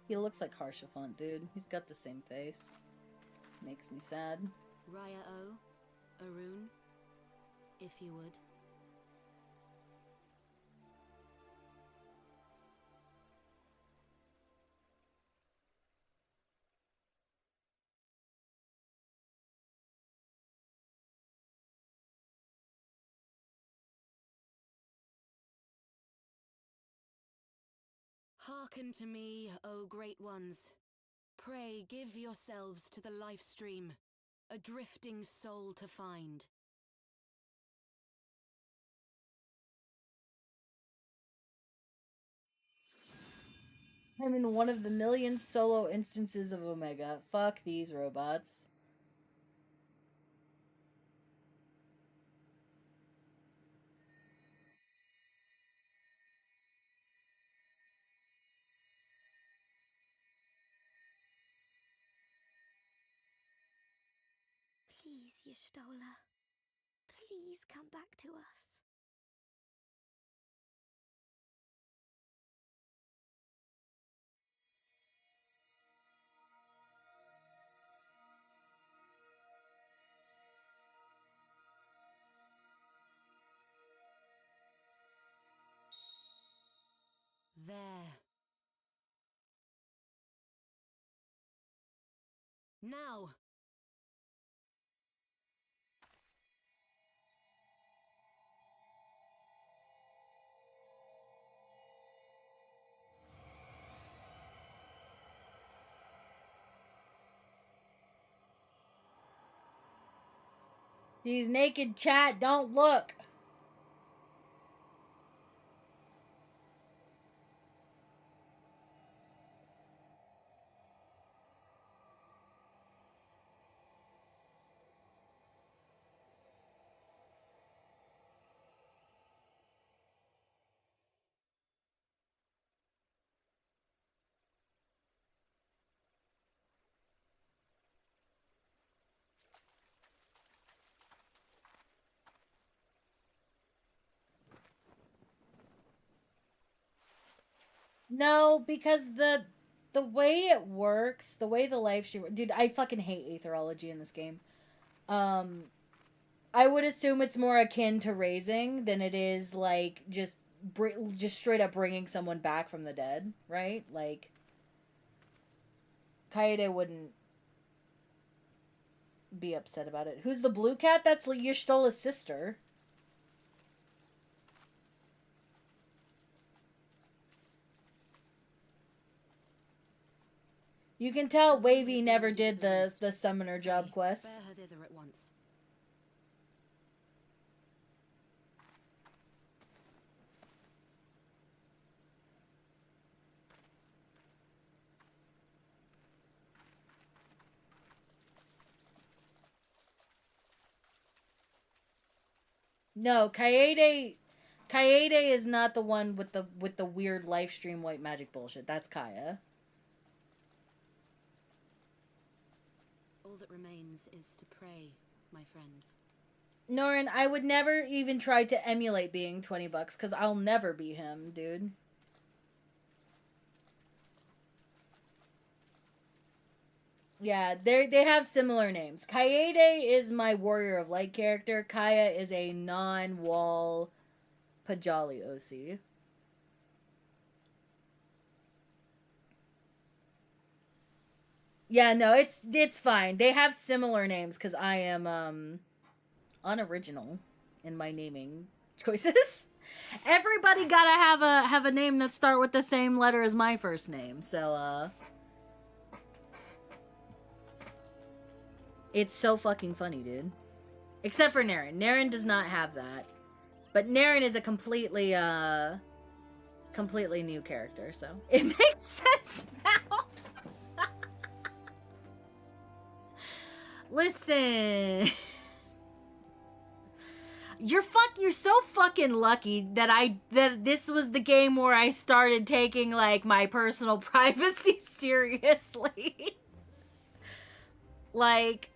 He looks like Harshafont, dude. He's got the same face. Makes me sad. Raya O, Arun, if you would. Hearken to me, O great ones. Pray give yourselves to the life stream, a drifting soul to find. I'm in one of the million solo instances of Omega. Fuck these robots. Please, Y'shtola. Please come back to us. There. Now! She's naked, chat. Don't look. No, because the way it works, the way the life stream, dude, I fucking hate aetherology in this game. I would assume it's more akin to raising than it is like just straight up bringing someone back from the dead, right? Like Kaede wouldn't be upset about it. Who's the blue cat? That's Y'shtola's sister. You can tell Wavy never did the summoner job quest. Bear her thither at once. No, Kaede is not the one with the weird live stream white magic bullshit. That's Kaya. All that remains is to pray, my friends. Norin, I would never even try to emulate being 20 bucks because I'll never be him, dude. Yeah, they have similar names. Kaede is my Warrior of Light character. Kaya is a non-wall Pajali OC. Yeah, no, it's fine. They have similar names because I am unoriginal in my naming choices. Everybody gotta have a name that start with the same letter as my first name. So it's so fucking funny, dude. Except for Naren. Naren does not have that. But Naren is a completely new character, so it makes sense now. Listen. You're so fucking lucky that this was the game where I started taking like my personal privacy seriously. Like,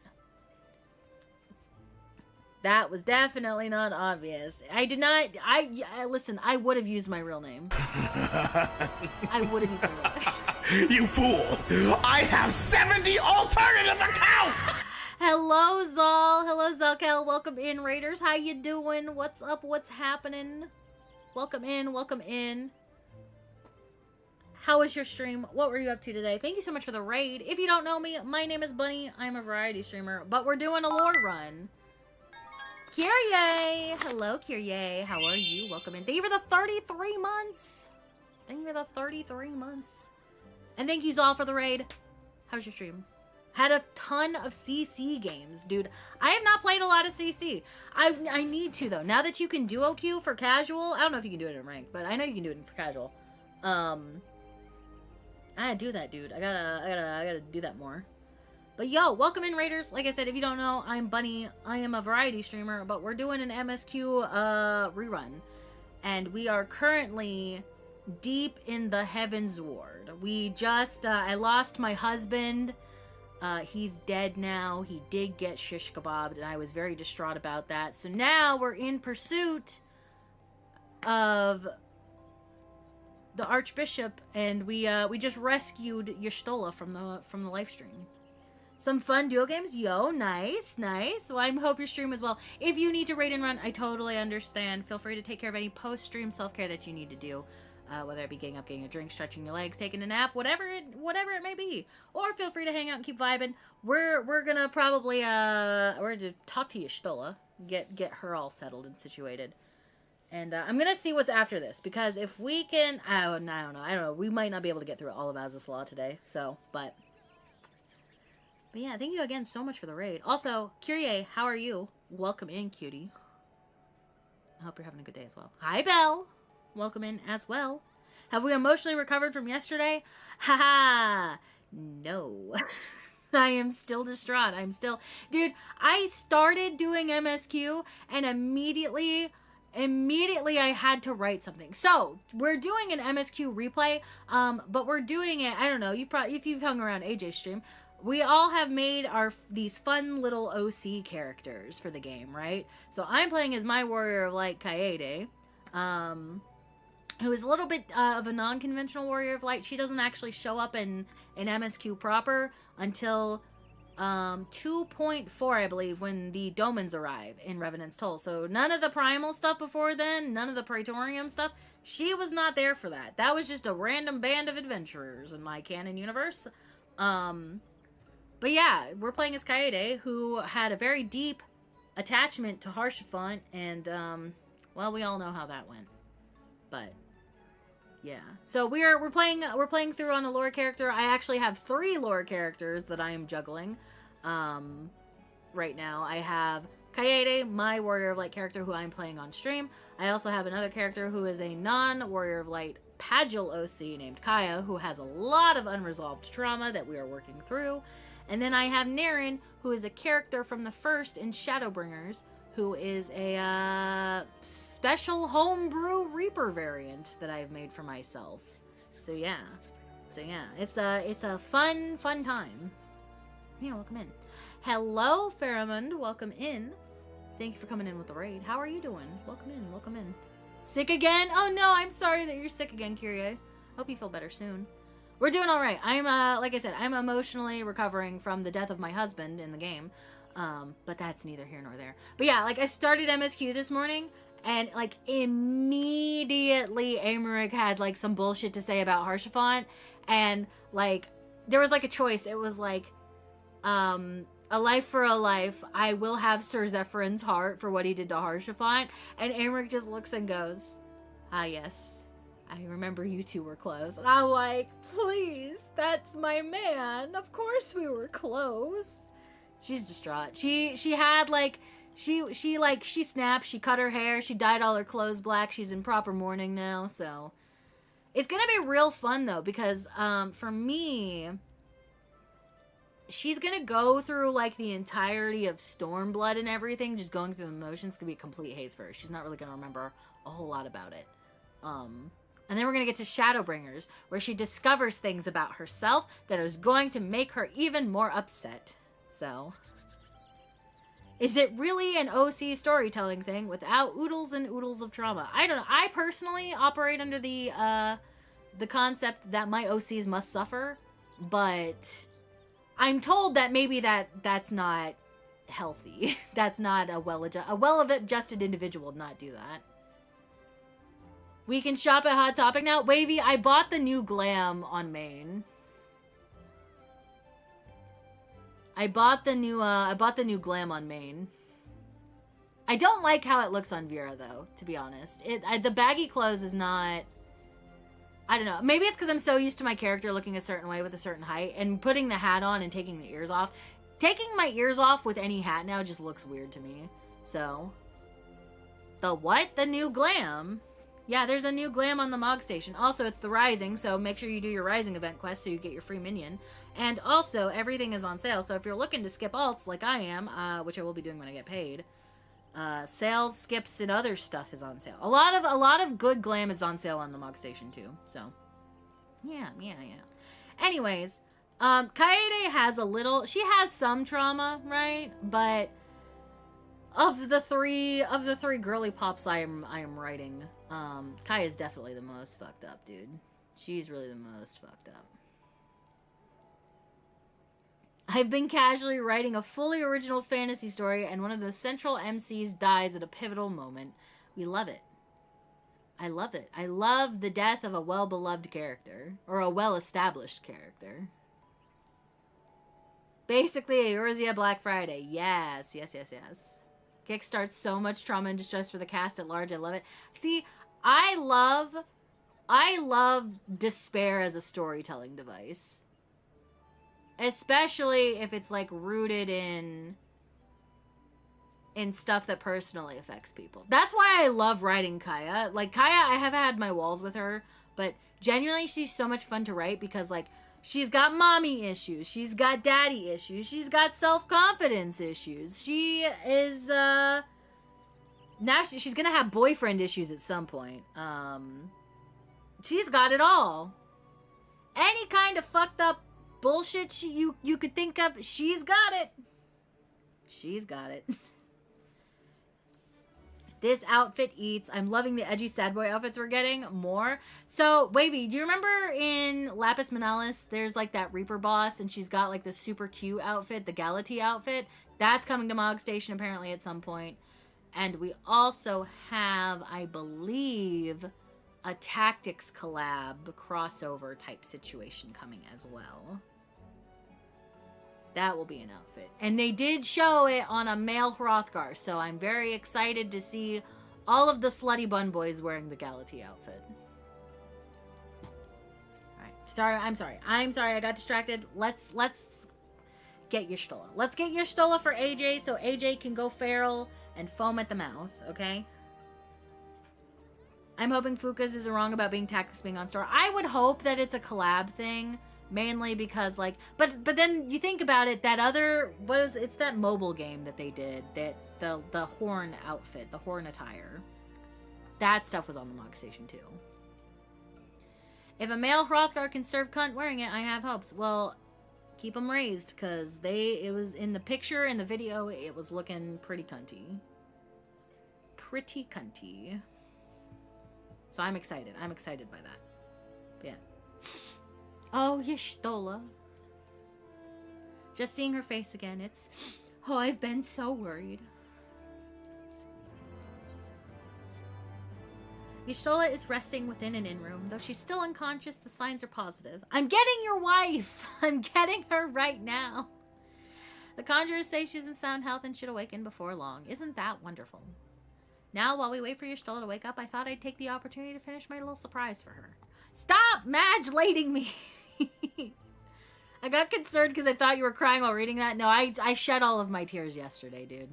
that was definitely not obvious. Listen, I would have used my real name. I would have used my real name. You fool! I have 70 alternative accounts! Hello, Zal. Hello, Zalkel. Welcome in, Raiders. How you doing? What's up? What's happening? Welcome in. Welcome in. How was your stream? What were you up to today? Thank you so much for the raid. If you don't know me, my name is Bunny. I'm a variety streamer, but we're doing a lore run. Kiryu! Hello, Kiryu. How are you? Welcome in. Thank you for the 33 months. Thank you for the 33 months. And thank you, Zal, for the raid. How was your stream? Had a ton of CC games, dude. I have not played a lot of CC. I need to, though. Now that you can duo queue for casual, I don't know if you can do it in rank, but I know you can do it for casual. I gotta do that, dude. I gotta do that more. But yo, welcome in, Raiders. Like I said, if you don't know, I'm Bunny. I am a variety streamer, but we're doing an MSQ rerun. And we are currently deep in the Heaven's Ward. We just, I lost my husband. He's dead now. He did get shish kebabbed, and I was very distraught about that. So now we're in pursuit of the Archbishop, and we just rescued Y'shtola from the live stream. Some fun duo games? Yo, nice, nice. So I hope your stream as well. If you need to raid and run, I totally understand. Feel free to take care of any post-stream self-care that you need to do. Whether it be getting up, getting a drink, stretching your legs, taking a nap, whatever it may be. Or feel free to hang out and keep vibing. We're gonna probably we're gonna talk to Y'shtola, get her all settled and situated. And I'm gonna see what's after this, because if we can, I don't know, we might not be able to get through all of Az's Law today. So, but yeah, thank you again so much for the raid. Also, Kiryu, how are you? Welcome in, cutie. I hope you're having a good day as well. Hi, Belle. Welcome in as well. Have we emotionally recovered from yesterday? Haha. No. I am still distraught. Dude, I started doing MSQ and immediately I had to write something. So, we're doing an MSQ replay, but we're doing it, I don't know, if you've hung around AJ's stream, we all have made these fun little OC characters for the game, right? So I'm playing as my Warrior of Light, Kaede, who is a little bit of a non-conventional Warrior of Light. She doesn't actually show up in MSQ proper until 2.4, I believe, when the Domans arrive in Revenant's Toll. So none of the Primal stuff before then, none of the Praetorium stuff, she was not there for that. That was just a random band of adventurers in my canon universe. But yeah, we're playing as Kaede, who had a very deep attachment to Haurchefant, and well, we all know how that went. But yeah, so we're playing through on a lore character. I actually have 3 lore characters that I am juggling right now. I have Kaede, my Warrior of Light character, who I'm playing on stream. I also have another character who is a non-Warrior of Light Pagil OC named Kaya, who has a lot of unresolved trauma that we are working through. And then I have Naren, who is a character from the first in Shadowbringers, who is a special homebrew Reaper variant that I've made for myself. So yeah, it's a fun time. Yeah, welcome in. Hello, Pharamond, welcome in. Thank you for coming in with the raid. How are you doing? Welcome in. Sick again? Oh no, I'm sorry that you're sick again, Kiryu. Hope you feel better soon. we're doing all right. I'm like I said, I'm emotionally recovering from the death of my husband in the game. But that's neither here nor there. But yeah, like I started MSQ this morning, and like immediately Amaric had like some bullshit to say about Harshafont, and like there was like a choice. It was like a life for a life. I will have Sir Zephyrn's heart for what he did to Harshafont. And Amaric just looks and goes, ah yes, I remember you two were close. And I'm like, please, that's my man. Of course we were close. She's distraught. She had like she snapped, she cut her hair, she dyed all her clothes black. She's in proper mourning now, so it's gonna be real fun though, because for me, she's gonna go through like the entirety of Stormblood and everything, just going through the motions. It's gonna be a complete haze for her. She's not really gonna remember a whole lot about it. And then we're gonna get to Shadowbringers, where she discovers things about herself that is going to make her even more upset. So, is it really an OC storytelling thing without oodles and oodles of trauma? I don't know. I personally operate under the concept that my OCs must suffer, but I'm told that maybe that's not healthy. That's not a well-adjusted individual would not do that. We can shop at Hot Topic now. Wavy, I bought the new glam on main. I bought the new glam on main. I don't like how it looks on Vera though, to be honest. The baggy clothes is not, I don't know. Maybe it's because I'm so used to my character looking a certain way with a certain height, and putting the hat on and taking the ears off. Taking my ears off with any hat now just looks weird to me. So, the what? The new glam? Yeah, there's a new glam on the Mog Station. Also, it's the Rising, so make sure you do your Rising event quest so you get your free minion. And also, everything is on sale, so if you're looking to skip alts like I am, which I will be doing when I get paid, sales, skips, and other stuff is on sale. A lot of good glam is on sale on the Mog Station too. So, yeah. Anyways, Kaede has she has some trauma, right? But of the three girly pops I am writing, Kai is definitely the most fucked up, dude. She's really the most fucked up. I've been casually writing a fully original fantasy story, and one of the central MCs dies at a pivotal moment. We love it. I love it. I love the death of a well-beloved character, or a well-established character. Basically, eorzea Black Friday. Yes. Kickstarts so much trauma and distress for the cast at large. I love it. See, I love despair as a storytelling device. Especially if it's like rooted in stuff that personally affects people. That's why I love writing Kaya. Like Kaya, I have had my walls with her, but genuinely she's so much fun to write because like she's got mommy issues, she's got daddy issues, she's got self-confidence issues. She is now she's gonna have boyfriend issues at some point. She's got it all. Any kind of fucked up bullshit you could think of, she's got it. She's got it. This outfit eats. I'm loving the edgy sad boy outfits we're getting more. So, Wavy, do you remember in Lapis Manalis, there's like that Reaper boss, and she's got like the super cute outfit, the Galati outfit? That's coming to Mog Station apparently at some point. And we also have, I believe, a Tactics collab crossover type situation coming as well. That will be an outfit. And they did show it on a male Hrothgar, so I'm very excited to see all of the slutty bun boys wearing the Galati outfit. Alright. I'm sorry, I got distracted. Let's get Y'shtola. Let's get Y'shtola for AJ so AJ can go feral and foam at the mouth, okay? I'm hoping Fuka's is wrong about being Tactics being on store. I would hope that it's a collab thing. Mainly because, like, but then you think about it, that other, it's that mobile game that they did, that the horn outfit, the horn attire. That stuff was on the Mog Station too. If a male Hrothgar can serve cunt wearing it, I have hopes. Well, keep them raised, because it was in the picture, in the video, it was looking pretty cunty. Pretty cunty. So I'm excited. I'm excited by that. But yeah. Oh, Y'shtola. Just seeing her face again, it's... Oh, I've been so worried. Y'shtola is resting within an inn room. Though she's still unconscious, the signs are positive. I'm getting your wife! I'm getting her right now. The conjurers say she's in sound health and should awaken before long. Isn't that wonderful? Now, while we wait for Y'shtola to wake up, I thought I'd take the opportunity to finish my little surprise for her. Stop madulating me! I got concerned because I thought you were crying while reading that. No, I shed all of my tears yesterday, dude.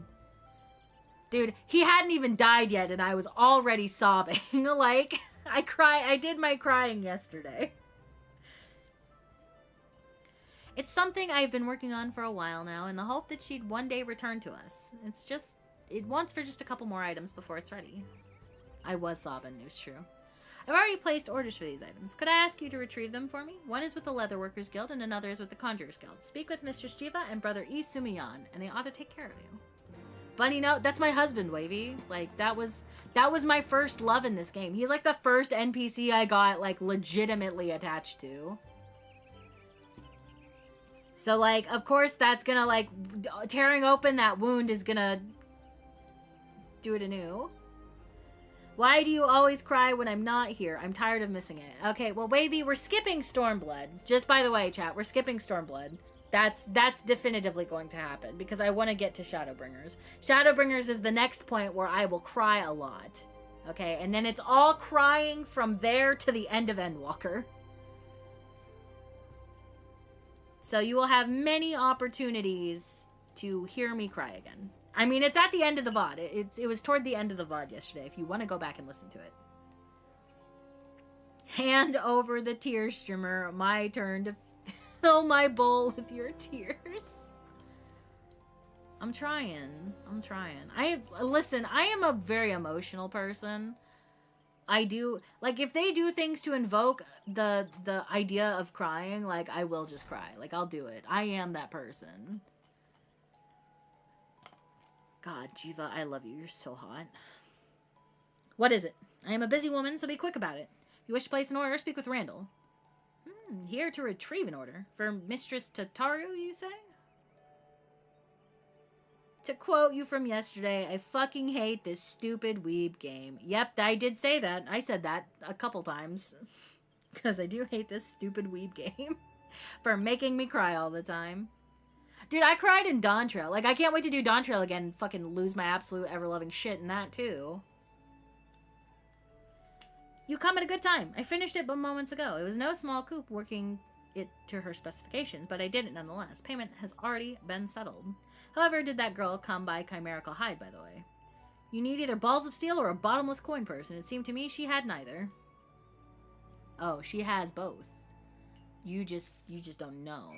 Dude, he hadn't even died yet and I was already sobbing. Like, I did my crying yesterday. It's something I've been working on for a while now in the hope that she'd one day return to us. It wants for just a couple more items before it's ready. I was sobbing, it was true. I've already placed orders for these items. Could I ask you to retrieve them for me? One is with the Leatherworkers Guild and another is with the Conjurers Guild. Speak with Mistress Jiva and Brother Isumiyan, and they ought to take care of you. Bunny note, that's my husband, Wavy. Like, that was my first love in this game. He's like the first NPC I got, like, legitimately attached to. So, like, of course that's gonna, like, tearing open that wound is gonna do it anew. Why do you always cry when I'm not here? I'm tired of missing it. Okay, well, Wavy, we're skipping Stormblood. Just by the way, chat, we're skipping Stormblood. That's definitively going to happen because I want to get to Shadowbringers. Shadowbringers is the next point where I will cry a lot. Okay, and then it's all crying from there to the end of Endwalker. So you will have many opportunities to hear me cry again. I mean, it's at the end of the VOD. It was toward the end of the VOD yesterday, if you want to go back and listen to it. Hand over the tear streamer. My turn to fill my bowl with your tears. I'm trying. Listen, I am a very emotional person. I do, like, if they do things to invoke the idea of crying, like, I will just cry. Like, I'll do it. I am that person. God, Jiva, I love you. You're so hot. What is it? I am a busy woman, so be quick about it. If you wish to place an order, speak with Randall. Here to retrieve an order. For Mistress Tataru, you say? To quote you from yesterday, I fucking hate this stupid weeb game. Yep, I did say that. I said that a couple times. Because I do hate this stupid weeb game. For making me cry all the time. Dude, I cried in Dawn Trail. Like, I can't wait to do Dawn Trail again and fucking lose my absolute ever-loving shit in that, too. You come at a good time. I finished it moments ago. It was no small coup working it to her specifications, but I did it nonetheless. Payment has already been settled. However, did that girl come by Chimerical Hide, by the way? You need either balls of steel or a bottomless coin purse, and it seemed to me she had neither. Oh, she has both. You just don't know.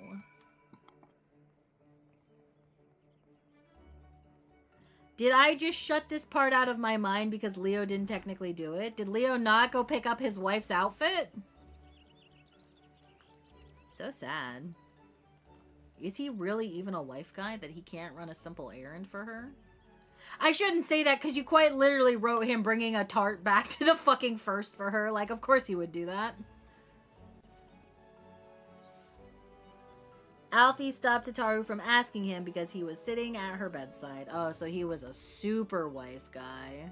Did I just shut this part out of my mind because Leo didn't technically do it? Did Leo not go pick up his wife's outfit? So sad. Is he really even a wife guy that he can't run a simple errand for her? I shouldn't say that because you quite literally wrote him bringing a tart back to the fucking first for her. Like, of course he would do that. Alfie stopped Tataru from asking him because he was sitting at her bedside. Oh, so he was a super wife guy.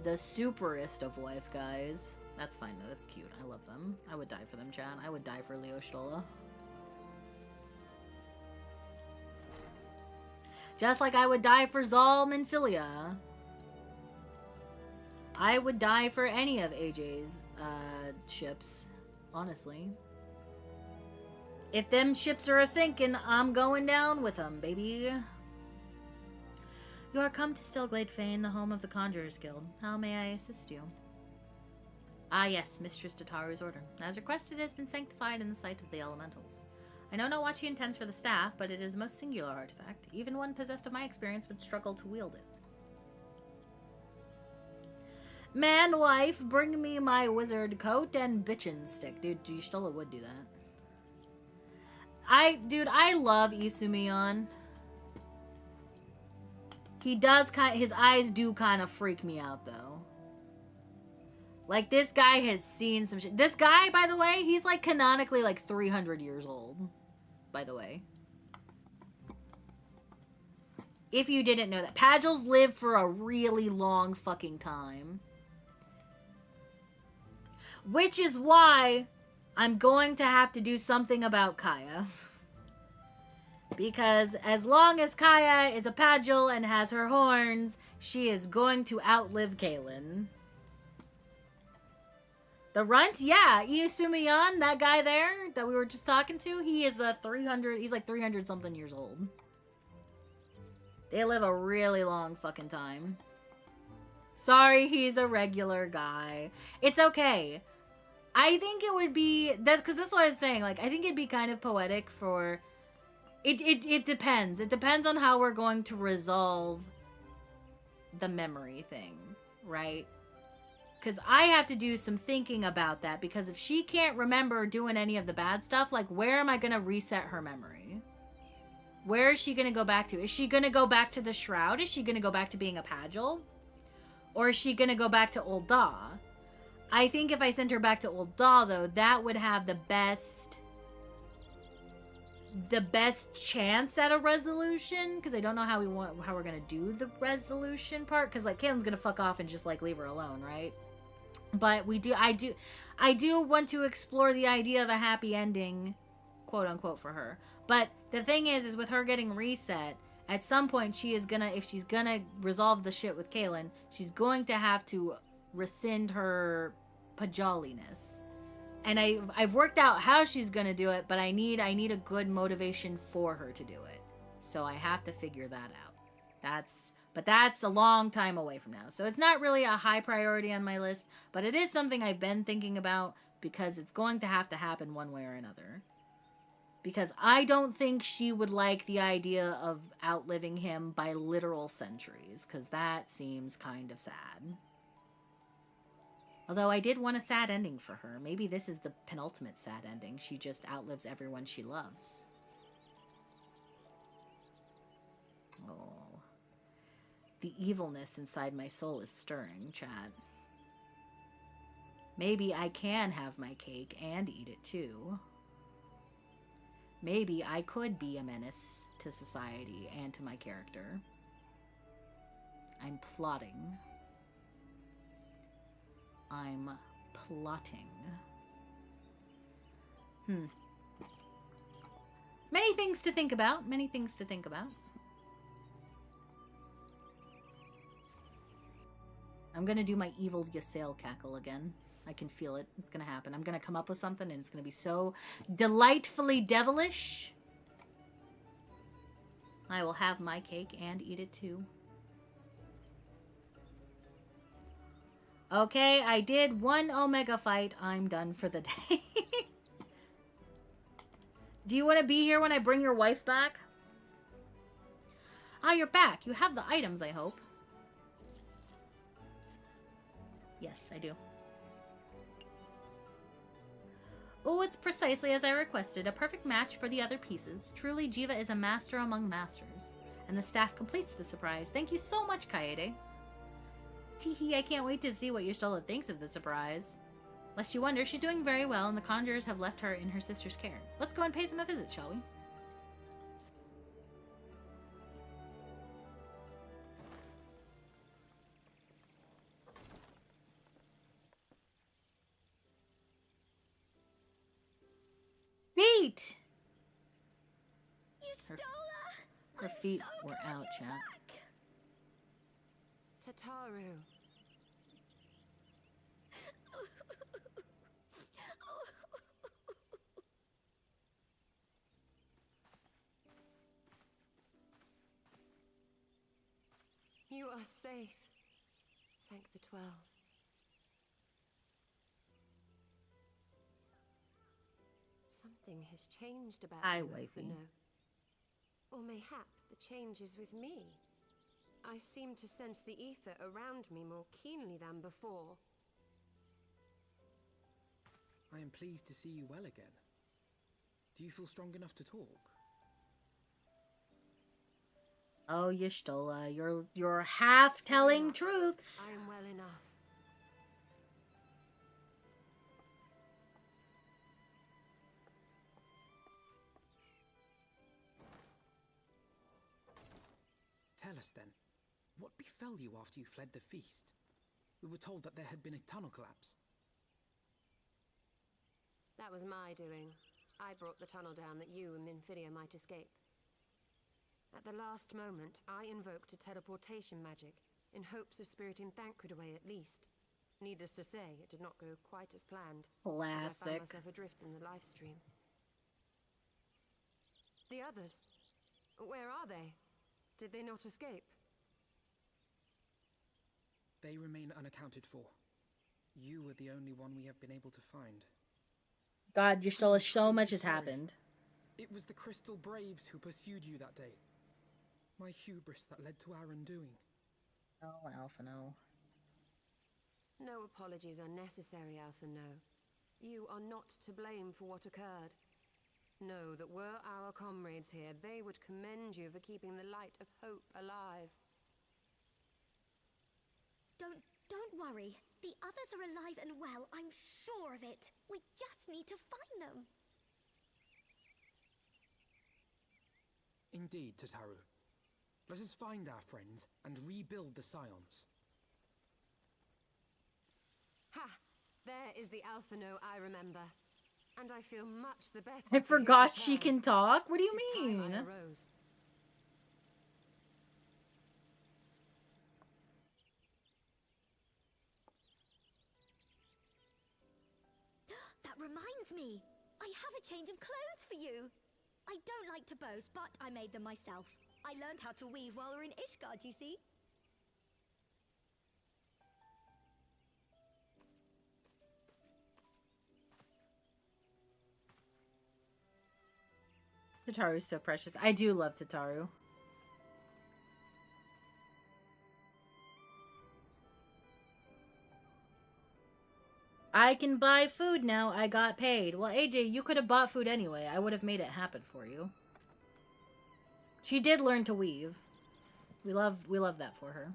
The superest of wife guys. That's fine though, that's cute. I love them. I would die for them, Chad. I would die for Leo Stola. Just like I would die for Zalm and Philia. I would die for any of AJ's ships, honestly. If them ships are a-sinking, I'm going down with them, baby. You are come to Stillglade Fane, the home of the Conjurers Guild. How may I assist you? Ah yes, Mistress Tataru's order. As requested, it has been sanctified in the sight of the elementals. I know not what she intends for the staff, but it is a most singular artifact. Even one possessed of my experience would struggle to wield it. Man, wife, bring me my wizard coat and bitchin' stick. Dude, Y'shtola would do that. Dude, I love Isumiyan. He does his eyes do kind of freak me out, though. Like, this guy has seen some shit. This guy, by the way, he's like canonically like 300 years old, by the way. If you didn't know that. Pagels live for a really long fucking time. Which is why I'm going to have to do something about Kaya. Because as long as Kaya is a Pagel and has her horns, she is going to outlive Kaylin. The runt? Yeah, Iyasumiyan, that guy there that we were just talking to, he is a 300, he's like 300 something years old. They live a really long fucking time. Sorry, he's a regular guy. It's okay. I think it would be, that's what I was saying, like, I think it'd be kind of poetic for, it depends. It depends on how we're going to resolve the memory thing, right? Because I have to do some thinking about that, because if she can't remember doing any of the bad stuff, like, where am I going to reset her memory? Where is she going to go back to? Is she going to go back to the Shroud? Is she going to go back to being a Pagel? Or is she going to go back to Old Daw? I think if I sent her back to Old Daw, though, that would have the best chance at a resolution, because I don't know how we're going to do the resolution part, because, like, Caitlin's going to fuck off and just, like, leave her alone, right? But I do want to explore the idea of a happy ending, quote unquote, for her. But the thing is with her getting reset, at some point she is gonna, if she's gonna resolve the shit with Caitlyn, she's going to have to rescind her pajaliness. And I've worked out how she's gonna do it, but I need a good motivation for her to do it. So I have to figure that out. But that's a long time away from now. So it's not really a high priority on my list, but it is something I've been thinking about, because it's going to have to happen one way or another. Because I don't think she would like the idea of outliving him by literal centuries, because that seems kind of sad. Although I did want a sad ending for her. Maybe this is the penultimate sad ending. She just outlives everyone she loves. Oh. The evilness inside my soul is stirring, chat. Maybe I can have my cake and eat it too. Maybe I could be a menace to society and to my character. I'm plotting. I'm plotting. Many things to think about. Many things to think about. I'm gonna do my evil Ysael cackle again. I can feel it. It's gonna happen. I'm gonna come up with something and it's gonna be so delightfully devilish. I will have my cake and eat it too. Okay, I did one Omega fight. I'm done for the day. Do you want to be here when I bring your wife back? Ah, you're back. You have the items, I hope. Yes, I do. Oh, it's precisely as I requested. A perfect match for the other pieces. Truly, Jiva is a master among masters. And the staff completes the surprise. Thank you so much, Kaede. Teehee, I can't wait to see what Y'shtola thinks of the surprise. Lest you wonder, she's doing very well, and the conjurers have left her in her sister's care. Let's go and pay them a visit, shall we? Feet! Her feet were out, chat. Tataru. You are safe. Thank the 12. Something has changed about Hi, you, wifey. Fano. Or mayhap the change is with me. I seem to sense the ether around me more keenly than before. I am pleased to see you well again. Do you feel strong enough to talk? Oh, Y'shtola, you're half telling truths. I am well enough. tell us then, what befell you after you fled the feast? We were told that there had been a tunnel collapse. That was my doing. I brought the tunnel down that you and Minfidia might escape. At the last moment, I invoked a teleportation magic, in hopes of spiriting Thancred away at least. Needless to say, it did not go quite as planned. And I found Classic. myself adrift in the live stream. The others, where are they? Did they not escape? They remain unaccounted for. You were the only one we have been able to find. God, you stole so much has happened. It was the Crystal Braves who pursued you that day. My hubris that led to our undoing. Oh, Alpha, no. No apologies are necessary, Alpha No. You are not to blame for what occurred. Know that were our comrades here, they would commend you for keeping the light of hope alive. Don't worry. The others are alive and well, I'm sure of it. We just need to find them. Indeed, Tataru. Let us find our friends and rebuild the Scions. Ha! There is the Alpha No I remember. And I feel much the better. I for his forgot she return. can talk? What do you 'Tis time I mean? arose. That reminds me. I have a change of clothes for you. I don't like to boast, but I made them myself. I learned how to weave while we were in Ishgard, you see. Tataru's so precious. I do love Tataru. I can buy food now. I got paid. Well, AJ, you could have bought food anyway. I would have made it happen for you. She did learn to weave. We love that for her.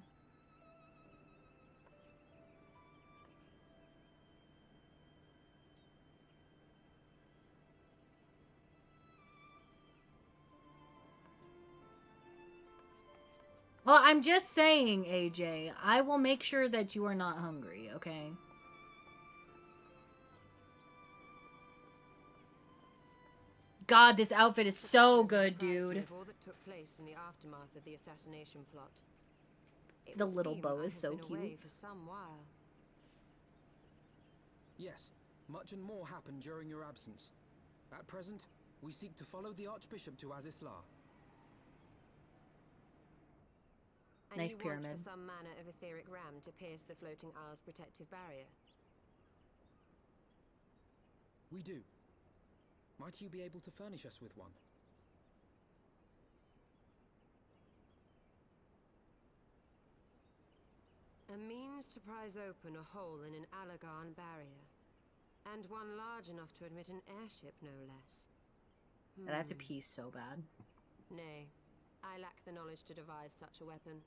Well, I'm just saying, AJ, I will make sure that you are not hungry, okay? God, this outfit is so good, dude. All that took place in the aftermath of the assassination plot. It The would little seem bow I is have so been cute. away for some while. Yes, much and more happened during your absence. At present, we seek to follow the Archbishop to Azisla. And Nice you pyramid. want for some manner of etheric ram to pierce the floating Isle's protective barrier? We do. Might you be able to furnish us with one? A means to prise open a hole in an Alagarn barrier. And one large enough to admit an airship, no less. And I have to pee so bad. Nay, I lack the knowledge to devise such a weapon.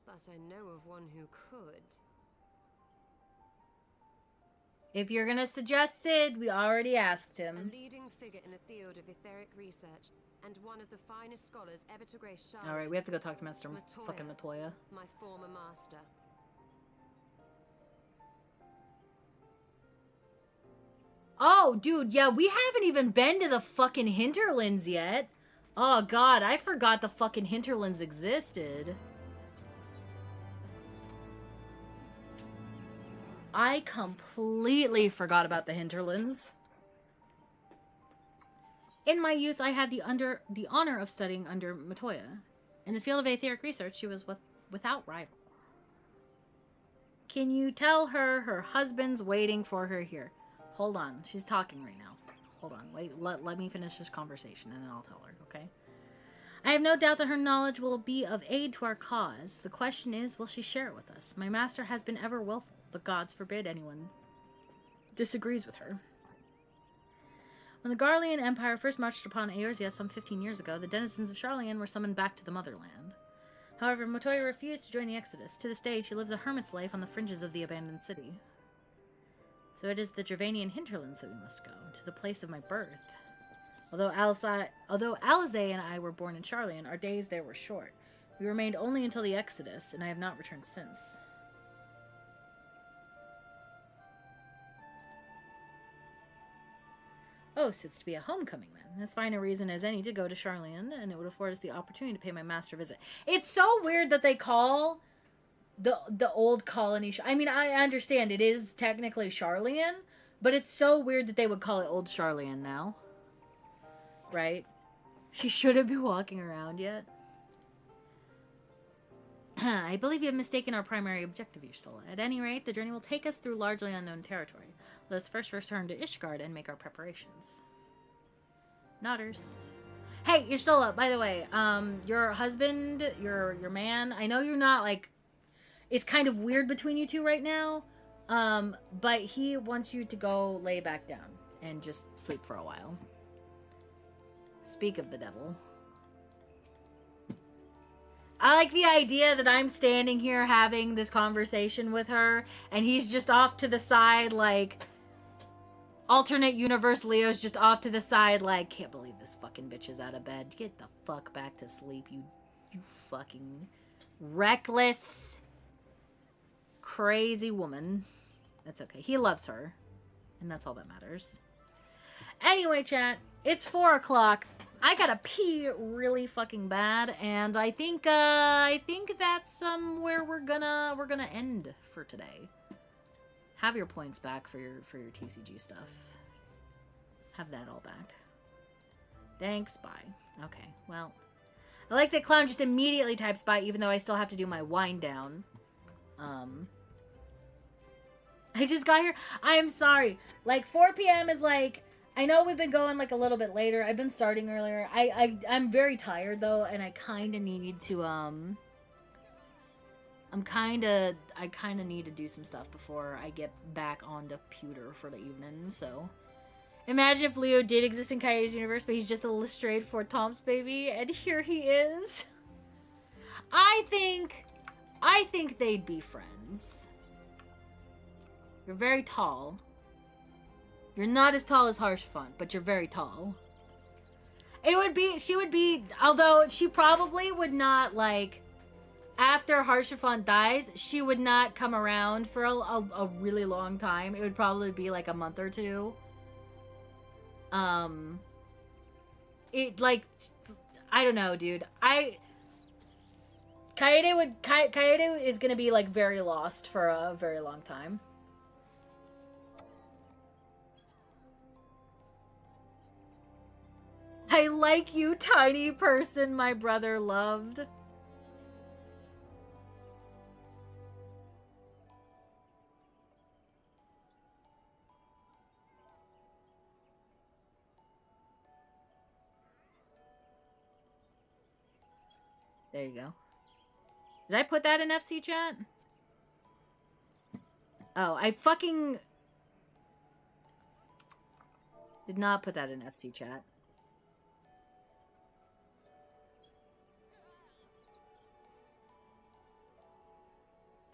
But I know of one who could. If you're gonna suggest Sid, we already asked A him. leading figure in the field of etheric research, and one of the finest scholars ever to grace Charlotte. Alright, we have to go talk to Master fucking Matoya. My former master. Oh, dude, yeah, we haven't even been to the fucking hinterlands yet. Oh, God, I forgot the fucking hinterlands existed. I completely forgot about the hinterlands. In my youth, I had the honor of studying under Matoya. In the field of etheric research, she was without rival. Can you tell her her husband's waiting for her here? Hold on, she's talking right now. Hold on, wait, let me finish this conversation and then I'll tell her, okay? I have no doubt that her knowledge will be of aid to our cause. The question is, will she share it with us? My master has been ever willful. The gods forbid anyone disagrees with her. When the Garlean Empire first marched upon Eorzea some 15 years ago, the denizens of Sharlayan were summoned back to the motherland. However, Matoya refused to join the exodus. To this day, she lives a hermit's life on the fringes of the abandoned city. So it is the Dravanian hinterlands that we must go, to the place of my birth. Although Alize and I were born in Charlian, our days there were short. We remained only until the Exodus, and I have not returned since. Oh, so it's to be a homecoming then. As fine a reason as any to go to Charlian, and it would afford us the opportunity to pay my master a visit. It's so weird that they call the old colony... I mean, I understand it is technically Charlian, but it's so weird that they would call it Old Charlian now. Right? She shouldn't be walking around yet. I believe you have mistaken our primary objective, Y'shtola. At any rate, the journey will take us through largely unknown territory. Let us first return to Ishgard and make our preparations. Nodders. Hey, Y'shtola, by the way, your husband, your man, I know you're not, like, it's kind of weird between you two right now, but he wants you to go lay back down and just sleep for a while. Speak of the devil. I like the idea that I'm standing here having this conversation with her, and he's just off to the side, like, alternate universe Leo's just off to the side, like, can't believe this fucking bitch is out of bed. Get the fuck back to sleep, you fucking reckless, crazy woman. That's okay. He loves her, and that's all that matters. Anyway, chat, it's 4 o'clock. I gotta pee really fucking bad, and I think that's where we're gonna end for today. Have your points back for your TCG stuff. Have that all back. Thanks, bye. Okay, well, I like that Clown just immediately types bye, even though I still have to do my wind down. I just got here. I am sorry. Like 4 p.m. is like. I know we've been going like a little bit later. I've been starting earlier. I'm very tired though, and I kind of need to I kind of need to do some stuff before I get back on the computer for the evening. So imagine if Leo did exist in Kaede's universe, but he's just a little strayed for Tom's baby, and here he is. I think they'd be friends. You're very tall. You're not as tall as Harshafont, but you're very tall. She would be, although she probably would not, like, after Harshafont dies, she would not come around for a really long time. It would probably be, like, a month or two. It, like, I don't know, dude. Kaede is gonna be, like, very lost for a very long time. I like you, tiny person my brother loved. There you go. Did I put that in FC chat? Oh, I fucking did not put that in FC chat.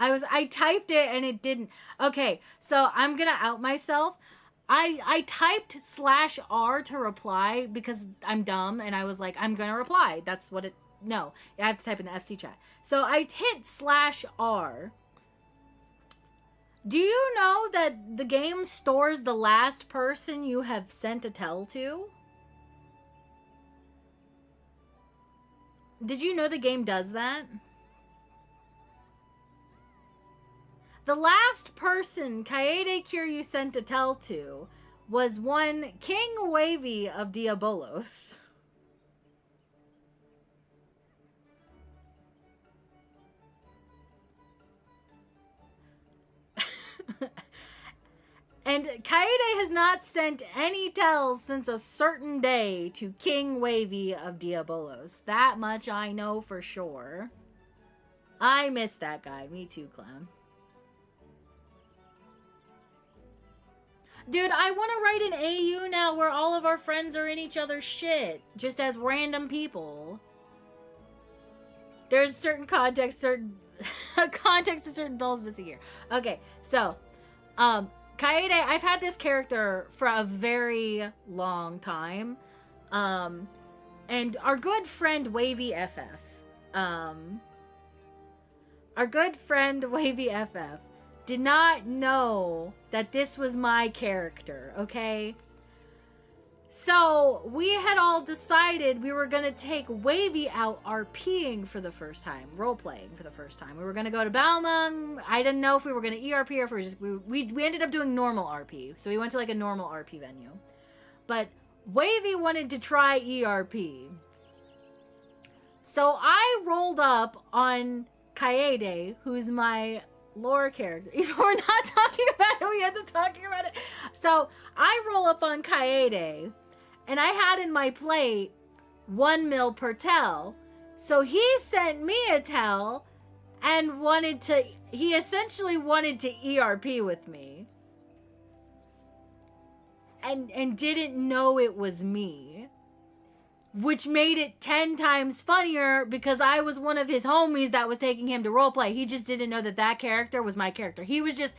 I typed it and it didn't. Okay, so I'm gonna out myself. I typed /R to reply because I'm dumb and I was like, I'm gonna reply. That's what it, no, I have to type in the FC chat. So I hit /R. Do you know that the game stores the last person you have sent a tell to? Did you know the game does that? The last person Kaede Kiryu sent a tell to was one King Wavy of Diabolos. And Kaede has not sent any tells since a certain day to King Wavy of Diabolos. That much I know for sure. I miss that guy. Me too, Clown. Dude, I want to write an AU now where all of our friends are in each other's shit. Just as random people. There's certain context, certain context to certain bells missing here. Okay, so, Kaede, I've had this character for a very long time. And our good friend Wavy FF, did not know that this was my character, okay? So we had all decided we were gonna take Wavy out RPing for the first time, role-playing for the first time. We were gonna go to Balmung. I didn't know if we were gonna ERP or if we ended up doing normal RP. So we went to like a normal RP venue. But Wavy wanted to try ERP. So I rolled up on Kaede, who's my lore character. If we're not talking about it, we end up talking about it. So I roll up on Kaede, and I had in my plate 1 mil per tell. So he sent me a tell and he essentially wanted to ERP with me. And didn't know it was me. Which made it 10 times funnier because I was one of his homies that was taking him to roleplay. He just didn't know that that character was my character. He was just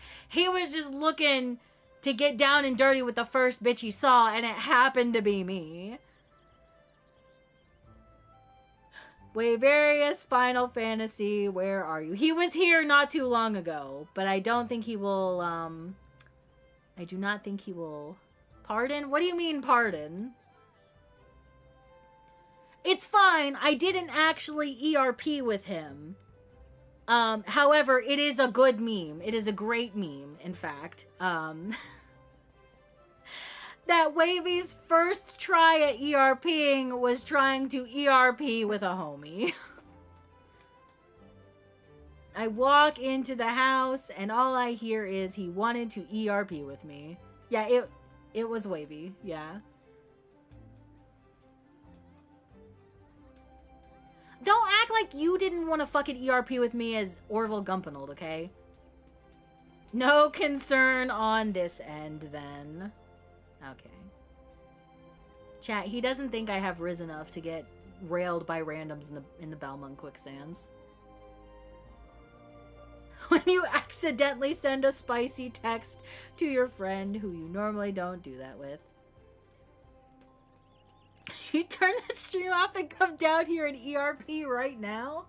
looking to get down and dirty with the first bitch he saw, and it happened to be me. Waverius Final Fantasy, where are you? He was here not too long ago, but I don't think he will, I do not think he will pardon? What do you mean pardon? It's fine. I didn't actually ERP with him. However, it is a good meme. It is a great meme, in fact. That Wavy's first try at ERPing was trying to ERP with a homie. I walk into the house and all I hear is he wanted to ERP with me. Yeah, it was Wavy. Yeah. Don't act like you didn't want to fucking ERP with me as Orville Gumpanold, okay? No concern on this end, then. Okay. Chat, he doesn't think I have Riz enough to get railed by randoms in the Balmung quicksands. When you accidentally send a spicy text to your friend who you normally don't do that with. You turn that stream off and come down here and ERP right now?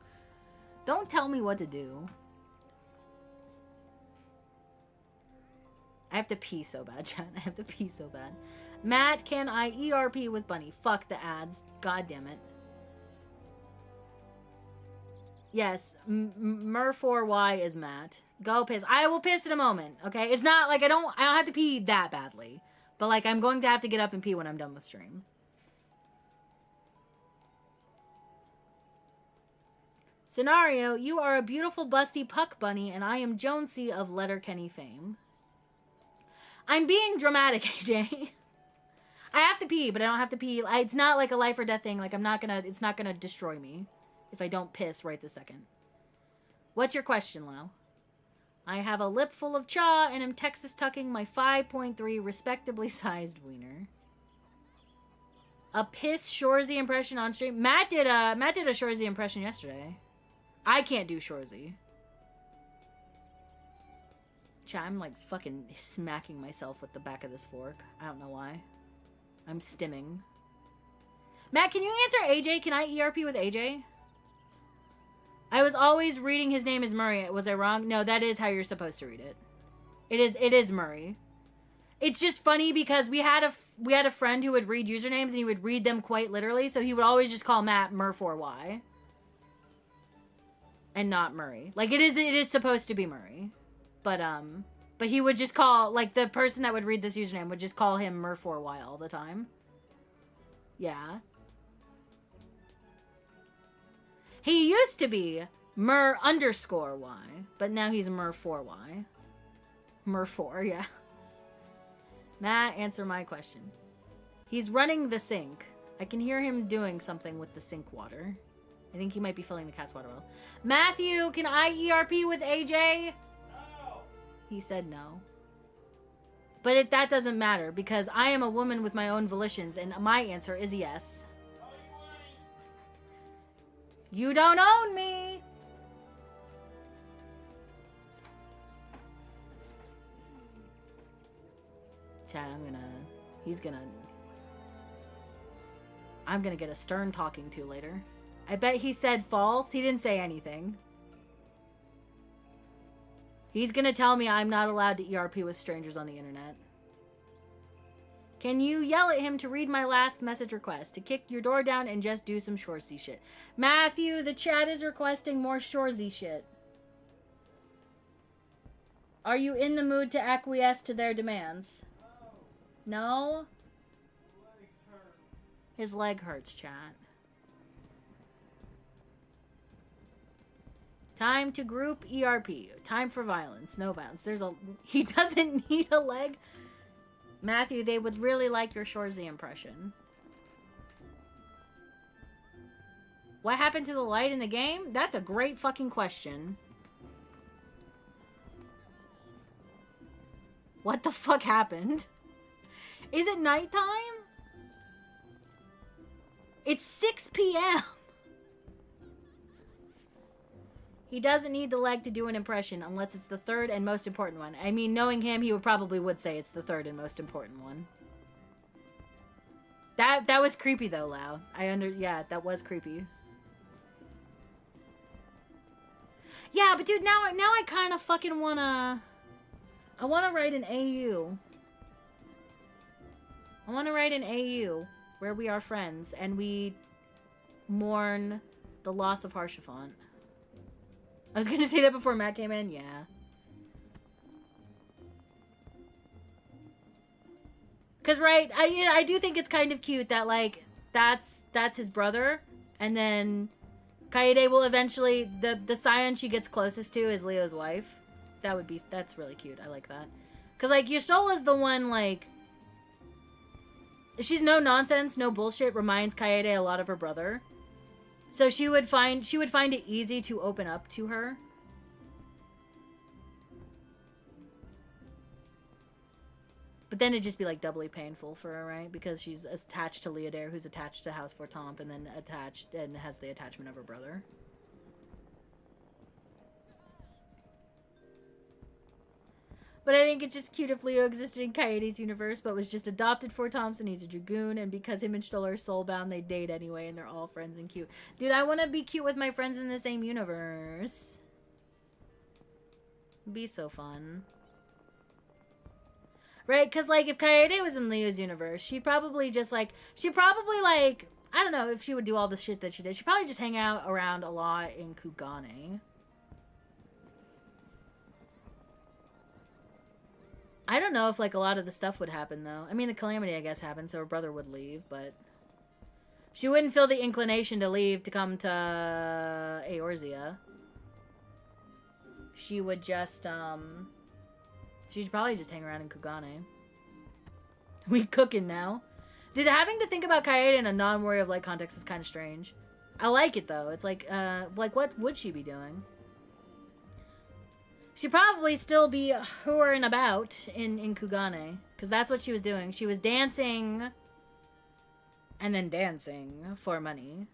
Don't tell me what to do. I have to pee so bad, chat. I have to pee so bad. Matt, can I ERP with Bunny? Fuck the ads. God damn it. Yes, Mer4Y is Matt. Go piss. I will piss in a moment, okay? It's not like I don't have to pee that badly. But like I'm going to have to get up and pee when I'm done with stream. Scenario, you are a beautiful busty puck bunny and I am Jonesy of Letterkenny fame. I'm being dramatic, AJ. I have to pee, but I don't have to pee. It's not like a life or death thing. Like it's not gonna destroy me if I don't piss right this second. What's your question, Lau? I have a lip full of chaw and am Texas tucking my 5.3 respectably sized wiener. A piss Shorzy impression on stream. Matt did a Shorzy impression yesterday. I can't do Shorzy. Chat, I'm like fucking smacking myself with the back of this fork. I don't know why. I'm stimming. Matt, can you answer AJ? Can I ERP with AJ? I was always reading his name as Murray. Was I wrong? No, that is how you're supposed to read it. It is Murray. It's just funny because we had a friend who would read usernames and he would read them quite literally, so he would always just call Matt Mur4Y. And not Murray. Like it is supposed to be Murray. But he would just call, like, the person that would read this username would just call him Mur4Y all the time. Yeah. He used to be Mur_Y, but now he's Mur4Y. Mur4, yeah. Matt, answer my question. He's running the sink. I can hear him doing something with the sink water. I think he might be filling the cat's water well. Matthew, can I ERP with AJ? He said no. But that doesn't matter because I am a woman with my own volitions and my answer is yes. You don't own me! Chad, I'm gonna get a stern talking to later. I bet he said false. He didn't say anything. He's gonna tell me I'm not allowed to ERP with strangers on the internet. Can you yell at him to read my last message request? To kick your door down and just do some shoresy shit. Matthew, the chat is requesting more shoresy shit. Are you in the mood to acquiesce to their demands? No? His leg hurts, chat. Time to group ERP. Time for violence. No violence. He doesn't need a leg. Matthew, they would really like your Shorzy impression. What happened to the light in the game? That's a great fucking question. What the fuck happened? Is it nighttime? It's 6 p.m. He doesn't need the leg to do an impression unless it's the third and most important one. I mean, knowing him, he would say it's the third and most important one. That was creepy though, Lau. Yeah, that was creepy. Yeah, but dude, now I kind of fucking wanna... I wanna write an AU. I wanna write an AU where we are friends and we mourn the loss of Harshafont. I was gonna say that before Matt came in, yeah. Cause right, I do think it's kind of cute that like that's his brother, and then Kaede will eventually the scion she gets closest to is Leo's wife. That's really cute. I like that. Cause like Yastola's the one like she's no nonsense, no bullshit. Reminds Kaede a lot of her brother. So she would find it easy to open up to her. But then it'd just be like doubly painful for her, right? Because she's attached to Leodare, who's attached to House Fortomp, and then attached and has the attachment of her brother. But I think it's just cute if Leo existed in Kaede's universe, but was just adopted for Thompson. He's a dragoon, and because him and Stoller are soulbound, they date anyway, and they're all friends and cute. Dude, I want to be cute with my friends in the same universe. Be so fun. Right? Because, like, if Kaede was in Leo's universe, she'd probably I don't know if she would do all the shit that she did. She'd probably just hang out around a lot in Kugane. I don't know if, like, a lot of the stuff would happen, though. I mean, the calamity, I guess, happened, so her brother would leave, but... She wouldn't feel the inclination to leave to come to eorzea. She would just, she'd probably just hang around in Kugane. We cooking now. Dude, having to think about Kaede in a non-warrior of light context is kind of strange. I like it, though. It's like, what would she be doing? She'd probably still be whoring about in Kugane. Because that's what she was doing. She was dancing. And then dancing for money.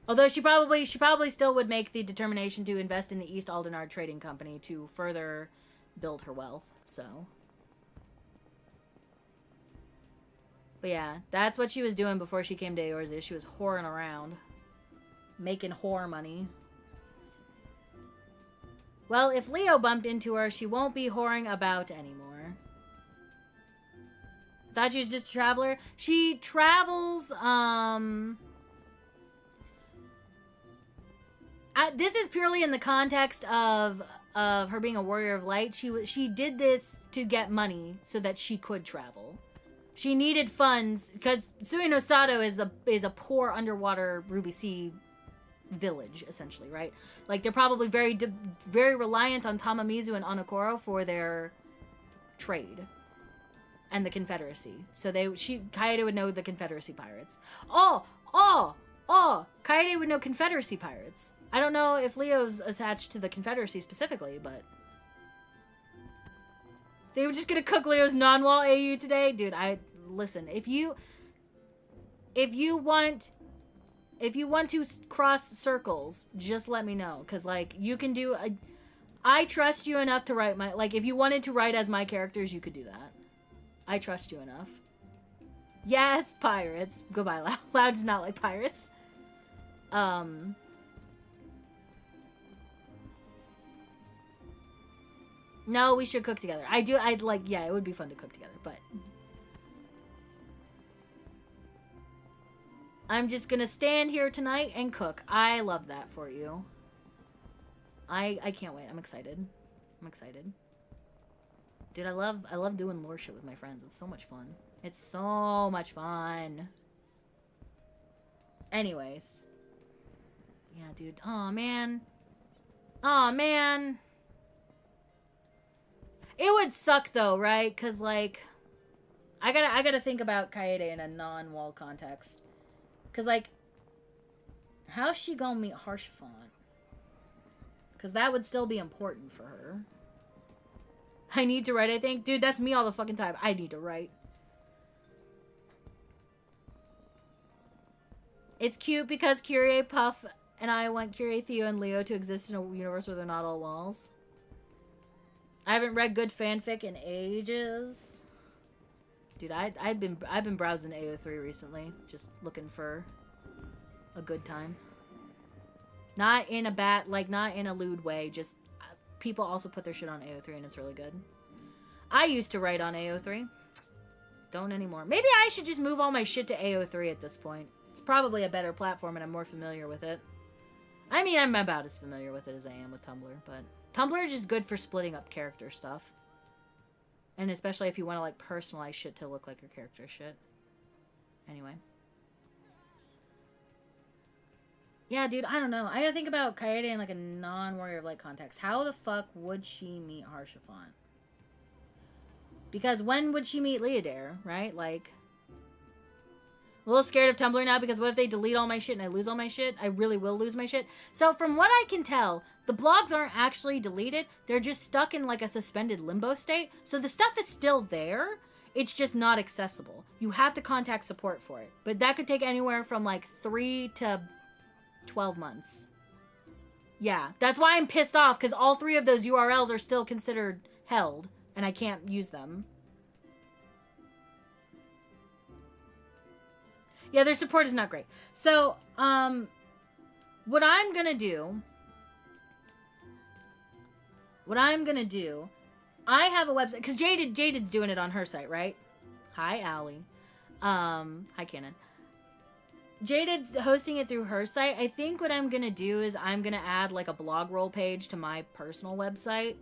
Although she probably still would make the determination to invest in the East Aldenard Trading Company to further build her wealth. So. But yeah, that's what she was doing before she came to eorzea. She was whoring around. Making whore money. Well, if Leo bumped into her, she won't be whoring about anymore. Thought she was just a traveler. She travels, this is purely in the context of her being a warrior of light. She did this to get money so that she could travel. She needed funds because Sui-no-sato is a poor underwater Ruby Sea village, essentially, right? Like, they're probably very reliant on Tamamizu and Onokoro for their trade and the Confederacy. So Kaede would know the Confederacy pirates. Kaede would know Confederacy pirates. I don't know if Leo's attached to the Confederacy specifically, but they were just gonna cook Leo's non-wall AU today, dude. Listen. If you want to cross circles, just let me know. Because, like, you can do... I trust you enough to write my... Like, if you wanted to write as my characters, you could do that. I trust you enough. Yes, pirates. Goodbye, Loud. Loud does not like pirates. No, we should cook together. I'd like, yeah, it would be fun to cook together, but... I'm just gonna stand here tonight and cook. I love that for you. I can't wait. I'm excited. I'm excited. Dude, I love doing lore shit with my friends. It's so much fun. It's so much fun. Anyways. Yeah, dude. Aw, man. Aw, man. It would suck though, right? Cause like, I gotta think about Kaede in a non-wall context. Cause like, how's she gonna meet Harshafont? Cause that would still be important for her. I need to write, I think. Dude, that's me all the fucking time. I need to write. It's cute because Kyrie, Puff, and I want Kyrie, Theo, and Leo to exist in a universe where they're not all walls. I haven't read good fanfic in ages. Dude, I've been browsing AO3 recently, just looking for a good time. Not in a not in a lewd way, just people also put their shit on AO3 and it's really good. I used to write on AO3. Don't anymore. Maybe I should just move all my shit to AO3 at this point. It's probably a better platform and I'm more familiar with it. I mean, I'm about as familiar with it as I am with Tumblr, but Tumblr is just good for splitting up character stuff. And especially if you want to, like, personalize shit to look like your character shit. Anyway. Yeah, dude, I don't know. I gotta think about Kaede in, like, a non-Warrior of Light context. How the fuck would she meet Harshafont? Because when would she meet Leodair, right? Like... a little scared of Tumblr now because what if they delete all my shit and I lose all my shit? I really will lose my shit. So from what I can tell, the blogs aren't actually deleted. They're just stuck in like a suspended limbo state. So the stuff is still there. It's just not accessible. You have to contact support for it. But that could take anywhere from like 3 to 12 months. Yeah, that's why I'm pissed off because all 3 of those URLs are still considered held and I can't use them. Yeah, their support is not great. So, what I'm gonna do, I have a website, because Jaded's doing it on her site, right? Hi, Allie. Hi, Cannon. Jaded's hosting it through her site. I think what I'm gonna do is I'm gonna add, like, a blog roll page to my personal website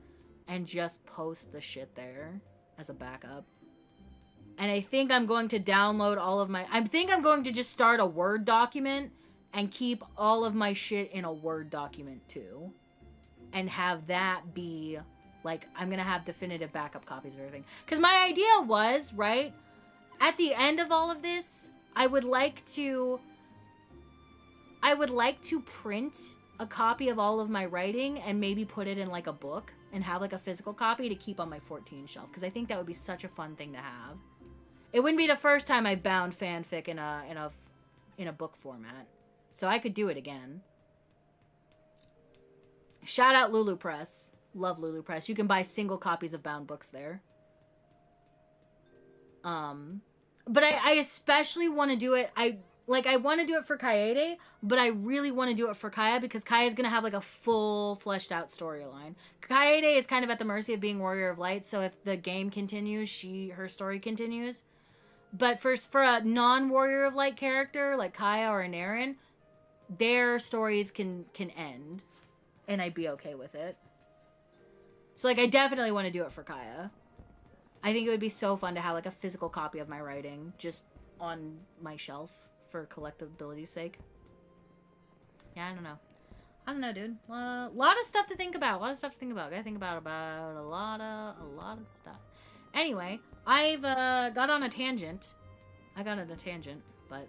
and just post the shit there as a backup. And I think I'm going to download all of my... I think I'm going to just start a Word document and keep all of my shit in a Word document, too. And have that be... like, I'm going to have definitive backup copies of everything. Because my idea was, right, at the end of all of this, I would like to print a copy of all of my writing and maybe put it in, like, a book and have, like, a physical copy to keep on my 14 shelf. Because I think that would be such a fun thing to have. It wouldn't be the first time I've bound fanfic in a book format. So I could do it again. Shout out Lulu Press. Love Lulu Press. You can buy single copies of bound books there. But I especially want to do it. I want to do it for Kaede, but I really want to do it for Kaya because Kaya is going to have like a full fleshed out storyline. Kaede is kind of at the mercy of being Warrior of Light, so if the game continues, her story continues. But for a non-Warrior of Light character like Kaya or an Eren, their stories can end, and I'd be okay with it. So like I definitely want to do it for Kaya. I think it would be so fun to have like a physical copy of my writing just on my shelf for collectability's sake. Yeah, I don't know, dude. A lot of stuff to think about. Gotta think about a lot of stuff. Anyway, I've got on a tangent. But...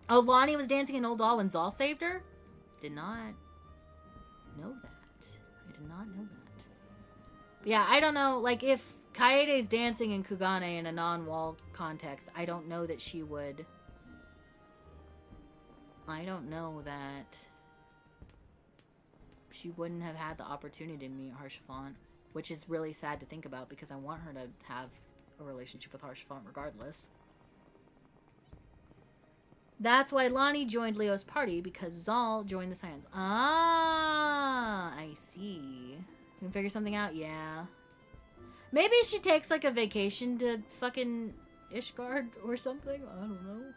oh, Lonnie was dancing in Old Doll when Zal saved her? Did not know that. I did not know that. But yeah, I don't know, like, if Kaede's dancing in Kugane in a non-wall context, I don't know that she would... I don't know that she wouldn't have had the opportunity to meet Harshafont, which is really sad to think about because I want her to have a relationship with harsh font regardless. That's why Lonnie joined Leo's party, because Zal joined the Science. Ah, I see. You can figure something out? Yeah. Maybe she takes, like, a vacation to fucking Ishgard or something? I don't know.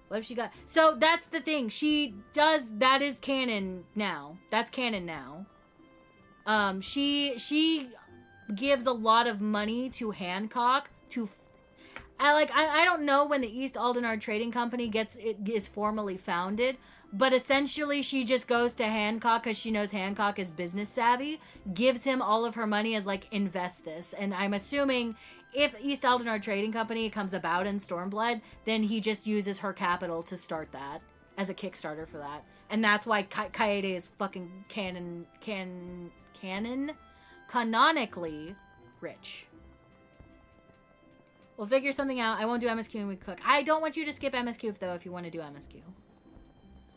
What if she got... So, that's the thing. She does... That is canon now. That's canon now. She gives a lot of money to Hancock to... I don't know when the East Aldenard Trading Company is formally founded, but essentially she just goes to Hancock because she knows Hancock is business savvy, gives him all of her money as, like, invest this. And I'm assuming if East Aldenard Trading Company comes about in Stormblood, then he just uses her capital to start that as a Kickstarter for that. And that's why Kaede is fucking canonically rich. We'll figure something out. I won't do MSQ when we cook. I don't want you to skip MSQ, though, if you want to do MSQ.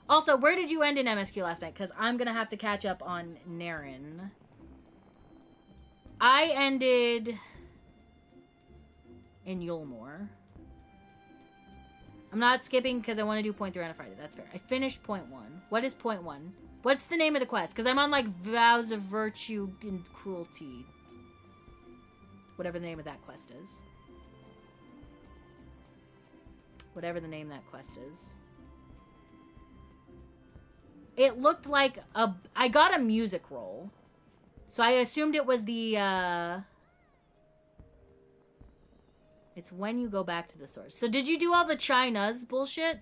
Also, where did you end in MSQ last night? Because I'm going to have to catch up on Naren. I ended in Yulmore. I'm not skipping because I want to do point 3 on a Friday. That's fair. I finished point 1. What is point 1? What's the name of the quest? Because I'm on, like, Vows of Virtue and Cruelty. Whatever the name of that quest is. Whatever the name of that quest is. It looked like a... I got a music roll. So I assumed it was the, It's when you go back to the source. So did you do all the China's bullshit?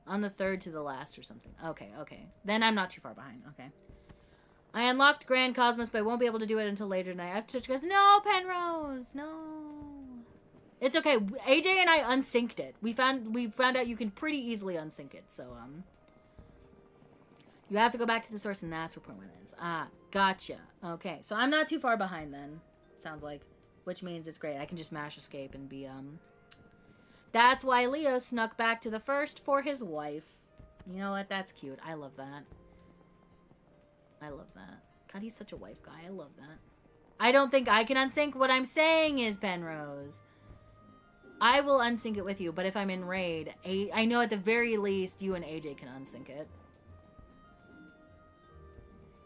On the 3rd to the last or something. Okay, okay. Then I'm not too far behind. Okay. I unlocked Grand Cosmos, but I won't be able to do it until later tonight. I have to goes, no, Penrose, no. It's okay. AJ and I unsynced it. We found out you can pretty easily unsync it. So you have to go back to the source, and that's where point 1 is. Ah, gotcha. Okay, so I'm not too far behind then. Sounds like, which means it's great. I can just mash escape and be That's why Leo snuck back to the first for his wife. You know what? That's cute. I love that. I love that. God, he's such a wife guy. I love that. I don't think I can unsync. What I'm saying is, Penrose, I will unsync it with you, but if I'm in raid, I know at the very least you and AJ can unsync it.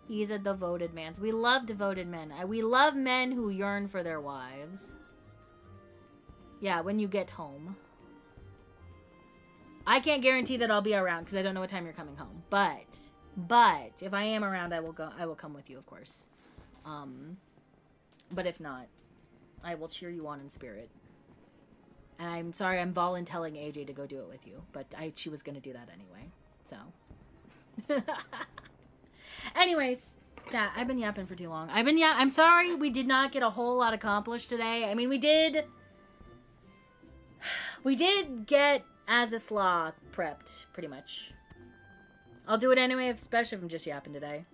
He's a devoted man. We love devoted men. We love men who yearn for their wives. Yeah, when you get home. I can't guarantee that I'll be around because I don't know what time you're coming home. But if I am around, I will come with you, of course. But if not, I will cheer you on in spirit. And I'm sorry, I'm voluntelling AJ to go do it with you, but she was gonna do that anyway. So, anyways, yeah, I've been yapping for too long. I'm sorry, we did not get a whole lot accomplished today. I mean, we did get Azis Law prepped, pretty much. I'll do it anyway, especially if I'm just yapping today.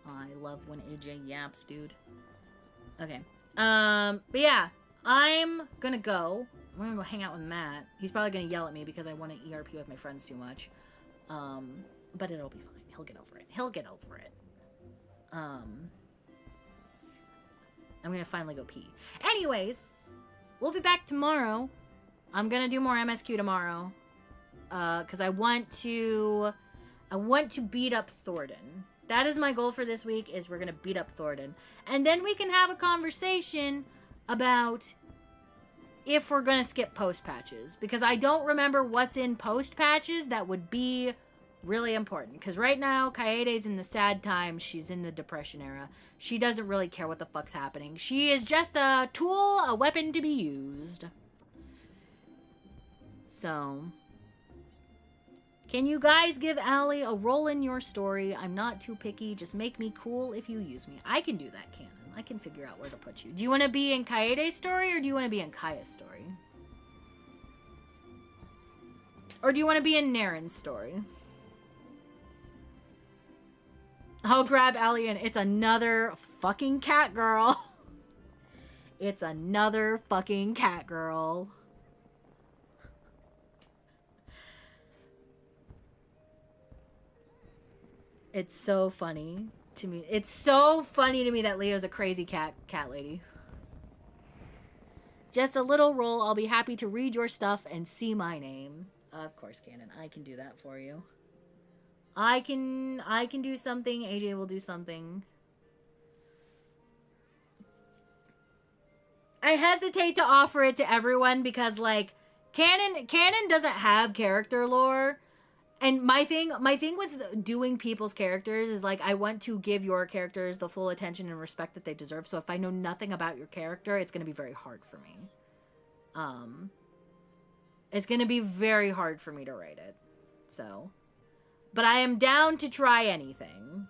I love when AJ yaps, dude. Okay. But yeah, I'm gonna go. We're gonna go hang out with Matt. He's probably gonna yell at me because I want to ERP with my friends too much. But it'll be fine. He'll get over it. He'll get over it. I'm gonna finally go pee. Anyways, we'll be back tomorrow. I'm gonna do more MSQ tomorrow. Because I want to beat up Thornton. That is my goal for this week, is we're gonna beat up Thornton. And then we can have a conversation about if we're gonna skip post patches. Because I don't remember what's in post patches that would be really important. Because right now, Kaede's in the sad times. She's in the depression era. She doesn't really care what the fuck's happening. She is just a tool, a weapon to be used. So, can you guys give Allie a role in your story? I'm not too picky. Just make me cool if you use me. I can do that, canon. I can figure out where to put you. Do you want to be in Kaede's story, or do you want to be in Kaya's story? Or do you want to be in Naren's story? I'll grab Allie and it's another fucking cat girl. It's another fucking cat girl. It's so funny to me. It's so funny to me that Leo's a crazy cat lady. Just a little roll. I'll be happy to read your stuff and see my name. Of course, Canon. I can do that for you. I can do something. AJ will do something. I hesitate to offer it to everyone because, like, canon doesn't have character lore. And my thing with doing people's characters is, like, I want to give your characters the full attention and respect that they deserve. So if I know nothing about your character, it's going to be very hard for me. It's going to be very hard for me to write it. So, but I am down to try anything.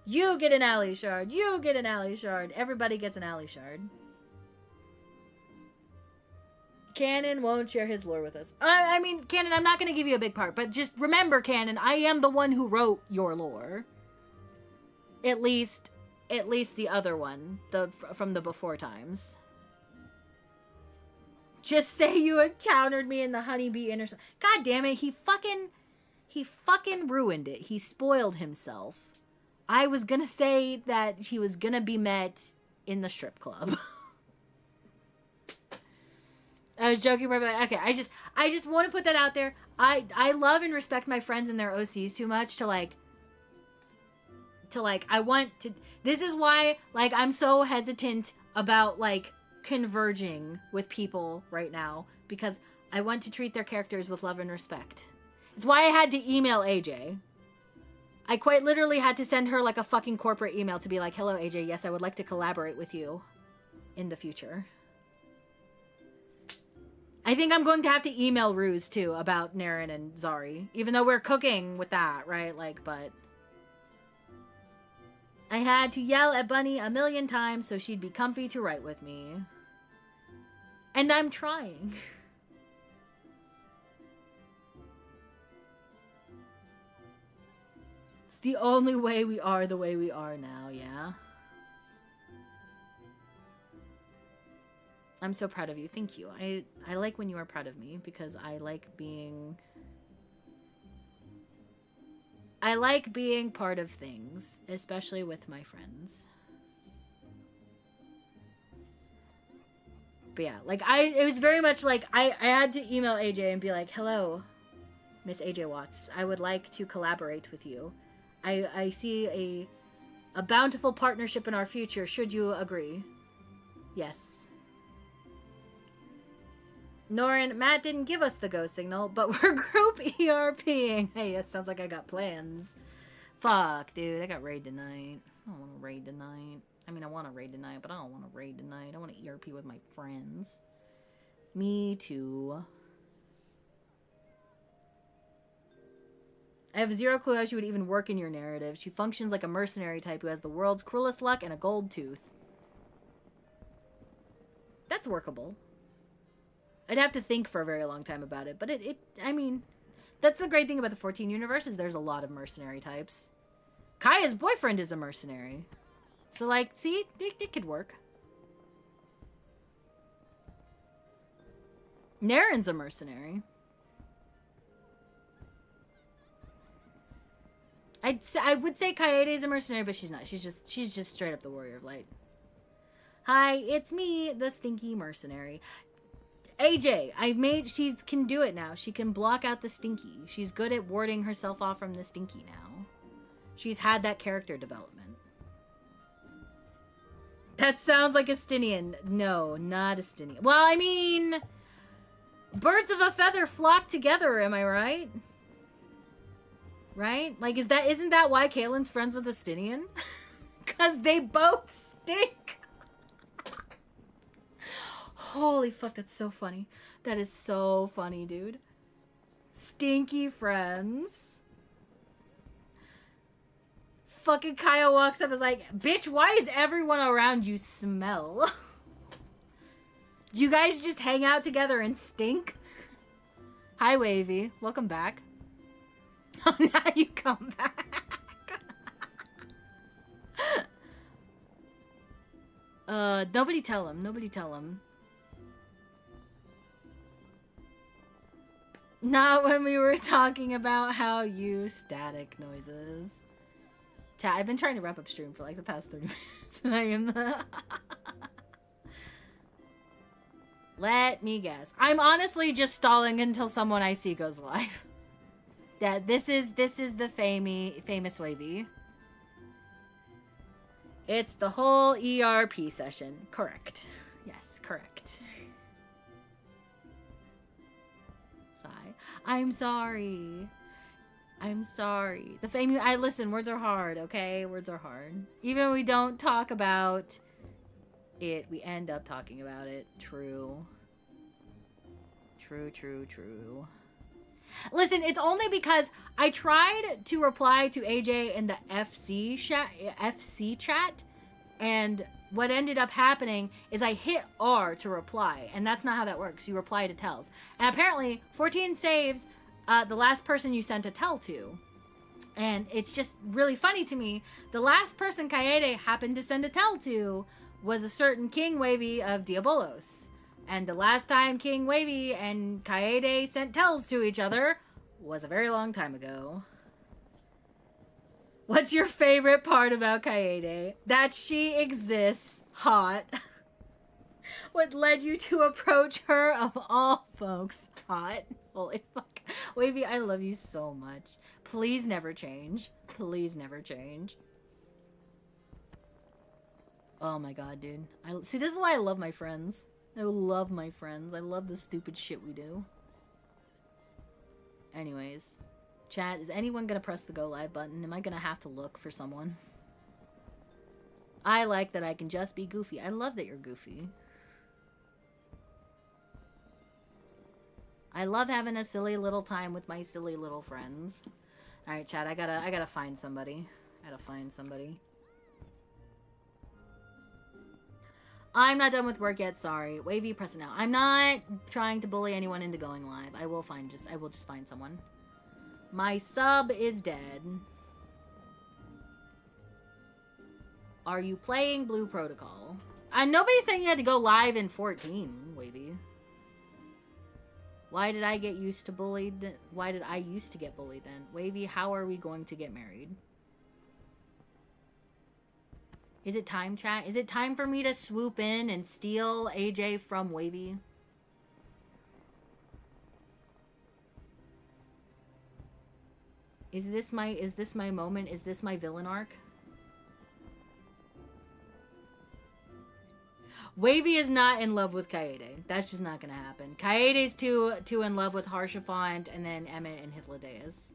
You get an alley shard. You get an alley shard. Everybody gets an alley shard. Canon won't share his lore with us. I mean, Canon, I'm not going to give you a big part, but just remember, Canon, I am the one who wrote your lore. At least the other one, from the before times. Just say you encountered me in the honeybee intersection. God damn it, he fucking ruined it. He spoiled himself. I was gonna say that he was gonna be met in the strip club. I was joking about that. Okay, I just want to put that out there. I love and respect my friends and their OCs too much to I want to. This is why, like, I'm so hesitant about, like, converging with people right now, because I want to treat their characters with love and respect. It's why I had to email AJ. I quite literally had to send her, like, a fucking corporate email to be like, hello, AJ, yes, I would like to collaborate with you in the future. I think I'm going to have to email Ruse, too, about Naren and Zari. Even though we're cooking with that, right? Like, but... I had to yell at Bunny 1,000,000 times so she'd be comfy to write with me. And I'm trying. It's the only way we are the way we are now, yeah? I'm so proud of you. Thank you. I like when you are proud of me because I like being part of things, especially with my friends. But yeah, like it was very much like I had to email AJ and be like, hello, Miss AJ Watts. I would like to collaborate with you. I see a bountiful partnership in our future. Should you agree? Yes. Norin, Matt didn't give us the go signal, but we're group ERPing. Hey, it sounds like I got plans. Fuck, dude, I got raid tonight. I don't want to raid tonight. I mean, I want to raid tonight, but I don't want to raid tonight. I want to ERP with my friends. Me too. I have zero clue how she would even work in your narrative. She functions like a mercenary type who has the world's cruelest luck and a gold tooth. That's workable. I'd have to think for a very long time about it, but I mean, that's the great thing about the 14 universe is there's a lot of mercenary types. Kaya's boyfriend is a mercenary. So, like, see, it could work. Naren's a mercenary. I would say Kaede is a mercenary, but she's not. She's just straight up the warrior of light. Hi, it's me, the stinky mercenary. AJ, she can do it now. She can block out the stinky. She's good at warding herself off from the stinky now. She's had that character development. That sounds like a Stinian. No, not a Stinian. Well, I mean, birds of a feather flock together, am I right? Right? Like, isn't that why Kaylin's friends with a Stinian? Because they both stink. Holy fuck, that's so funny. That is so funny, dude. Stinky friends. Fucking Kyle walks up and is like, bitch, why is everyone around you smell? Do you guys just hang out together and stink? Hi, Wavy. Welcome back. Oh, now you come back. Nobody tell him. Nobody tell him. Not when we were talking about how you static noises. Chat, I've been trying to wrap up stream for like the past 30 minutes. And I am... Let me guess. I'm honestly just stalling until someone I see goes live. Yeah, this is the famous wavy. It's the whole ERP session. Correct. Yes, correct. Sigh. I'm sorry. I'm sorry. The fame. I listen. Words are hard. Okay, words are hard. Even when we don't talk about it, we end up talking about it. True. True. True. True. Listen, it's only because I tried to reply to AJ in the FC chat, and what ended up happening is I hit R to reply, and that's not how that works. You reply to tells. And apparently, 14 saves the last person you sent a tell to. And it's just really funny to me. The last person Kaede happened to send a tell to was a certain King Wavy of Diabolos. And the last time King Wavy and Kaede sent tells to each other was a very long time ago. What's your favorite part about Kaede? That she exists. Hot. What led you to approach her of all folks? Hot. Holy fuck. Wavy, I love you so much. Please never change. Please never change. Oh my god, dude. See, this is why I love my friends. I love my friends. I love the stupid shit we do. Anyways. Chat, is anyone gonna press the go live button? Am I gonna have to look for someone? I like that I can just be goofy. I love that you're goofy. I love having a silly little time with my silly little friends. Alright, chat, I gotta find somebody. I gotta find somebody. I'm not done with work yet, sorry. Wavy, press it now. I'm not trying to bully anyone into going live. I will just find someone. My sub is dead. Are you playing Blue Protocol? Nobody's saying you had to go live in 14, Wavy. Why did I get used to bullied? Why did I used to get bullied then? Wavy, how are we going to get married? Is it time, chat? Is it time for me to swoop in and steal AJ from Wavy? Is this my moment? Is this my villain arc? Wavy is not in love with Kaede. That's just not gonna happen. Kaede's too in love with Harshafont and then Emmett and Hythlodaeus.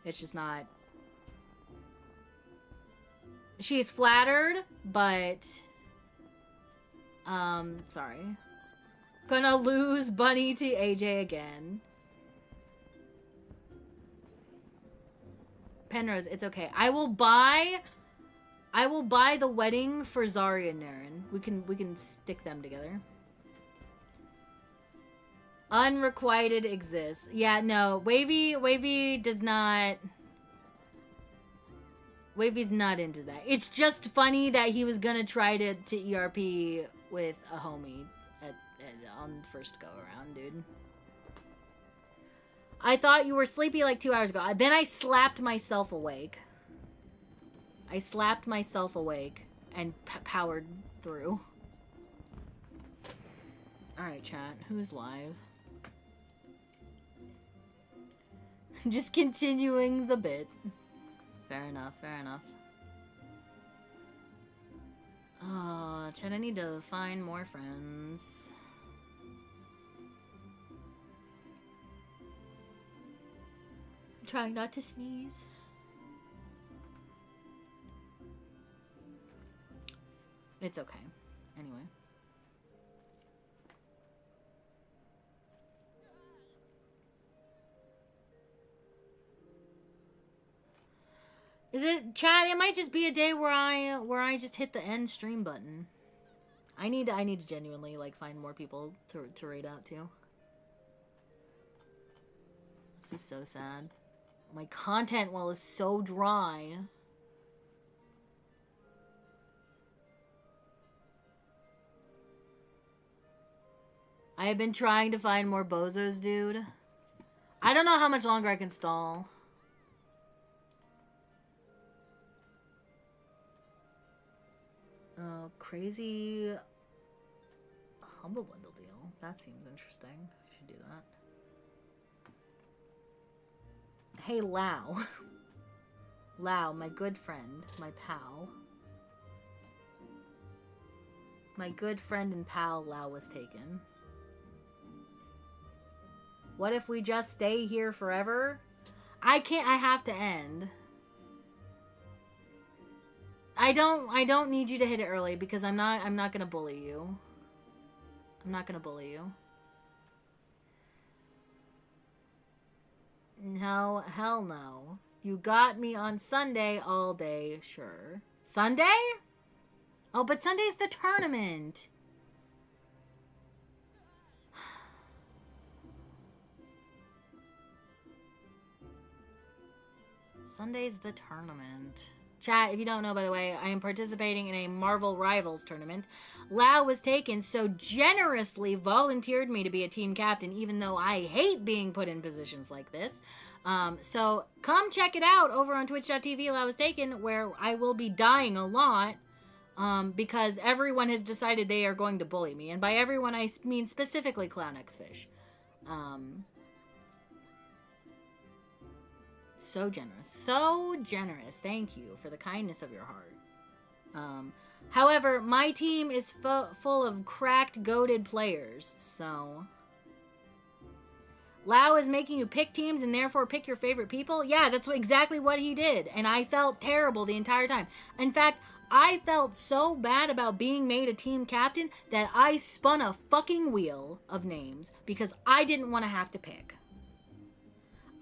It's just not. She's flattered, but sorry. Gonna lose Bunny to AJ again. Penrose, it's okay. I will buy the wedding for Zarya and Naren. We can stick them together. Unrequited exists. Yeah, no. Wavy does not. Wavy's not into that. It's just funny that he was gonna try to ERP with a homie on the first go around, dude. I thought you were sleepy like 2 hours ago. Then I slapped myself awake. I slapped myself awake and powered through. Alright, chat. Who's live? Just continuing the bit. Fair enough, fair enough. Oh, chat, I need to find more friends. I'm trying not to sneeze. It's okay. Anyway. Is it, chat? It might just be a day where I just hit the end stream button. I need to genuinely like find more people to raid out to. This is so sad. My content wall is so dry. I have been trying to find more bozos, dude. I don't know how much longer I can stall. Crazy Humble Bundle deal. That seems interesting. I should do that. Hey, Lau. Lau, my good friend, my pal. My good friend and pal, Lau, was taken. What if we just stay here forever? I can't, I have to end. I don't need you to hit it early because I'm not gonna bully you. I'm not gonna bully you. No, hell no. You got me on Sunday all day, sure. Sunday? Oh, but Sunday's the tournament. Sunday's the tournament. Chat, if you don't know, by the way, I am participating in a Marvel Rivals tournament. Lau was taken, so generously volunteered me to be a team captain, even though I hate being put in positions like this. So come check it out over on twitch.tv, Lau was taken, where I will be dying a lot because everyone has decided they are going to bully me. And by everyone, I mean specifically Clown X Fish. So generous. So generous. Thank you for the kindness of your heart. However, my team is full of cracked, goated players, so... Lau is making you pick teams and therefore pick your favorite people? Yeah, that's exactly what he did, and I felt terrible the entire time. In fact, I felt so bad about being made a team captain that I spun a fucking wheel of names because I didn't want to have to pick.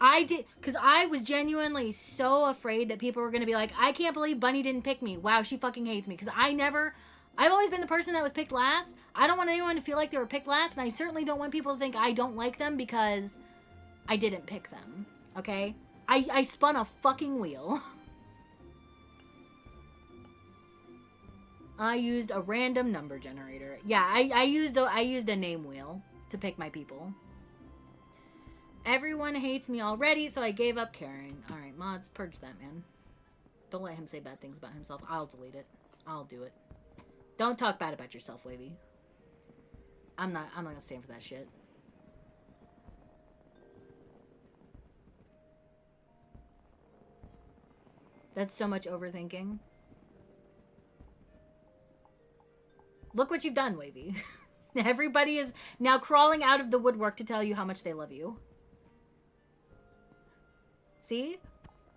I did, because I was genuinely so afraid that people were going to be like, I can't believe Bunny didn't pick me. Wow, she fucking hates me. Because I've always been the person that was picked last. I don't want anyone to feel like they were picked last. And I certainly don't want people to think I don't like them because I didn't pick them. Okay? I spun a fucking wheel. I used a random number generator. Yeah, I used a name wheel to pick my people. Everyone hates me already, so I gave up caring. Alright, mods, purge that man. Don't let him say bad things about himself. I'll delete it. I'll do it. Don't talk bad about yourself, Wavy. I'm not gonna stand for that shit. That's so much overthinking. Look what you've done, Wavy. Everybody is now crawling out of the woodwork to tell you how much they love you. See?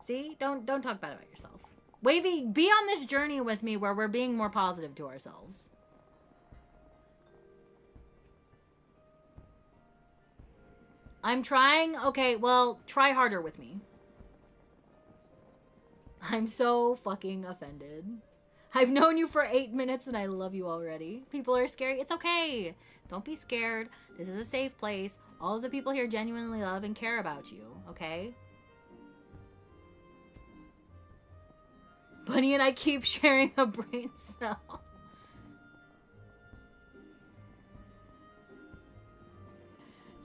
See? Don't talk bad about yourself. Wavy, be on this journey with me where we're being more positive to ourselves. I'm trying. Okay, well, try harder with me. I'm so fucking offended. I've known you for 8 minutes and I love you already. People are scary. It's okay. Don't be scared. This is a safe place. All of the people here genuinely love and care about you, okay? Bunny and I keep sharing a brain cell.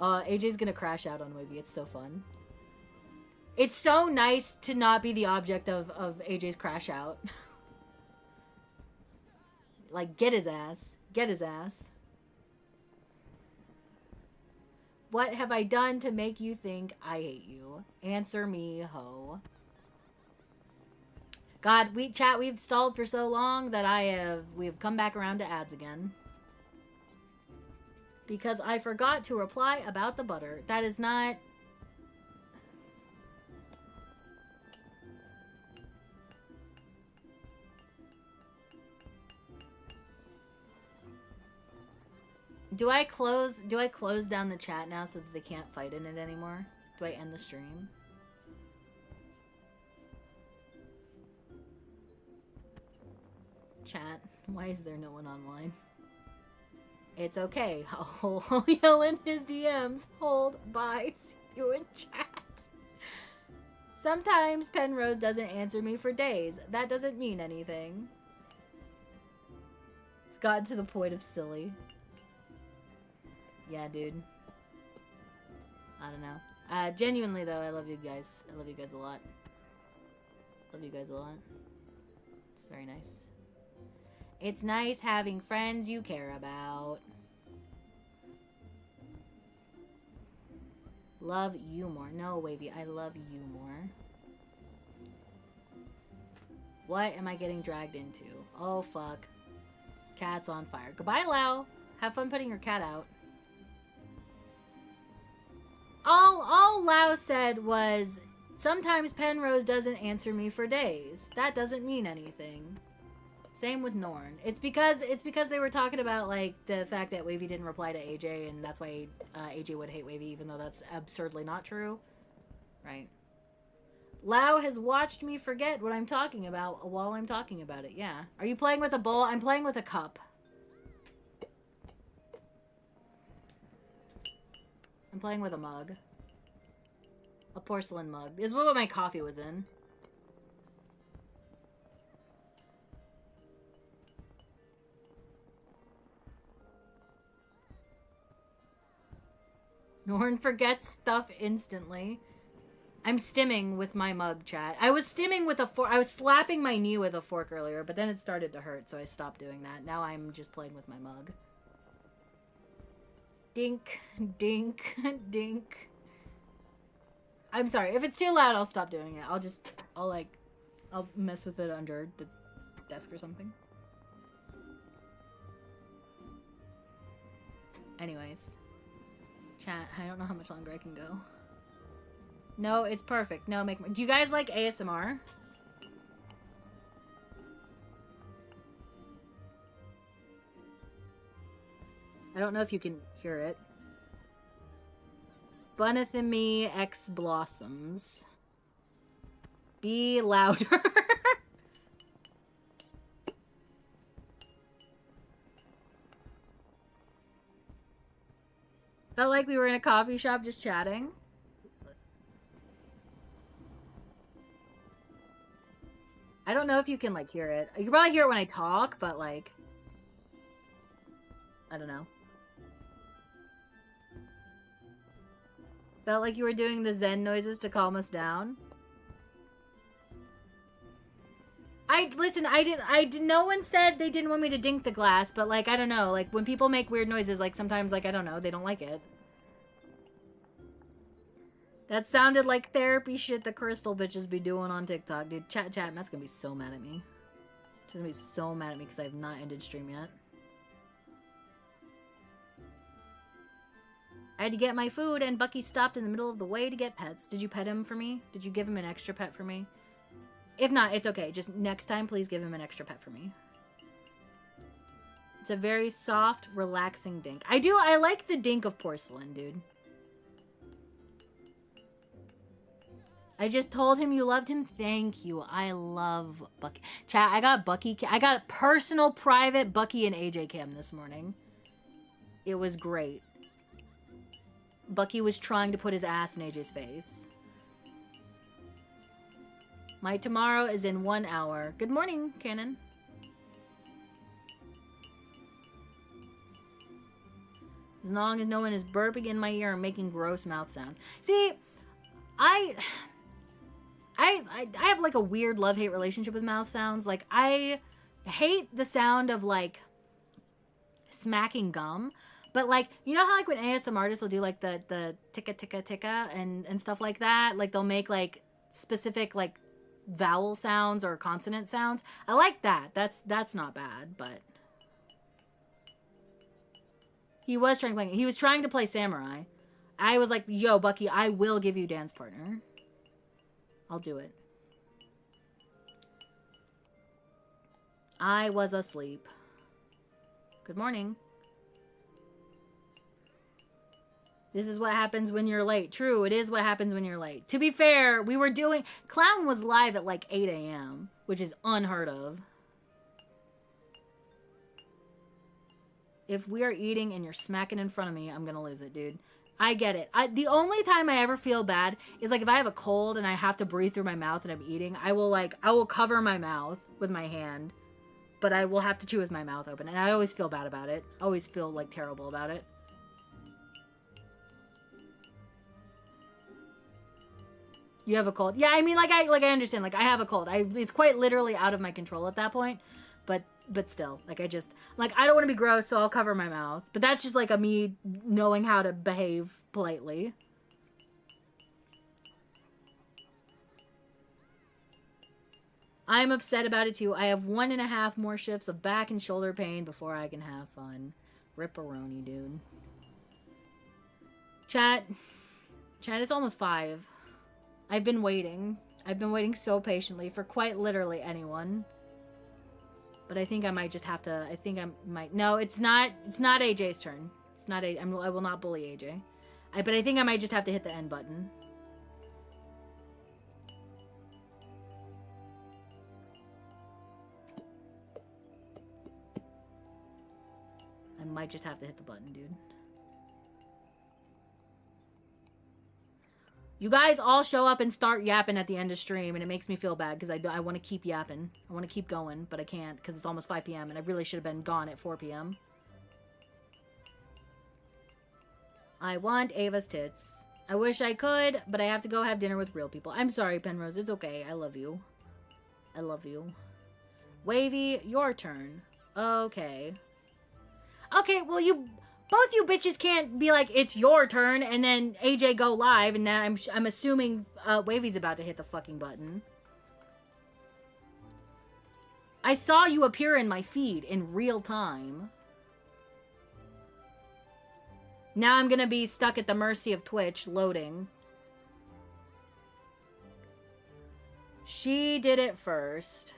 AJ's gonna crash out on Wavy. It's so fun. It's so nice to not be the object of AJ's crash out. Like, get his ass. Get his ass. What have I done to make you think I hate you? Answer me, ho. God, we've stalled for so long that we've come back around to ads again. Because I forgot to reply about the butter. That is not... Do I close down the chat now so that they can't fight in it anymore? Do I end the stream? Chat, why is there no one online? It's okay. I'll yell in his DMs. Hold, bye. See you in chat. Sometimes Penrose doesn't answer me for days. That doesn't mean anything. It's gotten to the point of silly. Yeah, dude. I don't know. Genuinely, though, I love you guys. I love you guys a lot. Love you guys a lot. It's very nice. It's nice having friends you care about. Love you more. No, Wavy, I love you more. What am I getting dragged into? Oh, fuck. Cat's on fire. Goodbye, Lau. Have fun putting your cat out. All Lau said was, sometimes Penrose doesn't answer me for days. That doesn't mean anything. Same with Norn. It's because they were talking about, like, the fact that Wavy didn't reply to AJ, and that's why AJ would hate Wavy, even though that's absurdly not true. Right. Lau has watched me forget what I'm talking about while I'm talking about it. Yeah. Are you playing with a bowl? I'm playing with a cup. I'm playing with a mug. A porcelain mug. This is what my coffee was in. Norn forgets stuff instantly. I'm stimming with my mug, chat. I was stimming with a fork. I was slapping my knee with a fork earlier, but then it started to hurt, so I stopped doing that. Now I'm just playing with my mug. Dink, dink, dink. I'm sorry. If it's too loud, I'll stop doing it. I'll mess with it under the desk or something. Anyways. Chat, I don't know how much longer I can go. No, it's perfect. No, make more. Do you guys like ASMR? I don't know if you can hear it. Bunathemy X Blossoms. Be louder. Felt like we were in a coffee shop just chatting. I don't know if you can, like, hear it. You can probably hear it when I talk, but, like, I don't know. Felt like you were doing the Zen noises to calm us down. Listen, no one said they didn't want me to dink the glass, but, like, I don't know. Like, when people make weird noises, like, sometimes, like, I don't know, they don't like it. That sounded like therapy shit the crystal bitches be doing on TikTok. Dude, chat, Matt's gonna be so mad at me. She's gonna be so mad at me because I have not ended stream yet. I had to get my food, and Bucky stopped in the middle of the way to get pets. Did you pet him for me? Did you give him an extra pet for me? If not, it's okay. Just next time, please give him an extra pet for me. It's a very soft, relaxing dink. I like the dink of porcelain, dude. I just told him you loved him. Thank you. I love Bucky. Chat, I got personal, private Bucky and AJ cam this morning. It was great. Bucky was trying to put his ass in AJ's face. My tomorrow is in 1 hour. Good morning, Canon. As long as no one is burping in my ear and making gross mouth sounds. See, I have, like, a weird love-hate relationship with mouth sounds. Like, I hate the sound of, like, smacking gum. But, like, you know how, like, when ASMR artists will do, like, the ticka, ticka, ticka and stuff like that? Like, they'll make, like, specific, like, vowel sounds or consonant sounds. I like that. That's not bad, but... He was trying to play Samurai. I was like, yo, Bucky, I will give you dance partner. I'll do it. I was asleep. Good morning. This is what happens when you're late. True, it is what happens when you're late. To be fair, Clown was live at like 8 a.m., which is unheard of. If we are eating and you're smacking in front of me, I'm gonna lose it, dude. I get it. The only time I ever feel bad is like if I have a cold and I have to breathe through my mouth and I'm eating, I will cover my mouth with my hand, but I will have to chew with my mouth open. And I always feel bad about it. I always feel like terrible about it. You have a cold. Yeah, I mean, like I understand. Like I have a cold. It's quite literally out of my control at that point. but still, like, I don't want to be gross, so I'll cover my mouth. But that's just, like, a me knowing how to behave politely. I'm upset about it, too. I have 1.5 more shifts of back and shoulder pain before I can have fun. Ripperoni, dude. Chat, it's almost 5. I've been waiting. I've been waiting so patiently for quite literally anyone. But I think I might just have to, no, it's not AJ's turn. It's not I will not bully AJ. But I think I might just have to hit the end button. I might just have to hit the button, dude. You guys all show up and start yapping at the end of stream, and it makes me feel bad because I want to keep yapping. I want to keep going, but I can't because it's almost 5 p.m. and I really should have been gone at 4 p.m. I want Ava's tits. I wish I could, but I have to go have dinner with real people. I'm sorry, Penrose. It's okay. I love you. I love you. Wavy, your turn. Okay. Okay, well, both you bitches can't be like, it's your turn, and then AJ go live, and then I'm assuming Wavy's about to hit the fucking button. I saw you appear in my feed in real time. Now I'm gonna be stuck at the mercy of Twitch loading. She did it first.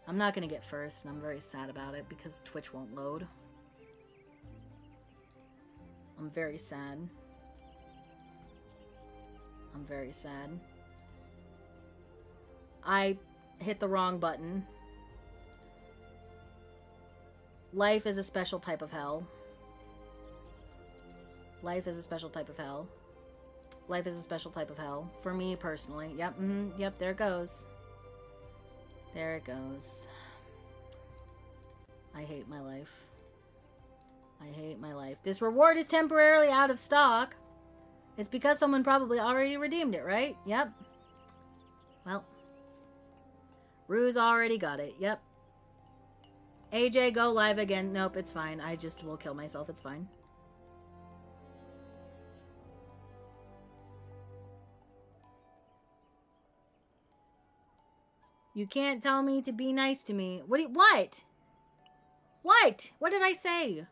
I'm not gonna get first, and I'm very sad about it because Twitch won't load. I'm very sad. I'm very sad. I hit the wrong button. Life is a special type of hell. Life is a special type of hell. Life is a special type of hell. For me, personally. Yep, yep, there it goes. There it goes. I hate my life. I hate my life. This reward is temporarily out of stock. It's because someone probably already redeemed it, right? Yep. Well. Ruse already got it. Yep. AJ, go live again. Nope, it's fine. I just will kill myself. It's fine. You can't tell me to be nice to me. What? What? What? What did I say?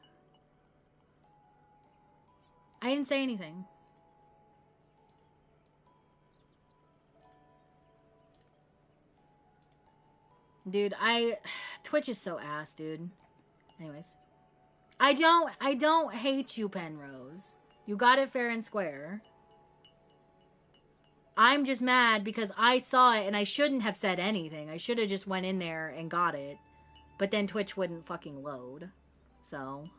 I didn't say anything. Dude, Twitch is so ass, dude. Anyways. I don't hate you, Penrose. You got it fair and square. I'm just mad because I saw it and I shouldn't have said anything. I should have just went in there and got it. But then Twitch wouldn't fucking load. So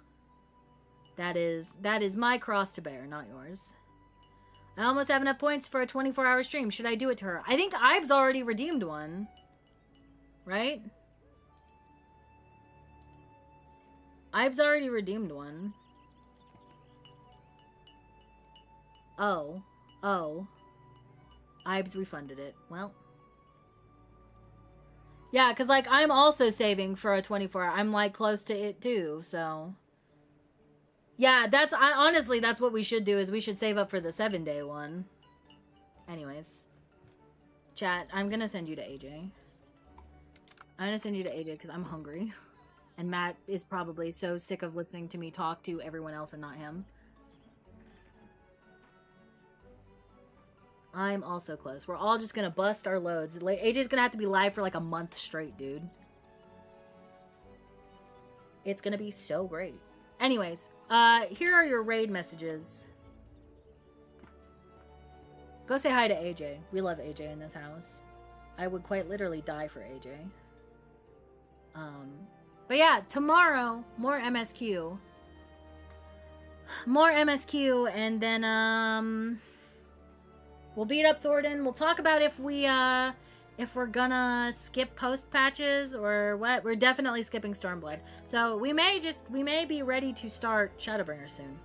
that is my cross to bear, not yours. I almost have enough points for a 24-hour stream. Should I do it to her? I think Ibs already redeemed one. Right? Ibs already redeemed one. Oh. Oh. Ibs refunded it. Well. Yeah, because, like, I'm also saving for a 24-hour. I'm, like, close to it, too, so. Yeah, honestly, that's what we should do, is we should save up for the 7-day one. Anyways. Chat, I'm gonna send you to AJ. I'm gonna send you to AJ because I'm hungry. And Matt is probably so sick of listening to me talk to everyone else and not him. I'm also close. We're all just gonna bust our loads. AJ's gonna have to be live for like a month straight, dude. It's gonna be so great. Anyways, here are your raid messages. Go say hi to AJ. We love AJ in this house. I would quite literally die for AJ. But yeah, tomorrow, more MSQ. More MSQ, and then, we'll beat up Thornton. We'll talk about if we're gonna skip post patches or what. We're definitely skipping Stormblood. So we may be ready to start Shadowbringer soon.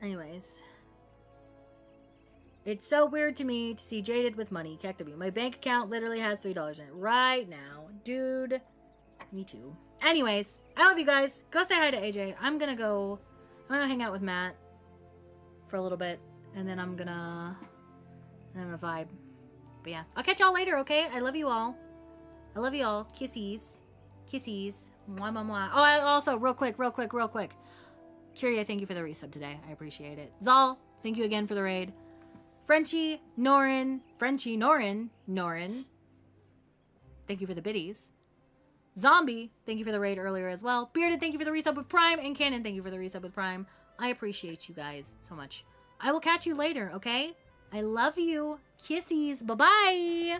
Anyways. It's so weird to me to see Jaded with money. Cactabu. My bank account literally has $3 in it right now. Dude. Me too. Anyways, I love you guys. Go say hi to AJ. I'm gonna hang out with Matt for a little bit. And then I'm gonna vibe. But yeah. I'll catch y'all later, okay? I love you all. I love you all. Kissies. Kissies. Mwah, mwah, mwah. Oh, I also, real quick. Kiryu, thank you for the resub today. I appreciate it. Zal, thank you again for the raid. Frenchie, Norin. Thank you for the biddies. Zombie, thank you for the raid earlier as well. Bearded, thank you for the resub with Prime. And Cannon, thank you for the resub with Prime. I appreciate you guys so much. I will catch you later, okay? I love you. Kissies. Bye-bye.